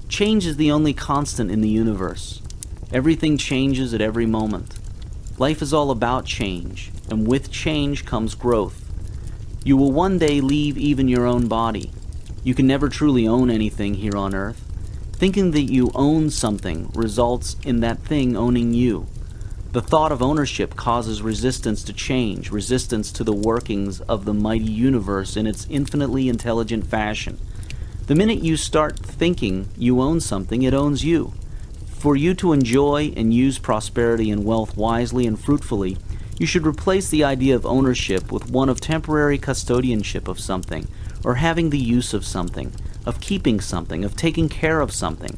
Change is the only constant in the universe. Everything changes at every moment. Life is all about change, and with change comes growth. You will one day leave even your own body. You can never truly own anything here on earth. Thinking that you own something results in that thing owning you. The thought of ownership causes resistance to change, resistance to the workings of the mighty universe in its infinitely intelligent fashion. The minute you start thinking you own something, it owns you. For you to enjoy and use prosperity and wealth wisely and fruitfully, you should replace the idea of ownership with one of temporary custodianship of something, or having the use of something, of keeping something, of taking care of something.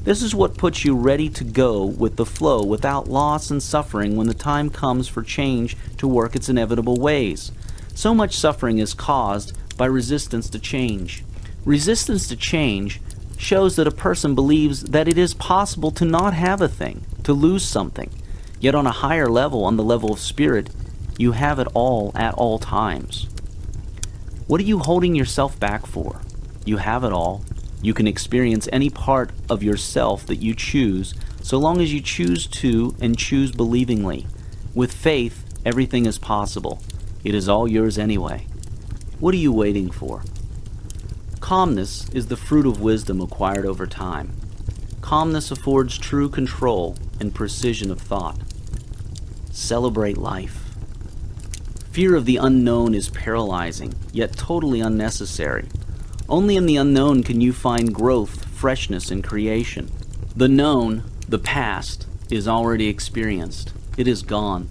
This is what puts you ready to go with the flow without loss and suffering when the time comes for change to work its inevitable ways. So much suffering is caused by resistance to change. Resistance to change shows that a person believes that it is possible to not have a thing, to lose something. Yet on a higher level, on the level of spirit, you have it all at all times. What are you holding yourself back for? You have it all. You can experience any part of yourself that you choose, so long as you choose to and choose believingly. With faith, everything is possible. It is all yours anyway. What are you waiting for? Calmness is the fruit of wisdom acquired over time. Calmness affords true control and precision of thought. Celebrate life. Fear of the unknown is paralyzing, yet totally unnecessary. Only in the unknown can you find growth, freshness, and creation. The known, the past, is already experienced. It is gone.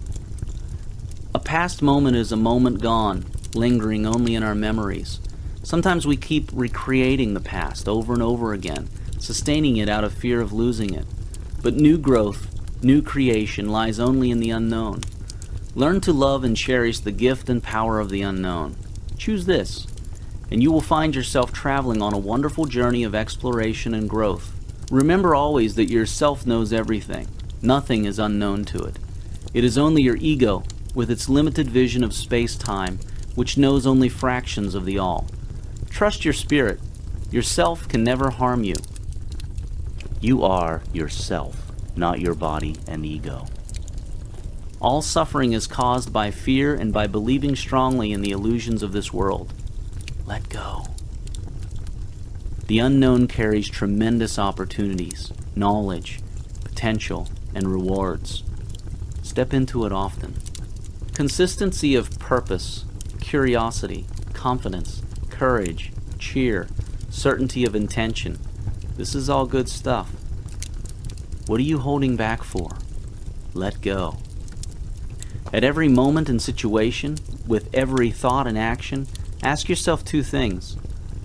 A past moment is a moment gone, lingering only in our memories. Sometimes we keep recreating the past over and over again, sustaining it out of fear of losing it. But new growth, new creation lies only in the unknown. Learn to love and cherish the gift and power of the unknown. Choose this, and you will find yourself traveling on a wonderful journey of exploration and growth. Remember always that yourself knows everything. Nothing is unknown to it. It is only your ego, with its limited vision of space-time, which knows only fractions of the all. Trust your spirit. Yourself can never harm you. You are yourself, not your body and ego. All suffering is caused by fear and by believing strongly in the illusions of this world. Let go. The unknown carries tremendous opportunities, knowledge, potential, and rewards. Step into it often. Consistency of purpose, curiosity, confidence, courage, cheer, certainty of intention. This is all good stuff. What are you holding back for? Let go. At every moment and situation, with every thought and action, ask yourself two things.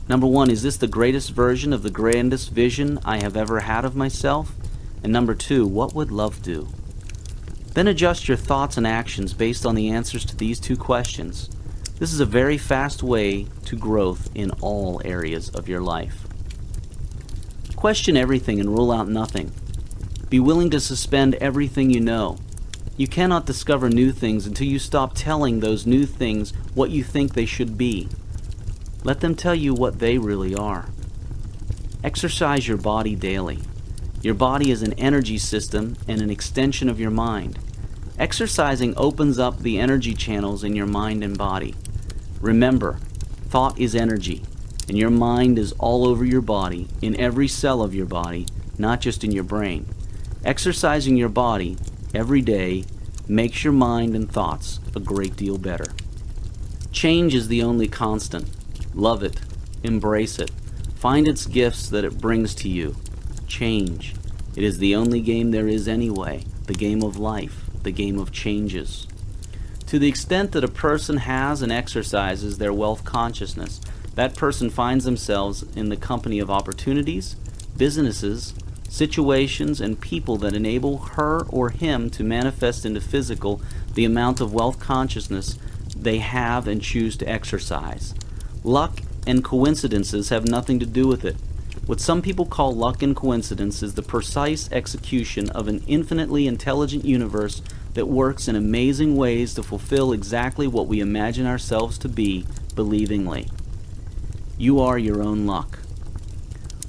Number 1, is this the greatest version of the grandest vision I have ever had of myself? And number 2, what would love do? Then adjust your thoughts and actions based on the answers to these 2 questions. This is a very fast way to growth in all areas of your life. Question everything and rule out nothing. Be willing to suspend everything you know. You cannot discover new things until you stop telling those new things what you think they should be. Let them tell you what they really are. Exercise your body daily. Your body is an energy system and an extension of your mind. Exercising opens up the energy channels in your mind and body. Remember, thought is energy, and your mind is all over your body, in every cell of your body, not just in your brain. Exercising your body every day makes your mind and thoughts a great deal better. Change is the only constant. Love it. Embrace it. Find its gifts that it brings to you. Change. It is the only game there is anyway, the game of life, the game of changes. To the extent that a person has and exercises their wealth consciousness, that person finds themselves in the company of opportunities, businesses, situations, and people that enable her or him to manifest into physical the amount of wealth consciousness they have and choose to exercise. Luck and coincidences have nothing to do with it. What some people call luck and coincidence is the precise execution of an infinitely intelligent universe that works in amazing ways to fulfill exactly what we imagine ourselves to be, believingly. You are your own luck.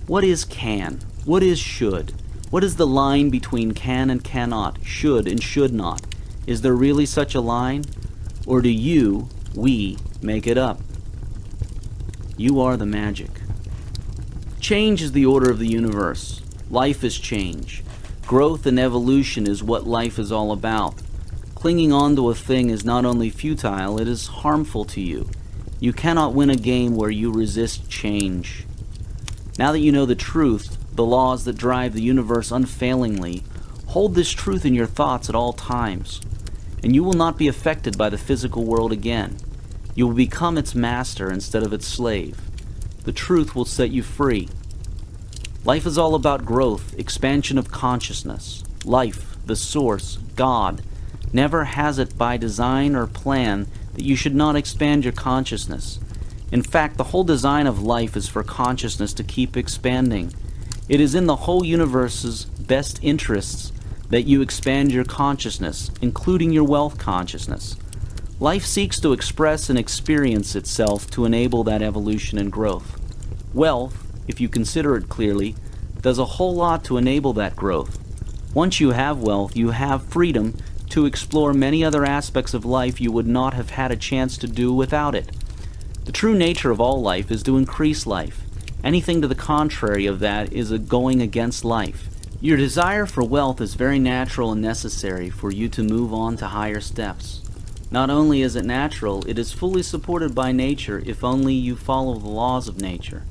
What is can? What is should? What is the line between can and cannot, should and should not? Is there really such a line? Or do we, make it up? You are the magic. Change is the order of the universe. Life is change. Growth and evolution is what life is all about. Clinging on to a thing is not only futile, it is harmful to you. You cannot win a game where you resist change. Now that you know the truth, the laws that drive the universe unfailingly, hold this truth in your thoughts at all times, and you will not be affected by the physical world again. You will become its master instead of its slave. The truth will set you free. Life is all about growth, expansion of consciousness. Life, the source, God, never has it by design or plan that you should not expand your consciousness. In fact, the whole design of life is for consciousness to keep expanding. It is in the whole universe's best interests that you expand your consciousness, including your wealth consciousness. Life seeks to express and experience itself to enable that evolution and growth. Wealth, if you consider it clearly, does a whole lot to enable that growth. Once you have wealth, you have freedom to explore many other aspects of life you would not have had a chance to do without it. The true nature of all life is to increase life. Anything to the contrary of that is a going against life. Your desire for wealth is very natural and necessary for you to move on to higher steps. Not only is it natural, it is fully supported by nature if only you follow the laws of nature.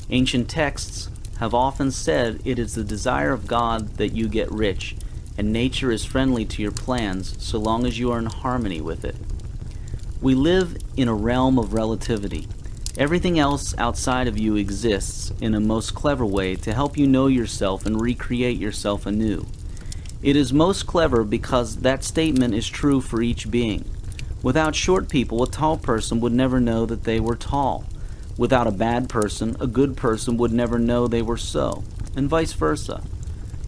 Ancient texts have often said it is the desire of God that you get rich, and nature is friendly to your plans so long as you are in harmony with it. We live in a realm of relativity. Everything else outside of you exists in a most clever way to help you know yourself and recreate yourself anew. It is most clever because that statement is true for each being. Without short people, a tall person would never know that they were tall. Without a bad person, a good person would never know they were so, and vice versa.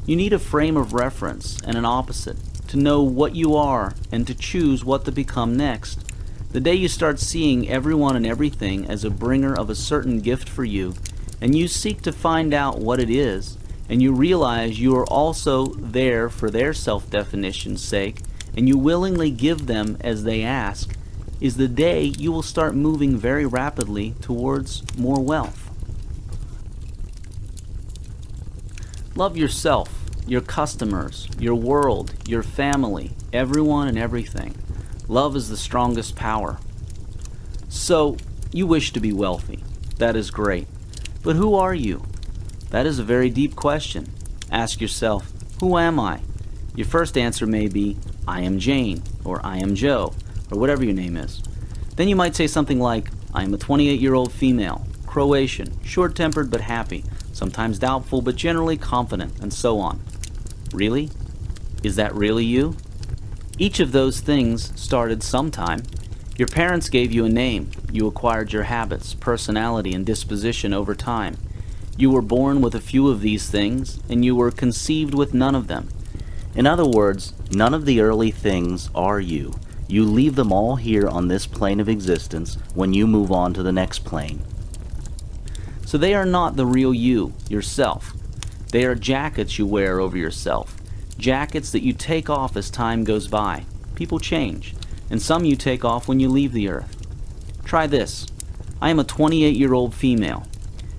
You need a frame of reference and an opposite to know what you are and to choose what to become next. The day you start seeing everyone and everything as a bringer of a certain gift for you, and you seek to find out what it is, and you realize you are also there for their self-definition's sake, and you willingly give them as they ask, is the day you will start moving very rapidly towards more wealth. Love yourself, your customers, your world, your family, everyone and everything. Love is the strongest power. So, you wish to be wealthy. That is great. But who are you? That is a very deep question. Ask yourself, who am I? Your first answer may be, I am Jane, or I am Joe, or whatever your name is. Then you might say something like, I am a 28-year-old female, Croatian, short-tempered but happy, sometimes doubtful but generally confident, and so on. Really? Is that really you? Each of those things started sometime. Your parents gave you a name. You acquired your habits, personality, and disposition over time. You were born with a few of these things, and you were conceived with none of them. In other words, none of the early things are you. You leave them all here on this plane of existence when you move on to the next plane. So they are not the real you, yourself. They are jackets you wear over yourself. Jackets that you take off as time goes by. People change, and some you take off when you leave the earth. Try this. I am a 28-year-old female.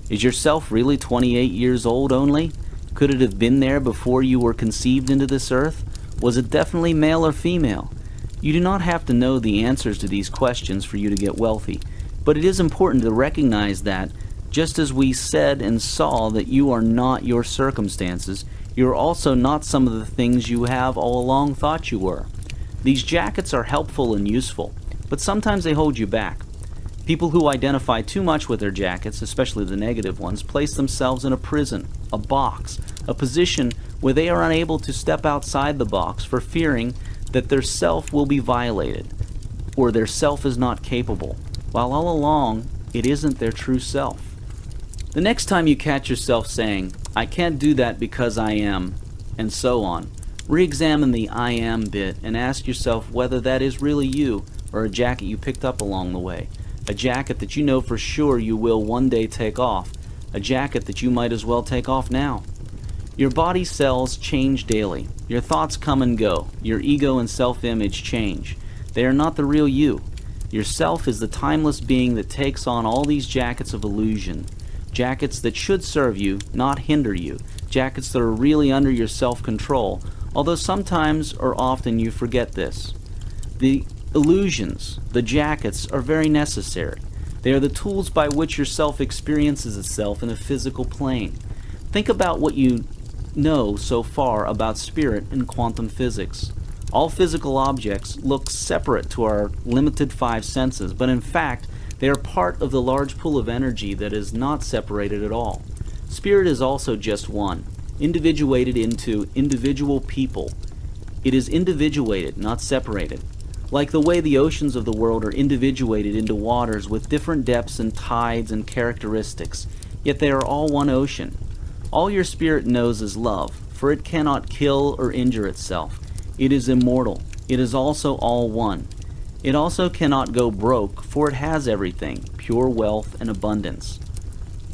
Is yourself really 28 years old only? Could it have been there before you were conceived into this earth? Was it definitely male or female? You do not have to know the answers to these questions for you to get wealthy, but it is important to recognize that, just as we said and saw that you are not your circumstances, you are also not some of the things you have all along thought you were. These jackets are helpful and useful, but sometimes they hold you back. People who identify too much with their jackets, especially the negative ones, place themselves in a prison, a box, a position where they are unable to step outside the box for fearing that their self will be violated, or their self is not capable, while all along it isn't their true self. The next time you catch yourself saying, "I can't do that because I am," and so on, re-examine the "I am" bit and ask yourself whether that is really you or a jacket you picked up along the way, a jacket that you know for sure you will one day take off, a jacket that you might as well take off now. Your body cells change daily. Your thoughts come and go. Your ego and self-image change. They are not the real you. Your self is the timeless being that takes on all these jackets of illusion. Jackets that should serve you, not hinder you. Jackets that are really under your self-control, although sometimes or often you forget this. The illusions, the jackets, are very necessary. They are the tools by which your self experiences itself in a physical plane. Think about what you know so far about spirit and quantum physics. All physical objects look separate to our limited five senses, but in fact, they are part of the large pool of energy that is not separated at all. Spirit is also just one, individuated into individual people. It is individuated, not separated. Like the way the oceans of the world are individuated into waters with different depths and tides and characteristics, yet they are all one ocean. All your spirit knows is love, for it cannot kill or injure itself. It is immortal. It is also all one. It also cannot go broke, for it has everything, pure wealth and abundance.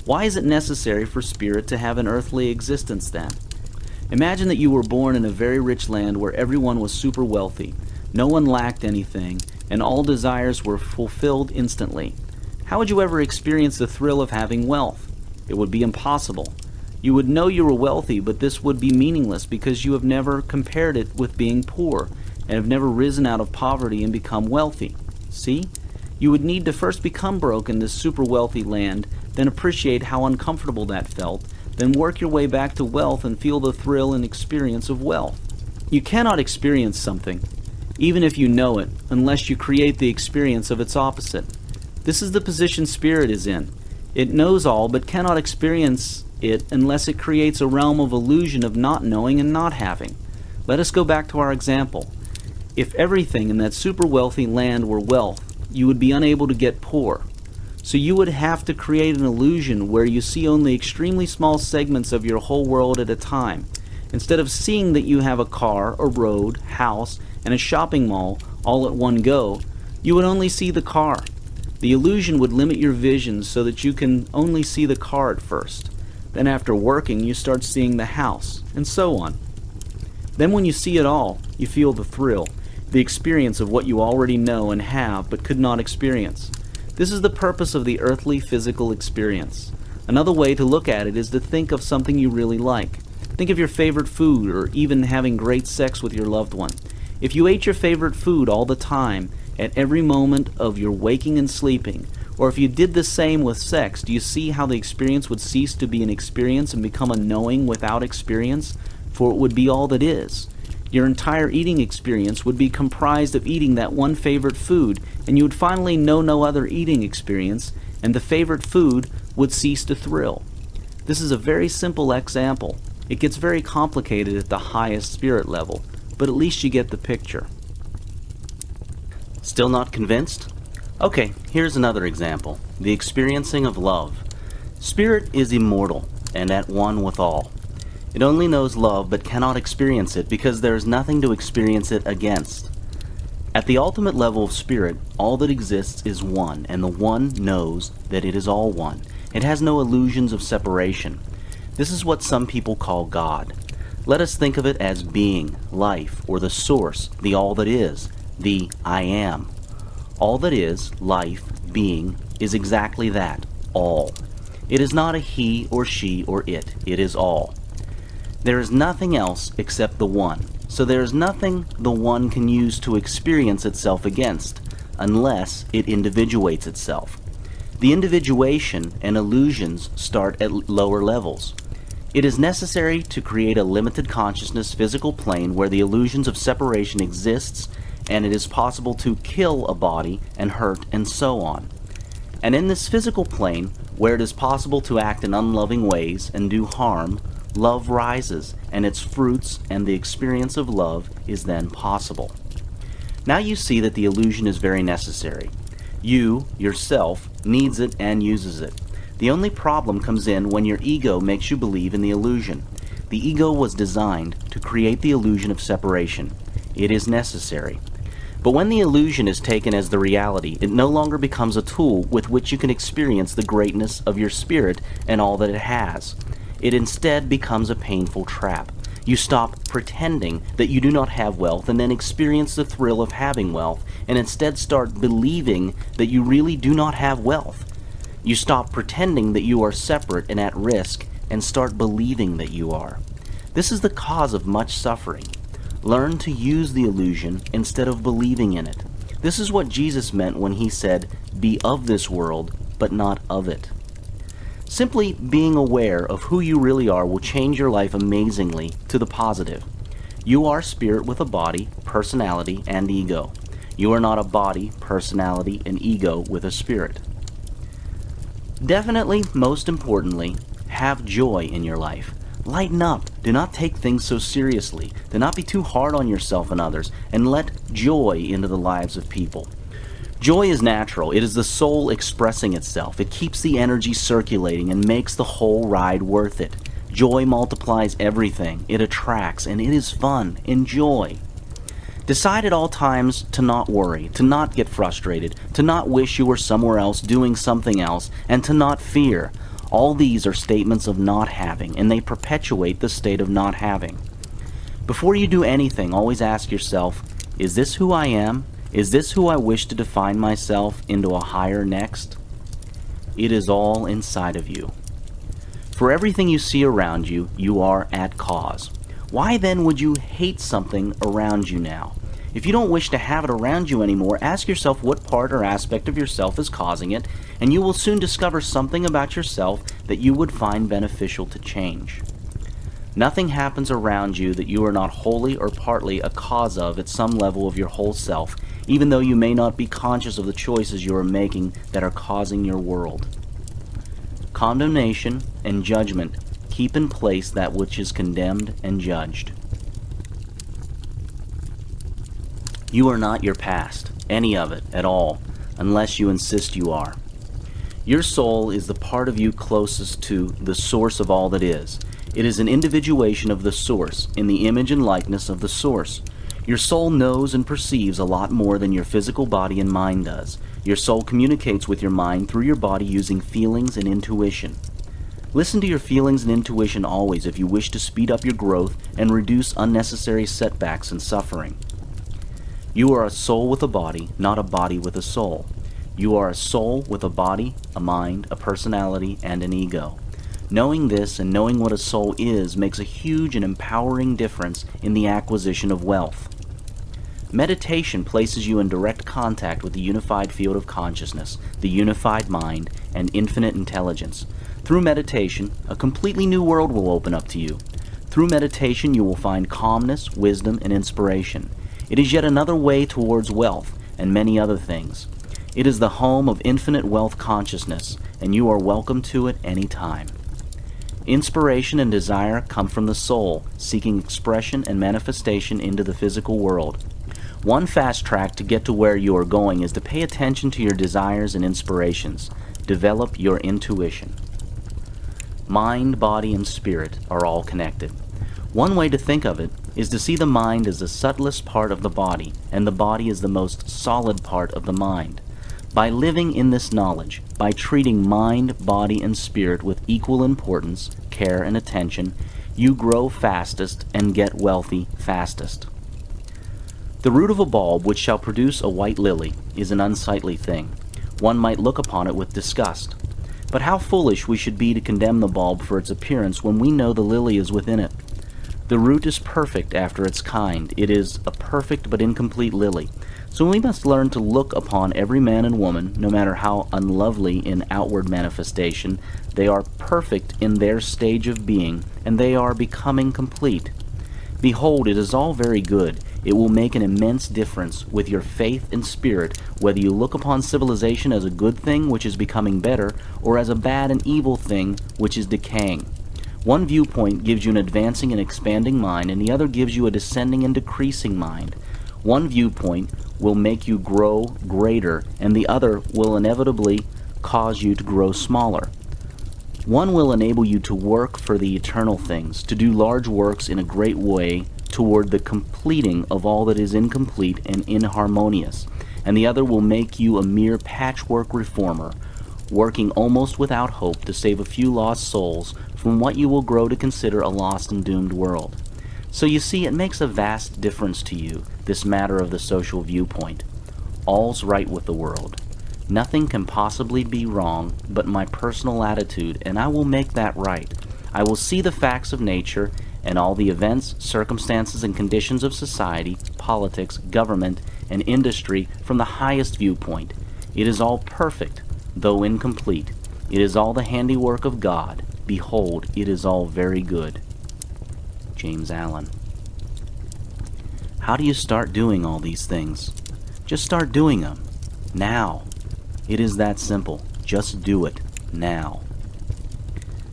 Why is it necessary for spirit to have an earthly existence then? Imagine that you were born in a very rich land where everyone was super wealthy, no one lacked anything, and all desires were fulfilled instantly. How would you ever experience the thrill of having wealth? It would be impossible. You would know you were wealthy, but this would be meaningless because you have never compared it with being poor, and have never risen out of poverty and become wealthy. See? You would need to first become broke in this super wealthy land, then appreciate how uncomfortable that felt, then work your way back to wealth and feel the thrill and experience of wealth. You cannot experience something, even if you know it, unless you create the experience of its opposite. This is the position spirit is in. It knows all but cannot experience it unless it creates a realm of illusion of not knowing and not having. Let us go back to our example. If everything in that super wealthy land were wealth, you would be unable to get poor. So you would have to create an illusion where you see only extremely small segments of your whole world at a time. Instead of seeing that you have a car, a road, house, and a shopping mall all at one go, you would only see the car. The illusion would limit your vision so that you can only see the car at first. Then after working, you start seeing the house, and so on. Then when you see it all, you feel the thrill, the experience of what you already know and have but could not experience. This is the purpose of the earthly physical experience. Another way to look at it is to think of something you really like. Think of your favorite food, or even having great sex with your loved one. If you ate your favorite food all the time, at every moment of your waking and sleeping, or if you did the same with sex, do you see how the experience would cease to be an experience and become a knowing without experience? For it would be all that is. Your entire eating experience would be comprised of eating that one favorite food, and you would finally know no other eating experience, and the favorite food would cease to thrill. This is a very simple example. It gets very complicated at the highest spirit level, but at least you get the picture. Still not convinced? Okay, here's another example. The experiencing of love. Spirit is immortal and at one with all. It only knows love but cannot experience it because there is nothing to experience it against. At the ultimate level of spirit, all that exists is one, and the one knows that it is all one. It has no illusions of separation. This is what some people call God. Let us think of it as being, life, or the source, the all that is, the I am. All that is, life, being, is exactly that, all. It is not a he or she or it. It is all. There is nothing else except the one, so there is nothing the one can use to experience itself against, unless it individuates itself. The individuation and illusions start at lower levels. It is necessary to create a limited consciousness physical plane where the illusions of separation exists, and it is possible to kill a body and hurt and so on. And in this physical plane, where it is possible to act in unloving ways and do harm, love rises, and its fruits and the experience of love is then possible. Now you see that the illusion is very necessary. You, yourself, needs it and uses it. The only problem comes in when your ego makes you believe in the illusion. The ego was designed to create the illusion of separation. It is necessary. But when the illusion is taken as the reality, it no longer becomes a tool with which you can experience the greatness of your spirit and all that it has. It instead becomes a painful trap. You stop pretending that you do not have wealth and then experience the thrill of having wealth, and instead start believing that you really do not have wealth. You stop pretending that you are separate and at risk and start believing that you are. This is the cause of much suffering. Learn to use the illusion instead of believing in it. This is what Jesus meant when he said, "Be of this world, but not of it." Simply being aware of who you really are will change your life amazingly to the positive. You are spirit with a body, personality, and ego. You are not a body, personality, and ego with a spirit. Definitely, most importantly, have joy in your life. Lighten up. Do not take things so seriously. Do not be too hard on yourself and others, and let joy into the lives of people. Joy is natural. It is the soul expressing itself. It keeps the energy circulating and makes the whole ride worth it. Joy multiplies everything. It attracts, and it is fun. Enjoy. Decide at all times to not worry, to not get frustrated, to not wish you were somewhere else doing something else, and to not fear. All these are statements of not having, and they perpetuate the state of not having. Before you do anything, always ask yourself, is this who I am? Is this who I wish to define myself into a higher next? It is all inside of you. For everything you see around you, you are at cause. Why then would you hate something around you now? If you don't wish to have it around you anymore, ask yourself what part or aspect of yourself is causing it, and you will soon discover something about yourself that you would find beneficial to change. Nothing happens around you that you are not wholly or partly a cause of at some level of your whole self, even though you may not be conscious of the choices you are making that are causing your world. Condemnation and judgment keep in place that which is condemned and judged. You are not your past, any of it at all, unless you insist you are. Your soul is the part of you closest to the source of all that is. It is an individuation of the source, in the image and likeness of the source. Your soul knows and perceives a lot more than your physical body and mind does. Your soul communicates with your mind through your body using feelings and intuition. Listen to your feelings and intuition always if you wish to speed up your growth and reduce unnecessary setbacks and suffering. You are a soul with a body, not a body with a soul. You are a soul with a body, a mind, a personality, and an ego. Knowing this and knowing what a soul is makes a huge and empowering difference in the acquisition of wealth. Meditation places you in direct contact with the unified field of consciousness, the unified mind, and infinite intelligence. Through meditation, a completely new world will open up to you. Through meditation, you will find calmness, wisdom, and inspiration. It is yet another way towards wealth and many other things. It is the home of infinite wealth consciousness, and you are welcome to it any time. Inspiration and desire come from the soul, seeking expression and manifestation into the physical world. One fast track to get to where you are going is to pay attention to your desires and inspirations. Develop your intuition. Mind, body, and spirit are all connected. One way to think of it is to see the mind as the subtlest part of the body, and the body as the most solid part of the mind. By living in this knowledge, by treating mind, body, and spirit with equal importance, care, and attention, you grow fastest and get wealthy fastest. The root of a bulb which shall produce a white lily is an unsightly thing. One might look upon it with disgust. But how foolish we should be to condemn the bulb for its appearance when we know the lily is within it. The root is perfect after its kind. It is a perfect but incomplete lily. So we must learn to look upon every man and woman, no matter how unlovely in outward manifestation, they are perfect in their stage of being, and they are becoming complete. Behold, it is all very good. It will make an immense difference with your faith and spirit, whether you look upon civilization as a good thing which is becoming better, or as a bad and evil thing which is decaying. One viewpoint gives you an advancing and expanding mind, and the other gives you a descending and decreasing mind. One viewpoint will make you grow greater, and the other will inevitably cause you to grow smaller. One will enable you to work for the eternal things, to do large works in a great way toward the completing of all that is incomplete and inharmonious, and the other will make you a mere patchwork reformer, working almost without hope to save a few lost souls from what you will grow to consider a lost and doomed world. So you see, it makes a vast difference to you, this matter of the social viewpoint. All's right with the world. Nothing can possibly be wrong but my personal attitude, and I will make that right. I will see the facts of nature and all the events, circumstances, and conditions of society, politics, government, and industry from the highest viewpoint. It is all perfect, though incomplete. It is all the handiwork of God. Behold, it is all very good. James Allen. How do you start doing all these things? Just start doing them. Now. It is that simple. Just do it. Now.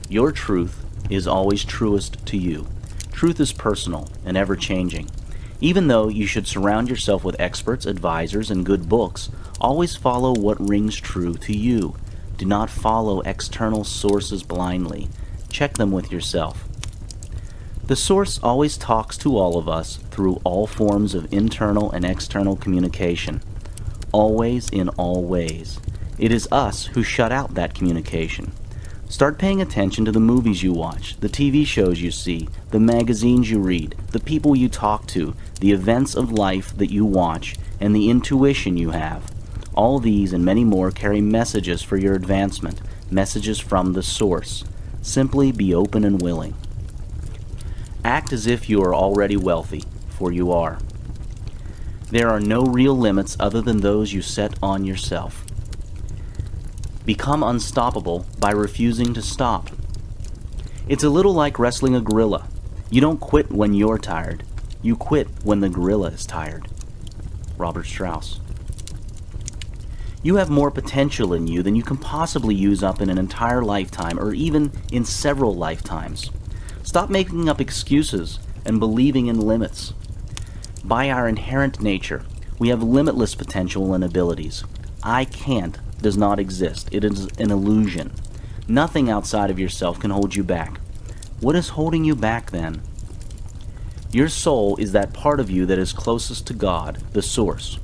Your truth is always truest to you. Truth is personal and ever-changing. Even though you should surround yourself with experts, advisors, and good books, always follow what rings true to you. Do not follow external sources blindly. Check them with yourself. The source always talks to all of us through all forms of internal and external communication. Always in all ways. It is us who shut out that communication. Start paying attention to the movies you watch, the TV shows you see, the magazines you read, the people you talk to, the events of life that you watch, and the intuition you have. All these and many more carry messages for your advancement, messages from the source. Simply be open and willing. Act as if you are already wealthy, for you are. There are no real limits other than those you set on yourself. Become unstoppable by refusing to stop. It's a little like wrestling a gorilla. You don't quit when you're tired. You quit when the gorilla is tired. Robert Strauss. You have more potential in you than you can possibly use up in an entire lifetime, or even in several lifetimes. Stop making up excuses and believing in limits. By our inherent nature, we have limitless potential and abilities. I can't does not exist. It is an illusion. Nothing outside of yourself can hold you back. What is holding you back then? Your soul is that part of you that is closest to God, the source.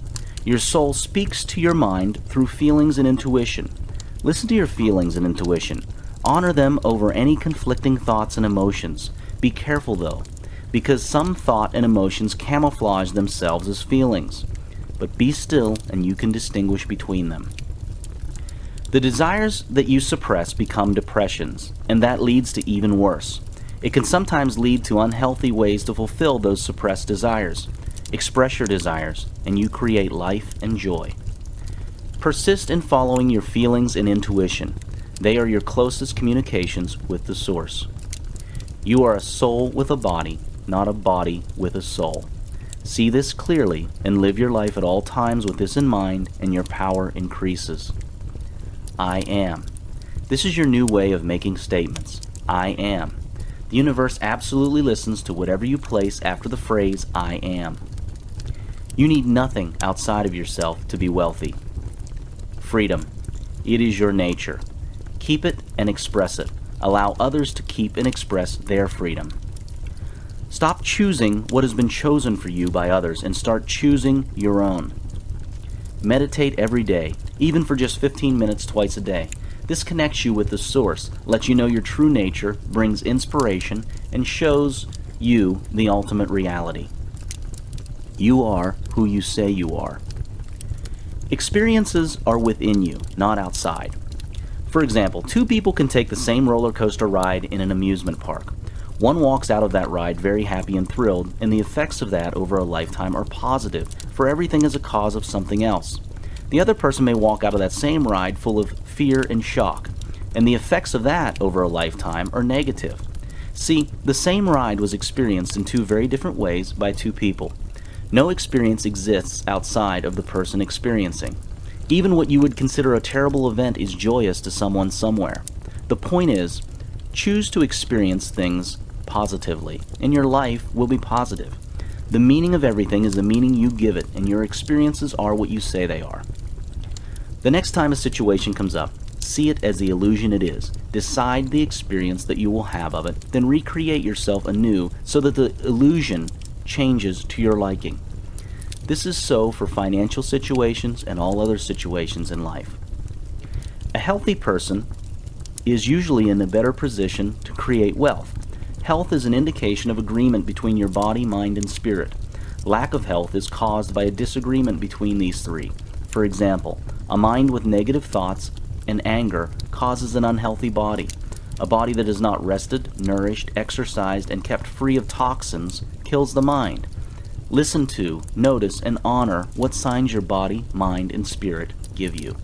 Your soul speaks to your mind through feelings and intuition. Listen to your feelings and intuition. Honor them over any conflicting thoughts and emotions. Be careful though, because some thought and emotions camouflage themselves as feelings. But be still and you can distinguish between them. The desires that you suppress become depressions, and that leads to even worse. It can sometimes lead to unhealthy ways to fulfill those suppressed desires. Express your desires, and you create life and joy. Persist in following your feelings and intuition. They are your closest communications with the source. You are a soul with a body, not a body with a soul. See this clearly and live your life at all times with this in mind, and your power increases. I am. This is your new way of making statements. I am. The universe absolutely listens to whatever you place after the phrase I am. You need nothing outside of yourself to be wealthy. Freedom. It is your nature. Keep it and express it. Allow others to keep and express their freedom. Stop choosing what has been chosen for you by others and start choosing your own. Meditate every day, even for just 15 minutes twice a day. This connects you with the source, lets you know your true nature, brings inspiration, and shows you the ultimate reality. You are who you say you are. Experiences are within you, not outside. For example, two people can take the same roller coaster ride in an amusement park. One walks out of that ride very happy and thrilled, and the effects of that over a lifetime are positive, for everything is a cause of something else. The other person may walk out of that same ride full of fear and shock, and the effects of that over a lifetime are negative. See, the same ride was experienced in two very different ways by two people. No experience exists outside of the person experiencing. Even what you would consider a terrible event is joyous to someone somewhere. The point is, choose to experience things positively, and your life will be positive. The meaning of everything is the meaning you give it, and your experiences are what you say they are. The next time a situation comes up, see it as the illusion it is. Decide the experience that you will have of it, then recreate yourself anew so that the illusion changes to your liking. This is so for financial situations and all other situations in life. A healthy person is usually in a better position to create wealth. Health is an indication of agreement between your body, mind, and spirit. Lack of health is caused by a disagreement between these three. For example, a mind with negative thoughts and anger causes an unhealthy body. A body that is not rested, nourished, exercised, and kept free of toxins kills the mind. Listen to, notice, and honor what signs your body, mind, and spirit give you.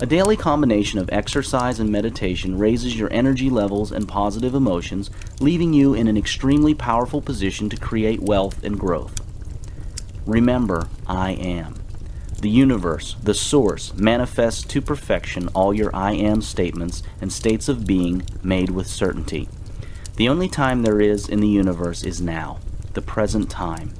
A daily combination of exercise and meditation raises your energy levels and positive emotions, leaving you in an extremely powerful position to create wealth and growth. Remember, I am. The universe, the source, manifests to perfection all your I am statements and states of being made with certainty. The only time there is in the universe is now, the present time.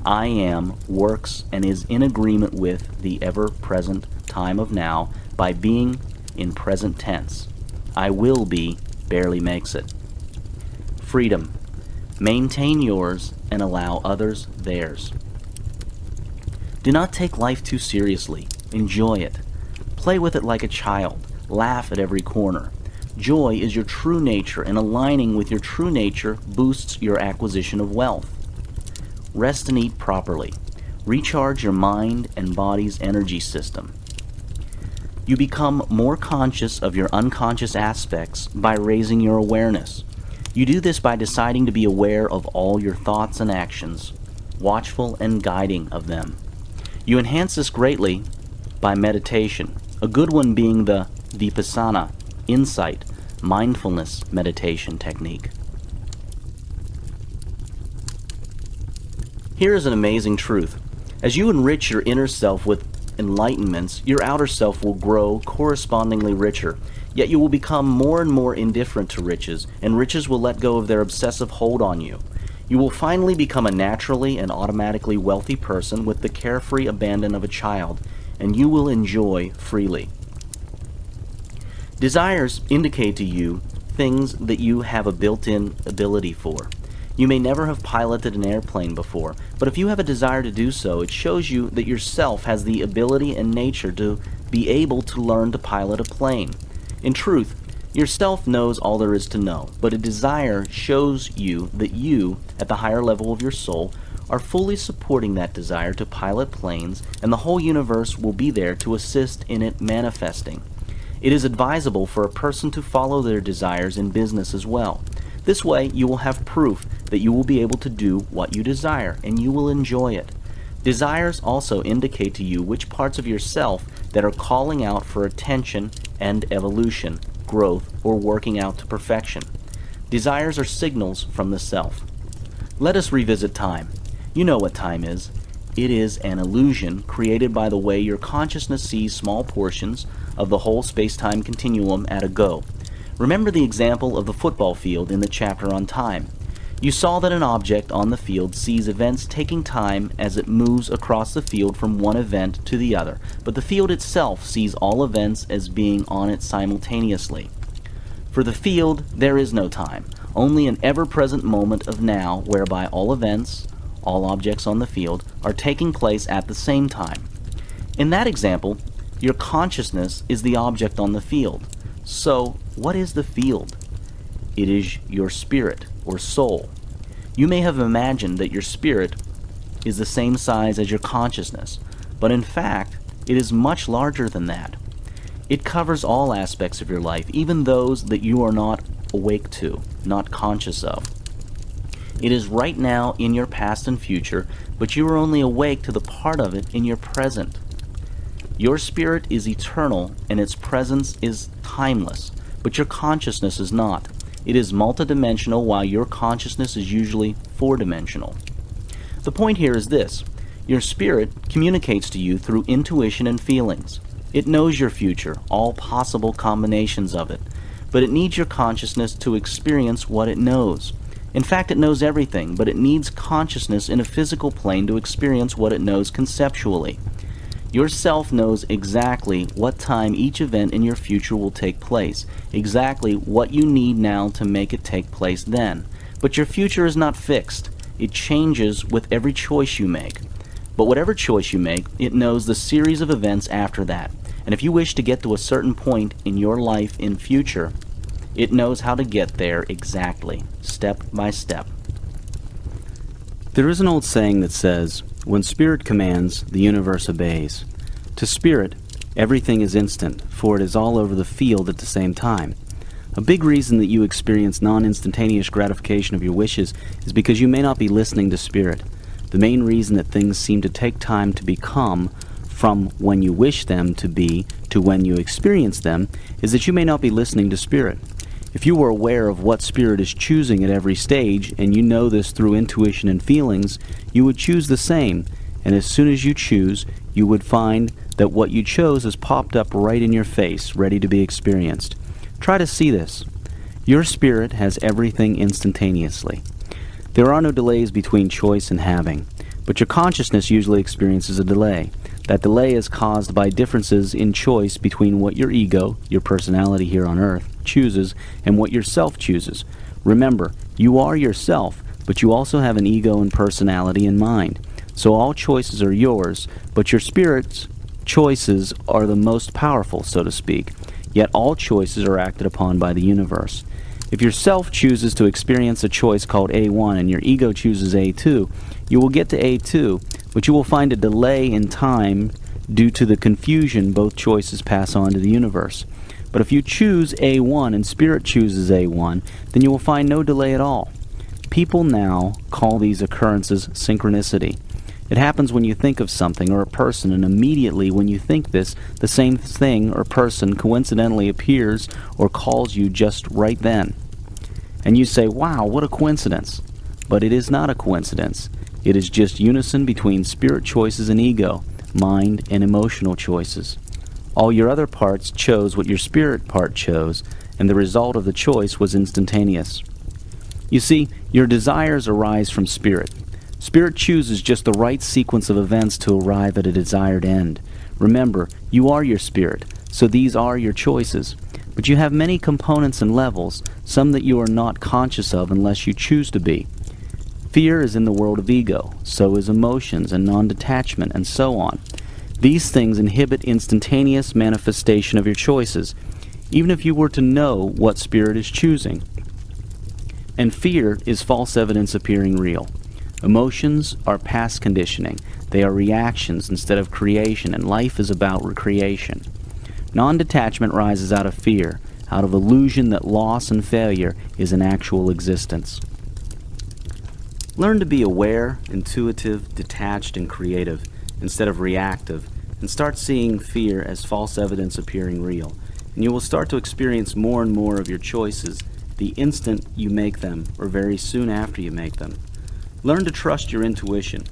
I am works and is in agreement with the ever-present time of now by being in present tense. I will be barely makes it. Freedom. Maintain yours and allow others theirs. Do not take life too seriously. Enjoy it. Play with it like a child. Laugh at every corner. Joy is your true nature, and aligning with your true nature boosts your acquisition of wealth. Rest and eat properly. Recharge your mind and body's energy system. You become more conscious of your unconscious aspects by raising your awareness. You do this by deciding to be aware of all your thoughts and actions, watchful and guiding of them. You enhance this greatly by meditation, a good one being the Vipassana, insight, mindfulness meditation technique. Here is an amazing truth. As you enrich your inner self with enlightenments, your outer self will grow correspondingly richer, yet you will become more and more indifferent to riches, and riches will let go of their obsessive hold on you. You will finally become a naturally and automatically wealthy person with the carefree abandon of a child, and you will enjoy freely. Desires indicate to you things that you have a built-in ability for. You may never have piloted an airplane before, but if you have a desire to do so, it shows you that yourself has the ability and nature to be able to learn to pilot a plane. In truth, yourself knows all there is to know, but a desire shows you that you, at the higher level of your soul, are fully supporting that desire to pilot planes, and the whole universe will be there to assist in it manifesting. It is advisable for a person to follow their desires in business as well. This way, you will have proof that you will be able to do what you desire, and you will enjoy it. Desires also indicate to you which parts of yourself that are calling out for attention and evolution, growth, or working out to perfection. Desires are signals from the self. Let us revisit time. You know what time is. It is an illusion created by the way your consciousness sees small portions of the whole space-time continuum at a go. Remember the example of the football field in the chapter on time. You saw that an object on the field sees events taking time as it moves across the field from one event to the other, but the field itself sees all events as being on it simultaneously. For the field, there is no time, only an ever-present moment of now whereby all events, all objects on the field, are taking place at the same time. In that example, your consciousness is the object on the field. So, what is the field? It is your spirit, or soul. You may have imagined that your spirit is the same size as your consciousness, but in fact, it is much larger than that. It covers all aspects of your life, even those that you are not awake to, not conscious of. It is right now in your past and future, but you are only awake to the part of it in your present. Your spirit is eternal, and its presence is timeless, but your consciousness is not. It is multidimensional, while your consciousness is usually four-dimensional. The point here is this. Your spirit communicates to you through intuition and feelings. It knows your future, all possible combinations of it, but it needs your consciousness to experience what it knows. In fact, it knows everything, but it needs consciousness in a physical plane to experience what it knows conceptually. Your self knows exactly what time each event in your future will take place, exactly what you need now to make it take place then. But your future is not fixed. It changes with every choice you make. But whatever choice you make, it knows the series of events after that. And if you wish to get to a certain point in your life in future, it knows how to get there exactly, step by step. There is an old saying that says, "When spirit commands, the universe obeys." To spirit, everything is instant, for it is all over the field at the same time. A big reason that you experience non-instantaneous gratification of your wishes is because you may not be listening to spirit. The main reason that things seem to take time to become from when you wish them to be to when you experience them is that you may not be listening to spirit. If you were aware of what spirit is choosing at every stage, and you know this through intuition and feelings, you would choose the same, and as soon as you choose, you would find that what you chose has popped up right in your face, ready to be experienced. Try to see this. Your spirit has everything instantaneously. There are no delays between choice and having, but your consciousness usually experiences a delay. That delay is caused by differences in choice between what your ego, your personality here on earth, chooses and what your self chooses. Remember, you are yourself, but you also have an ego and personality and mind. So all choices are yours, but your spirit's choices are the most powerful, so to speak. Yet all choices are acted upon by the universe. If your self chooses to experience a choice called A1 and your ego chooses A2, you will get to A2, but you will find a delay in time due to the confusion both choices pass on to the universe. But if you choose A1 and spirit chooses A1, then you will find no delay at all. People now call these occurrences synchronicity. It happens when you think of something or a person, and immediately when you think this, the same thing or person coincidentally appears or calls you just right then. And you say, "Wow, what a coincidence." But it is not a coincidence. It is just unison between spirit choices and ego, mind and emotional choices. All your other parts chose what your spirit part chose, and the result of the choice was instantaneous. You see, your desires arise from spirit. Spirit chooses just the right sequence of events to arrive at a desired end. Remember, you are your spirit, so these are your choices. But you have many components and levels, some that you are not conscious of unless you choose to be. Fear is in the world of ego, so is emotions and non-detachment, and so on. These things inhibit instantaneous manifestation of your choices, even if you were to know what spirit is choosing. And fear is false evidence appearing real. Emotions are past conditioning. They are reactions instead of creation, and life is about recreation. Non-detachment rises out of fear, out of illusion that loss and failure is an actual existence. Learn to be aware, intuitive, detached, and creative, instead of reactive, and start seeing fear as false evidence appearing real, and you will start to experience more and more of your choices the instant you make them, or very soon after you make them. Learn to trust your intuition.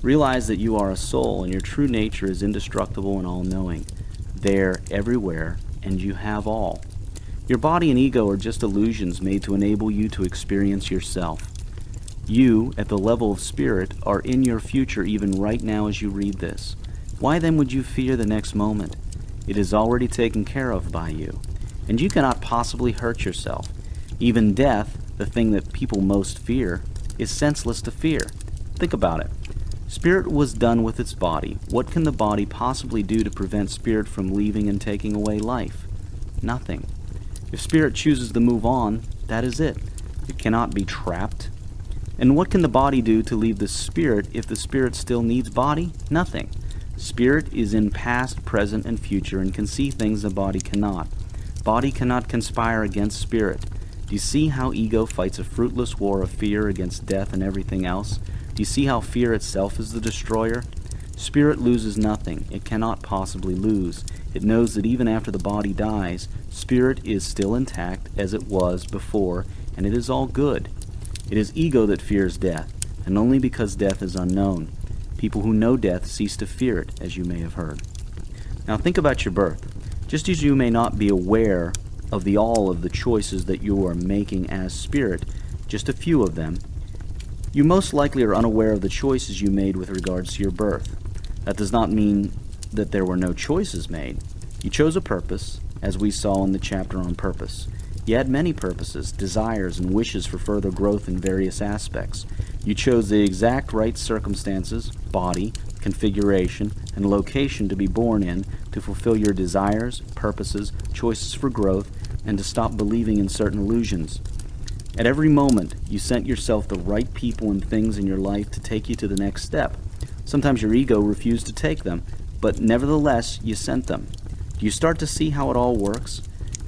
Realize that you are a soul and your true nature is indestructible and all-knowing. There, everywhere, and you have all. Your body and ego are just illusions made to enable you to experience yourself. You, at the level of spirit, are in your future even right now as you read this. Why then would you fear the next moment? It is already taken care of by you, and you cannot possibly hurt yourself. Even death, the thing that people most fear, is senseless to fear. Think about it. Spirit was done with its body. What can the body possibly do to prevent spirit from leaving and taking away life? Nothing. If spirit chooses to move on, that is it. It cannot be trapped. And what can the body do to leave the spirit if the spirit still needs body? Nothing. Spirit is in past, present, and future and can see things the body cannot. Body cannot conspire against spirit. Do you see how ego fights a fruitless war of fear against death and everything else? Do you see how fear itself is the destroyer? Spirit loses nothing. It cannot possibly lose. It knows that even after the body dies, spirit is still intact as it was before, and it is all good. It is ego that fears death, and only because death is unknown. People who know death cease to fear it, as you may have heard. Now think about your birth. Just as you may not be aware of the all of the choices that you are making as spirit, just a few of them, you most likely are unaware of the choices you made with regards to your birth. That does not mean that there were no choices made. You chose a purpose, as we saw in the chapter on purpose. You had many purposes, desires, and wishes for further growth in various aspects. You chose the exact right circumstances, body, configuration, and location to be born in to fulfill your desires, purposes, choices for growth, and to stop believing in certain illusions. At every moment, you sent yourself the right people and things in your life to take you to the next step. Sometimes your ego refused to take them, but nevertheless, you sent them. Do you start to see how it all works?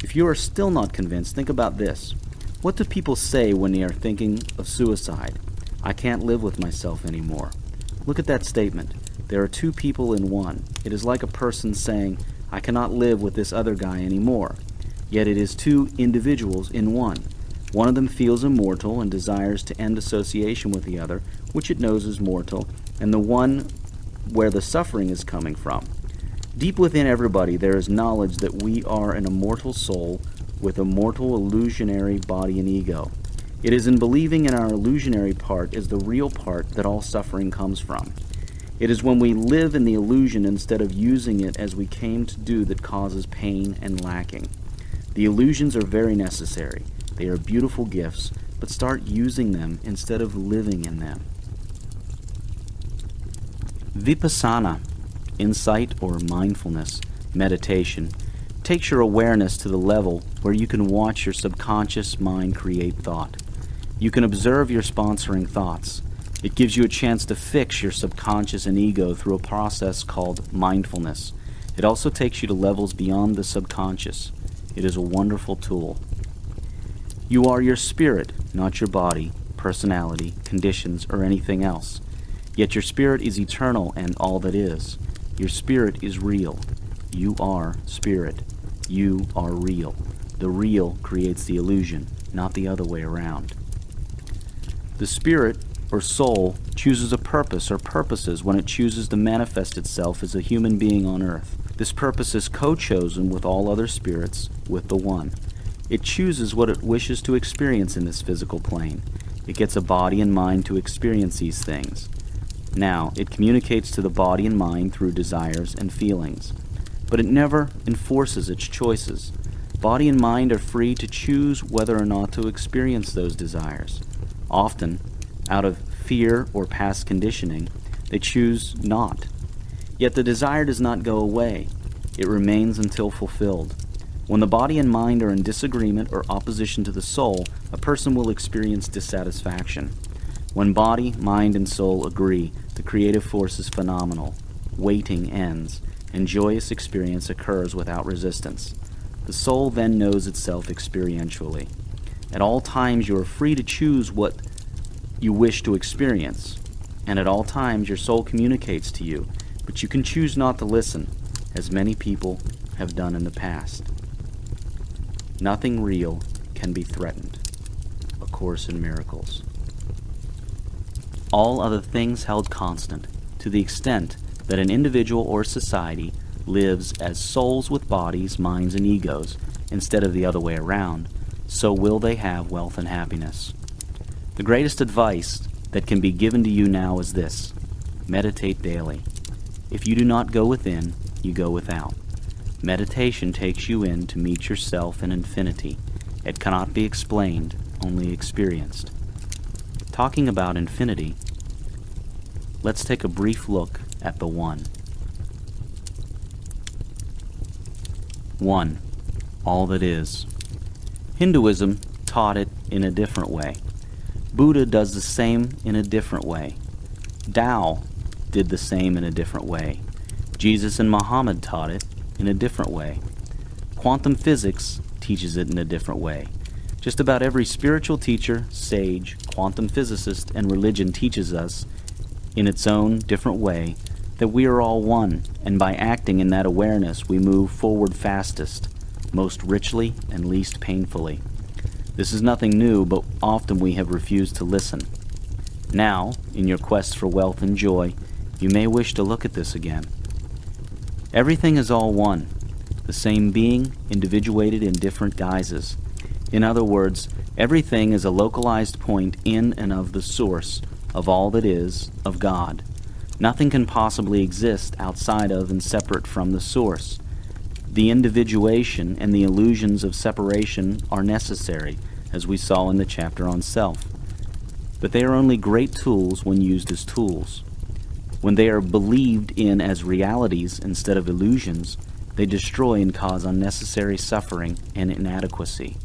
If you are still not convinced, think about this. What do people say when they are thinking of suicide? I can't live with myself anymore. Look at that statement. There are two people in one. It is like a person saying, I cannot live with this other guy anymore. Yet it is two individuals in one. One of them feels immortal and desires to end association with the other, which it knows is mortal, and the one where the suffering is coming from. Deep within everybody there is knowledge that we are an immortal soul with a mortal illusionary body and ego. It is in believing in our illusionary part as the real part that all suffering comes from. It is when we live in the illusion instead of using it as we came to do that causes pain and lacking. The illusions are very necessary. They are beautiful gifts, but start using them instead of living in them. Vipassana, insight or mindfulness, meditation, takes your awareness to the level where you can watch your subconscious mind create thought. You can observe your sponsoring thoughts. It gives you a chance to fix your subconscious and ego through a process called mindfulness. It also takes you to levels beyond the subconscious. It is a wonderful tool. You are your spirit, not your body, personality, conditions, or anything else. Yet your spirit is eternal and all that is. Your spirit is real. You are spirit. You are real. The real creates the illusion, not the other way around. The spirit, or soul, chooses a purpose or purposes when it chooses to manifest itself as a human being on earth. This purpose is co-chosen with all other spirits, with the One. It chooses what it wishes to experience in this physical plane. It gets a body and mind to experience these things. Now, it communicates to the body and mind through desires and feelings. But it never enforces its choices. Body and mind are free to choose whether or not to experience those desires. Often, out of fear or past conditioning, they choose not. Yet the desire does not go away. It remains until fulfilled. When the body and mind are in disagreement or opposition to the soul, a person will experience dissatisfaction. When body, mind, and soul agree, the creative force is phenomenal. Waiting ends, and joyous experience occurs without resistance. The soul then knows itself experientially. At all times you are free to choose what you wish to experience, and at all times your soul communicates to you, but you can choose not to listen, as many people have done in the past. Nothing real can be threatened. A Course in Miracles. all other things held constant, to the extent that an individual or society lives as souls with bodies, minds, and egos, instead of the other way around, so will they have wealth and happiness. The greatest advice that can be given to you now is this: meditate daily. If you do not go within, you go without. Meditation takes you in to meet yourself in infinity. It cannot be explained, only experienced. Talking about infinity, let's take a brief look at the One. 1. All that is. Hinduism taught it in a different way. Buddha does the same in a different way. Tao did the same in a different way. Jesus and Muhammad taught it in a different way. Quantum physics teaches it in a different way. Just about every spiritual teacher, sage, quantum physicist, and religion teaches us, in its own different way, that we are all one, and by acting in that awareness we move forward fastest, most richly and least painfully. This is nothing new, but often we have refused to listen. Now, in your quest for wealth and joy, you may wish to look at this again. Everything is all one, the same being, individuated in different guises. In other words, everything is a localized point in and of the source of all that is, of God. Nothing can possibly exist outside of and separate from the source. The individuation and the illusions of separation are necessary, as we saw in the chapter on self. But they are only great tools when used as tools. When they are believed in as realities instead of illusions, they destroy and cause unnecessary suffering and inadequacy.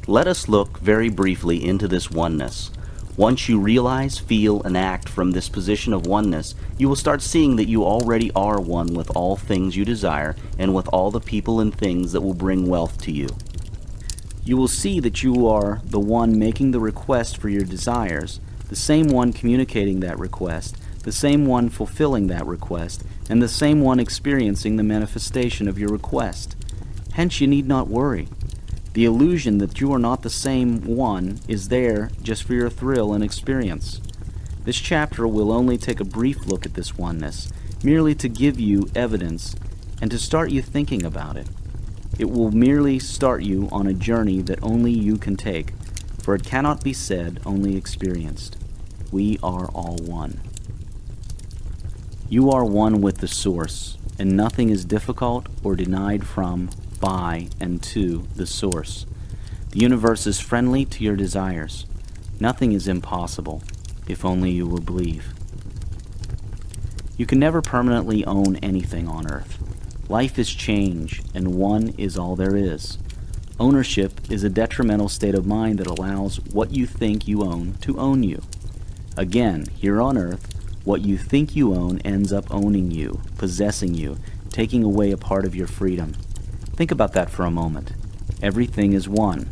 Let us look very briefly into this oneness. Once you realize, feel, and act from this position of oneness, you will start seeing that you already are one with all things you desire and with all the people and things that will bring wealth to you. You will see that you are the one making the request for your desires, the same one communicating that request, the same one fulfilling that request, and the same one experiencing the manifestation of your request. Hence you need not worry. The illusion that you are not the same one is there just for your thrill and experience. This chapter will only take a brief look at this oneness, merely to give you evidence and to start you thinking about it. It will merely start you on a journey that only you can take, for it cannot be said, only experienced. We are all one. You are one with the Source, and nothing is difficult or denied from, by, and to the Source. The universe is friendly to your desires. Nothing is impossible, if only you will believe. You can never permanently own anything on earth. Life is change, and one is all there is. Ownership is a detrimental state of mind that allows what you think you own to own you. Again, here on earth, what you think you own ends up owning you, possessing you, taking away a part of your freedom. Think about that for a moment. Everything is one.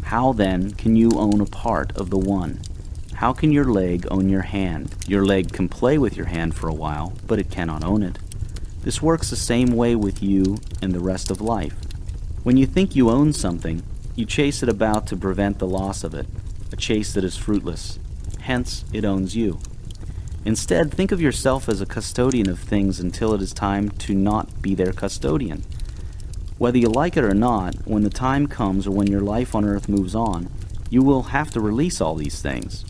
How then can you own a part of the one? How can your leg own your hand? Your leg can play with your hand for a while, but it cannot own it. This works the same way with you and the rest of life. When you think you own something, you chase it about to prevent the loss of it, a chase that is fruitless. Hence, it owns you. Instead, think of yourself as a custodian of things until it is time to not be their custodian. Whether you like it or not, when the time comes or when your life on earth moves on, you will have to release all these things.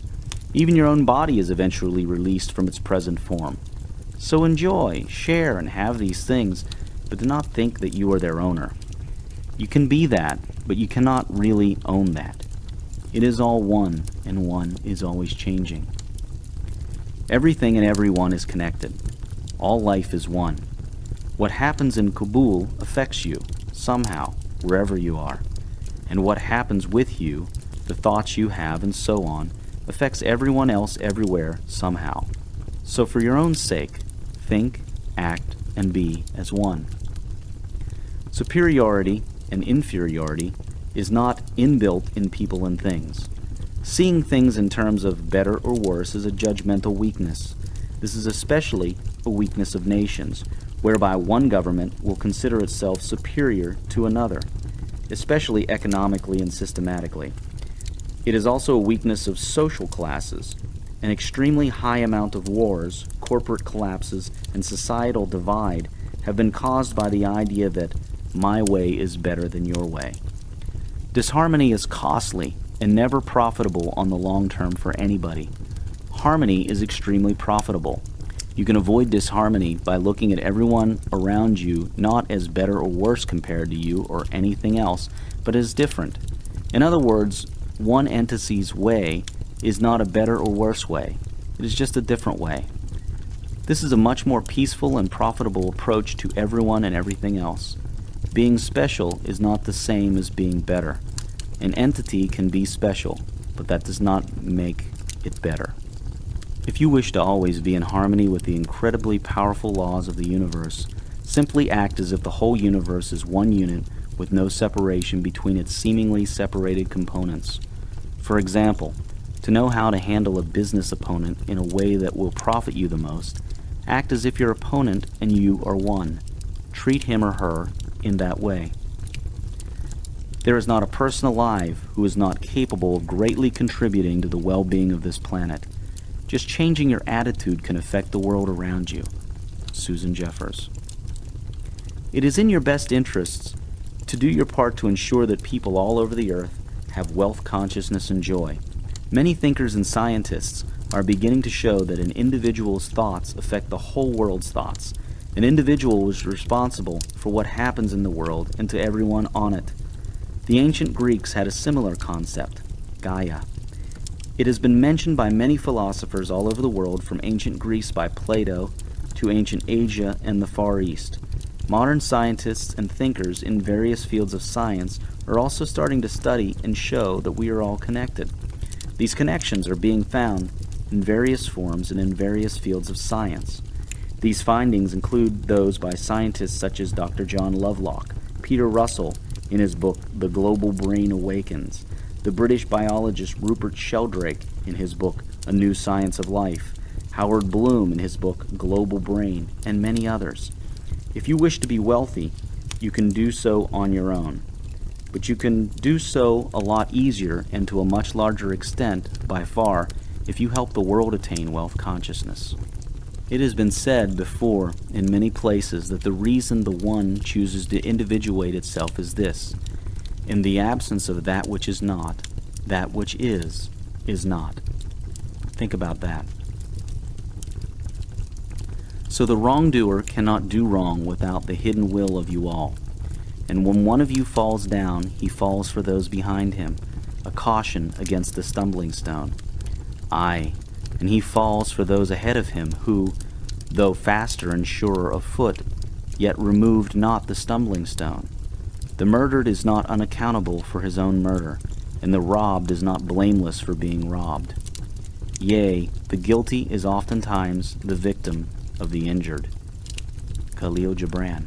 Even your own body is eventually released from its present form. So enjoy, share, and have these things, but do not think that you are their owner. You can be that, but you cannot really own that. It is all one, and one is always changing. Everything and everyone is connected. All life is one. What happens in Kabul affects you, somehow, wherever you are. And what happens with you, the thoughts you have, and so on, affects everyone else everywhere, somehow. So for your own sake, think, act, and be as one. Superiority and inferiority is not inbuilt in people and things. Seeing things in terms of better or worse is a judgmental weakness. This is especially a weakness of nations, whereby one government will consider itself superior to another, especially economically and systematically. It is also a weakness of social classes. An extremely high amount of wars, corporate collapses, and societal divide have been caused by the idea that my way is better than your way. Disharmony is costly and never profitable on the long term for anybody. Harmony is extremely profitable. You can avoid disharmony by looking at everyone around you not as better or worse compared to you or anything else, but as different. In other words, one entity's way is not a better or worse way. It is just a different way. This is a much more peaceful and profitable approach to everyone and everything else. Being special is not the same as being better. An entity can be special, but that does not make it better. If you wish to always be in harmony with the incredibly powerful laws of the universe, simply act as if the whole universe is one unit with no separation between its seemingly separated components. For example, to know how to handle a business opponent in a way that will profit you the most, act as if your opponent and you are one. Treat him or her in that way. There is not a person alive who is not capable of greatly contributing to the well-being of this planet. Just changing your attitude can affect the world around you. Susan Jeffers. It is in your best interests to do your part to ensure that people all over the earth have wealth, consciousness, and joy. Many thinkers and scientists are beginning to show that an individual's thoughts affect the whole world's thoughts. An individual is responsible for what happens in the world and to everyone on it. The ancient Greeks had a similar concept, Gaia. It has been mentioned by many philosophers all over the world, from ancient Greece by Plato to ancient Asia and the Far East. Modern scientists and thinkers in various fields of science are also starting to study and show that we are all connected. These connections are being found in various forms and in various fields of science. These findings include those by scientists such as Dr. John Lovelock, Peter Russell in his book The Global Brain Awakens, the British biologist Rupert Sheldrake in his book A New Science of Life, Howard Bloom in his book Global Brain, and many others. If you wish to be wealthy, you can do so on your own. But you can do so a lot easier and to a much larger extent, by far, if you help the world attain wealth consciousness. It has been said before in many places that the reason the one chooses to individuate itself is this: in the absence of that which is not, that which is not. Think about that. So the wrongdoer cannot do wrong without the hidden will of you all. And when one of you falls down, he falls for those behind him, a caution against the stumbling stone. Aye, and he falls for those ahead of him who, though faster and surer of foot, yet removed not the stumbling stone. The murdered is not unaccountable for his own murder, and the robbed is not blameless for being robbed. Yea, the guilty is oftentimes the victim of the injured. Khalil Gibran.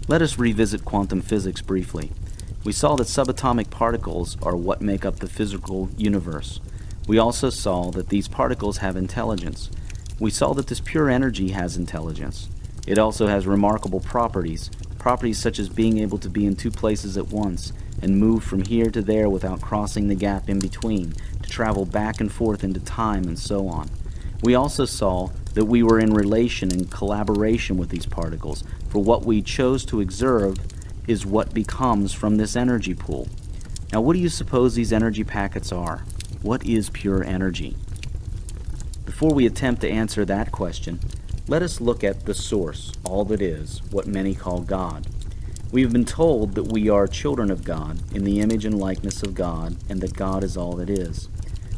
Let us revisit quantum physics briefly. We saw that subatomic particles are what make up the physical universe. We also saw that these particles have intelligence. We saw that this pure energy has intelligence. It also has remarkable properties such as being able to be in two places at once and move from here to there without crossing the gap in between, to travel back and forth into time, and so on. We also saw that we were in relation and collaboration with these particles, for what we chose to observe is what becomes from this energy pool. Now, what do you suppose these energy packets are? What is pure energy? Before we attempt to answer that question, let us look at the source, all that is, what many call God. We have been told that we are children of God, in the image and likeness of God, and that God is all that is.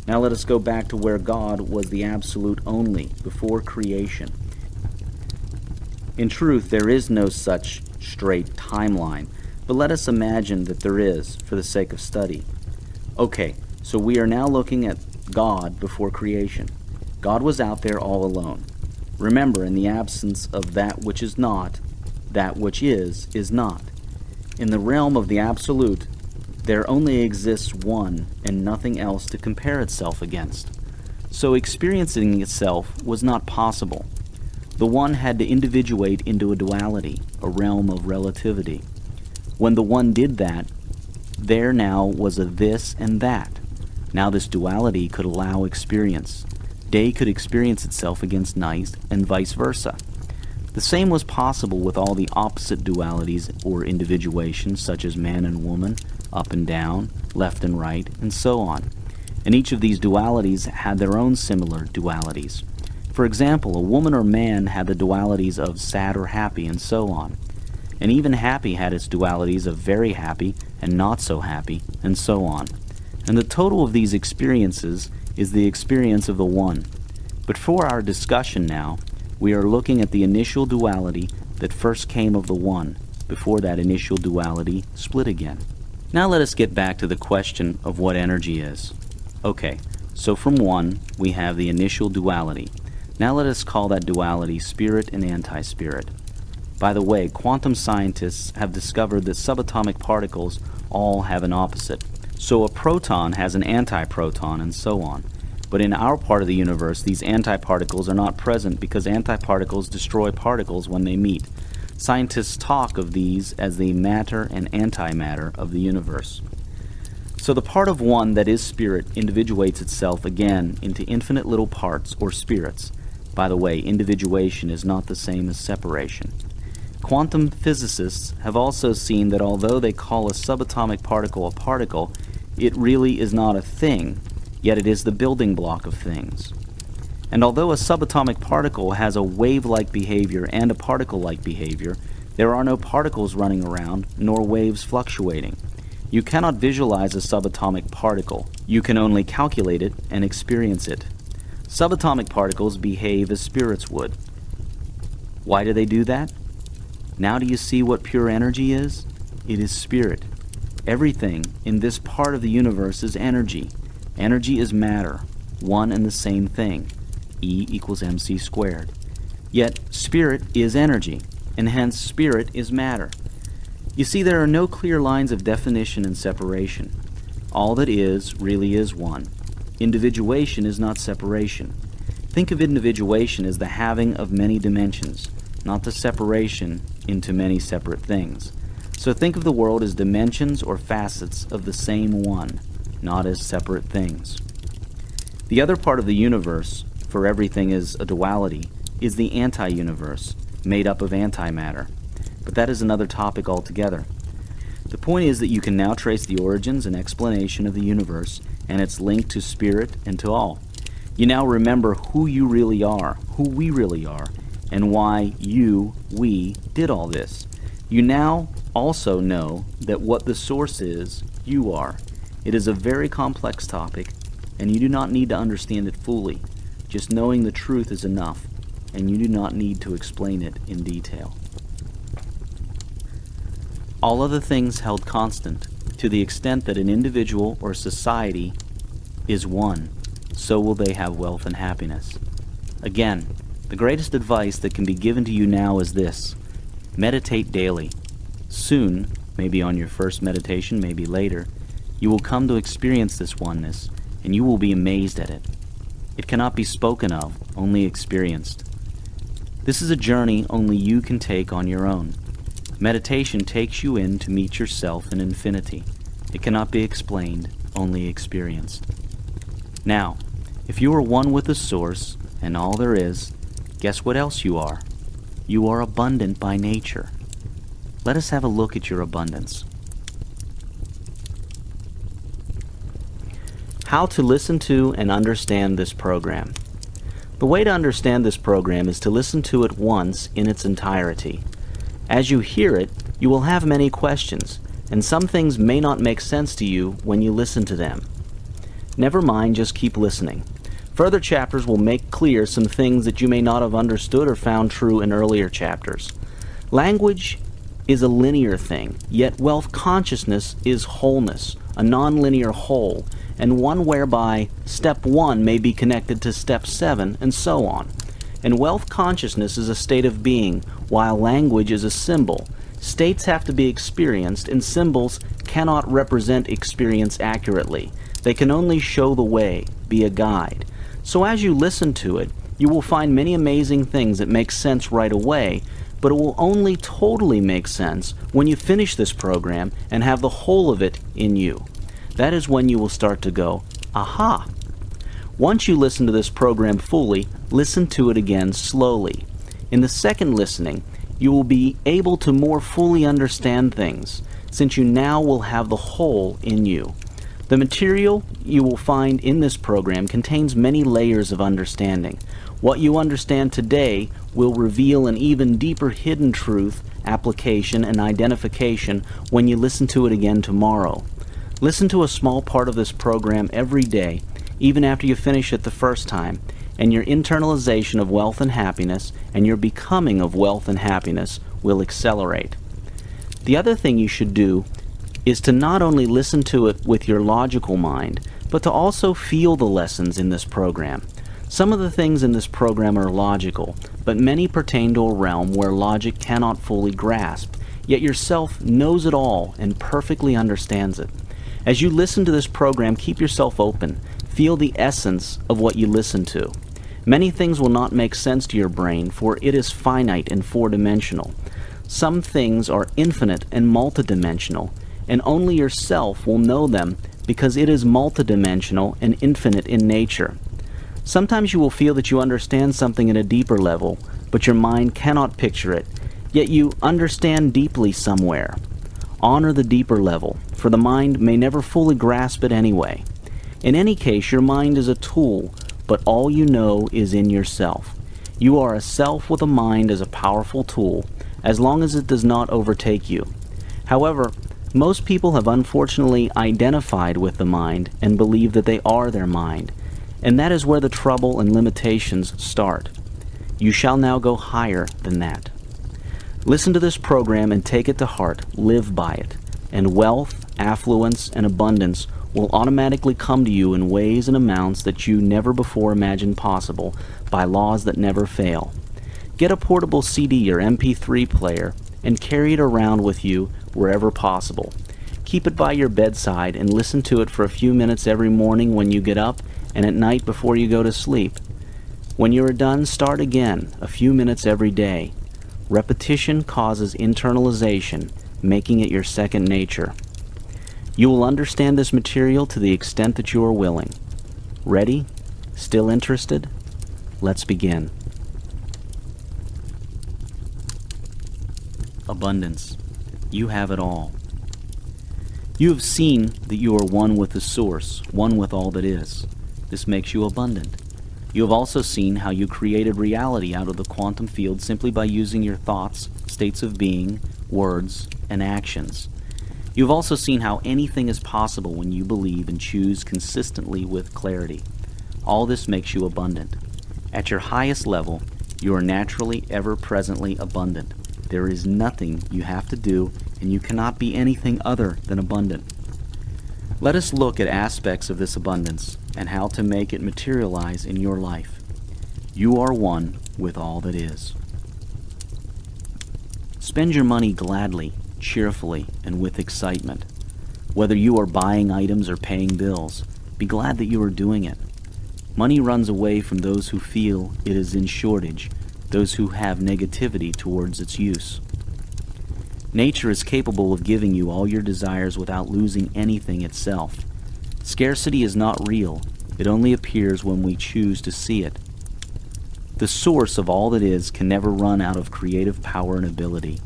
Now let us go back to where God was the absolute only, before creation. In truth, there is no such straight timeline, but let us imagine that there is, for the sake of study. Okay, so we are now looking at God before creation. God was out there all alone. Remember, in the absence of that which is not, that which is not. In the realm of the absolute, there only exists one and nothing else to compare itself against. So experiencing itself was not possible. The one had to individuate into a duality, a realm of relativity. When the one did that, there now was a this and that. Now this duality could allow experience. Day could experience itself against night, and vice versa. The same was possible with all the opposite dualities or individuations, such as man and woman, up and down, left and right, and so on. And each of these dualities had their own similar dualities. For example, a woman or man had the dualities of sad or happy, and so on. And even happy had its dualities of very happy and not so happy, and so on. And the total of these experiences is the experience of the One. But for our discussion now, we are looking at the initial duality that first came of the One, before that initial duality split again. Now let us get back to the question of what energy is. Okay, so from one, we have the initial duality. Now let us call that duality spirit and anti-spirit. By the way, quantum scientists have discovered that subatomic particles all have an opposite. So a proton has an antiproton and so on. But in our part of the universe, these antiparticles are not present because antiparticles destroy particles when they meet. Scientists talk of these as the matter and antimatter of the universe. So the part of one that is spirit individuates itself again into infinite little parts or spirits. By the way, individuation is not the same as separation. Quantum physicists have also seen that although they call a subatomic particle a particle, it really is not a thing, yet it is the building block of things. And although a subatomic particle has a wave-like behavior and a particle-like behavior, there are no particles running around, nor waves fluctuating. You cannot visualize a subatomic particle. You can only calculate it and experience it. Subatomic particles behave as spirits would. Why do they do that? Now do you see what pure energy is? It is spirit. Everything in this part of the universe is energy. Energy is matter, one and the same thing. E equals mc squared. Yet spirit is energy, and hence spirit is matter. You see, there are no clear lines of definition and separation. All that is really is one. Individuation is not separation. Think of individuation as the having of many dimensions, not the separation into many separate things. So think of the world as dimensions or facets of the same one, not as separate things. The other part of the universe, for everything is a duality, is the anti-universe, made up of antimatter. But that is another topic altogether. The point is that you can now trace the origins and explanation of the universe and its link to spirit and to all. You now remember who you really are, who we really are, and why we did all this. You now also know that what the source is, you are. It is a very complex topic, and you do not need to understand it fully. Just knowing the truth is enough, and you do not need to explain it in detail. All other things held constant, to the extent that an individual or society is one, so will they have wealth and happiness. Again, the greatest advice that can be given to you now is this: meditate daily. Soon, maybe on your first meditation, maybe later, you will come to experience this oneness, and you will be amazed at it. It cannot be spoken of, only experienced. This is a journey only you can take on your own. Meditation takes you in to meet yourself in infinity. It cannot be explained, only experienced. Now, if you are one with the Source and all there is, guess what else you are? You are abundant by nature. Let us have a look at your abundance. How to listen to and understand this program. The way to understand this program is to listen to it once in its entirety. As you hear it, you will have many questions, and some things may not make sense to you when you listen to them. Never mind, just keep listening. Further chapters will make clear some things that you may not have understood or found true in earlier chapters. Language is a linear thing, yet wealth consciousness is wholeness, a non-linear whole, and one whereby step 1 may be connected to step 7, and so on. And wealth consciousness is a state of being, while language is a symbol. States have to be experienced, and symbols cannot represent experience accurately. They can only show the way, be a guide. So as you listen to it, you will find many amazing things that make sense right away, but it will only totally make sense when you finish this program and have the whole of it in you. That is when you will start to go, Aha! Once you listen to this program fully, listen to it again slowly. In the second listening, you will be able to more fully understand things, since you now will have the whole in you. The material you will find in this program contains many layers of understanding. What you understand today will reveal an even deeper hidden truth, application, and identification when you listen to it again tomorrow. Listen to a small part of this program every day, even after you finish it the first time, and your internalization of wealth and happiness and your becoming of wealth and happiness will accelerate. The other thing you should do is to not only listen to it with your logical mind, but to also feel the lessons in this program. Some of the things in this program are logical, but many pertain to a realm where logic cannot fully grasp, yet yourself knows it all and perfectly understands it. As you listen to this program, keep yourself open. Feel the essence of what you listen to. Many things will not make sense to your brain, for it is finite and four-dimensional. Some things are infinite and multidimensional, and only yourself will know them because it is multidimensional and infinite in nature. Sometimes you will feel that you understand something at a deeper level, but your mind cannot picture it, yet you understand deeply somewhere. Honor the deeper level, for the mind may never fully grasp it anyway. In any case, your mind is a tool, but all you know is in yourself. You are a self with a mind as a powerful tool, as long as it does not overtake you. However, most people have unfortunately identified with the mind and believe that they are their mind, and that is where the trouble and limitations start. You shall now go higher than that. Listen to this program and take it to heart, live by it, and wealth, affluence, and abundance will automatically come to you in ways and amounts that you never before imagined possible by laws that never fail. Get a portable CD or MP3 player and carry it around with you wherever possible. Keep it by your bedside and listen to it for a few minutes every morning when you get up and at night before you go to sleep. When you are done, start again, a few minutes every day. Repetition causes internalization, making it your second nature. You will understand this material to the extent that you are willing. Ready? Still interested? Let's begin. Abundance. You have it all. You have seen that you are one with the source, one with all that is. This makes you abundant. You have also seen how you created reality out of the quantum field simply by using your thoughts, states of being, words, and actions. You have also seen how anything is possible when you believe and choose consistently with clarity. All this makes you abundant. At your highest level, you are naturally, ever-presently abundant. There is nothing you have to do, and you cannot be anything other than abundant. Let us look at aspects of this abundance and how to make it materialize in your life. You are one with all that is. Spend your money gladly, cheerfully, and with excitement. Whether you are buying items or paying bills, be glad that you are doing it. Money runs away from those who feel it is in shortage, those who have negativity towards its use. Nature is capable of giving you all your desires without losing anything itself. Scarcity is not real. It only appears when we choose to see it. The source of all that is can never run out of creative power and ability.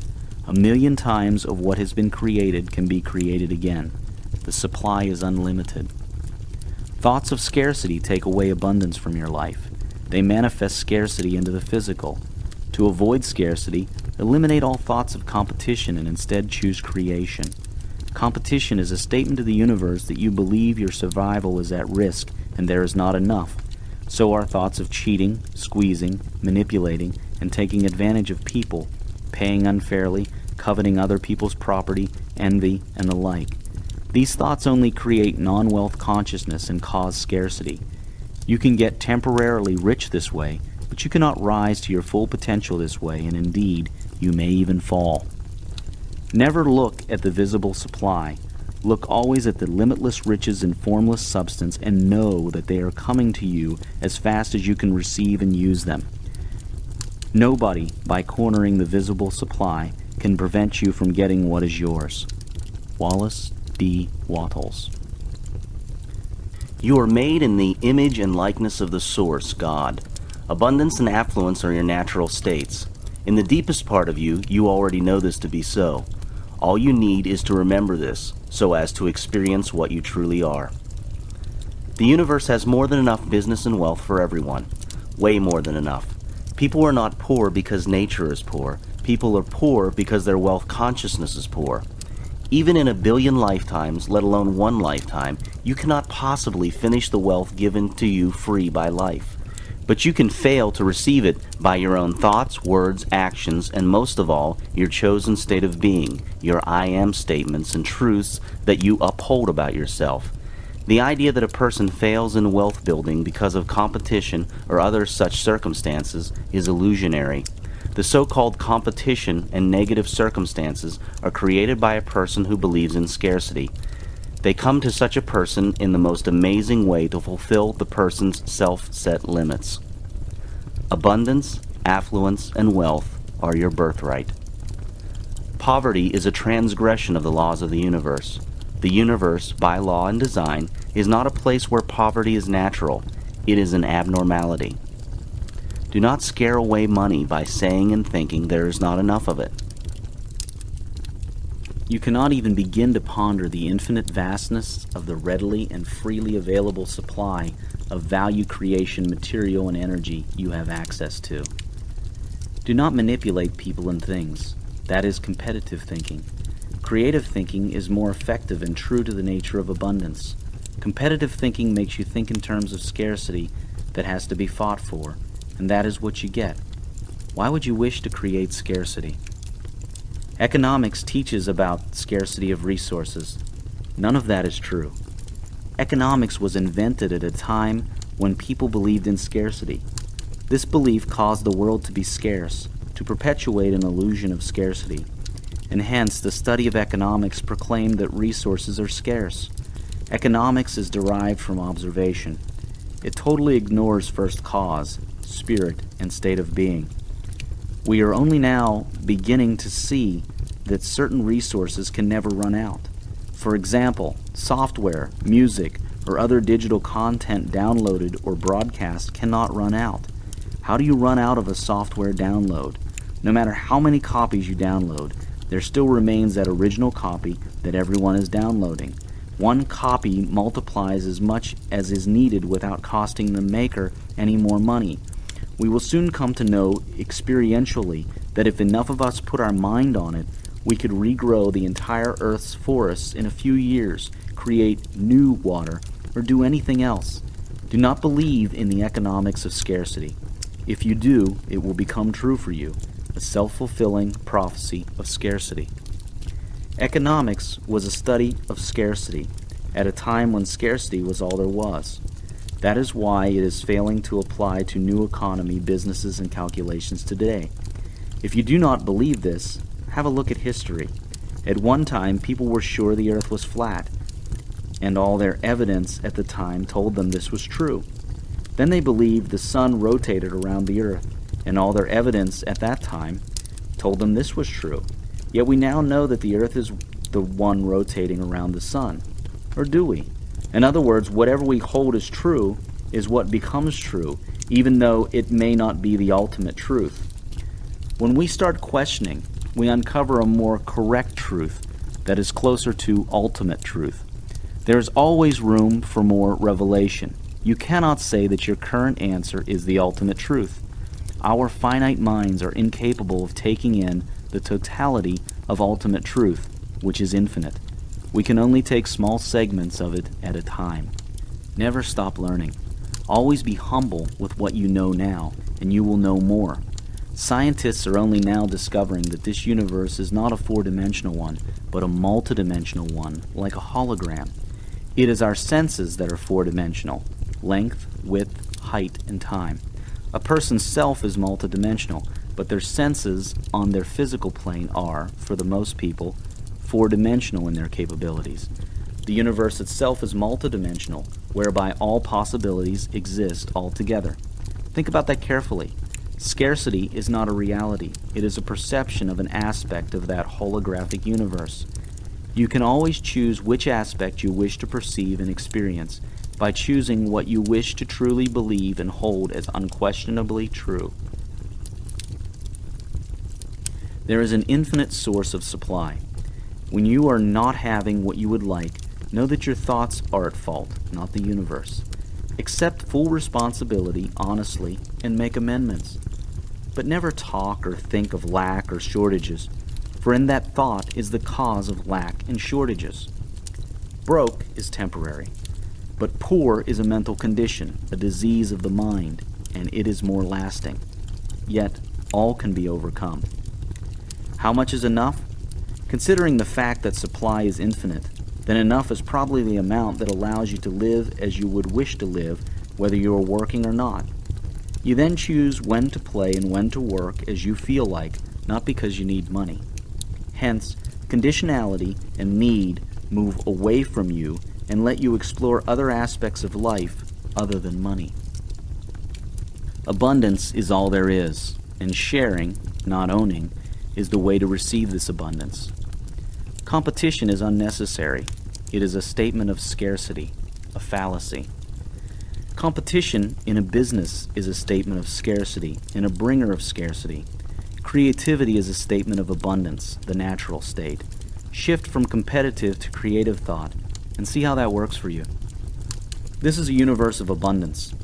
1,000,000 times of what has been created can be created again. The supply is unlimited. Thoughts of scarcity take away abundance from your life. They manifest scarcity into the physical. To avoid scarcity, eliminate all thoughts of competition and instead choose creation. Competition is a statement to the universe that you believe your survival is at risk and there is not enough. So are thoughts of cheating, squeezing, manipulating, and taking advantage of people, paying unfairly, coveting other people's property, envy, and the like. These thoughts only create non-wealth consciousness and cause scarcity. You can get temporarily rich this way, but you cannot rise to your full potential this way, and indeed, you may even fall. Never look at the visible supply. Look always at the limitless riches in formless substance and know that they are coming to you as fast as you can receive and use them. Nobody, by cornering the visible supply, can prevent you from getting what is yours. Wallace D. Wattles. You are made in the image and likeness of the Source, God. Abundance and affluence are your natural states. In the deepest part of you, you already know this to be so. All you need is to remember this, so as to experience what you truly are. The universe has more than enough business and wealth for everyone. Way more than enough. People are not poor because nature is poor. People are poor because their wealth consciousness is poor. Even in 1 billion lifetimes, let alone one lifetime, you cannot possibly finish the wealth given to you free by life. But you can fail to receive it by your own thoughts, words, actions, and most of all, your chosen state of being, your I am statements and truths that you uphold about yourself. The idea that a person fails in wealth building because of competition or other such circumstances is illusionary. The so-called competition and negative circumstances are created by a person who believes in scarcity. They come to such a person in the most amazing way to fulfill the person's self-set limits. Abundance, affluence, and wealth are your birthright. Poverty is a transgression of the laws of the universe. The universe, by law and design, is not a place where poverty is natural. It is an abnormality. Do not scare away money by saying and thinking there is not enough of it. You cannot even begin to ponder the infinite vastness of the readily and freely available supply of value creation material and energy you have access to. Do not manipulate people and things. That is competitive thinking. Creative thinking is more effective and true to the nature of abundance. Competitive thinking makes you think in terms of scarcity that has to be fought for, and that is what you get. Why would you wish to create scarcity? Economics teaches about scarcity of resources. None of that is true. Economics was invented at a time when people believed in scarcity. This belief caused the world to be scarce, to perpetuate an illusion of scarcity. And hence, the study of economics proclaimed that resources are scarce. Economics is derived from observation. It totally ignores first cause, spirit, and state of being. We are only now beginning to see that certain resources can never run out. For example, software, music, or other digital content downloaded or broadcast cannot run out. How do you run out of a software download? No matter how many copies you download, there still remains that original copy that everyone is downloading. One copy multiplies as much as is needed without costing the maker any more money. We will soon come to know experientially that if enough of us put our mind on it, we could regrow the entire Earth's forests in a few years, create new water, or do anything else. Do not believe in the economics of scarcity. If you do, it will become true for you, a self-fulfilling prophecy of scarcity. Economics was a study of scarcity at a time when scarcity was all there was. That is why it is failing to apply to new economy, businesses, and calculations today. If you do not believe this, have a look at history. At one time, people were sure the earth was flat, and all their evidence at the time told them this was true. Then they believed the sun rotated around the earth, and all their evidence at that time told them this was true. Yet we now know that the earth is the one rotating around the sun. Or do we? In other words, whatever we hold as true is what becomes true, even though it may not be the ultimate truth. When we start questioning, we uncover a more correct truth that is closer to ultimate truth. There is always room for more revelation. You cannot say that your current answer is the ultimate truth. Our finite minds are incapable of taking in the totality of ultimate truth, which is infinite. We can only take small segments of it at a time. Never stop learning. Always be humble with what you know now, and you will know more. Scientists are only now discovering that this universe is not a four-dimensional one, but a multidimensional one, like a hologram. It is our senses that are four-dimensional: length, width, height, and time. A person's self is multidimensional, but their senses on their physical plane are, for the most people, four-dimensional in their capabilities. The universe itself is multidimensional, whereby all possibilities exist altogether. Think about that carefully. Scarcity is not a reality. It is a perception of an aspect of that holographic universe. You can always choose which aspect you wish to perceive and experience, by choosing what you wish to truly believe and hold as unquestionably true. There is an infinite source of supply. When you are not having what you would like, know that your thoughts are at fault, not the universe. Accept full responsibility honestly and make amendments. But never talk or think of lack or shortages, for in that thought is the cause of lack and shortages. Broke is temporary, but poor is a mental condition, a disease of the mind, and it is more lasting. Yet, all can be overcome. How much is enough? Considering the fact that supply is infinite, then enough is probably the amount that allows you to live as you would wish to live, whether you are working or not. You then choose when to play and when to work as you feel like, not because you need money. Hence, conditionality and need move away from you and let you explore other aspects of life other than money. Abundance is all there is, and sharing, not owning, is the way to receive this abundance. Competition is unnecessary. It is a statement of scarcity, a fallacy. Competition in a business is a statement of scarcity and a bringer of scarcity. Creativity is a statement of abundance, the natural state. Shift from competitive to creative thought and see how that works for you. This is a universe of abundance.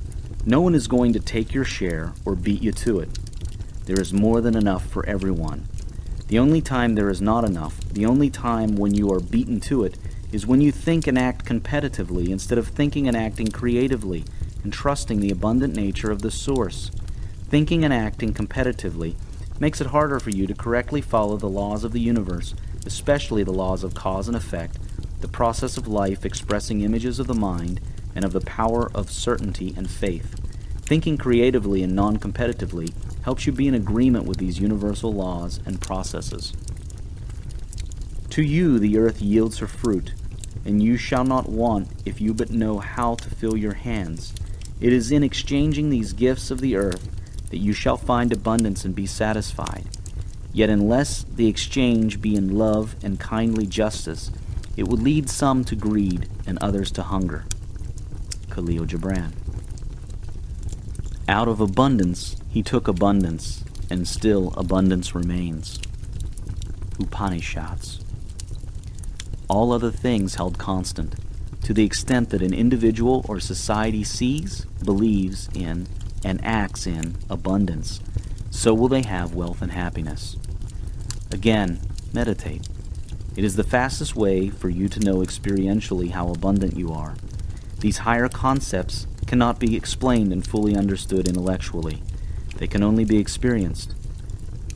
No one is going to take your share or beat you to it. There is more than enough for everyone. The only time there is not enough, the only time when you are beaten to it, is when you think and act competitively instead of thinking and acting creatively and trusting the abundant nature of the source. Thinking and acting competitively makes it harder for you to correctly follow the laws of the universe, especially the laws of cause and effect, the process of life expressing images of the mind, and of the power of certainty and faith. Thinking creatively and non-competitively helps you be in agreement with these universal laws and processes. To you the earth yields her fruit, and you shall not want if you but know how to fill your hands. It is in exchanging these gifts of the earth that you shall find abundance and be satisfied. Yet unless the exchange be in love and kindly justice, it will lead some to greed and others to hunger. Khalil Gibran. Out of abundance he took abundance, and still abundance remains. Upanishads. All other things held constant, to the extent that an individual or society sees, believes in, and acts in abundance, so will they have wealth and happiness. Again, meditate. It is the fastest way for you to know experientially how abundant you are. These higher concepts cannot be explained and fully understood intellectually. They can only be experienced.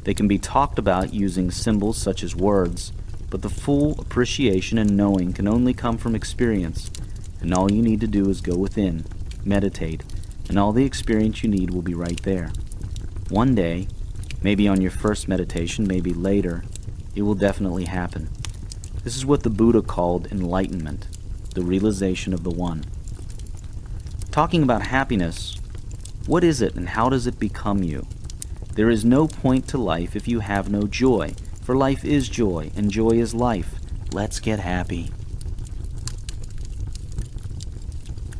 They can be talked about using symbols such as words, but the full appreciation and knowing can only come from experience, and all you need to do is go within, meditate, and all the experience you need will be right there. One day, maybe on your first meditation, maybe later, it will definitely happen. This is what the Buddha called enlightenment, the realization of the One. Talking about happiness, what is it and how does it become you? There is no point to life if you have no joy, for life is joy, and joy is life. Let's get happy.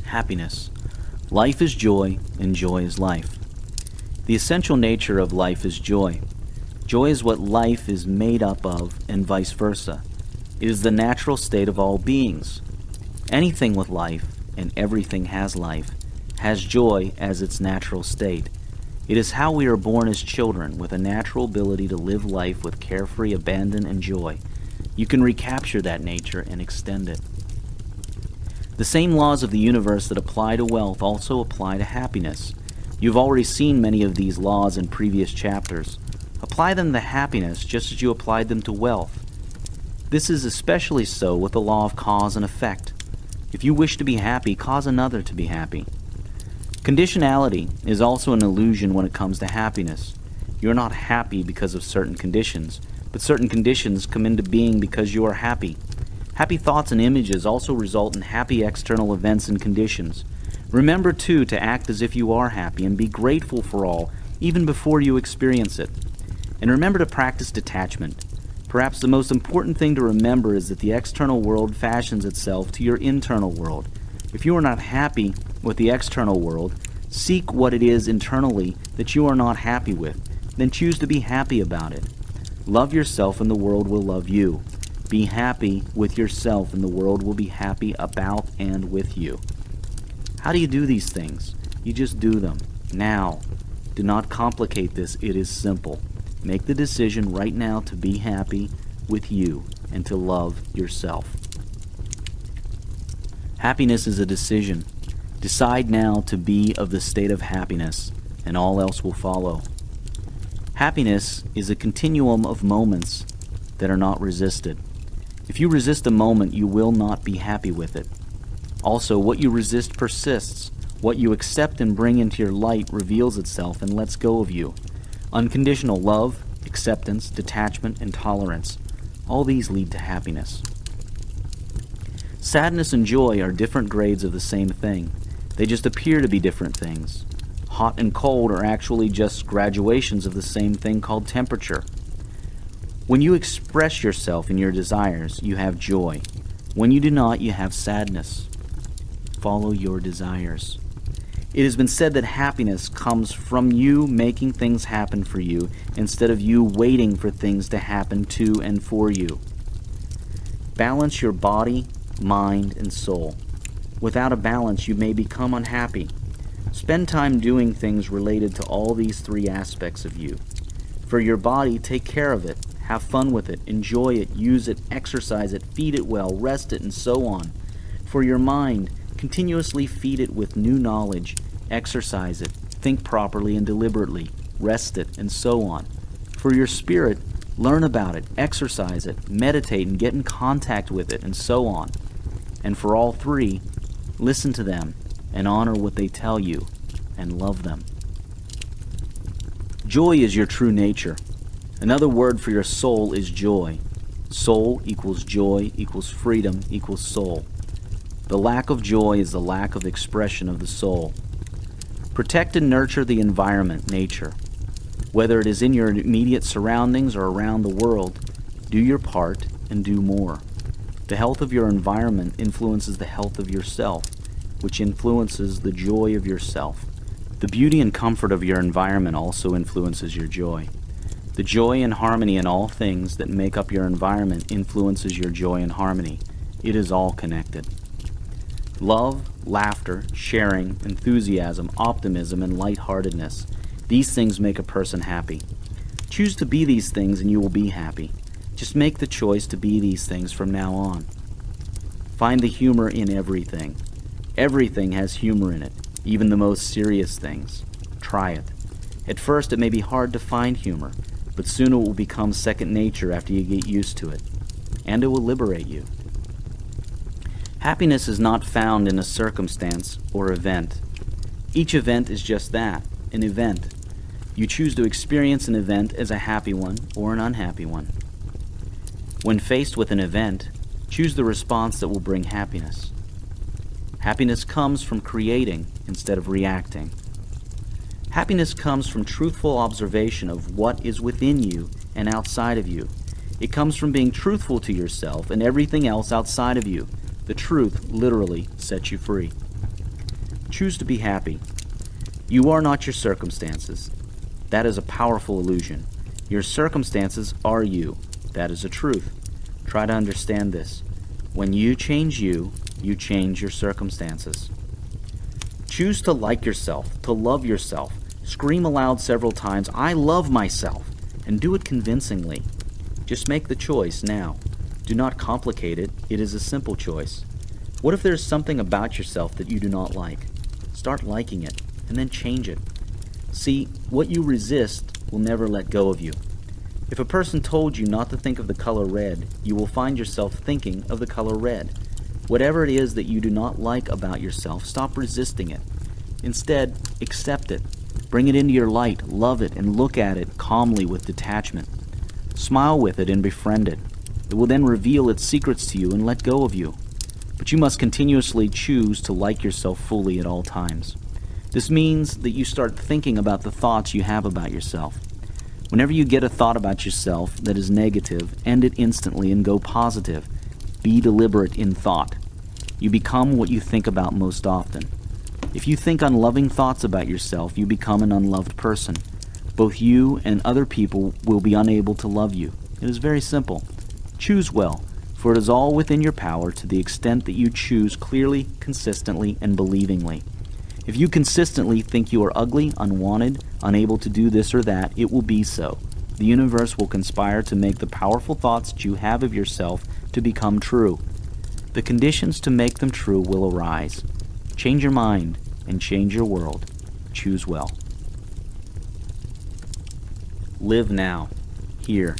Happiness. Life is joy, and joy is life. The essential nature of life is joy. Joy is what life is made up of, and vice versa. It is the natural state of all beings. Anything with life, and everything has life, has joy as its natural state. It is how we are born as children, with a natural ability to live life with carefree abandon and joy. You can recapture that nature and extend it. The same laws of the universe that apply to wealth also apply to happiness. You've already seen many of these laws in previous chapters. Apply them to happiness just as you applied them to wealth. This is especially so with the law of cause and effect. If you wish to be happy, cause another to be happy. Conditionality is also an illusion when it comes to happiness. You are not happy because of certain conditions, but certain conditions come into being because you are happy. Happy thoughts and images also result in happy external events and conditions. Remember, too, to act as if you are happy and be grateful for all, even before you experience it. And remember to practice detachment. Perhaps the most important thing to remember is that the external world fashions itself to your internal world. If you are not happy with the external world, seek what it is internally that you are not happy with, then choose to be happy about it. Love yourself and the world will love you. Be happy with yourself and the world will be happy about and with you. How do you do these things? You just do them. Now. Do not complicate this. It is simple. Make the decision right now to be happy with you and to love yourself. Happiness is a decision. Decide now to be of the state of happiness, and all else will follow. Happiness is a continuum of moments that are not resisted. If you resist a moment, you will not be happy with it. Also, what you resist persists. What you accept and bring into your light reveals itself and lets go of you. Unconditional love, acceptance, detachment, and tolerance. All these lead to happiness. Sadness and joy are different grades of the same thing. They just appear to be different things. Hot and cold are actually just graduations of the same thing called temperature. When you express yourself in your desires, you have joy. When you do not, you have sadness. Follow your desires. It has been said that happiness comes from you making things happen for you instead of you waiting for things to happen to and for you. Balance your body, mind, and soul. Without a balance, you may become unhappy. Spend time doing things related to all these three aspects of you. For your body, take care of it. Have fun with it. Enjoy it. Use it. Exercise it. Feed it well. Rest it, and so on. For your mind, continuously feed it with new knowledge. Exercise it. Think properly and deliberately. Rest it, and so on. For your spirit, learn about it. Exercise it. Meditate and get in contact with it, and so on. And for all three, listen to them and honor what they tell you and love them. Joy is your true nature. Another word for your soul is joy. Soul equals joy equals freedom equals soul. The lack of joy is the lack of expression of the soul. Protect and nurture the environment, nature. Whether it is in your immediate surroundings or around the world, do your part and do more. The health of your environment influences the health of yourself, which influences the joy of yourself. The beauty and comfort of your environment also influences your joy. The joy and harmony in all things that make up your environment influences your joy and harmony. It is all connected. Love, laughter, sharing, enthusiasm, optimism, and lightheartedness. These things make a person happy. Choose to be these things and you will be happy. Just make the choice to be these things from now on. Find the humor in everything. Everything has humor in it, even the most serious things. Try it. At first it may be hard to find humor, but soon it will become second nature after you get used to it, and it will liberate you. Happiness is not found in a circumstance or event. Each event is just that, an event. You choose to experience an event as a happy one or an unhappy one. When faced with an event, choose the response that will bring happiness. Happiness comes from creating instead of reacting. Happiness comes from truthful observation of what is within you and outside of you. It comes from being truthful to yourself and everything else outside of you. The truth literally sets you free. Choose to be happy. You are not your circumstances. That is a powerful illusion. Your circumstances are you. That is a truth. Try to understand this. When you change you, you change your circumstances. Choose to like yourself, to love yourself. Scream aloud several times, "I love myself," and do it convincingly. Just make the choice now. Do not complicate it. It is a simple choice. What if there is something about yourself that you do not like? Start liking it, and then change it. See, what you resist will never let go of you. If a person told you not to think of the color red, you will find yourself thinking of the color red. Whatever it is that you do not like about yourself, stop resisting it. Instead, accept it. Bring it into your light, love it, and look at it calmly with detachment. Smile with it and befriend it. It will then reveal its secrets to you and let go of you. But you must continuously choose to like yourself fully at all times. This means that you start thinking about the thoughts you have about yourself. Whenever you get a thought about yourself that is negative, end it instantly and go positive. Be deliberate in thought. You become what you think about most often. If you think unloving thoughts about yourself, you become an unloved person. Both you and other people will be unable to love you. It is very simple. Choose well, for it is all within your power to the extent that you choose clearly, consistently, and believingly. If you consistently think you are ugly, unwanted, unable to do this or that, it will be so. The universe will conspire to make the powerful thoughts that you have of yourself to become true. The conditions to make them true will arise. Change your mind and change your world. Choose well. Live now, here.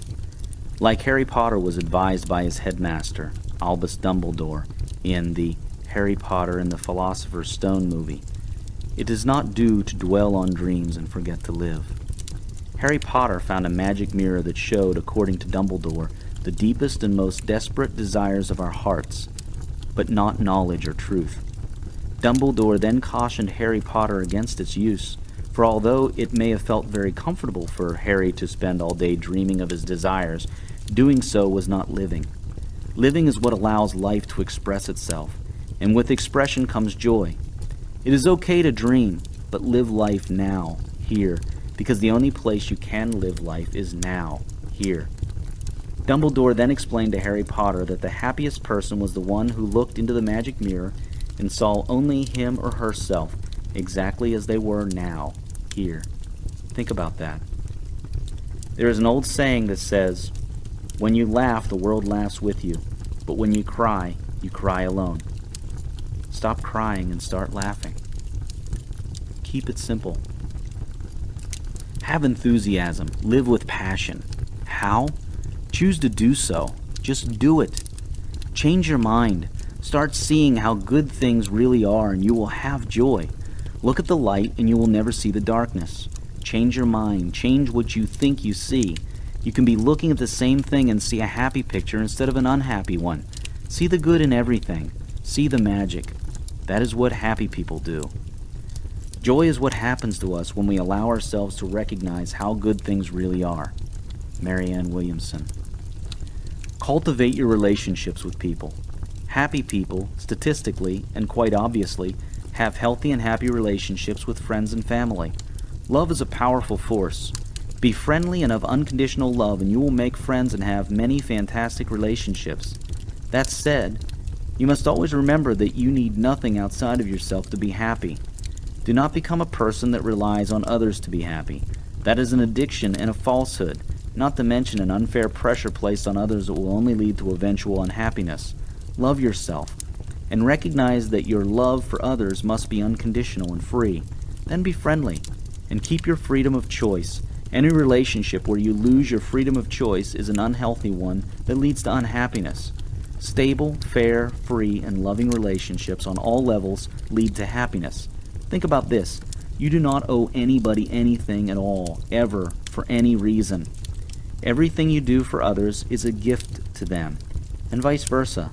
Like Harry Potter was advised by his headmaster, Albus Dumbledore, in the Harry Potter and the Philosopher's Stone movie, it does not do to dwell on dreams and forget to live. Harry Potter found a magic mirror that showed, according to Dumbledore, the deepest and most desperate desires of our hearts, but not knowledge or truth. Dumbledore then cautioned Harry Potter against its use, for although it may have felt very comfortable for Harry to spend all day dreaming of his desires, doing so was not living. Living is what allows life to express itself, and with expression comes joy. It is okay to dream, but live life now, here, because the only place you can live life is now, here. Dumbledore then explained to Harry Potter that the happiest person was the one who looked into the magic mirror and saw only him or herself exactly as they were now, here. Think about that. There is an old saying that says, "When you laugh, the world laughs with you, but when you cry alone." Stop crying and start laughing. Keep it simple. Have enthusiasm. Live with passion. How? Choose to do so. Just do it. Change your mind. Start seeing how good things really are and you will have joy. Look at the light and you will never see the darkness. Change your mind. Change what you think you see. You can be looking at the same thing and see a happy picture instead of an unhappy one. See the good in everything. See the magic. That is what happy people do. Joy is what happens to us when we allow ourselves to recognize how good things really are. Marianne Williamson. Cultivate your relationships with people. Happy people, statistically and quite obviously, have healthy and happy relationships with friends and family. Love is a powerful force. Be friendly and of unconditional love, and you will make friends and have many fantastic relationships. That said, you must always remember that you need nothing outside of yourself to be happy. Do not become a person that relies on others to be happy. That is an addiction and a falsehood, not to mention an unfair pressure placed on others that will only lead to eventual unhappiness. Love yourself, and recognize that your love for others must be unconditional and free. Then be friendly, and keep your freedom of choice. Any relationship where you lose your freedom of choice is an unhealthy one that leads to unhappiness. Stable, fair, free, and loving relationships on all levels lead to happiness. Think about this. You do not owe anybody anything at all, ever, for any reason. Everything you do for others is a gift to them, and vice versa.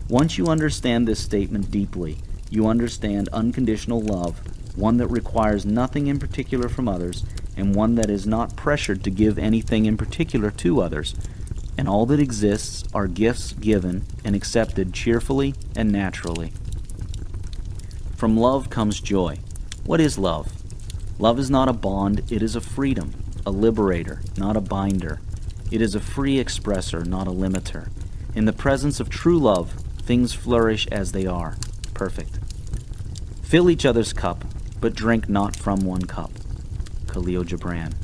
Once you understand this statement deeply, you understand unconditional love, one that requires nothing in particular from others, and one that is not pressured to give anything in particular to others. And all that exists are gifts given and accepted cheerfully and naturally. From love comes joy. What is love? Love is not a bond, it is a freedom, a liberator, not a binder. It is a free expressor, not a limiter. In the presence of true love, things flourish as they are, perfect. Fill each other's cup, but drink not from one cup. Khalil Gibran.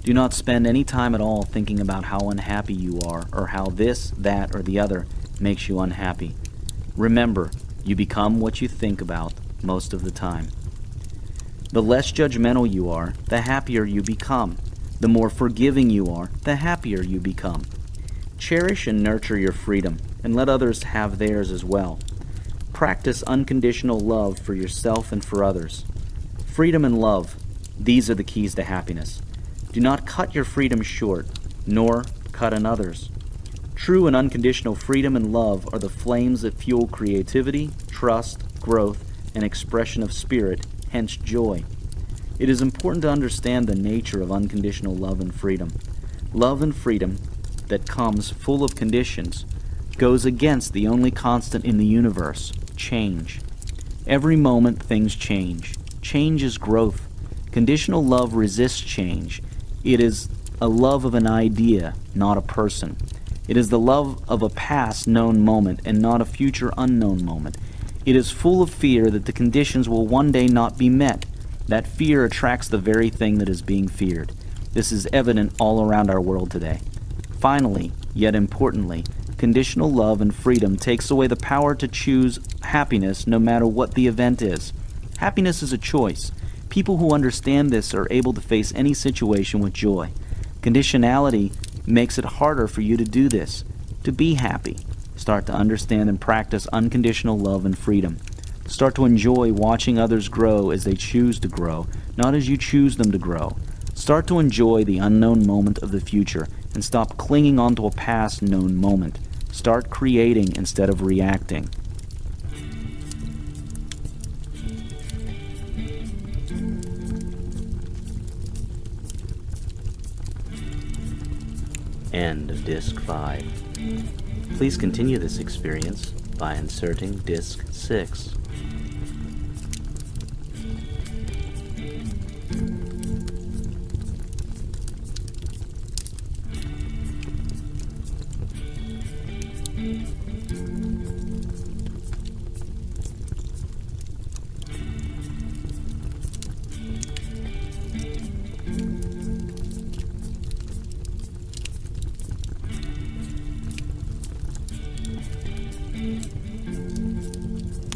Do not spend any time at all thinking about how unhappy you are, or how this, that, or the other makes you unhappy. Remember, you become what you think about most of the time. The less judgmental you are, the happier you become. The more forgiving you are, the happier you become. Cherish and nurture your freedom, and let others have theirs as well. Practice unconditional love for yourself and for others. Freedom and love, these are the keys to happiness. Do not cut your freedom short, nor cut another's. True and unconditional freedom and love are the flames that fuel creativity, trust, growth, and expression of spirit, hence joy. It is important to understand the nature of unconditional love and freedom. Love and freedom that comes full of conditions goes against the only constant in the universe, change. Every moment things change. Change is growth. Conditional love resists change. It is a love of an idea, not a person. It is the love of a past known moment and not a future unknown moment. It is full of fear that the conditions will one day not be met. That fear attracts the very thing that is being feared. This is evident all around our world today. Finally, yet importantly, conditional love and freedom takes away the power to choose happiness no matter what the event is. Happiness is a choice. People who understand this are able to face any situation with joy. Conditionality makes it harder for you to do this, to be happy. Start to understand and practice unconditional love and freedom. Start to enjoy watching others grow as they choose to grow, not as you choose them to grow. Start to enjoy the unknown moment of the future and stop clinging onto a past known moment. Start creating instead of reacting. End of Disc 5. Please continue this experience by inserting Disc 6.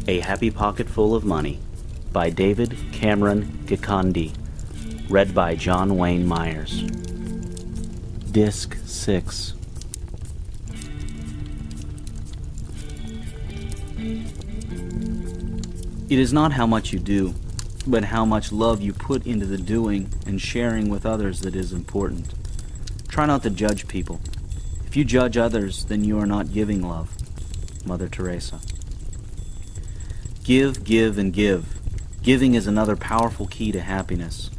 A Happy Pocket Full of Money by David Cameron Gikandi. Read by John Wayne Myers. Disc 6. It is not how much you do, but how much love you put into the doing and sharing with others that is important. Try not to judge people. If you judge others, then you are not giving love. Mother Teresa. Give, give, and give. Giving is another powerful key to happiness.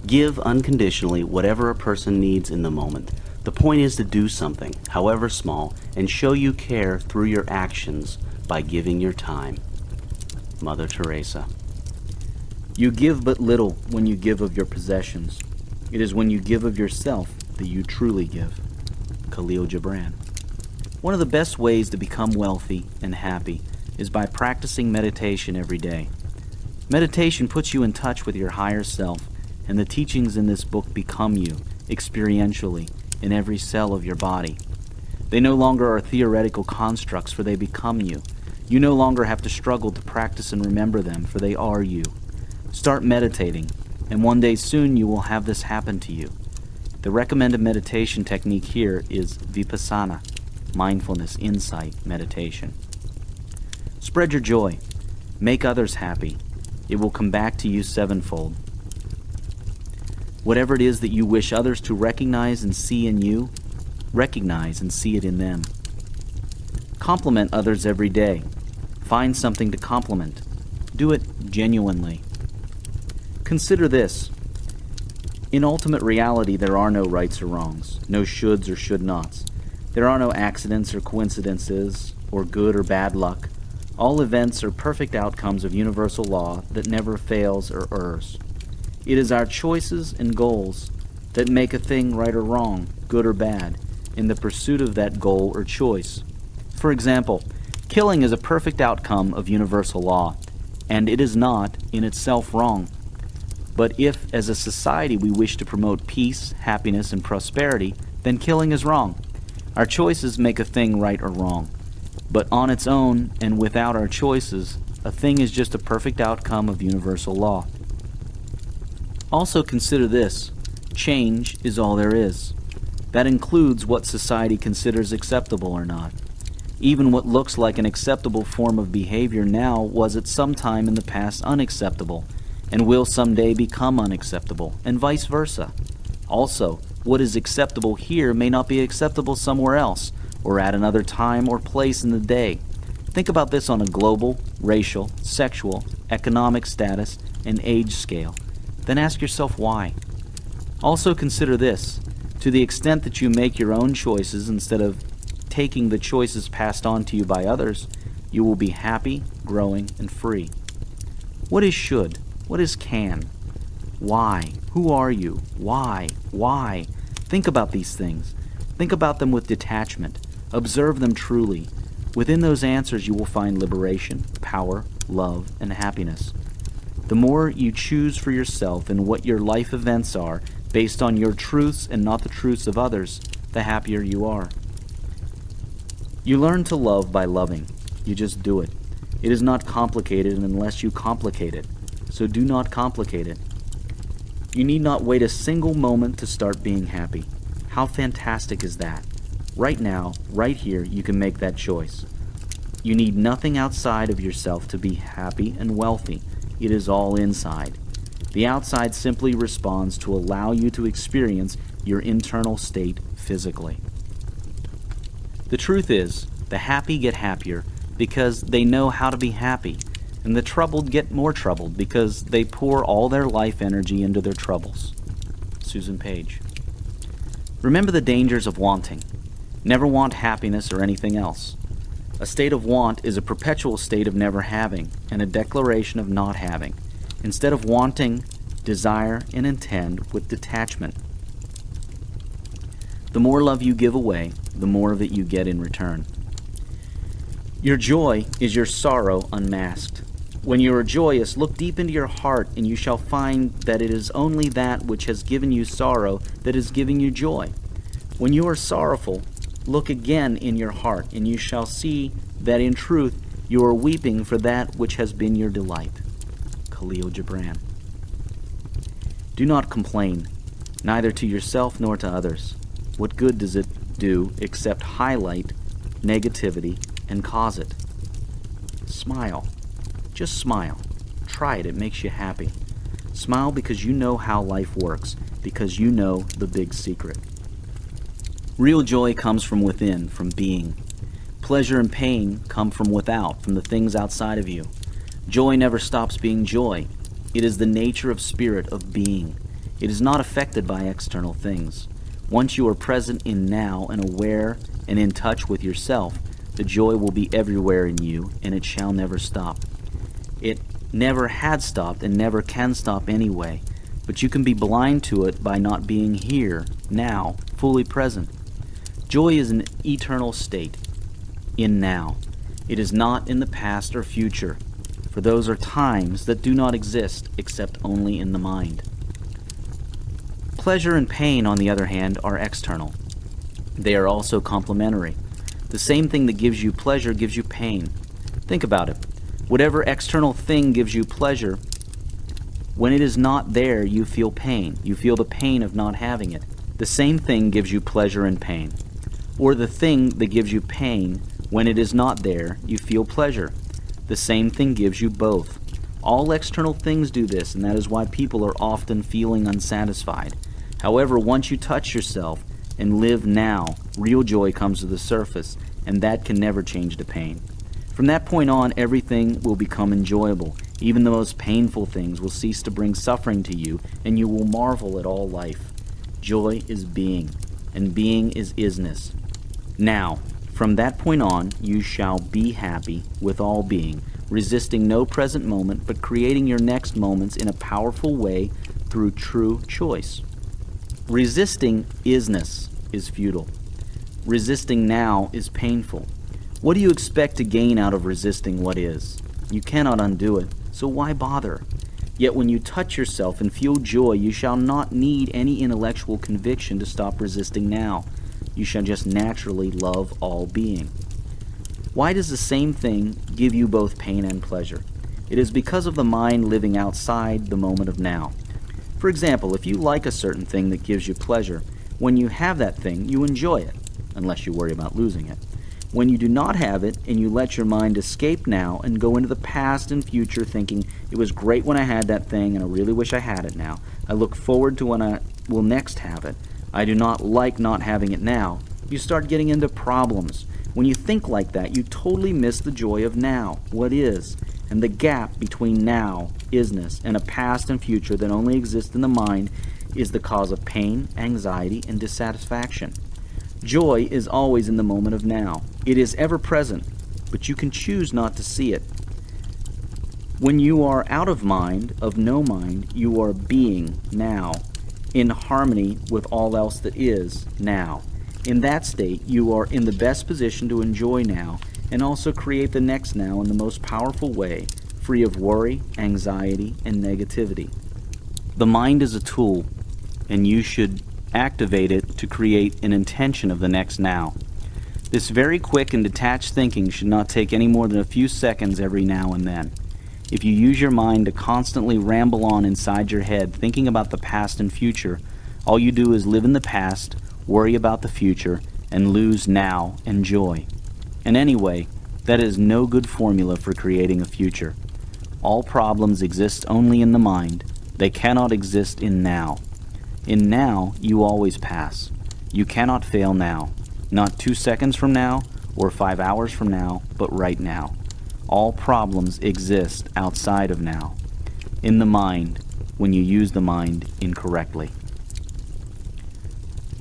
Give unconditionally whatever a person needs in the moment. The point is to do something, however small, and show you care through your actions by giving your time. Mother Teresa. You give but little when you give of your possessions. It is when you give of yourself that you truly give. Khalil Gibran. One of the best ways to become wealthy and happy is by practicing meditation every day. Meditation puts you in touch with your higher self, and the teachings in this book become you, experientially, in every cell of your body. They no longer are theoretical constructs, for they become you. You no longer have to struggle to practice and remember them, for they are you. Start meditating, and one day soon you will have this happen to you. The recommended meditation technique here is Vipassana, mindfulness, insight, meditation. Spread your joy. Make others happy. It will come back to you sevenfold. Whatever it is that you wish others to recognize and see in you, recognize and see it in them. Compliment others every day. Find something to compliment. Do it genuinely. Consider this. In ultimate reality, there are no rights or wrongs, no shoulds or should nots. There are no accidents or coincidences, or good or bad luck. All events are perfect outcomes of universal law that never fails or errs. It is our choices and goals that make a thing right or wrong, good or bad, in the pursuit of that goal or choice. For example, killing is a perfect outcome of universal law, and it is not, in itself, wrong. But if, as a society, we wish to promote peace, happiness, and prosperity, then killing is wrong. Our choices make a thing right or wrong. But on its own, and without our choices, a thing is just a perfect outcome of universal law. Also consider this. Change is all there is. That includes what society considers acceptable or not. Even what looks like an acceptable form of behavior now was at some time in the past unacceptable, and will someday become unacceptable, and vice versa. Also, what is acceptable here may not be acceptable somewhere else, or at another time or place in the day. Think about this on a global, racial, sexual, economic status, and age scale. Then ask yourself why. Also consider this. To the extent that you make your own choices instead of taking the choices passed on to you by others, You will be happy, growing, and free. What is should? What is can? Why? Who are you? Why? Why? Think about these things. Think about them with detachment. Observe them truly. Within those answers you will find liberation, power, love, and happiness. The more you choose for yourself and what your life events are, based on your truths and not the truths of others, the happier you are. You learn to love by loving. You just do it. It is not complicated unless you complicate it, so do not complicate it. You need not wait a single moment to start being happy. How fantastic is that? Right now, right here, you can make that choice. You need nothing outside of yourself to be happy and wealthy. It is all inside. The outside simply responds to allow you to experience your internal state physically. The truth is, the happy get happier because they know how to be happy, and the troubled get more troubled because they pour all their life energy into their troubles. Susan Page. Remember the dangers of wanting. Never want happiness or anything else. A state of want is a perpetual state of never having and a declaration of not having. Instead of wanting, desire and intend with detachment. The more love you give away, the more of it you get in return. Your joy is your sorrow unmasked. When you are joyous, look deep into your heart, and you shall find that it is only that which has given you sorrow that is giving you joy. When you are sorrowful, look again in your heart, and you shall see that in truth you are weeping for that which has been your delight. Khalil Gibran. Do not complain, neither to yourself nor to others. What good does it do except highlight negativity and cause it? Smile. Just smile. Try it. It makes you happy. Smile because you know how life works, because you know the big secret. Real joy comes from within, from being. Pleasure and pain come from without, from the things outside of you. Joy never stops being joy. It is the nature of spirit, of being. It is not affected by external things. Once you are present in now and aware and in touch with yourself, the joy will be everywhere in you, and it shall never stop. It never had stopped and never can stop anyway, but you can be blind to it by not being here, now, fully present. Joy is an eternal state, in now. It is not in the past or future, for those are times that do not exist except only in the mind. Pleasure and pain, on the other hand, are external. They are also complementary. The same thing that gives you pleasure gives you pain. Think about it. Whatever external thing gives you pleasure, when it is not there, you feel pain. You feel the pain of not having it. The same thing gives you pleasure and pain. Or the thing that gives you pain, when it is not there, you feel pleasure. The same thing gives you both. All external things do this, and that is why people are often feeling unsatisfied. However, once you touch yourself and live now, real joy comes to the surface, and that can never change the pain. From that point on, everything will become enjoyable. Even the most painful things will cease to bring suffering to you, and you will marvel at all life. Joy is being, and being is isness. Now, from that point on, you shall be happy with all being, resisting no present moment, but creating your next moments in a powerful way through true choice. Resisting isness is futile. Resisting now is painful. What do you expect to gain out of resisting what is? You cannot undo it, so why bother? Yet when you touch yourself and feel joy, you shall not need any intellectual conviction to stop resisting now. You shall just naturally love all being. Why does the same thing give you both pain and pleasure? It is because of the mind living outside the moment of now. For example, if you like a certain thing that gives you pleasure, when you have that thing, you enjoy it, unless you worry about losing it. When you do not have it, and you let your mind escape now and go into the past and future thinking, it was great when I had that thing and I really wish I had it now. I look forward to when I will next have it. I do not like not having it now. You start getting into problems. When you think like that, you totally miss the joy of now, what is, and the gap between now, isness, and a past and future that only exists in the mind is the cause of pain, anxiety, and dissatisfaction. Joy is always in the moment of now. It is ever present. but you can choose not to see it. When you are out of mind, of no mind, you are being now, in harmony with all else that is now. In that state, you are in the best position to enjoy now and also create the next now in the most powerful way, free of worry, anxiety, and negativity. The mind is a tool, and you should activate it to create an intention of the next now. This very quick and detached thinking should not take any more than a few seconds every now and then. If you use your mind to constantly ramble on inside your head thinking about the past and future, all you do is live in the past, worry about the future, and lose now and joy. And anyway, that is no good formula for creating a future. All problems exist only in the mind. They cannot exist in now. In now, you always pass. You cannot fail now. Not 2 seconds from now, or 5 hours from now, but right now. All problems exist outside of now, in the mind, when you use the mind incorrectly.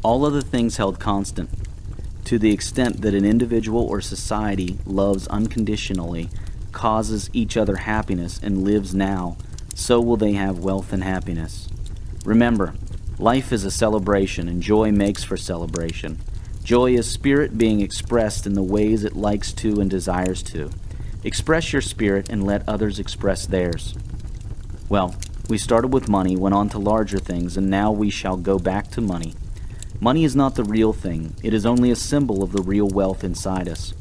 All other things held constant. To the extent that an individual or society loves unconditionally, causes each other happiness, and lives now, so will they have wealth and happiness. Remember, life is a celebration, and joy makes for celebration. Joy is spirit being expressed in the ways it likes to and desires to. Express your spirit and let others express theirs. Well, we started with money, went on to larger things, and now we shall go back to money. Money is not the real thing. It is only a symbol of the real wealth inside us.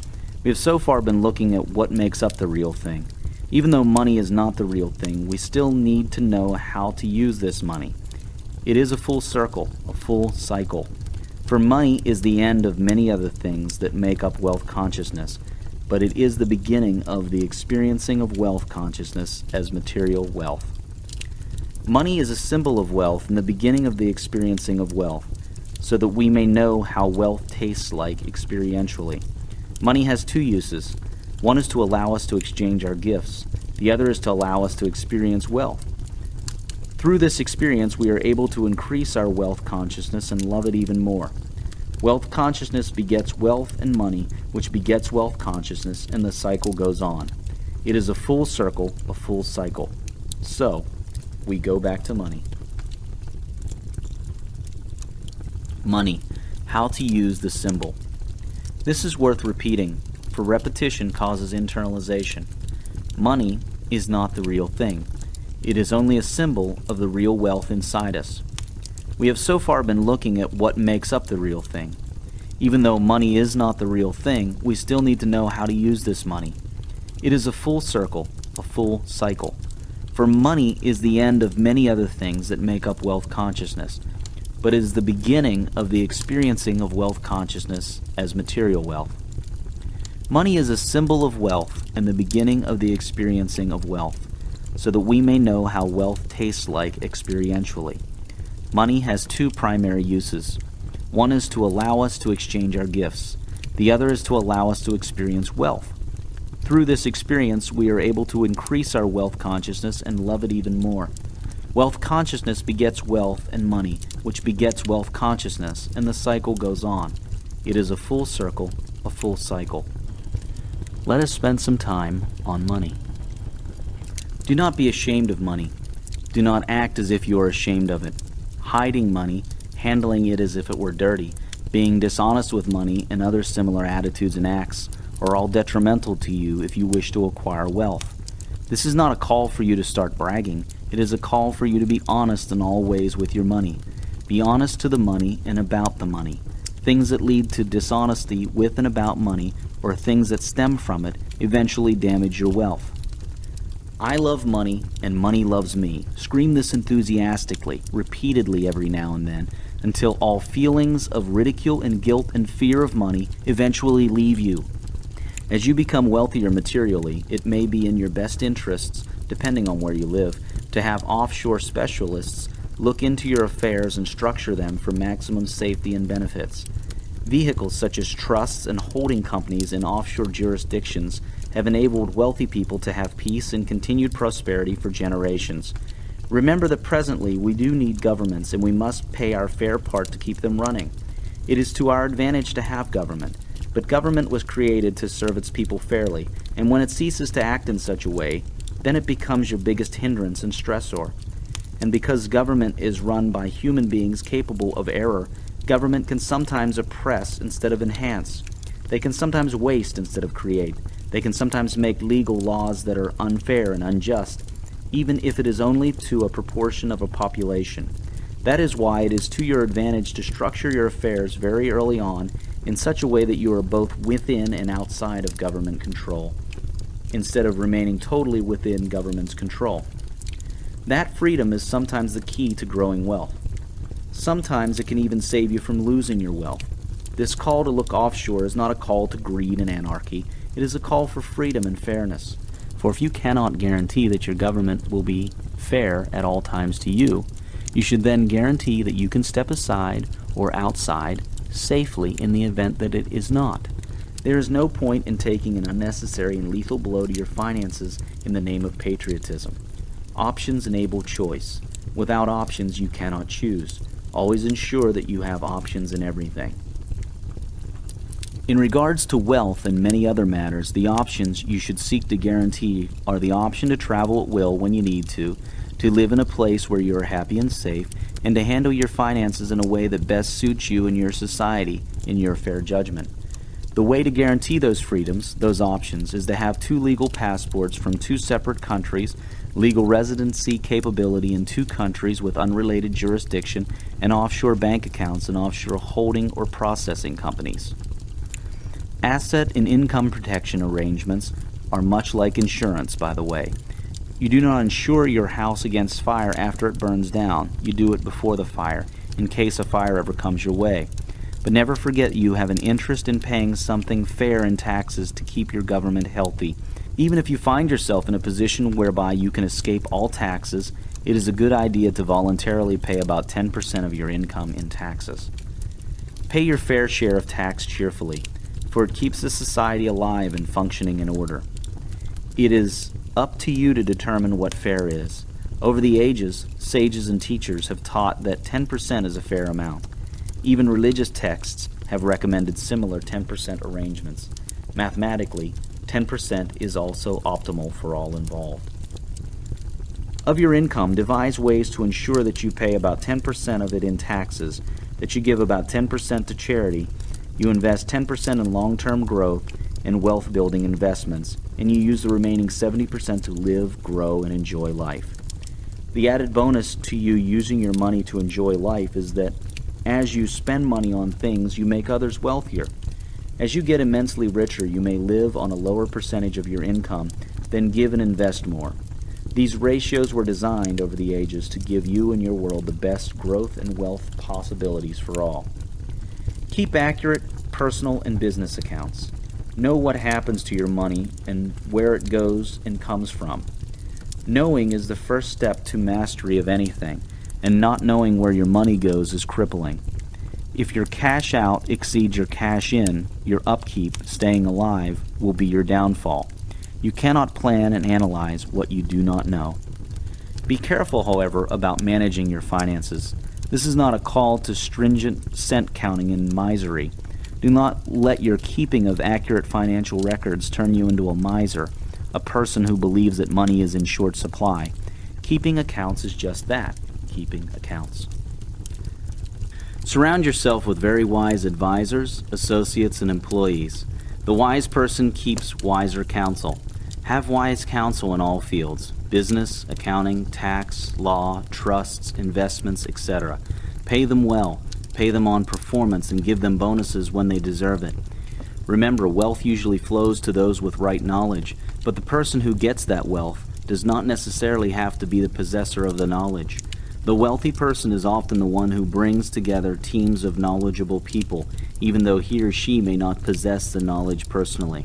We have so far been looking at what makes up the real thing. Even though money is not the real thing, we still need to know how to use this money. It is a full circle, a full cycle. For money is the end of many other things that make up wealth consciousness, but it is the beginning of the experiencing of wealth consciousness as material wealth. Money is a symbol of wealth and the beginning of the experiencing of wealth, so that we may know how wealth tastes like experientially. Money has two uses. One is to allow us to exchange our gifts. The other is to allow us to experience wealth. Through this experience, we are able to increase our wealth consciousness and love it even more. Wealth consciousness begets wealth and money, which begets wealth consciousness, and the cycle goes on. It is a full circle, a full cycle. So, we go back to money. Money. How to use the symbol. This is worth repeating, for repetition causes internalization. Money is not the real thing. It is only a symbol of the real wealth inside us. We have so far been looking at what makes up the real thing. Even though money is not the real thing, we still need to know how to use this money. It is a full circle, a full cycle. For money is the end of many other things that make up wealth consciousness, but is the beginning of the experiencing of wealth consciousness as material wealth. Money is a symbol of wealth and the beginning of the experiencing of wealth, so that we may know how wealth tastes like experientially. Money has two primary uses. One is to allow us to exchange our gifts. The other is to allow us to experience wealth. Through this experience, we are able to increase our wealth consciousness and love it even more. Wealth consciousness begets wealth and money, which begets wealth consciousness, and the cycle goes on. It is a full circle, a full cycle. Let us spend some time on money. Do not be ashamed of money. Do not act as if you are ashamed of it. Hiding money, handling it as if it were dirty, being dishonest with money, and other similar attitudes and acts are all detrimental to you if you wish to acquire wealth. This is not a call for you to start bragging. It is a call for you to be honest in all ways with your money. Be honest to the money and about the money. Things that lead to dishonesty with and about money, or things that stem from it, eventually damage your wealth. I love money, and money loves me. Scream this enthusiastically, repeatedly every now and then, until all feelings of ridicule and guilt and fear of money eventually leave you. As you become wealthier materially, it may be in your best interests, depending on where you live, to have offshore specialists look into your affairs and structure them for maximum safety and benefits. Vehicles such as trusts and holding companies in offshore jurisdictions have enabled wealthy people to have peace and continued prosperity for generations. Remember that presently we do need governments, and we must pay our fair part to keep them running. It is to our advantage to have government. But government was created to serve its people fairly, and when it ceases to act in such a way, then it becomes your biggest hindrance and stressor. And because government is run by human beings capable of error, government can sometimes oppress instead of enhance. They can sometimes waste instead of create. They can sometimes make legal laws that are unfair and unjust, even if it is only to a proportion of a population. That is why it is to your advantage to structure your affairs very early on in such a way that you are both within and outside of government control, instead of remaining totally within government's control. That freedom is sometimes the key to growing wealth. Sometimes it can even save you from losing your wealth. This call to look offshore is not a call to greed and anarchy. It is a call for freedom and fairness. For if you cannot guarantee that your government will be fair at all times to you, you should then guarantee that you can step aside or outside safely in the event that it is not. There is no point in taking an unnecessary and lethal blow to your finances in the name of patriotism. Options enable choice. Without options, you cannot choose. Always ensure that you have options in everything. In regards to wealth and many other matters, the options you should seek to guarantee are the option to travel at will when you need to live in a place where you are happy and safe, and to handle your finances in a way that best suits you and your society in your fair judgment. The way to guarantee those freedoms, those options, is to have 2 legal passports from 2 separate countries, legal residency capability in 2 countries with unrelated jurisdiction, and offshore bank accounts and offshore holding or processing companies. Asset and income protection arrangements are much like insurance, by the way. You do not insure your house against fire after it burns down. You do it before the fire, in case a fire ever comes your way. But never forget you have an interest in paying something fair in taxes to keep your government healthy. Even if you find yourself in a position whereby you can escape all taxes, it is a good idea to voluntarily pay about 10% of your income in taxes. Pay your fair share of tax cheerfully, for it keeps the society alive and functioning in order. It is up to you to determine what fair is. Over the ages, sages and teachers have taught that 10% is a fair amount. Even religious texts have recommended similar 10% arrangements. Mathematically, 10% is also optimal for all involved. Of your income, devise ways to ensure that you pay about 10% of it in taxes, that you give about 10% to charity, you invest 10% in long-term growth and wealth-building investments, and you use the remaining 70% to live, grow, and enjoy life. The added bonus to you using your money to enjoy life is that as you spend money on things, you make others wealthier. As you get immensely richer, you may live on a lower percentage of your income, then give and invest more. These ratios were designed over the ages to give you and your world the best growth and wealth possibilities for all. Keep accurate personal and business accounts. Know what happens to your money and where it goes and comes from. Knowing is the first step to mastery of anything, and not knowing where your money goes is crippling. If your cash out exceeds your cash in, your upkeep, staying alive, will be your downfall. You cannot plan and analyze what you do not know. Be careful, however, about managing your finances. This is not a call to stringent cent counting and misery. Do not let your keeping of accurate financial records turn you into a miser, a person who believes that money is in short supply. Keeping accounts is just that, keeping accounts. Surround yourself with very wise advisors, associates, and employees. The wise person keeps wiser counsel. Have wise counsel in all fields: business, accounting, tax, law, trusts, investments, etc. Pay them well. Pay them on performance and give them bonuses when they deserve it. Remember, wealth usually flows to those with right knowledge, but the person who gets that wealth does not necessarily have to be the possessor of the knowledge. The wealthy person is often the one who brings together teams of knowledgeable people, even though he or she may not possess the knowledge personally.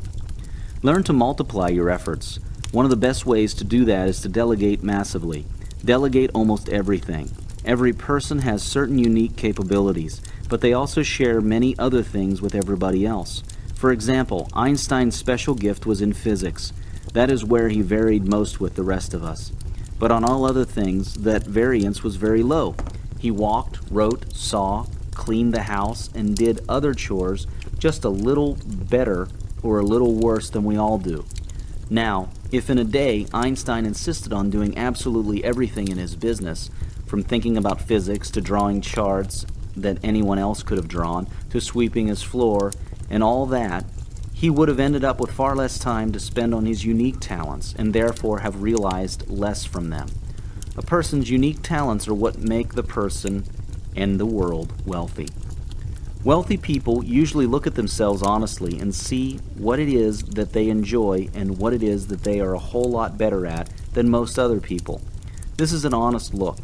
Learn to multiply your efforts. One of the best ways to do that is to delegate massively. Delegate almost everything. Every person has certain unique capabilities, but they also share many other things with everybody else. For example, Einstein's special gift was in physics. That is where he varied most with the rest of us. But on all other things, that variance was very low. He walked, wrote, saw, cleaned the house, and did other chores just a little better or a little worse than we all do. Now, if in a day Einstein insisted on doing absolutely everything in his business, from thinking about physics to drawing charts that anyone else could have drawn, to sweeping his floor, and all that, he would have ended up with far less time to spend on his unique talents, and therefore have realized less from them. A person's unique talents are what make the person and the world wealthy. Wealthy people usually look at themselves honestly and see what it is that they enjoy and what it is that they are a whole lot better at than most other people. This is an honest look.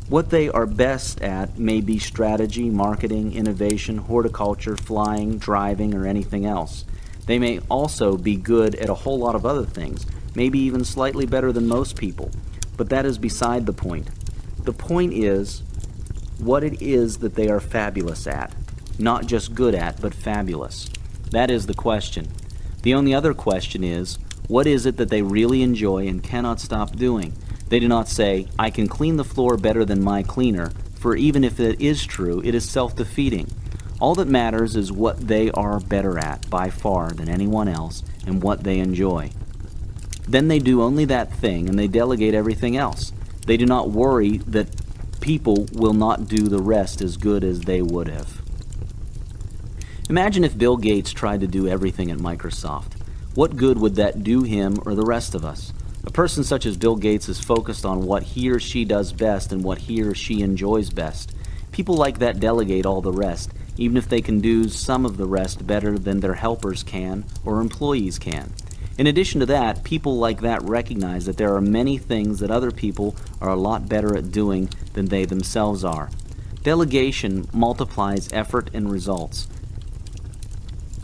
What they are best at may be strategy, marketing, innovation, horticulture, flying, driving, or anything else. They may also be good at a whole lot of other things, maybe even slightly better than most people, but that is beside the point. The point is what it is that they are fabulous at. Not just good at, but fabulous. That is the question. The only other question is, what is it that they really enjoy and cannot stop doing? They do not say, I can clean the floor better than my cleaner, for even if it is true, it is self-defeating. All that matters is what they are better at, by far, than anyone else, and what they enjoy. Then they do only that thing, and they delegate everything else. They do not worry that people will not do the rest as good as they would have. Imagine if Bill Gates tried to do everything at Microsoft. What good would that do him or the rest of us? A person such as Bill Gates is focused on what he or she does best and what he or she enjoys best. People like that delegate all the rest, even if they can do some of the rest better than their helpers can or employees can. In addition to that, people like that recognize that there are many things that other people are a lot better at doing than they themselves are. Delegation multiplies effort and results.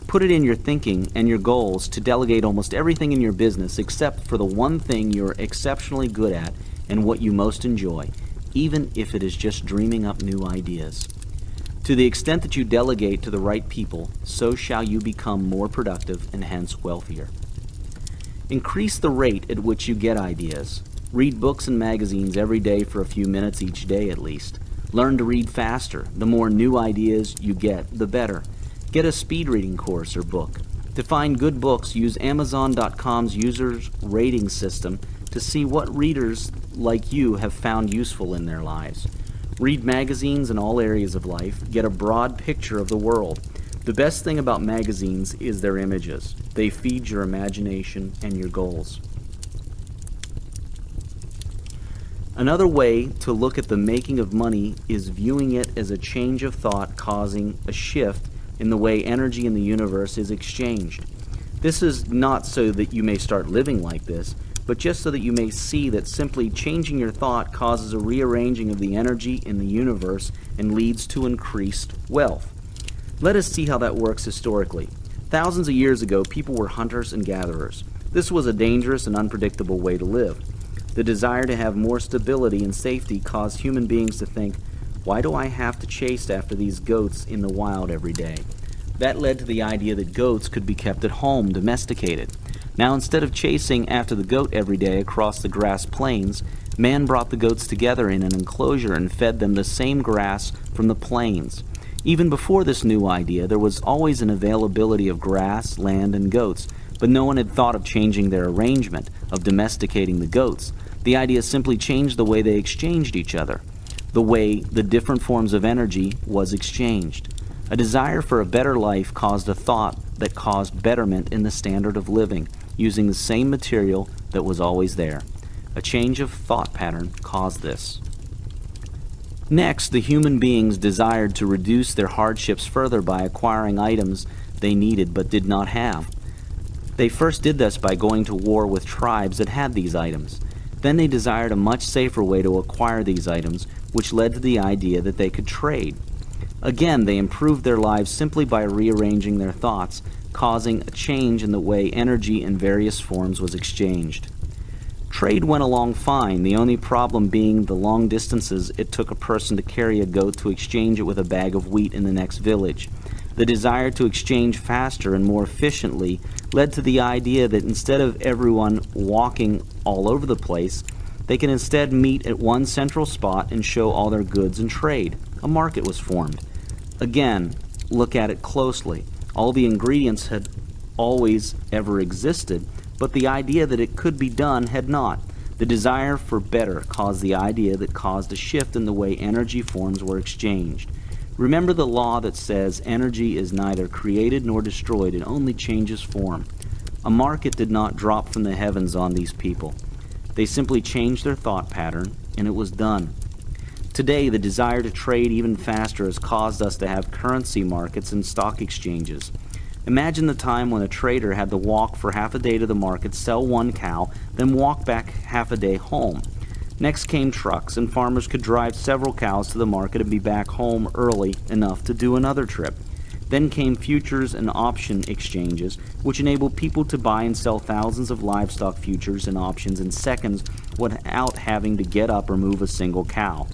Put it in your thinking and your goals to delegate almost everything in your business except for the one thing you're exceptionally good at and what you most enjoy, even if it is just dreaming up new ideas. To the extent that you delegate to the right people, so shall you become more productive and hence wealthier. Increase the rate at which you get ideas. Read books and magazines every day for a few minutes each day at least. Learn to read faster. The more new ideas you get, the better. Get a speed reading course or book. To find good books, use Amazon.com's users rating system to see what readers like you have found useful in their lives. Read magazines in all areas of life. Get a broad picture of the world. The best thing about magazines is their images. They feed your imagination and your goals. Another way to look at the making of money is viewing it as a change of thought causing a shift in the way energy in the universe is exchanged. This is not so that you may start living like this, but just so that you may see that simply changing your thought causes a rearranging of the energy in the universe and leads to increased wealth. Let us see how that works historically. Thousands of years ago, people were hunters and gatherers. This was a dangerous and unpredictable way to live. The desire to have more stability and safety caused human beings to think, why do I have to chase after these goats in the wild every day? That led to the idea that goats could be kept at home, domesticated. Now, instead of chasing after the goat every day across the grass plains, man brought the goats together in an enclosure and fed them the same grass from the plains. Even before this new idea, there was always an availability of grass, land, and goats, but no one had thought of changing their arrangement, of domesticating the goats. The idea simply changed the way they exchanged each other, the way the different forms of energy was exchanged. A desire for a better life caused a thought that caused betterment in the standard of living, using the same material that was always there. A change of thought pattern caused this. Next, the human beings desired to reduce their hardships further by acquiring items they needed but did not have. They first did this by going to war with tribes that had these items. Then they desired a much safer way to acquire these items, which led to the idea that they could trade. Again, they improved their lives simply by rearranging their thoughts, causing a change in the way energy in various forms was exchanged. Trade went along fine, the only problem being the long distances it took a person to carry a goat to exchange it with a bag of wheat in the next village. The desire to exchange faster and more efficiently led to the idea that instead of everyone walking all over the place, they can instead meet at one central spot and show all their goods and trade. A market was formed. Again, look at it closely. All the ingredients had always ever existed, but the idea that it could be done had not. The desire for better caused the idea that caused a shift in the way energy forms were exchanged. Remember the law that says energy is neither created nor destroyed, it only changes form. A market did not drop from the heavens on these people. They simply changed their thought pattern, and it was done. Today, the desire to trade even faster has caused us to have currency markets and stock exchanges. Imagine the time when a trader had to walk for half a day to the market, sell one cow, then walk back half a day home. Next came trucks, and farmers could drive several cows to the market and be back home early enough to do another trip. Then came futures and option exchanges, which enabled people to buy and sell thousands of livestock futures and options in seconds without having to get up or move a single cow.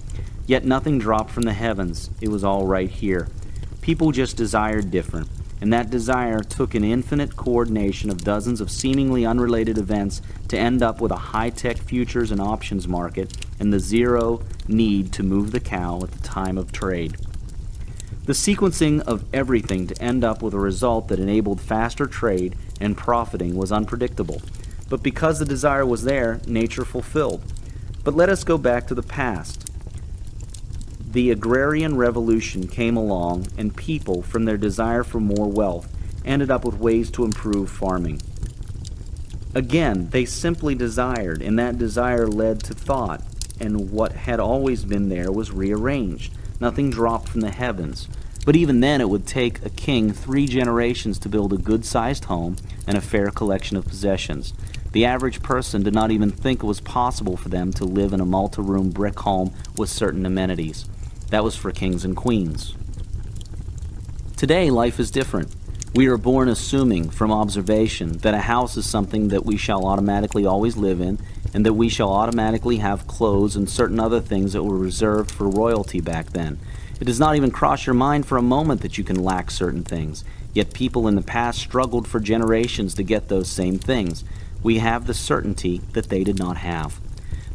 Yet nothing dropped from the heavens. It was all right here. People just desired different, and that desire took an infinite coordination of dozens of seemingly unrelated events to end up with a high-tech futures and options market and the zero need to move the cow at the time of trade. The sequencing of everything to end up with a result that enabled faster trade and profiting was unpredictable. But because the desire was there, nature fulfilled. But let us go back to the past. The agrarian revolution came along, and people, from their desire for more wealth, ended up with ways to improve farming. Again, they simply desired, and that desire led to thought, and what had always been there was rearranged. Nothing dropped from the heavens. But even then, it would take a king 3 generations to build a good-sized home and a fair collection of possessions. The average person did not even think it was possible for them to live in a multi-room brick home with certain amenities. That was for kings and queens. Today, life is different. We are born assuming from observation that a house is something that we shall automatically always live in, and that we shall automatically have clothes and certain other things that were reserved for royalty back then. It does not even cross your mind for a moment that you can lack certain things, yet people in the past struggled for generations to get those same things. We have the certainty that they did not have.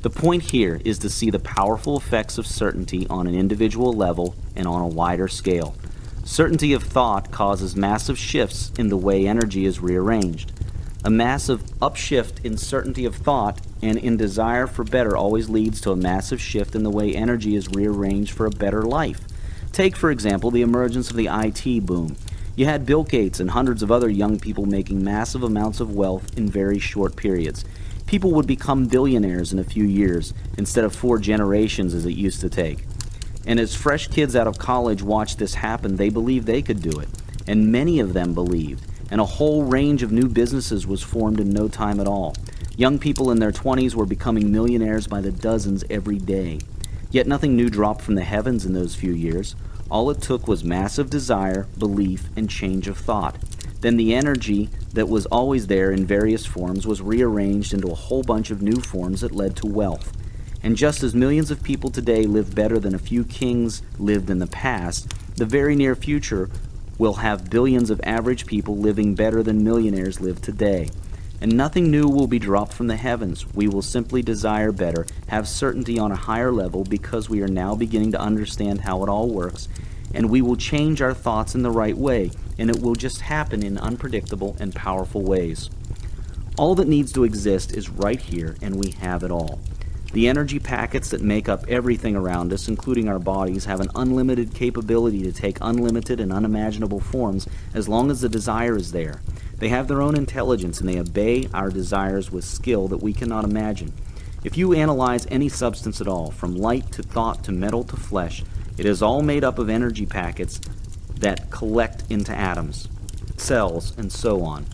The point here is to see the powerful effects of certainty on an individual level and on a wider scale. Certainty of thought causes massive shifts in the way energy is rearranged. A massive upshift in certainty of thought and in desire for better always leads to a massive shift in the way energy is rearranged for a better life. Take, for example, the emergence of the IT boom. You had Bill Gates and hundreds of other young people making massive amounts of wealth in very short periods. People would become billionaires in a few years instead of 4 generations as it used to take. And as fresh kids out of college watched this happen, they believed they could do it. And many of them believed. And a whole range of new businesses was formed in no time at all. Young people in their 20s were becoming millionaires by the dozens every day. Yet nothing new dropped from the heavens in those few years. All it took was massive desire, belief, and change of thought. Then the energy that was always there in various forms was rearranged into a whole bunch of new forms that led to wealth. And just as millions of people today live better than a few kings lived in the past, the very near future will have billions of average people living better than millionaires live today. And nothing new will be dropped from the heavens. We will simply desire better, have certainty on a higher level because we are now beginning to understand how it all works, and we will change our thoughts in the right way, and it will just happen in unpredictable and powerful ways. All that needs to exist is right here, and we have it all. The energy packets that make up everything around us, including our bodies, have an unlimited capability to take unlimited and unimaginable forms as long as the desire is there. They have their own intelligence, and they obey our desires with skill that we cannot imagine. If you analyze any substance at all, from light to thought to metal to flesh, it is all made up of energy packets that collect into atoms, cells, and so on.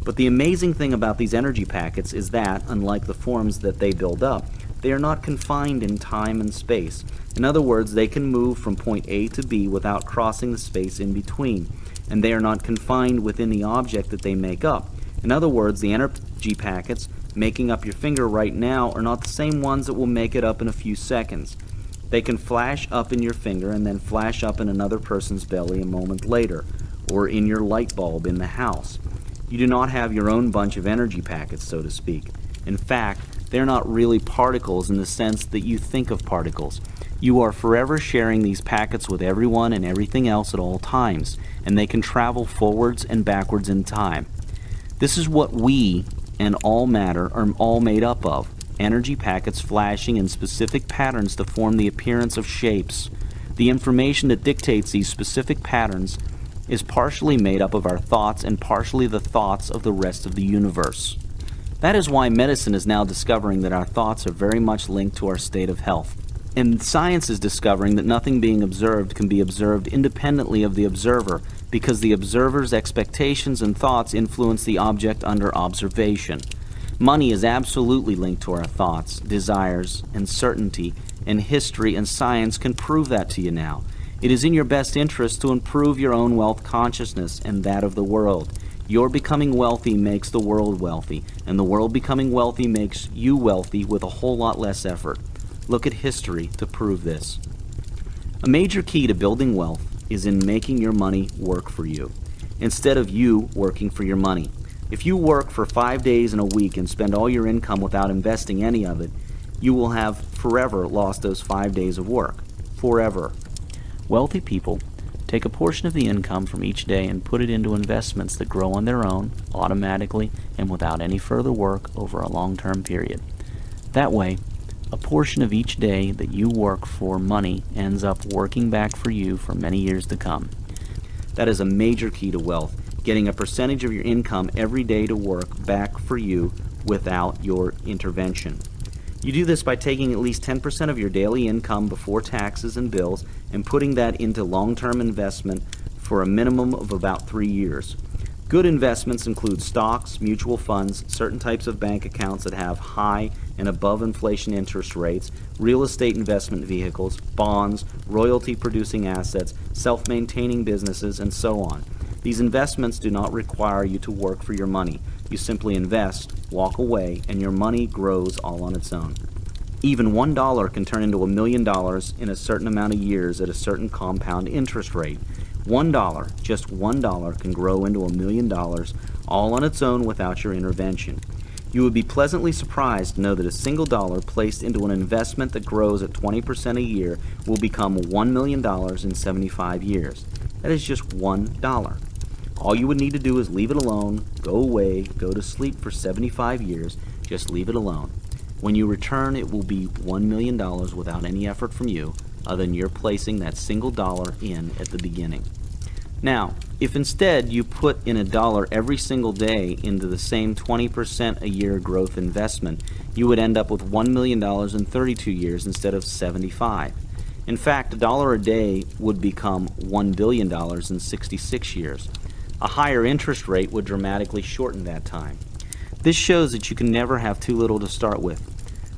But the amazing thing about these energy packets is that, unlike the forms that they build up, they are not confined in time and space. In other words, they can move from point A to B without crossing the space in between, and they are not confined within the object that they make up. In other words, the energy packets making up your finger right now are not the same ones that will make it up in a few seconds. They can flash up in your finger and then flash up in another person's belly a moment later, or in your light bulb in the house. You do not have your own bunch of energy packets, so to speak. In fact, they're not really particles in the sense that you think of particles. You are forever sharing these packets with everyone and everything else at all times, and they can travel forwards and backwards in time. This is what we and all matter are all made up of. Energy packets flashing in specific patterns to form the appearance of shapes. The information that dictates these specific patterns is partially made up of our thoughts and partially the thoughts of the rest of the universe. That is why medicine is now discovering that our thoughts are very much linked to our state of health. And science is discovering that nothing being observed can be observed independently of the observer, because the observer's expectations and thoughts influence the object under observation. Money is absolutely linked to our thoughts, desires, and certainty, and history and science can prove that to you now. It is in your best interest to improve your own wealth consciousness and that of the world. Your becoming wealthy makes the world wealthy, and the world becoming wealthy makes you wealthy with a whole lot less effort. Look at history to prove this. A major key to building wealth is in making your money work for you, instead of you working for your money. If you work for 5 days in a week and spend all your income without investing any of it, you will have forever lost those 5 days of work. Forever. Wealthy people take a portion of the income from each day and put it into investments that grow on their own, automatically, and without any further work over a long-term period. That way, a portion of each day that you work for money ends up working back for you for many years to come. That is a major key to wealth, getting a percentage of your income every day to work back for you without your intervention. You do this by taking at least 10% of your daily income before taxes and bills and putting that into long-term investment for a minimum of about 3 years. Good investments include stocks, mutual funds, certain types of bank accounts that have high and above inflation interest rates, real estate investment vehicles, bonds, royalty-producing assets, self-maintaining businesses, and so on. These investments do not require you to work for your money. You simply invest, walk away, and your money grows all on its own. Even $1 can turn into $1 million in a certain amount of years at a certain compound interest rate. $1, just $1, can grow into $1 million all on its own without your intervention. You would be pleasantly surprised to know that a single dollar placed into an investment that grows at 20% a year will become $1 million in 75 years. That is just $1. All you would need to do is leave it alone, go away, go to sleep for 75 years, just leave it alone. When you return, it will be $1 million without any effort from you, other than you're placing that single dollar in at the beginning. Now, if instead you put in $1 every single day into the same 20% a year growth investment, you would end up with $1 million in 32 years instead of 75. In fact, $1 a day would become $1 billion in 66 years. A higher interest rate would dramatically shorten that time. This shows that you can never have too little to start with.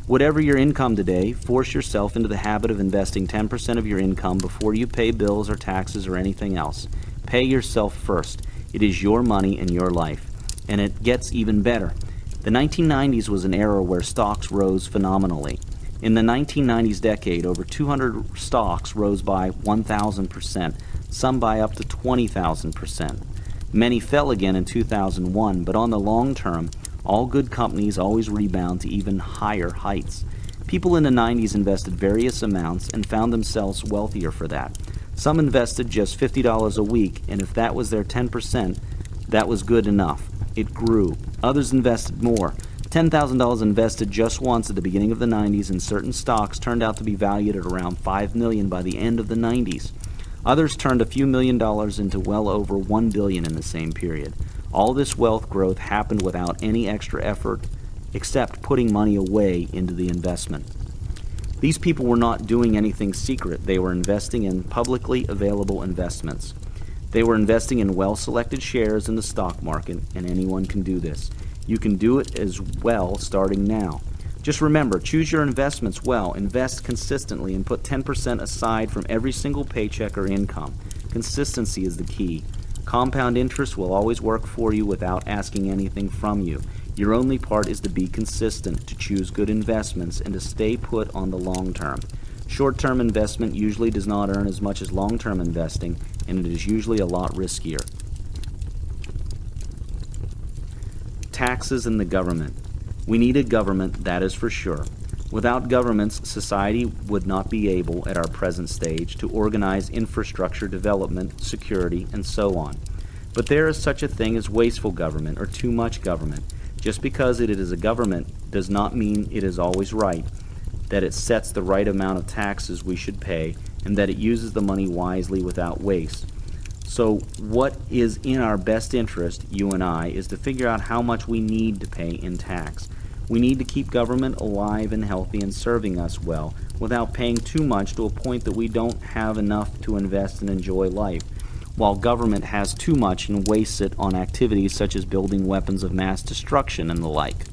Whatever your income today, force yourself into the habit of investing 10% of your income before you pay bills or taxes or anything else. Pay yourself first. It is your money and your life. And it gets even better. The 1990s was an era where stocks rose phenomenally. In the 1990s decade, over 200 stocks rose by 1,000%, some by up to 20,000%. Many fell again in 2001, but on the long term, all good companies always rebound to even higher heights. People in the 90s invested various amounts and found themselves wealthier for that. Some invested just $50 a week, and if that was their 10%, that was good enough. It grew. Others invested more. $10,000 invested just once at the beginning of the 90s in certain stocks turned out to be valued at around $5 million by the end of the 90s. Others turned a few $1 million into well over $1 billion in the same period. All this wealth growth happened without any extra effort except putting money away into the investment. These people were not doing anything secret. They were investing in publicly available investments. They were investing in well-selected shares in the stock market, and anyone can do this. You can do it as well starting now. Just remember, choose your investments well, invest consistently, and put 10% aside from every single paycheck or income. Consistency is the key. Compound interest will always work for you without asking anything from you. Your only part is to be consistent, to choose good investments, and to stay put on the long term. Short-term investment usually does not earn as much as long-term investing, and it is usually a lot riskier. Taxes and the government. We need a government, that is for sure. Without governments, society would not be able, at our present stage, to organize infrastructure development, security, and so on. But there is such a thing as wasteful government or too much government. Just because it is a government does not mean it is always right, that it sets the right amount of taxes we should pay, and that it uses the money wisely without waste. So what is in our best interest, you and I, is to figure out how much we need to pay in tax. We need to keep government alive and healthy and serving us well, without paying too much to a point that we don't have enough to invest and enjoy life, while government has too much and wastes it on activities such as building weapons of mass destruction and the like.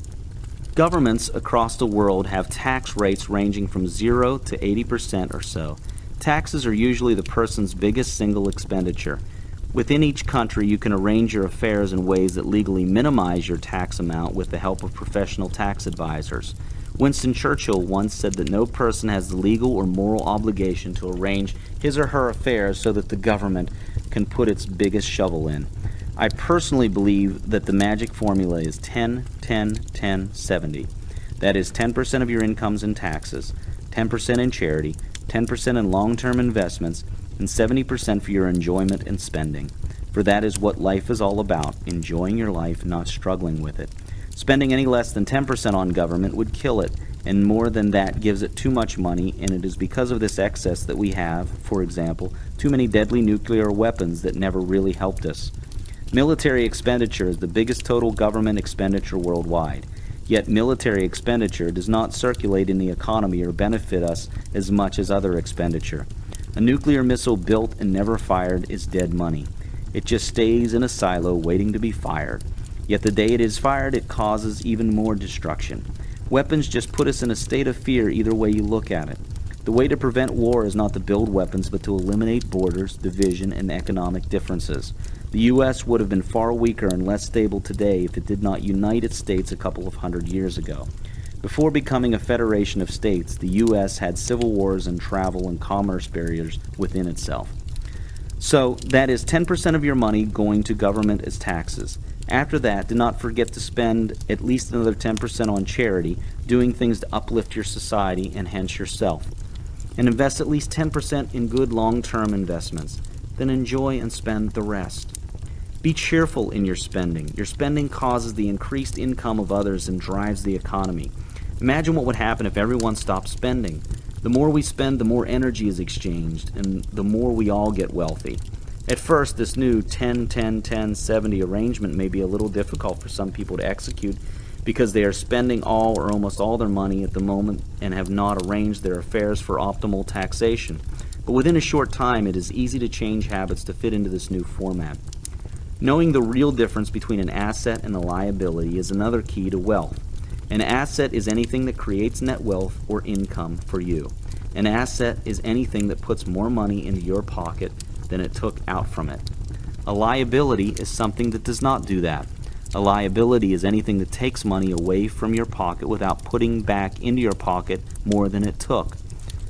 Governments across the world have tax rates ranging from 0 to 80% or so. Taxes are usually the person's biggest single expenditure. Within each country, you can arrange your affairs in ways that legally minimize your tax amount with the help of professional tax advisors. Winston Churchill once said that no person has the legal or moral obligation to arrange his or her affairs so that the government can put its biggest shovel in. I personally believe that the magic formula is 10, 10, 10, 70. That is 10% of your incomes in taxes, 10% in charity, 10% in long-term investments, and 70% for your enjoyment and spending. For that is what life is all about, enjoying your life, not struggling with it. Spending any less than 10% on government would kill it, and more than that gives it too much money, and it is because of this excess that we have, for example, too many deadly nuclear weapons that never really helped us. Military expenditure is the biggest total government expenditure worldwide. Yet military expenditure does not circulate in the economy or benefit us as much as other expenditure. A nuclear missile built and never fired is dead money. It just stays in a silo waiting to be fired. Yet the day it is fired, it causes even more destruction. Weapons just put us in a state of fear either way you look at it. The way to prevent war is not to build weapons, but to eliminate borders, division, and economic differences. The U.S. would have been far weaker and less stable today if it did not unite its states a couple of hundred years ago. Before becoming a federation of states, the U.S. had civil wars and travel and commerce barriers within itself. So, that is 10% of your money going to government as taxes. After that, do not forget to spend at least another 10% on charity, doing things to uplift your society and hence yourself. And invest at least 10% in good long-term investments. Then enjoy and spend the rest. Be cheerful in your spending. Your spending causes the increased income of others and drives the economy. Imagine what would happen if everyone stopped spending. The more we spend, the more energy is exchanged, and the more we all get wealthy. At first, this new 10, 10, 10, 70 arrangement may be a little difficult for some people to execute because they are spending all or almost all their money at the moment and have not arranged their affairs for optimal taxation. But within a short time, it is easy to change habits to fit into this new format. Knowing the real difference between an asset and a liability is another key to wealth. An asset is anything that creates net wealth or income for you. An asset is anything that puts more money into your pocket than it took out from it. A liability is something that does not do that. A liability is anything that takes money away from your pocket without putting back into your pocket more than it took.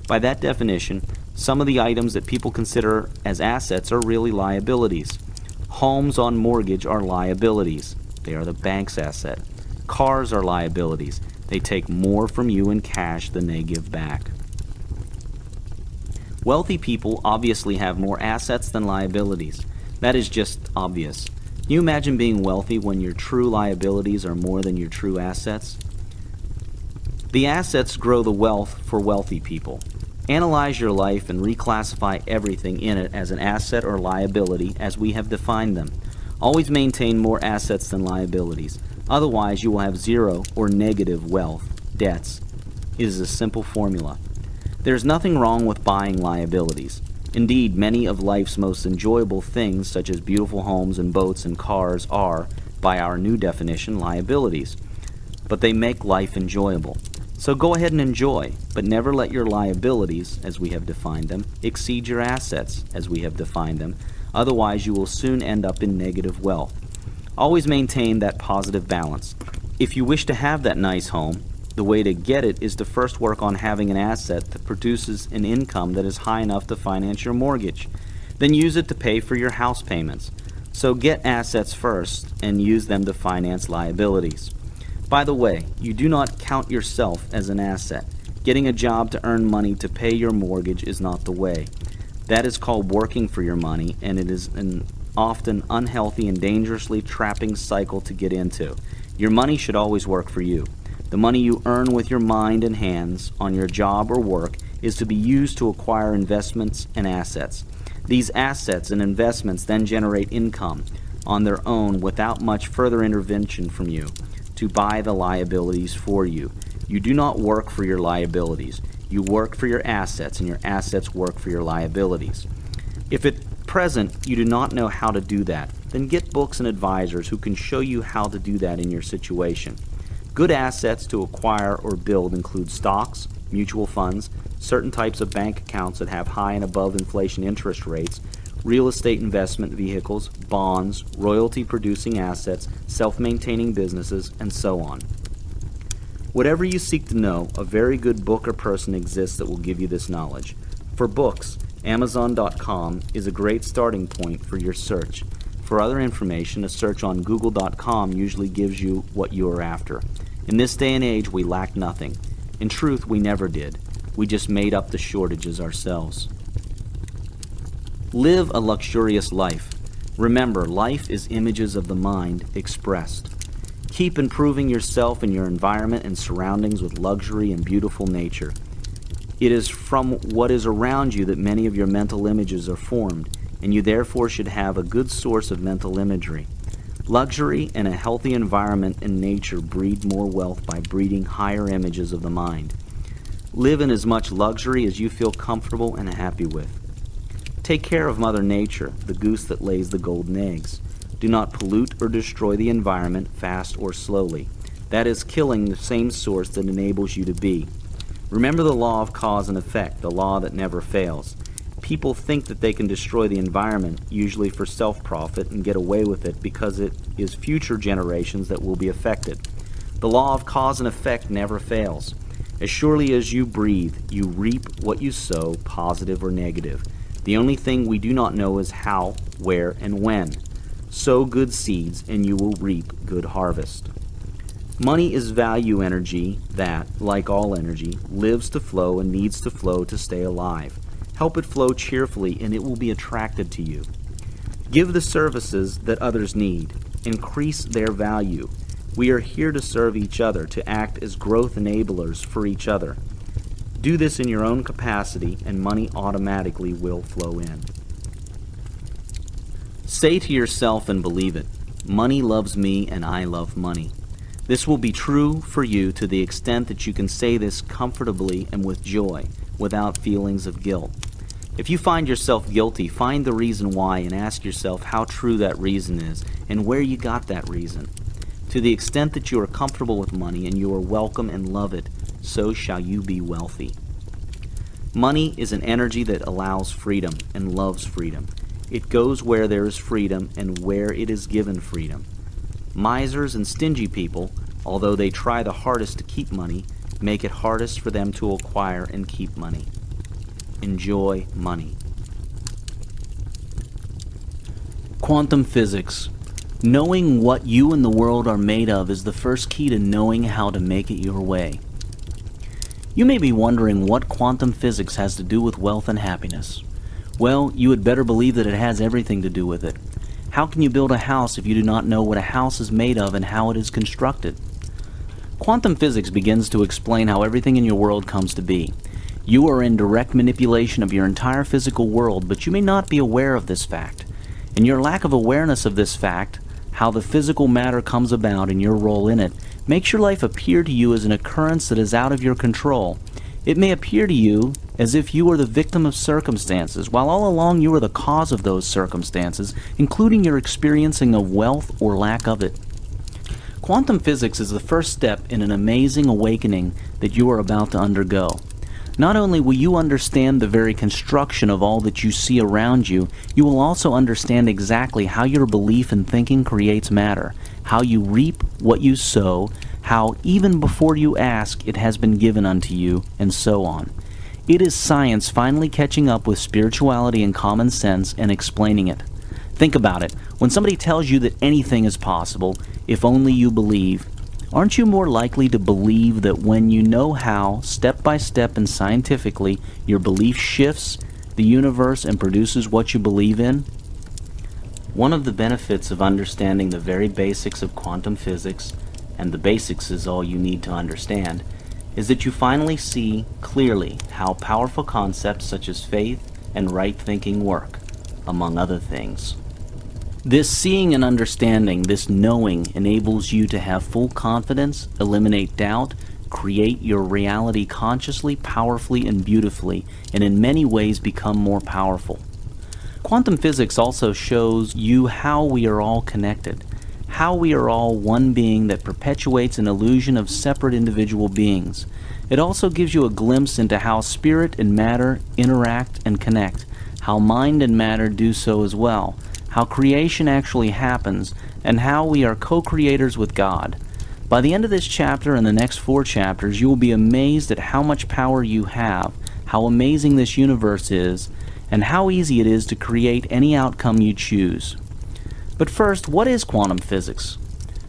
By that definition, some of the items that people consider as assets are really liabilities. Homes on mortgage are liabilities. They are the bank's asset. Cars are liabilities. They take more from you in cash than they give back. Wealthy people obviously have more assets than liabilities. That is just obvious. Can you imagine being wealthy when your true liabilities are more than your true assets? The assets grow the wealth for wealthy people. Analyze your life and reclassify everything in it as an asset or liability as we have defined them. Always maintain more assets than liabilities. Otherwise, you will have zero or negative wealth, debts. It is a simple formula. There is nothing wrong with buying liabilities. Indeed, many of life's most enjoyable things, such as beautiful homes and boats and cars, are, by our new definition, liabilities. But they make life enjoyable. So go ahead and enjoy, but never let your liabilities, as we have defined them, exceed your assets, as we have defined them. Otherwise, you will soon end up in negative wealth. Always maintain that positive balance. If you wish to have that nice home, the way to get it is to first work on having an asset that produces an income that is high enough to finance your mortgage. Then use it to pay for your house payments. So get assets first and use them to finance liabilities. By the way, you do not count yourself as an asset. Getting a job to earn money to pay your mortgage is not the way. That is called working for your money, and it is an often unhealthy and dangerously trapping cycle to get into. Your money should always work for you. The money you earn with your mind and hands on your job or work is to be used to acquire investments and assets. These assets and investments then generate income on their own without much further intervention from you to buy the liabilities for you. You do not work for your liabilities. You work for your assets, and your assets work for your liabilities. If at present you do not know how to do that, then get books and advisors who can show you how to do that in your situation. Good assets to acquire or build include stocks, mutual funds, certain types of bank accounts that have high and above inflation interest rates, real estate investment vehicles, bonds, royalty-producing assets, self-maintaining businesses, and so on. Whatever you seek to know, a very good book or person exists that will give you this knowledge. For books, Amazon.com is a great starting point for your search. For other information, a search on Google.com usually gives you what you are after. In this day and age, we lack nothing. In truth, we never did. We just made up the shortages ourselves. Live a luxurious life. Remember, life is images of the mind expressed. Keep improving yourself and your environment and surroundings with luxury and beautiful nature. It is from what is around you that many of your mental images are formed, and you therefore should have a good source of mental imagery. Luxury and a healthy environment and nature breed more wealth by breeding higher images of the mind. Live in as much luxury as you feel comfortable and happy with. Take care of Mother Nature, the goose that lays the golden eggs. Do not pollute or destroy the environment fast or slowly. That is killing the same source that enables you to be. Remember the law of cause and effect, the law that never fails. People think that they can destroy the environment, usually for self-profit, and get away with it because it is future generations that will be affected. The law of cause and effect never fails. As surely as you breathe, you reap what you sow, positive or negative. The only thing we do not know is how, where, and when. Sow good seeds, and you will reap good harvest. Money is value energy that, like all energy, lives to flow and needs to flow to stay alive. Help it flow cheerfully, and it will be attracted to you. Give the services that others need. Increase their value. We are here to serve each other, to act as growth enablers for each other. Do this in your own capacity, and money automatically will flow in. Say to yourself and believe it, money loves me and I love money. This will be true for you to the extent that you can say this comfortably and with joy, without feelings of guilt. If you find yourself guilty, find the reason why and ask yourself how true that reason is and where you got that reason. To the extent that you are comfortable with money and you are welcome and love it, so shall you be wealthy. Money is an energy that allows freedom and loves freedom. It goes where there is freedom and where it is given freedom. Misers and stingy people, although they try the hardest to keep money, make it hardest for them to acquire and keep money. Enjoy money. Quantum physics. Knowing what you and the world are made of is the first key to knowing how to make it your way. You may be wondering what quantum physics has to do with wealth and happiness. Well, you had better believe that it has everything to do with it. How can you build a house if you do not know what a house is made of and how it is constructed? Quantum physics begins to explain how everything in your world comes to be. You are in direct manipulation of your entire physical world, but you may not be aware of this fact. And your lack of awareness of this fact, how the physical matter comes about and your role in it, makes your life appear to you as an occurrence that is out of your control. It may appear to you as if you are the victim of circumstances, while all along you are the cause of those circumstances, including your experiencing of wealth or lack of it. Quantum physics is the first step in an amazing awakening that you are about to undergo. Not only will you understand the very construction of all that you see around you, you will also understand exactly how your belief and thinking creates matter, how you reap what you sow, how even before you ask it has been given unto you, and so on. It is science finally catching up with spirituality and common sense and explaining it. Think about it. When somebody tells you that anything is possible, if only you believe, Aren't you more likely to believe that when you know how, step by step and scientifically, your belief shifts the universe and produces what you believe in? One of the benefits of understanding the very basics of quantum physics, and the basics is all you need to understand, is that you finally see clearly how powerful concepts such as faith and right thinking work, among other things. This seeing and understanding, this knowing, enables you to have full confidence, eliminate doubt, create your reality consciously, powerfully, and beautifully, and in many ways become more powerful. Quantum physics also shows you how we are all connected, how we are all one being that perpetuates an illusion of separate individual beings. It also gives you a glimpse into how spirit and matter interact and connect, how mind and matter do so as well, how creation actually happens, and how we are co-creators with God. By the end of this chapter and the next 4 chapters, you will be amazed at how much power you have, how amazing this universe is, and how easy it is to create any outcome you choose. But first, what is quantum physics?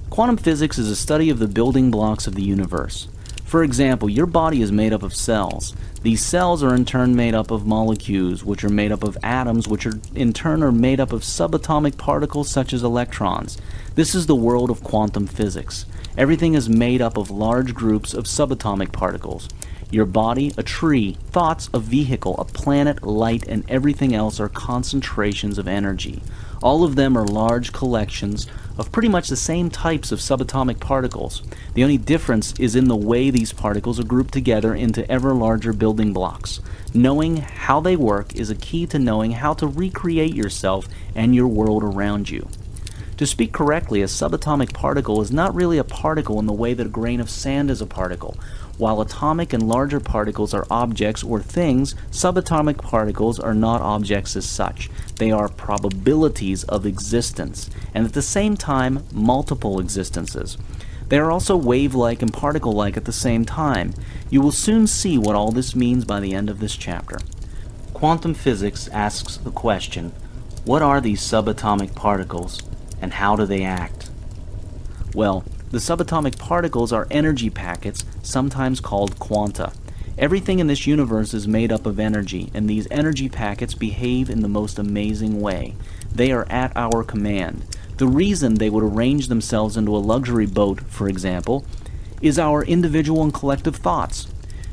Quantum physics is a study of the building blocks of the universe. For example, your body is made up of cells. These cells are in turn made up of molecules, which are made up of atoms, which are in turn are made up of subatomic particles such as electrons. This is the world of quantum physics. Everything is made up of large groups of subatomic particles. Your body, a tree, thoughts, a vehicle, a planet, light, and everything else are concentrations of energy. All of them are large collections of pretty much the same types of subatomic particles. The only difference is in the way these particles are grouped together into ever larger building blocks. Knowing how they work is a key to knowing how to recreate yourself and your world around you. To speak correctly, a subatomic particle is not really a particle in the way that a grain of sand is a particle. While atomic and larger particles are objects or things, subatomic particles are not objects as such. They are probabilities of existence, and at the same time, multiple existences. They are also wave-like and particle-like at the same time. You will soon see what all this means by the end of this chapter. Quantum physics asks the question, what are these subatomic particles, and how do they act? Well, the subatomic particles are energy packets, sometimes called quanta. Everything in this universe is made up of energy, and these energy packets behave in the most amazing way. They are at our command. The reason they would arrange themselves into a luxury boat, for example, is our individual and collective thoughts.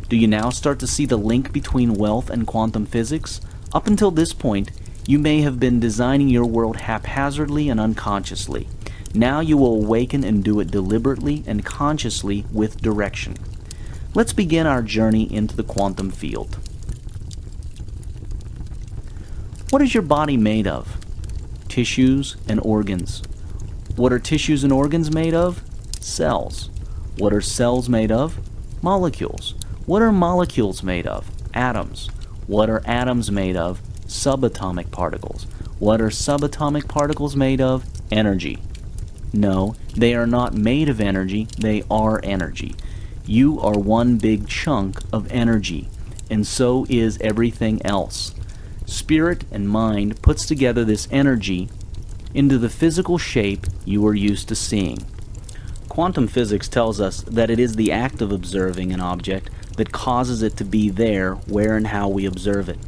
Do you now start to see the link between wealth and quantum physics? Up until this point, you may have been designing your world haphazardly and unconsciously. Now you will awaken and do it deliberately and consciously with direction. Let's begin our journey into the quantum field. What is your body made of? Tissues and organs. What are tissues and organs made of? Cells. What are cells made of? Molecules. What are molecules made of? Atoms. What are atoms made of? Subatomic particles. What are subatomic particles made of? Energy. No, they are not made of energy, they are energy. You are one big chunk of energy, and so is everything else. Spirit and mind puts together this energy into the physical shape you are used to seeing. Quantum physics tells us that it is the act of observing an object that causes it to be there where and how we observe it.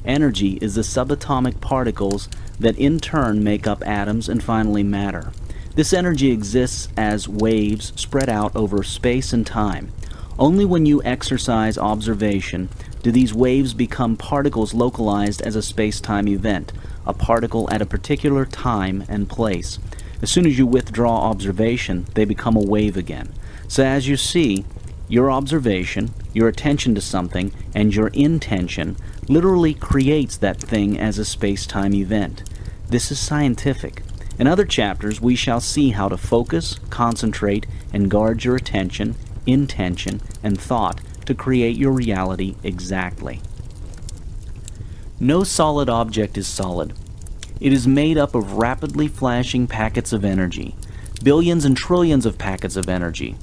Energy is the subatomic particles that in turn make up atoms and finally matter. This energy exists as waves spread out over space and time. Only when you exercise observation do these waves become particles localized as a space-time event, a particle at a particular time and place. As soon as you withdraw observation, they become a wave again. So as you see, your observation, your attention to something, and your intention literally creates that thing as a space-time event. This is scientific. In other chapters, we shall see how to focus, concentrate, and guard your attention, intention, and thought to create your reality exactly. No solid object is solid. It is made up of rapidly flashing packets of energy, billions and trillions of packets of energy.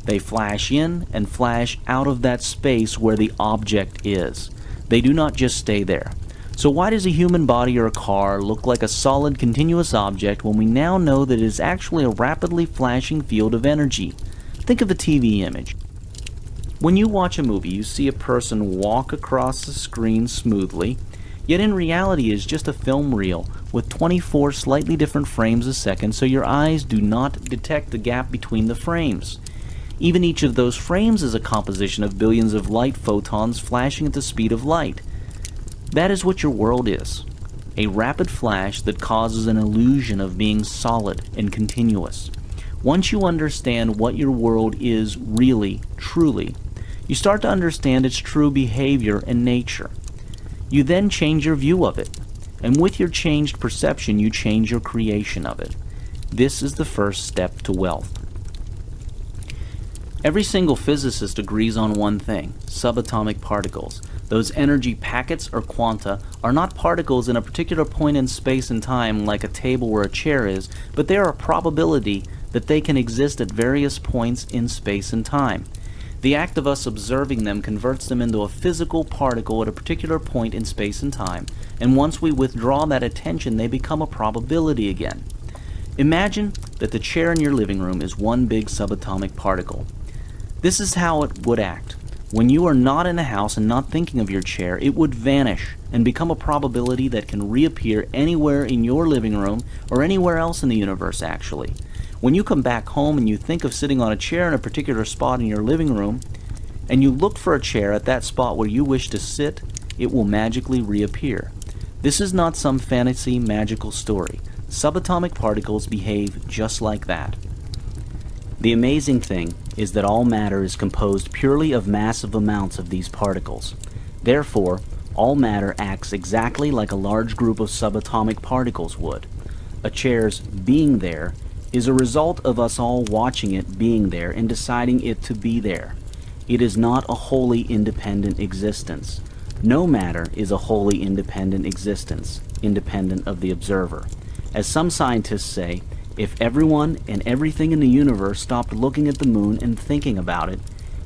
They flash in and flash out of that space where the object is. They do not just stay there. So why does a human body or a car look like a solid continuous object when we now know that it is actually a rapidly flashing field of energy? Think of a TV image. When you watch a movie, you see a person walk across the screen smoothly, yet in reality it is just a film reel with 24 slightly different frames a second, so your eyes do not detect the gap between the frames. Even each of those frames is a composition of billions of light photons flashing at the speed of light. That is what your world is. A rapid flash that causes an illusion of being solid and continuous. Once you understand what your world is really, truly, you start to understand its true behavior and nature. You then change your view of it, and with your changed perception, you change your creation of it. This is the first step to wealth. Every single physicist agrees on one thing: subatomic particles. Those energy packets, or quanta, are not particles in a particular point in space and time like a table or a chair is, but they are a probability that they can exist at various points in space and time. The act of us observing them converts them into a physical particle at a particular point in space and time, and once we withdraw that attention, they become a probability again. Imagine that the chair in your living room is one big subatomic particle. This is how it would act. When you are not in the house and not thinking of your chair, it would vanish and become a probability that can reappear anywhere in your living room or anywhere else in the universe, actually. When you come back home and you think of sitting on a chair in a particular spot in your living room, and you look for a chair at that spot where you wish to sit, it will magically reappear. This is not some fantasy magical story. Subatomic particles behave just like that. The amazing thing is that all matter is composed purely of massive amounts of these particles. Therefore, all matter acts exactly like a large group of subatomic particles would. A chair's being there is a result of us all watching it being there and deciding it to be there. It is not a wholly independent existence. No matter is a wholly independent existence, independent of the observer. As some scientists say, if everyone and everything in the universe stopped looking at the moon and thinking about it,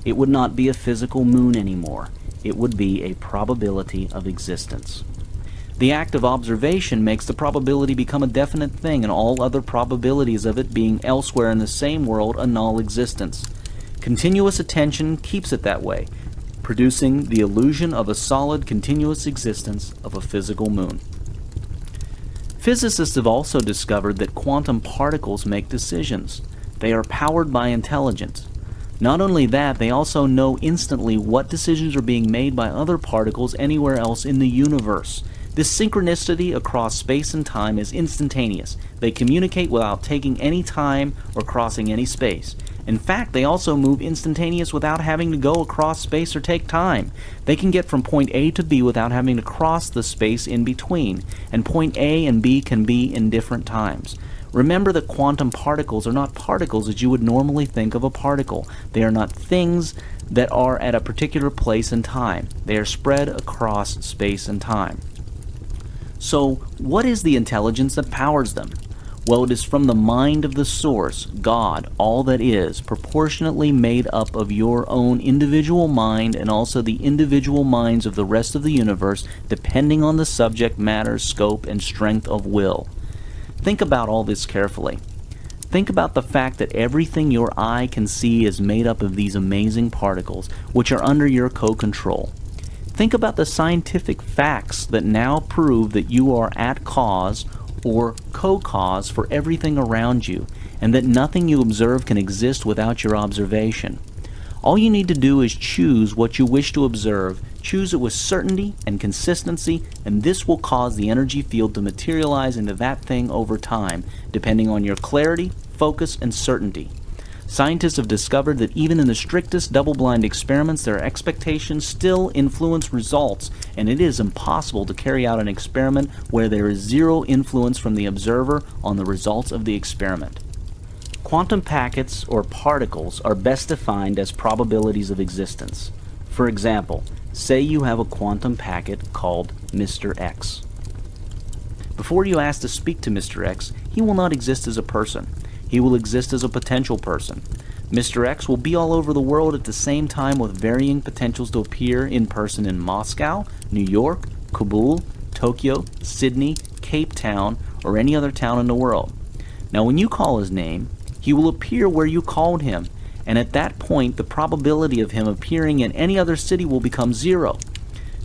it would not be a physical moon anymore. It would be a probability of existence. The act of observation makes the probability become a definite thing, and all other probabilities of it being elsewhere in the same world a null existence. Continuous attention keeps it that way, producing the illusion of a solid, continuous existence of a physical moon. Physicists have also discovered that quantum particles make decisions. They are powered by intelligence. Not only that, they also know instantly what decisions are being made by other particles anywhere else in the universe. This synchronicity across space and time is instantaneous. They communicate without taking any time or crossing any space. In fact, they also move instantaneous without having to go across space or take time. They can get from point A to B without having to cross the space in between, and point A and B can be in different times. Remember that quantum particles are not particles as you would normally think of a particle. They are not things that are at a particular place and time. They are spread across space and time. So, what is the intelligence that powers them? Well, it is from the mind of the source, God, all that is, proportionately made up of your own individual mind and also the individual minds of the rest of the universe, depending on the subject matter, scope, and strength of will. Think about all this carefully. Think about the fact that everything your eye can see is made up of these amazing particles, which are under your co-control. Think about the scientific facts that now prove that you are at cause or co-cause for everything around you, and that nothing you observe can exist without your observation. All you need to do is choose what you wish to observe, choose it with certainty and consistency, and this will cause the energy field to materialize into that thing over time, depending on your clarity, focus, and certainty. Scientists have discovered that even in the strictest double-blind experiments, their expectations still influence results, and it is impossible to carry out an experiment where there is zero influence from the observer on the results of the experiment. Quantum packets, or particles, are best defined as probabilities of existence. For example, say you have a quantum packet called Mr. X. Before you ask to speak to Mr. X, he will not exist as a person. He will exist as a potential person. Mr. X will be all over the world at the same time with varying potentials to appear in person in Moscow, New York, Kabul, Tokyo, Sydney, Cape Town, or any other town in the world. Now when you call his name, he will appear where you called him, and at that point the probability of him appearing in any other city will become 0.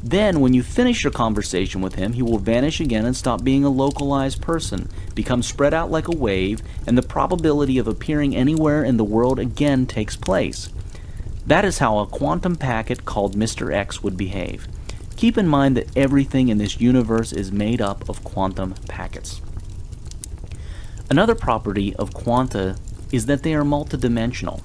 Then, when you finish your conversation with him, he will vanish again and stop being a localized person, become spread out like a wave, and the probability of appearing anywhere in the world again takes place. That is how a quantum packet called Mr. X would behave. Keep in mind that everything in this universe is made up of quantum packets. Another property of quanta is that they are multidimensional.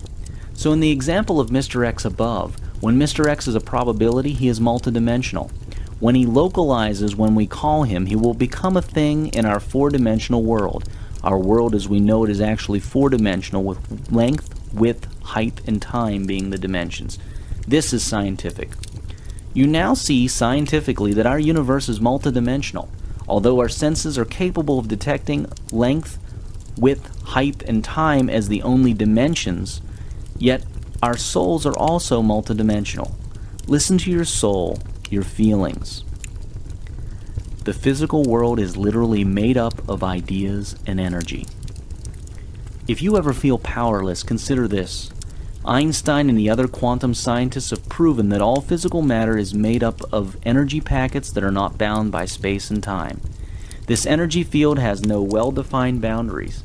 So in the example of Mr. X above, when Mr. X is a probability, he is multidimensional. When he localizes when we call him, he will become a thing in our 4-dimensional world. Our world as we know it is actually 4-dimensional, with length, width, height, and time being the dimensions. This is scientific. You now see scientifically that our universe is multidimensional. Although our senses are capable of detecting length, width, height, and time as the only dimensions, yet our souls are also multidimensional. Listen to your soul, your feelings. The physical world is literally made up of ideas and energy. If you ever feel powerless, consider this. Einstein and the other quantum scientists have proven that all physical matter is made up of energy packets that are not bound by space and time. This energy field has no well-defined boundaries.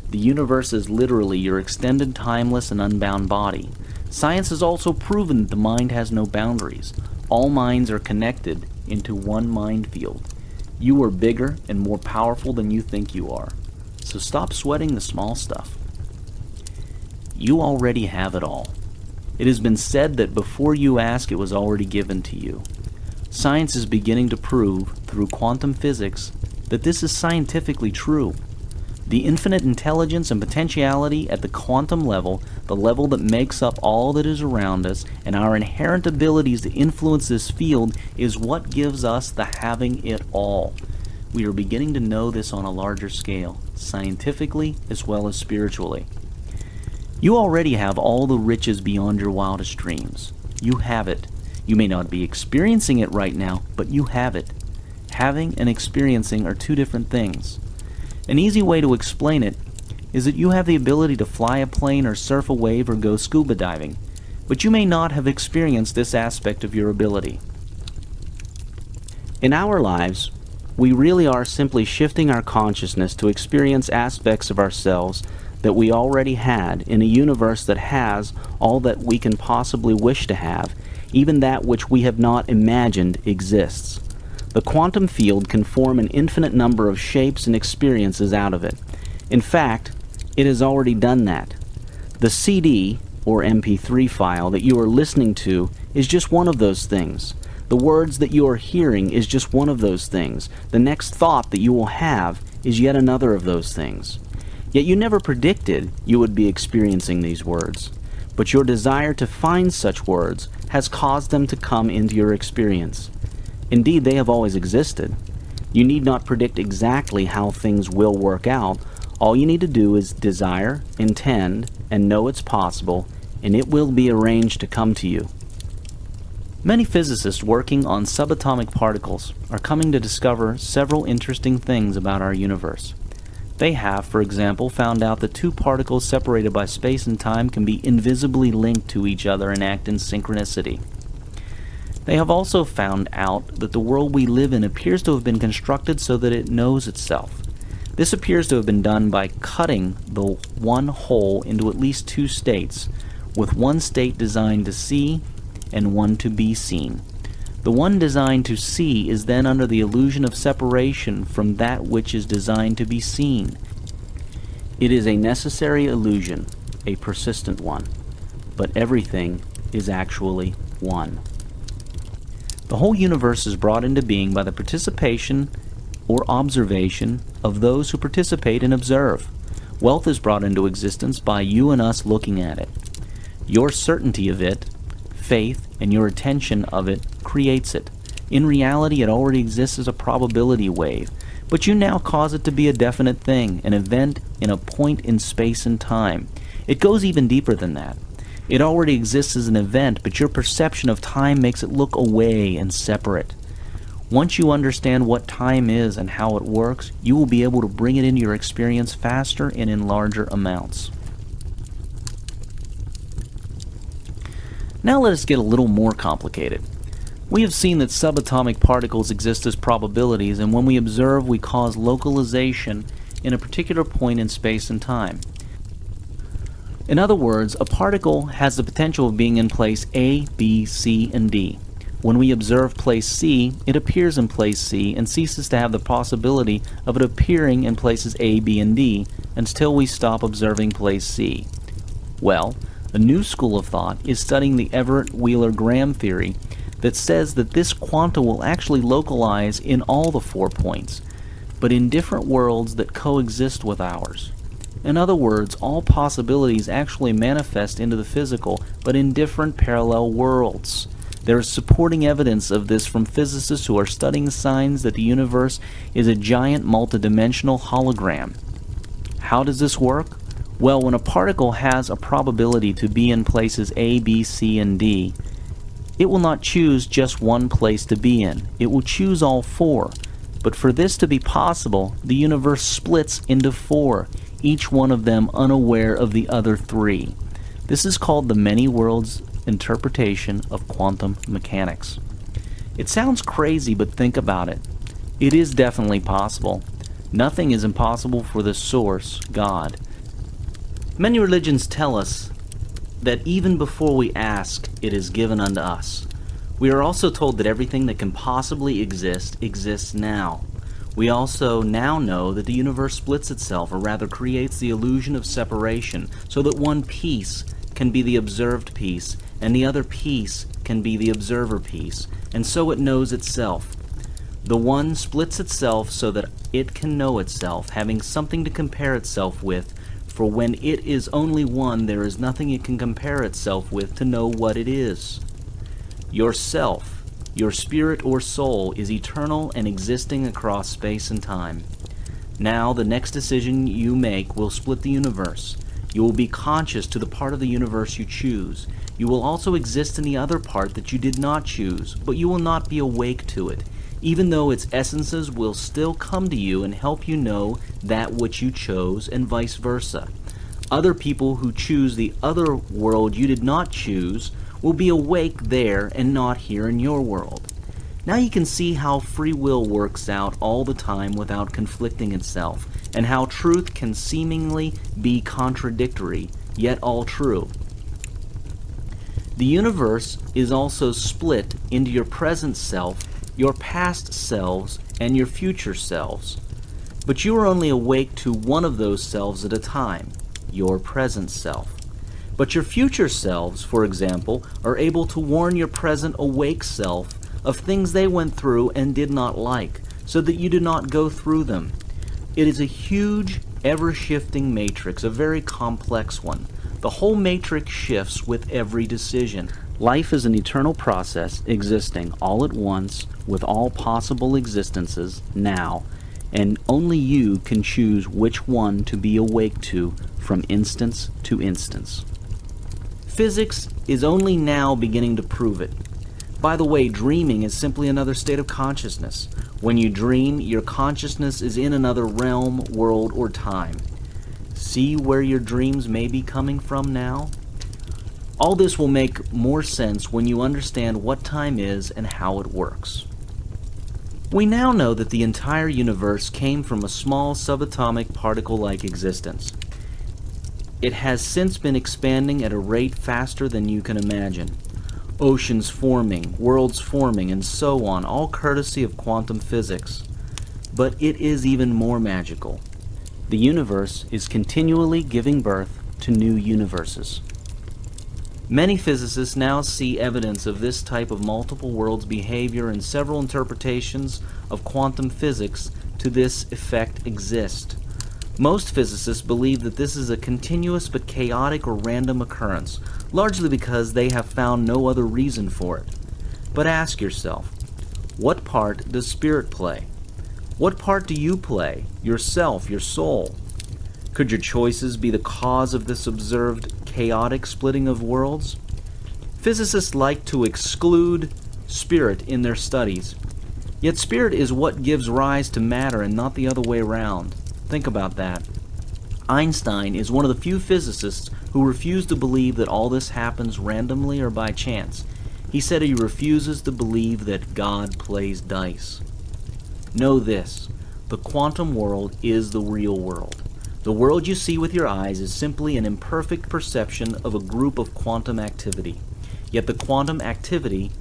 The universe is literally your extended, timeless, and unbound body. Science has also proven that the mind has no boundaries. All minds are connected into one mind field. You are bigger and more powerful than you think you are. So stop sweating the small stuff. You already have it all. It has been said that before you ask, it was already given to you. Science is beginning to prove, through quantum physics, that this is scientifically true. The infinite intelligence and potentiality at the quantum level, the level that makes up all that is around us, and our inherent abilities to influence this field is what gives us the having it all. We are beginning to know this on a larger scale, scientifically as well as spiritually. You already have all the riches beyond your wildest dreams. You have it. You may not be experiencing it right now, but you have it. Having and experiencing are two different things. An easy way to explain it is that you have the ability to fly a plane or surf a wave or go scuba diving, but you may not have experienced this aspect of your ability. In our lives, we really are simply shifting our consciousness to experience aspects of ourselves that we already had in a universe that has all that we can possibly wish to have, even that which we have not imagined exists. The quantum field can form an infinite number of shapes and experiences out of it. In fact, it has already done that. The CD, or MP3 file, that you are listening to is just one of those things. The words that you are hearing is just one of those things. The next thought that you will have is yet another of those things. Yet you never predicted you would be experiencing these words. But your desire to find such words has caused them to come into your experience. Indeed, they have always existed. You need not predict exactly how things will work out. All you need to do is desire, intend, and know it's possible, and it will be arranged to come to you. Many physicists working on subatomic particles are coming to discover several interesting things about our universe. They have, for example, found out that two particles separated by space and time can be invisibly linked to each other and act in synchronicity. They have also found out that the world we live in appears to have been constructed so that it knows itself. This appears to have been done by cutting the one whole into at least two states, with one state designed to see and one to be seen. The one designed to see is then under the illusion of separation from that which is designed to be seen. It is a necessary illusion, a persistent one, but everything is actually one. The whole universe is brought into being by the participation or observation of those who participate and observe. Wealth is brought into existence by you and us looking at it. Your certainty of it, faith, and your attention of it creates it. In reality, it already exists as a probability wave, but you now cause it to be a definite thing, an event in a point in space and time. It goes even deeper than that. It already exists as an event, but your perception of time makes it look away and separate. Once you understand what time is and how it works, you will be able to bring it into your experience faster and in larger amounts. Now let us get a little more complicated. We have seen that subatomic particles exist as probabilities, and when we observe, we cause localization in a particular point in space and time. In other words, a particle has the potential of being in place A, B, C, and D. When we observe place C, it appears in place C and ceases to have the possibility of it appearing in places A, B, and D until we stop observing place C. Well, a new school of thought is studying the Everett-Wheeler-Graham theory that says that this quantum will actually localize in all the 4 points, but in different worlds that coexist with ours. In other words, all possibilities actually manifest into the physical, but in different parallel worlds. There is supporting evidence of this from physicists who are studying signs that the universe is a giant multidimensional hologram. How does this work? Well, when a particle has a probability to be in places A, B, C, and D, it will not choose just one place to be in. It will choose all 4. But for this to be possible, the universe splits into 4, each one of them unaware of the other 3. This is called the many worlds interpretation of quantum mechanics. It sounds crazy, but think about it. It is definitely possible. Nothing is impossible for the source, God. Many religions tell us that even before we ask, it is given unto us. We are also told that everything that can possibly exist exists now. We also now know that the universe splits itself, or rather creates the illusion of separation, so that one piece can be the observed piece, and the other piece can be the observer piece, and so it knows itself. The one splits itself so that it can know itself, having something to compare itself with, for when it is only one, there is nothing it can compare itself with to know what it is. Yourself, your spirit or soul, is eternal and existing across space and time. Now, the next decision you make will split the universe. You will be conscious to the part of the universe you choose. You will also exist in the other part that you did not choose, but you will not be awake to it, even though its essences will still come to you and help you know that which you chose, and vice versa. Other people who choose the other world you did not choose will be awake there and not here in your world. Now you can see how free will works out all the time without conflicting itself, and how truth can seemingly be contradictory, yet all true. The universe is also split into your present self, your past selves, and your future selves. But you are only awake to one of those selves at a time, your present self. But your future selves, for example, are able to warn your present awake self of things they went through and did not like, so that you do not go through them. It is a huge, ever-shifting matrix, a very complex one. The whole matrix shifts with every decision. Life is an eternal process existing all at once with all possible existences now, and only you can choose which one to be awake to from instance to instance. Physics is only now beginning to prove it. By the way, dreaming is simply another state of consciousness. When you dream, your consciousness is in another realm, world, or time. See where your dreams may be coming from now? All this will make more sense when you understand what time is and how it works. We now know that the entire universe came from a small subatomic particle-like existence. It has since been expanding at a rate faster than you can imagine. Oceans forming, worlds forming, and so on, all courtesy of quantum physics. But it is even more magical. The universe is continually giving birth to new universes. Many physicists now see evidence of this type of multiple worlds behavior, and several interpretations of quantum physics to this effect exist. Most physicists believe that this is a continuous but chaotic or random occurrence, largely because they have found no other reason for it. But ask yourself, what part does spirit play? What part do you play, yourself, your soul? Could your choices be the cause of this observed chaotic splitting of worlds? Physicists like to exclude spirit in their studies. Yet spirit is what gives rise to matter and not the other way around. Think about that. Einstein is one of the few physicists who who refused to believe that all this happens randomly or by chance. He said he refuses to believe that God plays dice. Know this: the quantum world is the real world. The world you see with your eyes is simply an imperfect perception of a group of quantum activity. Yet the quantum activity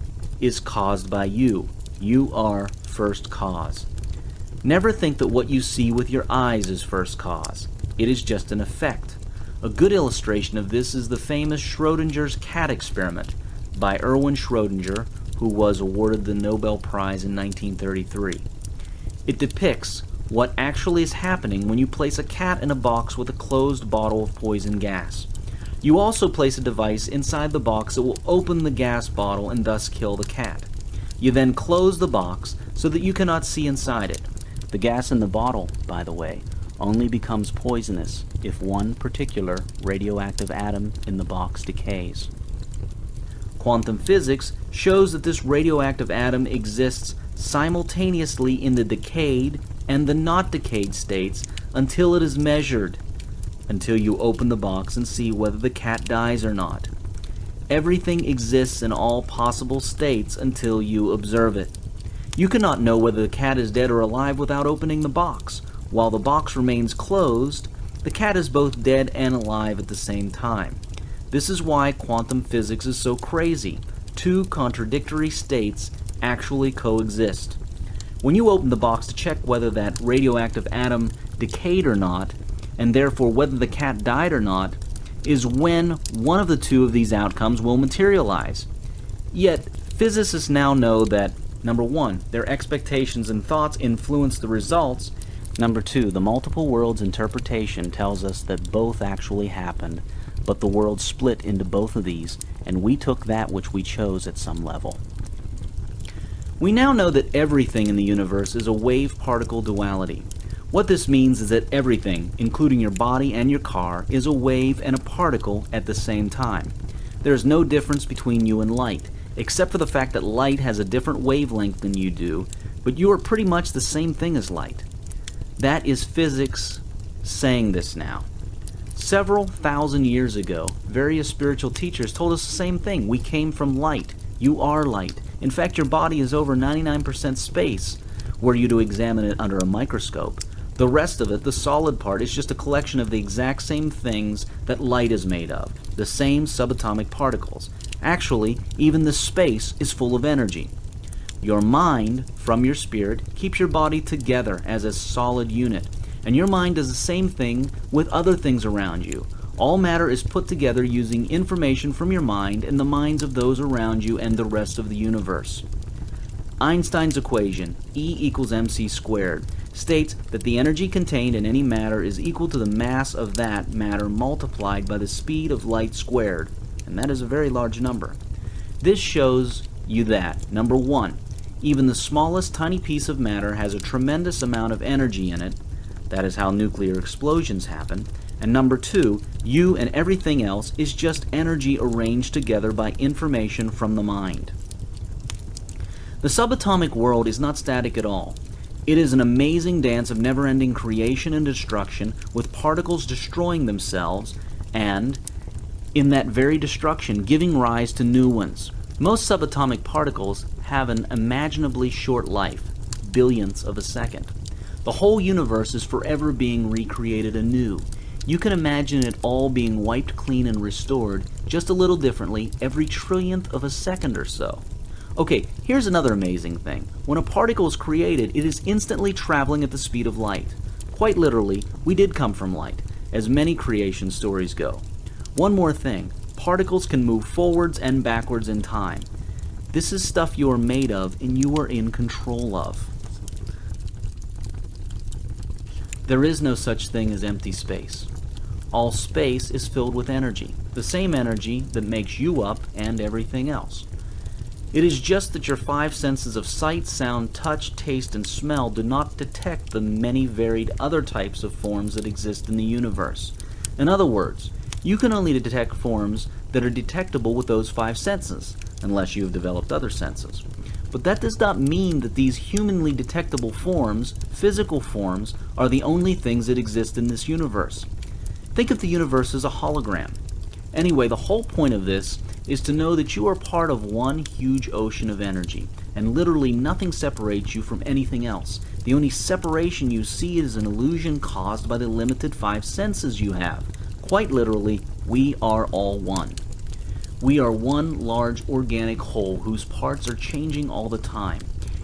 is caused by you. You are first cause. Never think that what you see with your eyes is first cause. It is just an effect. A good illustration of this is the famous Schrödinger's cat experiment by Erwin Schrödinger, who was awarded the Nobel Prize in 1933. It depicts what actually is happening when you place a cat in a box with a closed bottle of poison gas. You also place a device inside the box that will open the gas bottle and thus kill the cat. You then close the box so that you cannot see inside it. The gas in the bottle, by the way, only becomes poisonous if one particular radioactive atom in the box decays. Quantum physics shows that this radioactive atom exists simultaneously in the decayed and the not decayed states until it is measured, until you open the box and see whether the cat dies or not. Everything exists in all possible states until you observe it. You cannot know whether the cat is dead or alive without opening the box. While the box remains closed, the cat is both dead and alive at the same time. This is why quantum physics is so crazy. Two contradictory states actually coexist. When you open the box to check whether that radioactive atom decayed or not, and therefore whether the cat died or not, is when one of the two of these outcomes will materialize. Yet, physicists now know that, number one, their expectations and thoughts influence the results. Number two, the multiple worlds interpretation tells us that both actually happened, but the world split into both of these, and we took that which we chose at some level. We now know that everything in the universe is a wave-particle duality. What this means is that everything, including your body and your car, is a wave and a particle at the same time. There is no difference between you and light, except for the fact that light has a different wavelength than you do, but you are pretty much the same thing as light. That is physics saying this now. Several thousand years ago, various spiritual teachers told us the same thing. We came from light. You are light. In fact, your body is over 99% space, were you to examine it under a microscope. The rest of it, the solid part, is just a collection of the exact same things that light is made of, the same subatomic particles. Actually, even the space is full of energy. Your mind, from your spirit, keeps your body together as a solid unit, and your mind does the same thing with other things around you. All matter is put together using information from your mind and the minds of those around you and the rest of the universe. Einstein's equation, E equals mc squared, states that the energy contained in any matter is equal to the mass of that matter multiplied by the speed of light squared, and that is a very large number. This shows you that, number one, even the smallest tiny piece of matter has a tremendous amount of energy in it. That is how nuclear explosions happen. And number two, you and everything else is just energy arranged together by information from the mind. The subatomic world is not static at all. It is an amazing dance of never-ending creation and destruction, with particles destroying themselves and, in that very destruction, giving rise to new ones. Most subatomic particles have an imaginably short life, billionths of a second. The whole universe is forever being recreated anew. You can imagine it all being wiped clean and restored, just a little differently, every trillionth of a second or so. Okay, here's another amazing thing. When a particle is created, it is instantly traveling at the speed of light. Quite literally, we did come from light, as many creation stories go. One more thing, particles can move forwards and backwards in time. This is stuff you are made of and you are in control of. There is no such thing as empty space. All space is filled with energy, the same energy that makes you up and everything else. It is just that your five senses of sight, sound, touch, taste, and smell do not detect the many varied other types of forms that exist in the universe. In other words, you can only detect forms that are detectable with those five senses, unless you have developed other senses. But that does not mean that these humanly detectable forms, physical forms, are the only things that exist in this universe. Think of the universe as a hologram. Anyway, the whole point of this is to know that you are part of one huge ocean of energy, and literally nothing separates you from anything else. The only separation you see is an illusion caused by the limited 5 senses you have. Quite literally, we are all one. We are one large organic whole whose parts are changing all the time.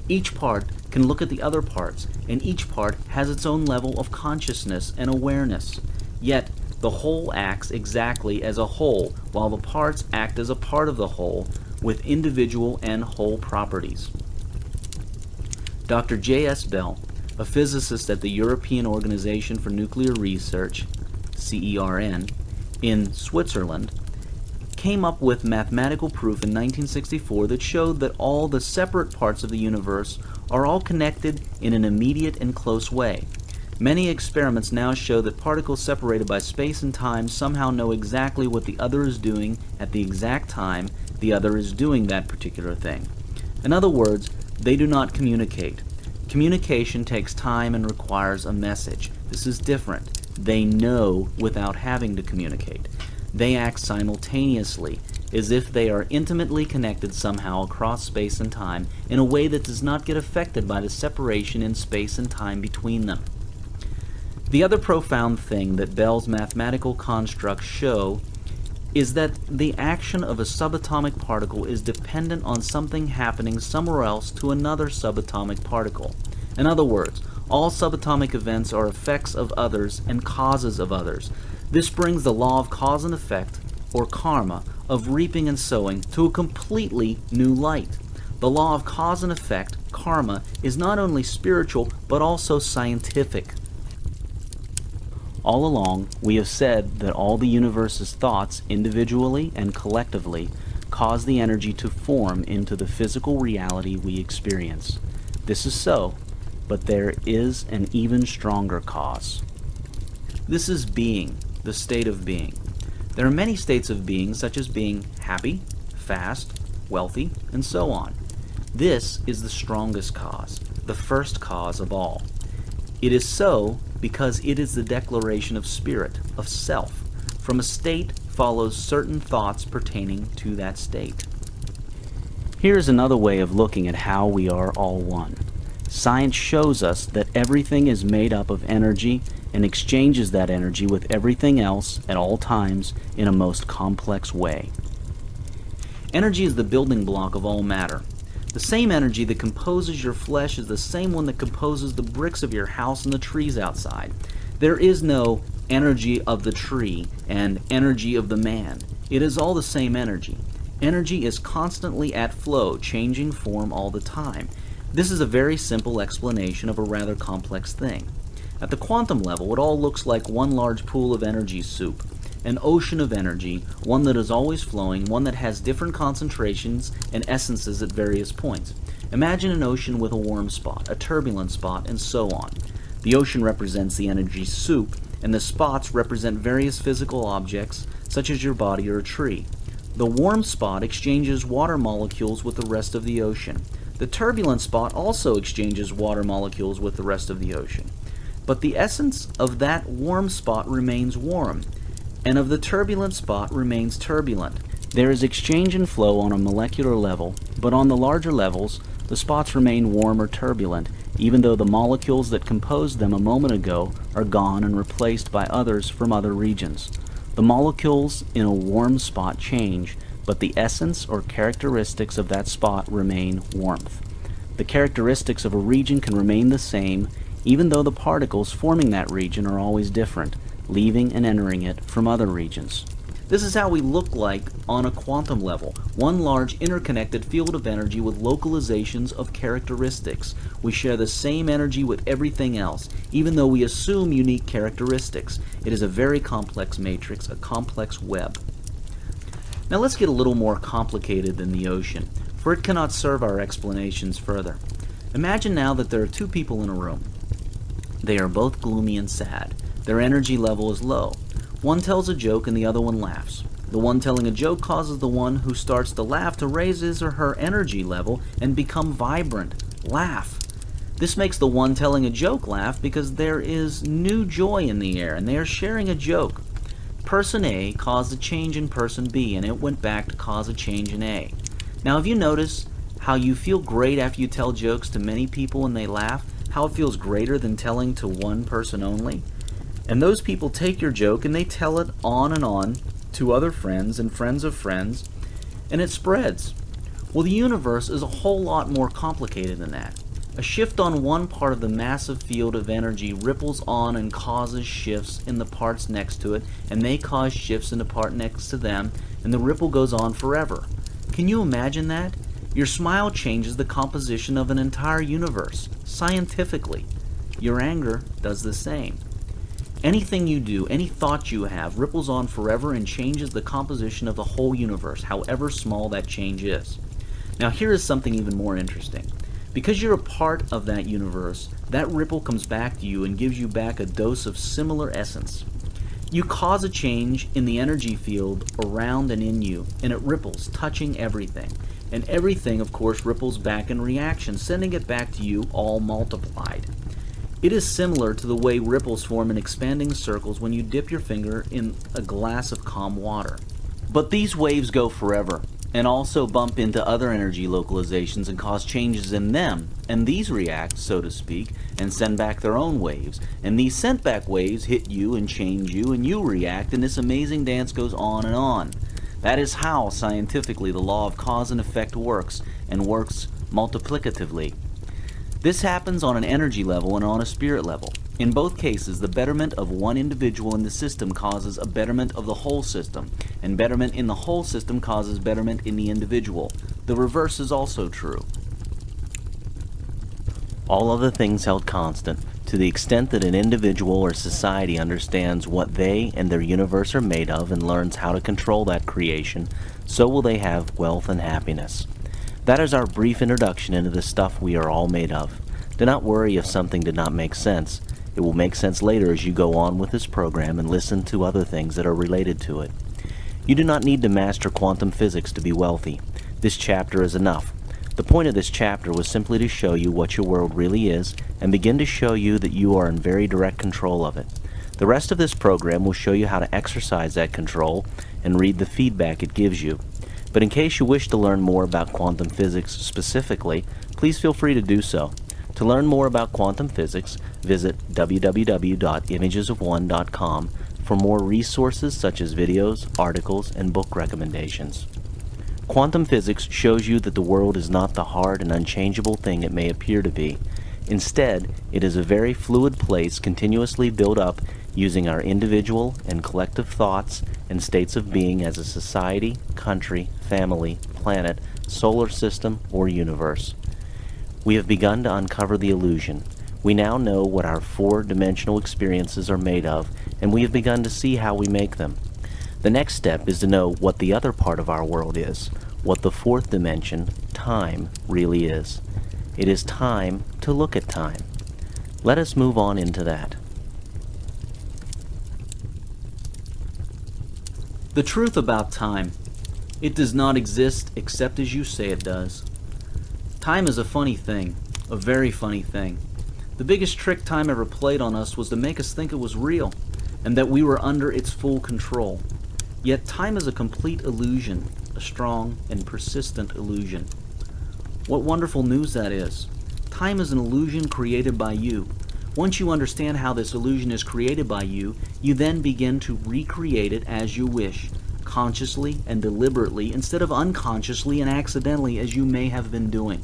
Each part can look at the other parts, and each part has its own level of consciousness and awareness. Yet, the whole acts exactly as a whole, while the parts act as a part of the whole, with individual and whole properties. Dr. J.S. Bell, a physicist at the European Organization for Nuclear Research, CERN, in Switzerland, came up with mathematical proof in 1964 that showed that all the separate parts of the universe are all connected in an immediate and close way. Many experiments now show that particles separated by space and time somehow know exactly what the other is doing at the exact time the other is doing that particular thing. In other words, they do not communicate. Communication takes time and requires a message. This is different. They know without having to communicate. They act simultaneously, as if they are intimately connected somehow across space and time in a way that does not get affected by the separation in space and time between them. The other profound thing that Bell's mathematical constructs show is that the action of a subatomic particle is dependent on something happening somewhere else to another subatomic particle. In other words, all subatomic events are effects of others and causes of others. This brings the law of cause and effect, or karma, of reaping and sowing to a completely new light. The law of cause and effect, karma, is not only spiritual but also scientific. All along, we have said that all the universe's thoughts, individually and collectively, cause the energy to form into the physical reality we experience. This is so, but there is an even stronger cause. This is being, the state of being. There are many states of being, such as being happy, fast, wealthy, and so on. This is the strongest cause, the first cause of all. It is so because it is the declaration of spirit, of self. From a state follows certain thoughts pertaining to that state. Here is another way of looking at how we are all one. Science shows us that everything is made up of energy and exchanges that energy with everything else at all times in a most complex way. Energy is the building block of all matter. The same energy that composes your flesh is the same one that composes the bricks of your house and the trees outside. There is no energy of the tree and energy of the man. It is all the same energy. Energy is constantly at flow, changing form all the time. This is a very simple explanation of a rather complex thing. At the quantum level, it all looks like one large pool of energy soup. An ocean of energy, one that is always flowing, one that has different concentrations and essences at various points. Imagine an ocean with a warm spot, a turbulent spot, and so on. The ocean represents the energy soup, and the spots represent various physical objects, such as your body or a tree. The warm spot exchanges water molecules with the rest of the ocean. The turbulent spot also exchanges water molecules with the rest of the ocean. But the essence of that warm spot remains warm, and of the turbulent spot remains turbulent. There is exchange and flow on a molecular level, but on the larger levels, the spots remain warm or turbulent, even though the molecules that composed them a moment ago are gone and replaced by others from other regions. The molecules in a warm spot change, but the essence or characteristics of that spot remain warmth. The characteristics of a region can remain the same, even though the particles forming that region are always different, leaving and entering it from other regions. This is how we look like on a quantum level, one large interconnected field of energy with localizations of characteristics. We share the same energy with everything else, even though we assume unique characteristics. It is a very complex matrix, a complex web. Now let's get a little more complicated than the ocean, for it cannot serve our explanations further. Imagine now that there are two people in a room. They are both gloomy and sad. Their energy level is low. One tells a joke and the other one laughs. The one telling a joke causes the one who starts to laugh to raise his or her energy level and become vibrant. Laugh. This makes the one telling a joke laugh because there is new joy in the air and they are sharing a joke. Person A caused a change in person B, and it went back to cause a change in A. Now, have you noticed how you feel great after you tell jokes to many people and they laugh? How it feels greater than telling to one person only? And those people take your joke and they tell it on and on to other friends and friends of friends, and it spreads. Well, the universe is a whole lot more complicated than that. A shift on one part of the massive field of energy ripples on and causes shifts in the parts next to it, and they cause shifts in the part next to them, and the ripple goes on forever. Can you imagine that? Your smile changes the composition of an entire universe, scientifically. Your anger does the same. Anything you do, any thought you have, ripples on forever and changes the composition of the whole universe, however small that change is. Now here is something even more interesting. Because you're a part of that universe, that ripple comes back to you and gives you back a dose of similar essence. You cause a change in the energy field around and in you, and it ripples, touching everything. And everything, of course, ripples back in reaction, sending it back to you all multiplied. It is similar to the way ripples form in expanding circles when you dip your finger in a glass of calm water. But these waves go forever, and also bump into other energy localizations and cause changes in them, and these react, so to speak, and send back their own waves, and these sent back waves hit you and change you, and you react, and this amazing dance goes on and on. That is how, scientifically, the law of cause and effect works, and works multiplicatively. This happens on an energy level and on a spirit level. In both cases, the betterment of one individual in the system causes a betterment of the whole system, and betterment in the whole system causes betterment in the individual. The reverse is also true. All other things held constant, to the extent that an individual or society understands what they and their universe are made of and learns how to control that creation, so will they have wealth and happiness. That is our brief introduction into the stuff we are all made of. Do not worry if something did not make sense. It will make sense later as you go on with this program and listen to other things that are related to it. You do not need to master quantum physics to be wealthy. This chapter is enough. The point of this chapter was simply to show you what your world really is and begin to show you that you are in very direct control of it. The rest of this program will show you how to exercise that control and read the feedback it gives you. But in case you wish to learn more about quantum physics specifically, please feel free to do so. To learn more about quantum physics, visit www.imagesofone.com for more resources such as videos, articles, and book recommendations. Quantum physics shows you that the world is not the hard and unchangeable thing it may appear to be. Instead, it is a very fluid place continuously built up using our individual and collective thoughts and states of being as a society, country, family, planet, solar system, or universe. We have begun to uncover the illusion. We now know what our four-dimensional experiences are made of, and we have begun to see how we make them. The next step is to know what the other part of our world is, what the fourth dimension, time, really is. It is time to look at time. Let us move on into that. The truth about time. It does not exist except as you say it does. Time is a funny thing, a very funny thing. The biggest trick time ever played on us was to make us think it was real, and that we were under its full control. Yet time is a complete illusion, a strong and persistent illusion. What wonderful news that is. Time is an illusion created by you. Once you understand how this illusion is created by you, you then begin to recreate it as you wish, consciously and deliberately instead of unconsciously and accidentally as you may have been doing.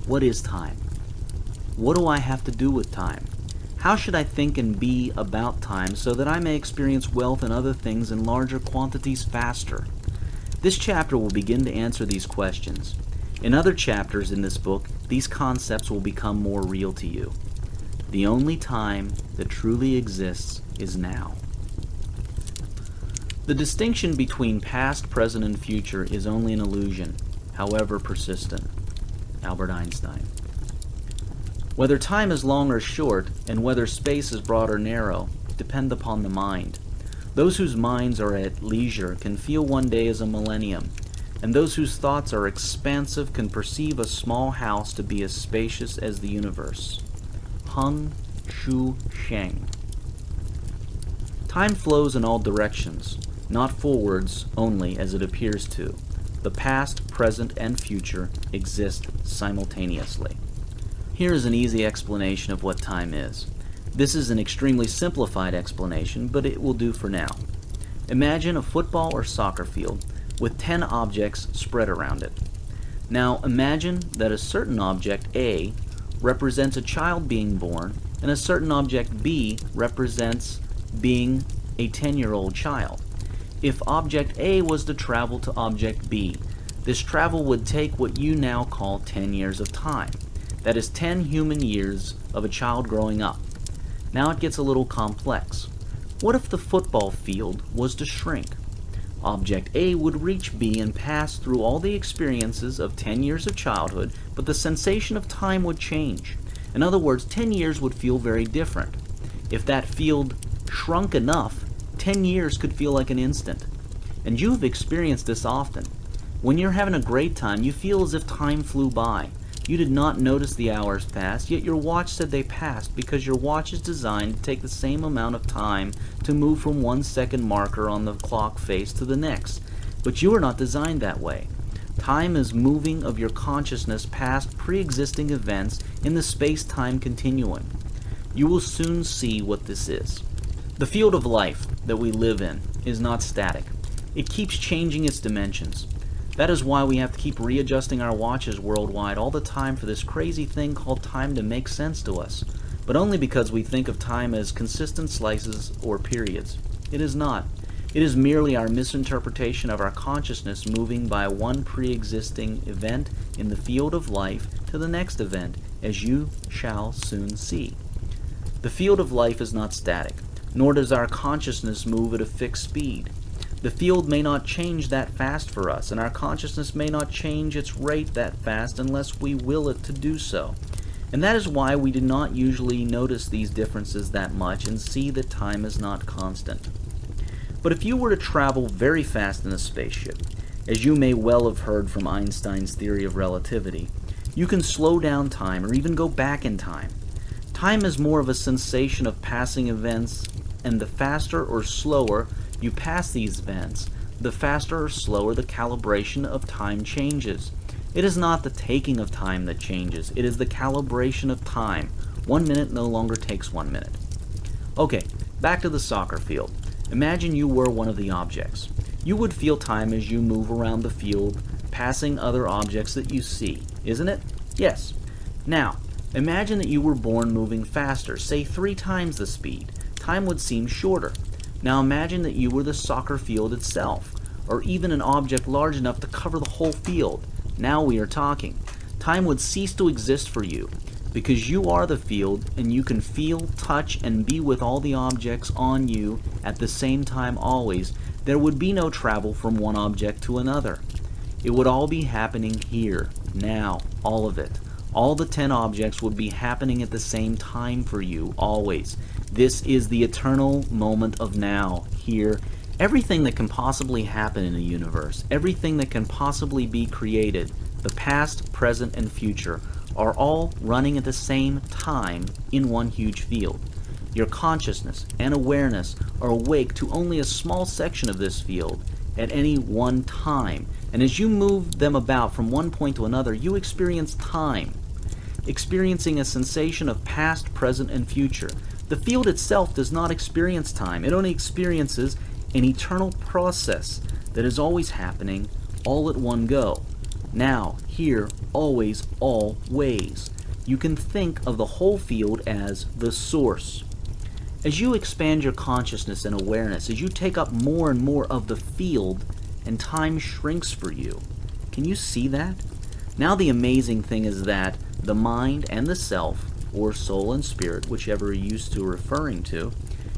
What is time? What do I have to do with time? How should I think and be about time so that I may experience wealth and other things in larger quantities faster? This chapter will begin to answer these questions. In other chapters in this book, these concepts will become more real to you. The only time that truly exists is now. The distinction between past, present, and future is only an illusion, however persistent. Albert Einstein. Whether time is long or short, and whether space is broad or narrow, depend upon the mind. Those whose minds are at leisure can feel one day as a millennium, and those whose thoughts are expansive can perceive a small house to be as spacious as the universe. Hung Shu Sheng. Time flows in all directions, not forwards only as it appears to. The past, present, and future exist simultaneously. Here is an easy explanation of what time is. This is an extremely simplified explanation, but it will do for now. Imagine a football or soccer field with 10 objects spread around it. Now imagine that a certain object A represents a child being born, and a certain object B represents being a 10-year-old child. If object A was to travel to object B, this travel would take what you now call 10 years of time. That is 10 human years of a child growing up. Now it gets a little complex. What if the football field was to shrink? Object A would reach B and pass through all the experiences of 10 years of childhood, but the sensation of time would change. In other words, 10 years would feel very different. If that field shrunk enough, 10 years could feel like an instant. And you've experienced this often. When you're having a great time, you feel as if time flew by. You did not notice the hours pass, yet your watch said they passed because your watch is designed to take the same amount of time to move from 1 second marker on the clock face to the next. But you are not designed that way. Time is moving of your consciousness past pre-existing events in the space-time continuum. You will soon see what this is. The field of life that we live in is not static. It keeps changing its dimensions. That is why we have to keep readjusting our watches worldwide all the time for this crazy thing called time to make sense to us, but only because we think of time as consistent slices or periods. It is not. It is merely our misinterpretation of our consciousness moving by one pre-existing event in the field of life to the next event, as you shall soon see. The field of life is not static, nor does our consciousness move at a fixed speed. The field may not change that fast for us, and our consciousness may not change its rate that fast unless we will it to do so. And that is why we do not usually notice these differences that much and see that time is not constant. But if you were to travel very fast in a spaceship, as you may well have heard from Einstein's theory of relativity, you can slow down time or even go back in time. Time is more of a sensation of passing events, and the faster or slower you pass these events, the faster or slower the calibration of time changes. It is not the taking of time that changes, it is the calibration of time. 1 minute no longer takes 1 minute. Okay, back to the soccer field. Imagine you were one of the objects. You would feel time as you move around the field, passing other objects that you see, isn't it? Yes. Now, imagine that you were born moving faster, say 3 times the speed. Time would seem shorter. Now imagine that you were the soccer field itself, or even an object large enough to cover the whole field. Now we are talking. Time would cease to exist for you, because you are the field and you can feel, touch, and be with all the objects on you at the same time always. There would be no travel from one object to another. It would all be happening here, now, all of it. All the 10 objects would be happening at the same time for you, always. This is the eternal moment of now, here. Everything that can possibly happen in a universe, everything that can possibly be created, the past, present, and future, are all running at the same time in one huge field. Your consciousness and awareness are awake to only a small section of this field at any one time, and as you move them about from one point to another, you experience time, experiencing a sensation of past, present, and future. The field itself does not experience time. It only experiences an eternal process that is always happening all at one go. Now, here, always, always. You can think of the whole field as the source. As you expand your consciousness and awareness, as you take up more and more of the field, and time shrinks for you. Can you see that? Now the amazing thing is that the mind and the self, or soul and spirit, whichever you're used to referring to,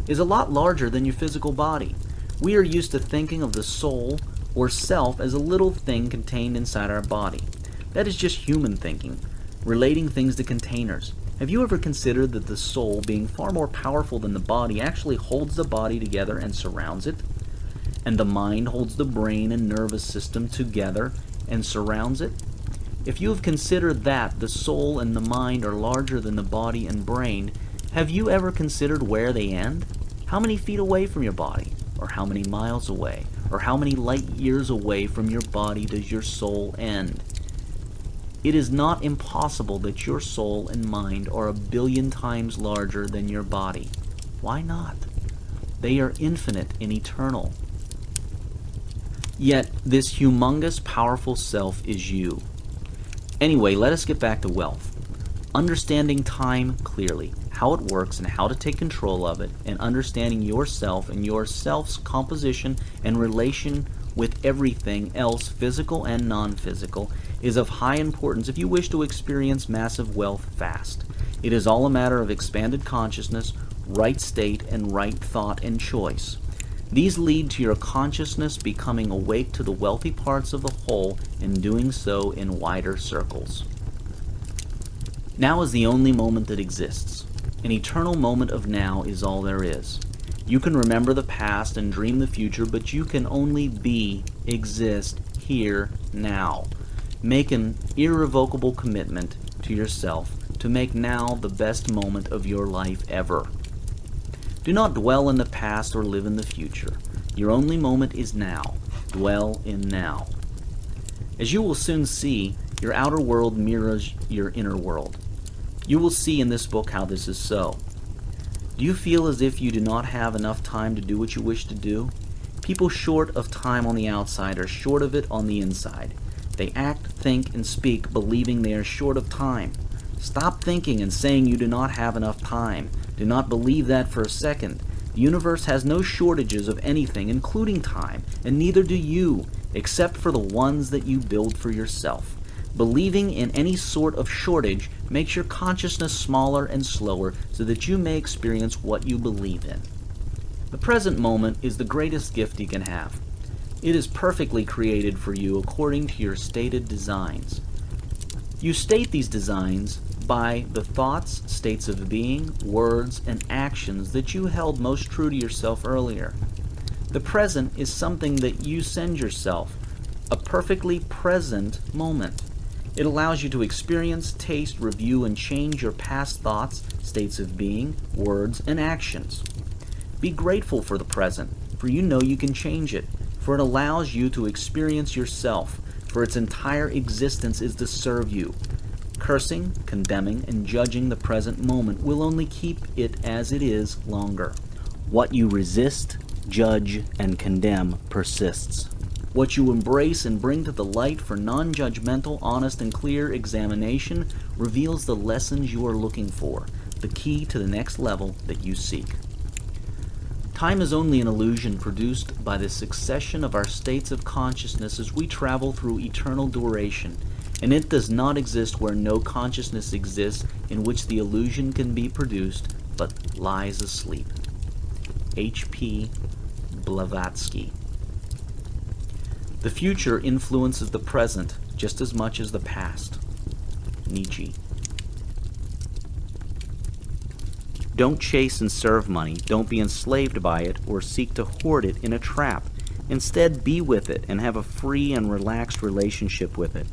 is a lot larger than your physical body. We are used to thinking of the soul or self as a little thing contained inside our body. That is just human thinking, relating things to containers. Have you ever considered that the soul, being far more powerful than the body, actually holds the body together and surrounds it? And the mind holds the brain and nervous system together and surrounds it? If you have considered that the soul and the mind are larger than the body and brain, have you ever considered where they end? How many feet away from your body? Or how many miles away? Or how many light years away from your body does your soul end? It is not impossible that your soul and mind are 1 billion times larger than your body. Why not? They are infinite and eternal. Yet, this humongous, powerful self is you. Anyway, let us get back to wealth. Understanding time clearly, how it works and how to take control of it, and understanding yourself and your self's composition and relation with everything else, physical and non-physical, is of high importance if you wish to experience massive wealth fast. It is all a matter of expanded consciousness, right state, and right thought and choice. These lead to your consciousness becoming awake to the wealthy parts of the whole and doing so in wider circles. Now is the only moment that exists. An eternal moment of now is all there is. You can remember the past and dream the future, but you can only be, exist, here, now. Make an irrevocable commitment to yourself to make now the best moment of your life ever. Do not dwell in the past or live in the future. Your only moment is now. Dwell in now. As you will soon see, your outer world mirrors your inner world. You will see in this book how this is so. Do you feel as if you do not have enough time to do what you wish to do? People short of time on the outside are short of it on the inside. They act, think, and speak believing they are short of time. Stop thinking and saying you do not have enough time. Do not believe that for a second. The universe has no shortages of anything, including time, and neither do you, except for the ones that you build for yourself. Believing in any sort of shortage makes your consciousness smaller and slower so that you may experience what you believe in. The present moment is the greatest gift you can have. It is perfectly created for you according to your stated designs. You state these designs by the thoughts, states of being, words, and actions that you held most true to yourself earlier. The present is something that you send yourself, a perfectly present moment. It allows you to experience, taste, review, and change your past thoughts, states of being, words, and actions. Be grateful for the present, for you know you can change it, for it allows you to experience yourself, for its entire existence is to serve you. Cursing, condemning, and judging the present moment will only keep it as it is longer. What you resist, judge, and condemn persists. What you embrace and bring to the light for non-judgmental, honest, and clear examination reveals the lessons you are looking for, the key to the next level that you seek. Time is only an illusion produced by the succession of our states of consciousness as we travel through eternal duration, and it does not exist where no consciousness exists in which the illusion can be produced, but lies asleep. H.P. Blavatsky. The future influences the present just as much as the past. Nietzsche. Don't chase and serve money. Don't be enslaved by it or seek to hoard it in a trap. Instead, be with it and have a free and relaxed relationship with it.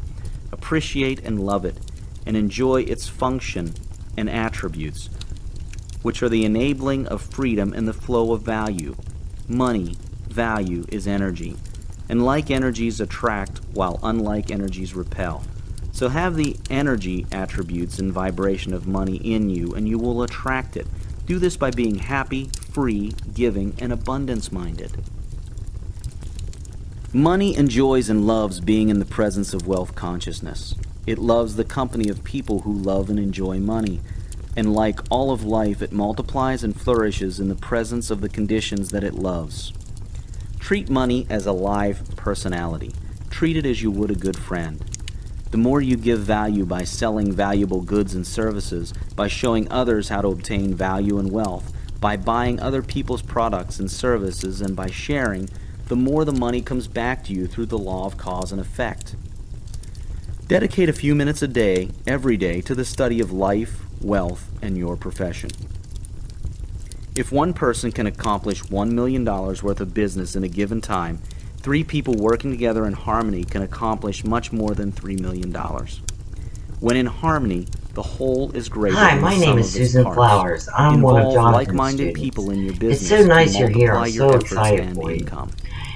Appreciate and love it, and enjoy its function and attributes, which are the enabling of freedom and the flow of value. Money, value, is energy, and like energies attract while unlike energies repel. So have the energy attributes and vibration of money in you, and you will attract it. Do this by being happy, free, giving, and abundance-minded. Money enjoys and loves being in the presence of wealth consciousness. It loves the company of people who love and enjoy money. And like all of life, it multiplies and flourishes in the presence of the conditions that it loves. Treat money as a live personality. Treat it as you would a good friend. The more you give value by selling valuable goods and services, by showing others how to obtain value and wealth, by buying other people's products and services, and by sharing, the more the money comes back to you through the law of cause and effect. Dedicate a few minutes a day, every day, to the study of life, wealth, and your profession. If one person can accomplish $1 million worth of business in a given time, 3 people working together in harmony can accomplish much more than $3 million. When in harmony, The whole is greater Hi, than the my sum name of is its Susan parts. Flowers. I'm one of Involve Jonathan's like-minded students. people in your business It's so nice to you're here. multiply I'm your so efforts excited and for you. income.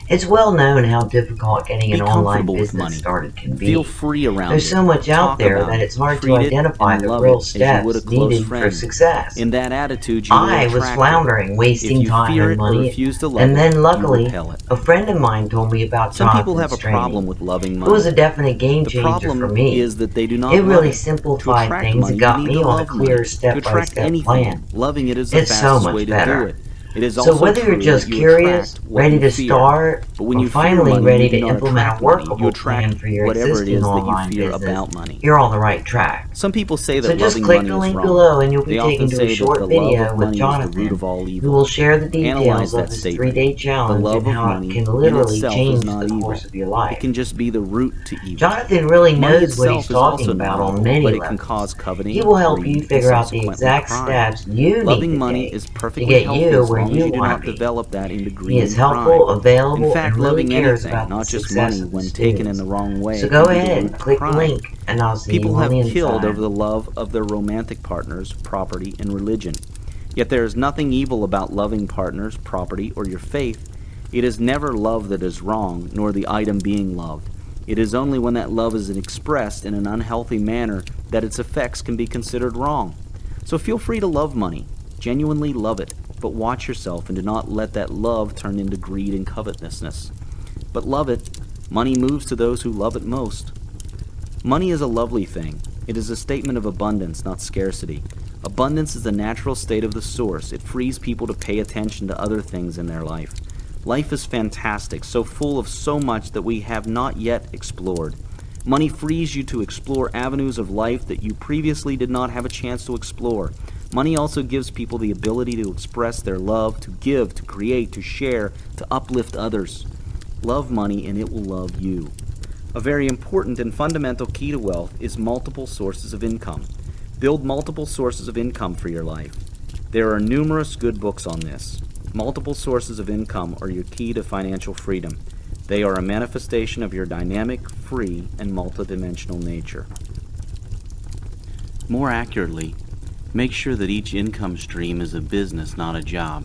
It's well known how difficult getting Be an online comfortable with business money. started can Feel be. free around There's it. so much out Talk there about that it. it's hard to Treat it identify and the love real it as you would a steps close needed for friend. success. In that attitude, you will I was attract it. floundering, If wasting you time fear and it or money, refuse to love and it, then you luckily, repel it. a friend of mine told me about Some people have Jonathan's a problem training. with loving It money. was a definite game The changer for problem me. is that they do not It love really it. To simplified attract things money, and you got need me to on a love clear money. To attract step-by-step anything, plan. loving it is the It's so fastest much way to do better. it. It is So also whether you're true just that you curious, attract what ready you to fear. start, But when or you fear finally money, ready you do to not implement attract a money. You workable plan attract for your whatever it existing is that you online fear business, about money. you're on the right track. Some people say So that just loving click money the is link wrong. below and you'll be They taken often to a say that short the love video of with money is the root Jonathan, of all who evil. will share the Analyze details of that his statement. 3-day The challenge love and of how it money can in literally itself change is not the evil. course of your It life. can just be the root to evil. Jonathan really Money knows what he's itself is also talking not about on evil, many but it can levels. cause coveting, He will help greed, you and figure out the subsequently exact crime. steps you need Loving to money take is to perfectly get healthy you as where long as you you do want not to be. develop that into He greed is and crime. helpful, In available, fact, and really loving cares anything, about the not just success money, of when his taken in students. the wrong way, So can go be the ahead, root to click the crime. link, and I'll see People you on have the killed inside. over the love of their romantic partners, property, and religion. Yet there is nothing evil about loving partners, property, or your faith. It is never love that is wrong, nor the item being loved. It is only when that love is expressed in an unhealthy manner that its effects can be considered wrong. So feel free to love money. Genuinely love it, but watch yourself and do not let that love turn into greed and covetousness. But love it. Money moves to those who love it most. Money is a lovely thing. It is a statement of abundance, not scarcity. Abundance is the natural state of the source. It frees people to pay attention to other things in their life. Life is fantastic, so full of so much that we have not yet explored. Money frees you to explore avenues of life that you previously did not have a chance to explore. Money also gives people the ability to express their love, to give, to create, to share, to uplift others. Love money and it will love you. A very important and fundamental key to wealth is multiple sources of income. Build multiple sources of income for your life. There are numerous good books on this. Multiple sources of income are your key to financial freedom. They are a manifestation of your dynamic, free, and multidimensional nature. More accurately, make sure that each income stream is a business, not a job.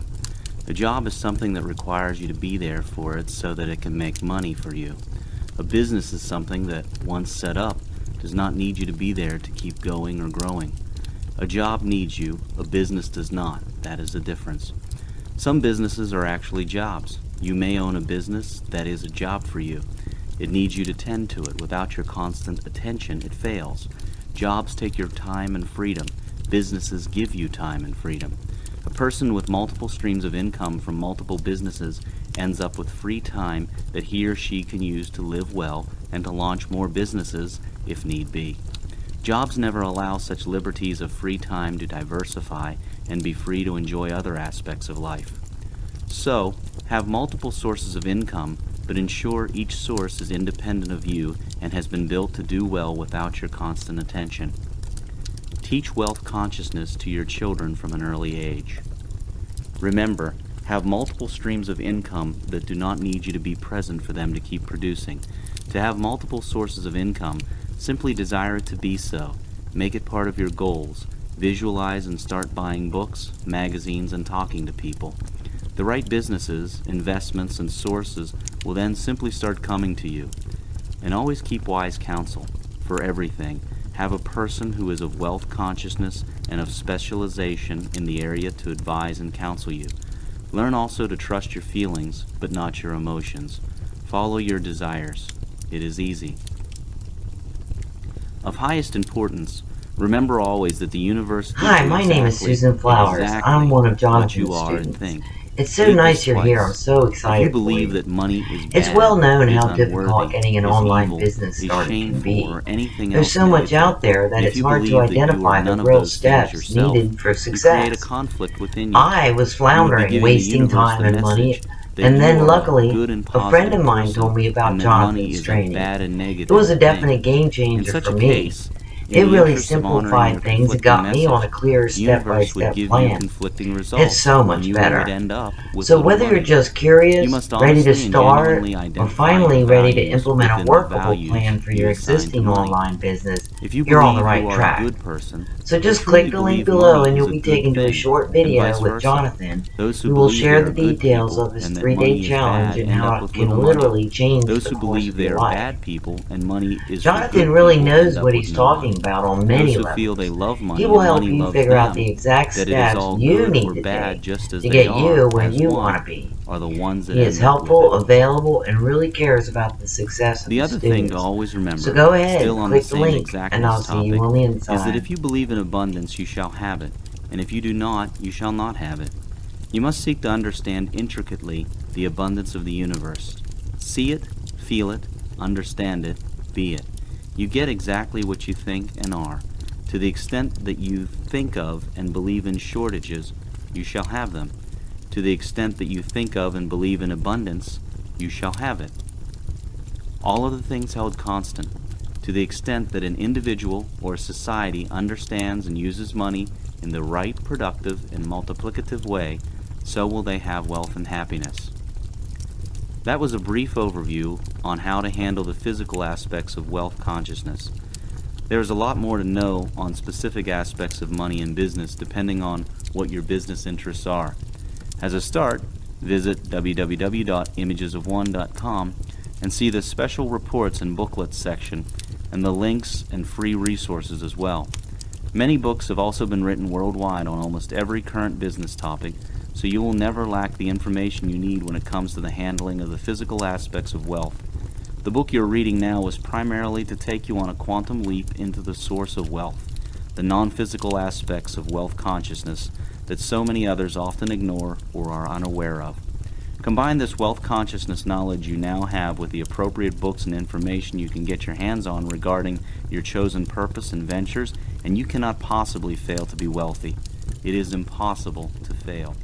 A job is something that requires you to be there for it so that it can make money for you. A business is something that, once set up, does not need you to be there to keep going or growing. A job needs you, a business does not. That is the difference. Some businesses are actually jobs. You may own a business that is a job for you. It needs you to tend to it. Without your constant attention, it fails. Jobs take your time and freedom. Businesses give you time and freedom. A person with multiple streams of income from multiple businesses ends up with free time that he or she can use to live well and to launch more businesses if need be. Jobs never allow such liberties of free time to diversify and be free to enjoy other aspects of life. So, have multiple sources of income, but ensure each source is independent of you and has been built to do well without your constant attention. Teach wealth consciousness to your children from an early age. Remember, have multiple streams of income that do not need you to be present for them to keep producing. To have multiple sources of income, simply desire it to be so. Make it part of your goals. Visualize and start buying books, magazines, and talking to people. The right businesses, investments, and sources will then simply start coming to you. And always keep wise counsel. For everything, have a person who is of wealth consciousness and of specialization in the area to advise and counsel you. Learn also to trust your feelings, but not your emotions. Follow your desires. It is easy. Of highest importance, remember always that the universe gives Hi, you my name is exactly- Susan Flowers. exactly I'm one of what Jonathan's you are and students. think. It's so Read nice this you're here. I'm twice. so If excited you for believe you. that money is bad, It's well known is how difficult unworthy, getting an is online evil, business is started can shameful, be. or anything There's else so much negative, out there that and if it's you hard to believe that you identify are the none of real those things steps yourself, needed for you create a success. conflict within you. I was You would be floundering, giving the wasting universe time the and money, message that and you then are luckily, good and a friend positive of mine person, told me about and that money Jonathan's is training. a bad and It negative was a thing. definite game In changer such for a me. case, In It the really interest of honoring simplified your things and conflicting got me on a message, clear the universe would step-by-step give you plan. conflicting results, It's so and much you better. would end up with So little whether you're money. just You curious, must ready to honestly and start, genuinely or identify finally your ready to values implement a within the workable values plan for you your assign to existing money. online business, If you you're on the believe right you are a track. good person, So and just truly click the link believe below money and is you'll a be good taken to a thing, short and video vice with versa. Jonathan, Those who who will believe share they the are good details people of his and that 3-day money is challenge bad and end how up it with can little money. literally change Those the who course believe of they your are life. bad people and money is for Jonathan good really people knows end up what with he's no talking money. about on Those many who feel they levels. love He money will and help money you loves figure out them, the exact that it is steps all you good need or to bad take just as to they get are, you where as you want to one, be. are the ones that He is end up with helpful, it. available, and really cares about the success of The his other thing to students. always remember, So go ahead, still on the click the same link, and I'll exactness see you topic, on the is that inside. if you believe in abundance, you shall have it, and if you do not, you shall not have it. You must seek to understand intricately the abundance of the universe. See it, feel it, understand it, be it. You get exactly what you think and are. To the extent that you think of and believe in shortages, you shall have them. To the extent that you think of and believe in abundance, you shall have it. All other things held constant, to the extent that an individual or a society understands and uses money in the right, productive, and multiplicative way, so will they have wealth and happiness. That was a brief overview on how to handle the physical aspects of wealth consciousness. There is a lot more to know on specific aspects of money and business depending on what your business interests are. As a start, visit www.imagesofone.com and see the special reports and booklets section and the links and free resources as well. Many books have also been written worldwide on almost every current business topic, so you will never lack the information you need when it comes to the handling of the physical aspects of wealth. The book you're reading now was primarily to take you on a quantum leap into the source of wealth, the non-physical aspects of wealth consciousness that so many others often ignore or are unaware of. Combine this wealth consciousness knowledge you now have with the appropriate books and information you can get your hands on regarding your chosen purpose and ventures, and you cannot possibly fail to be wealthy. It is impossible to fail.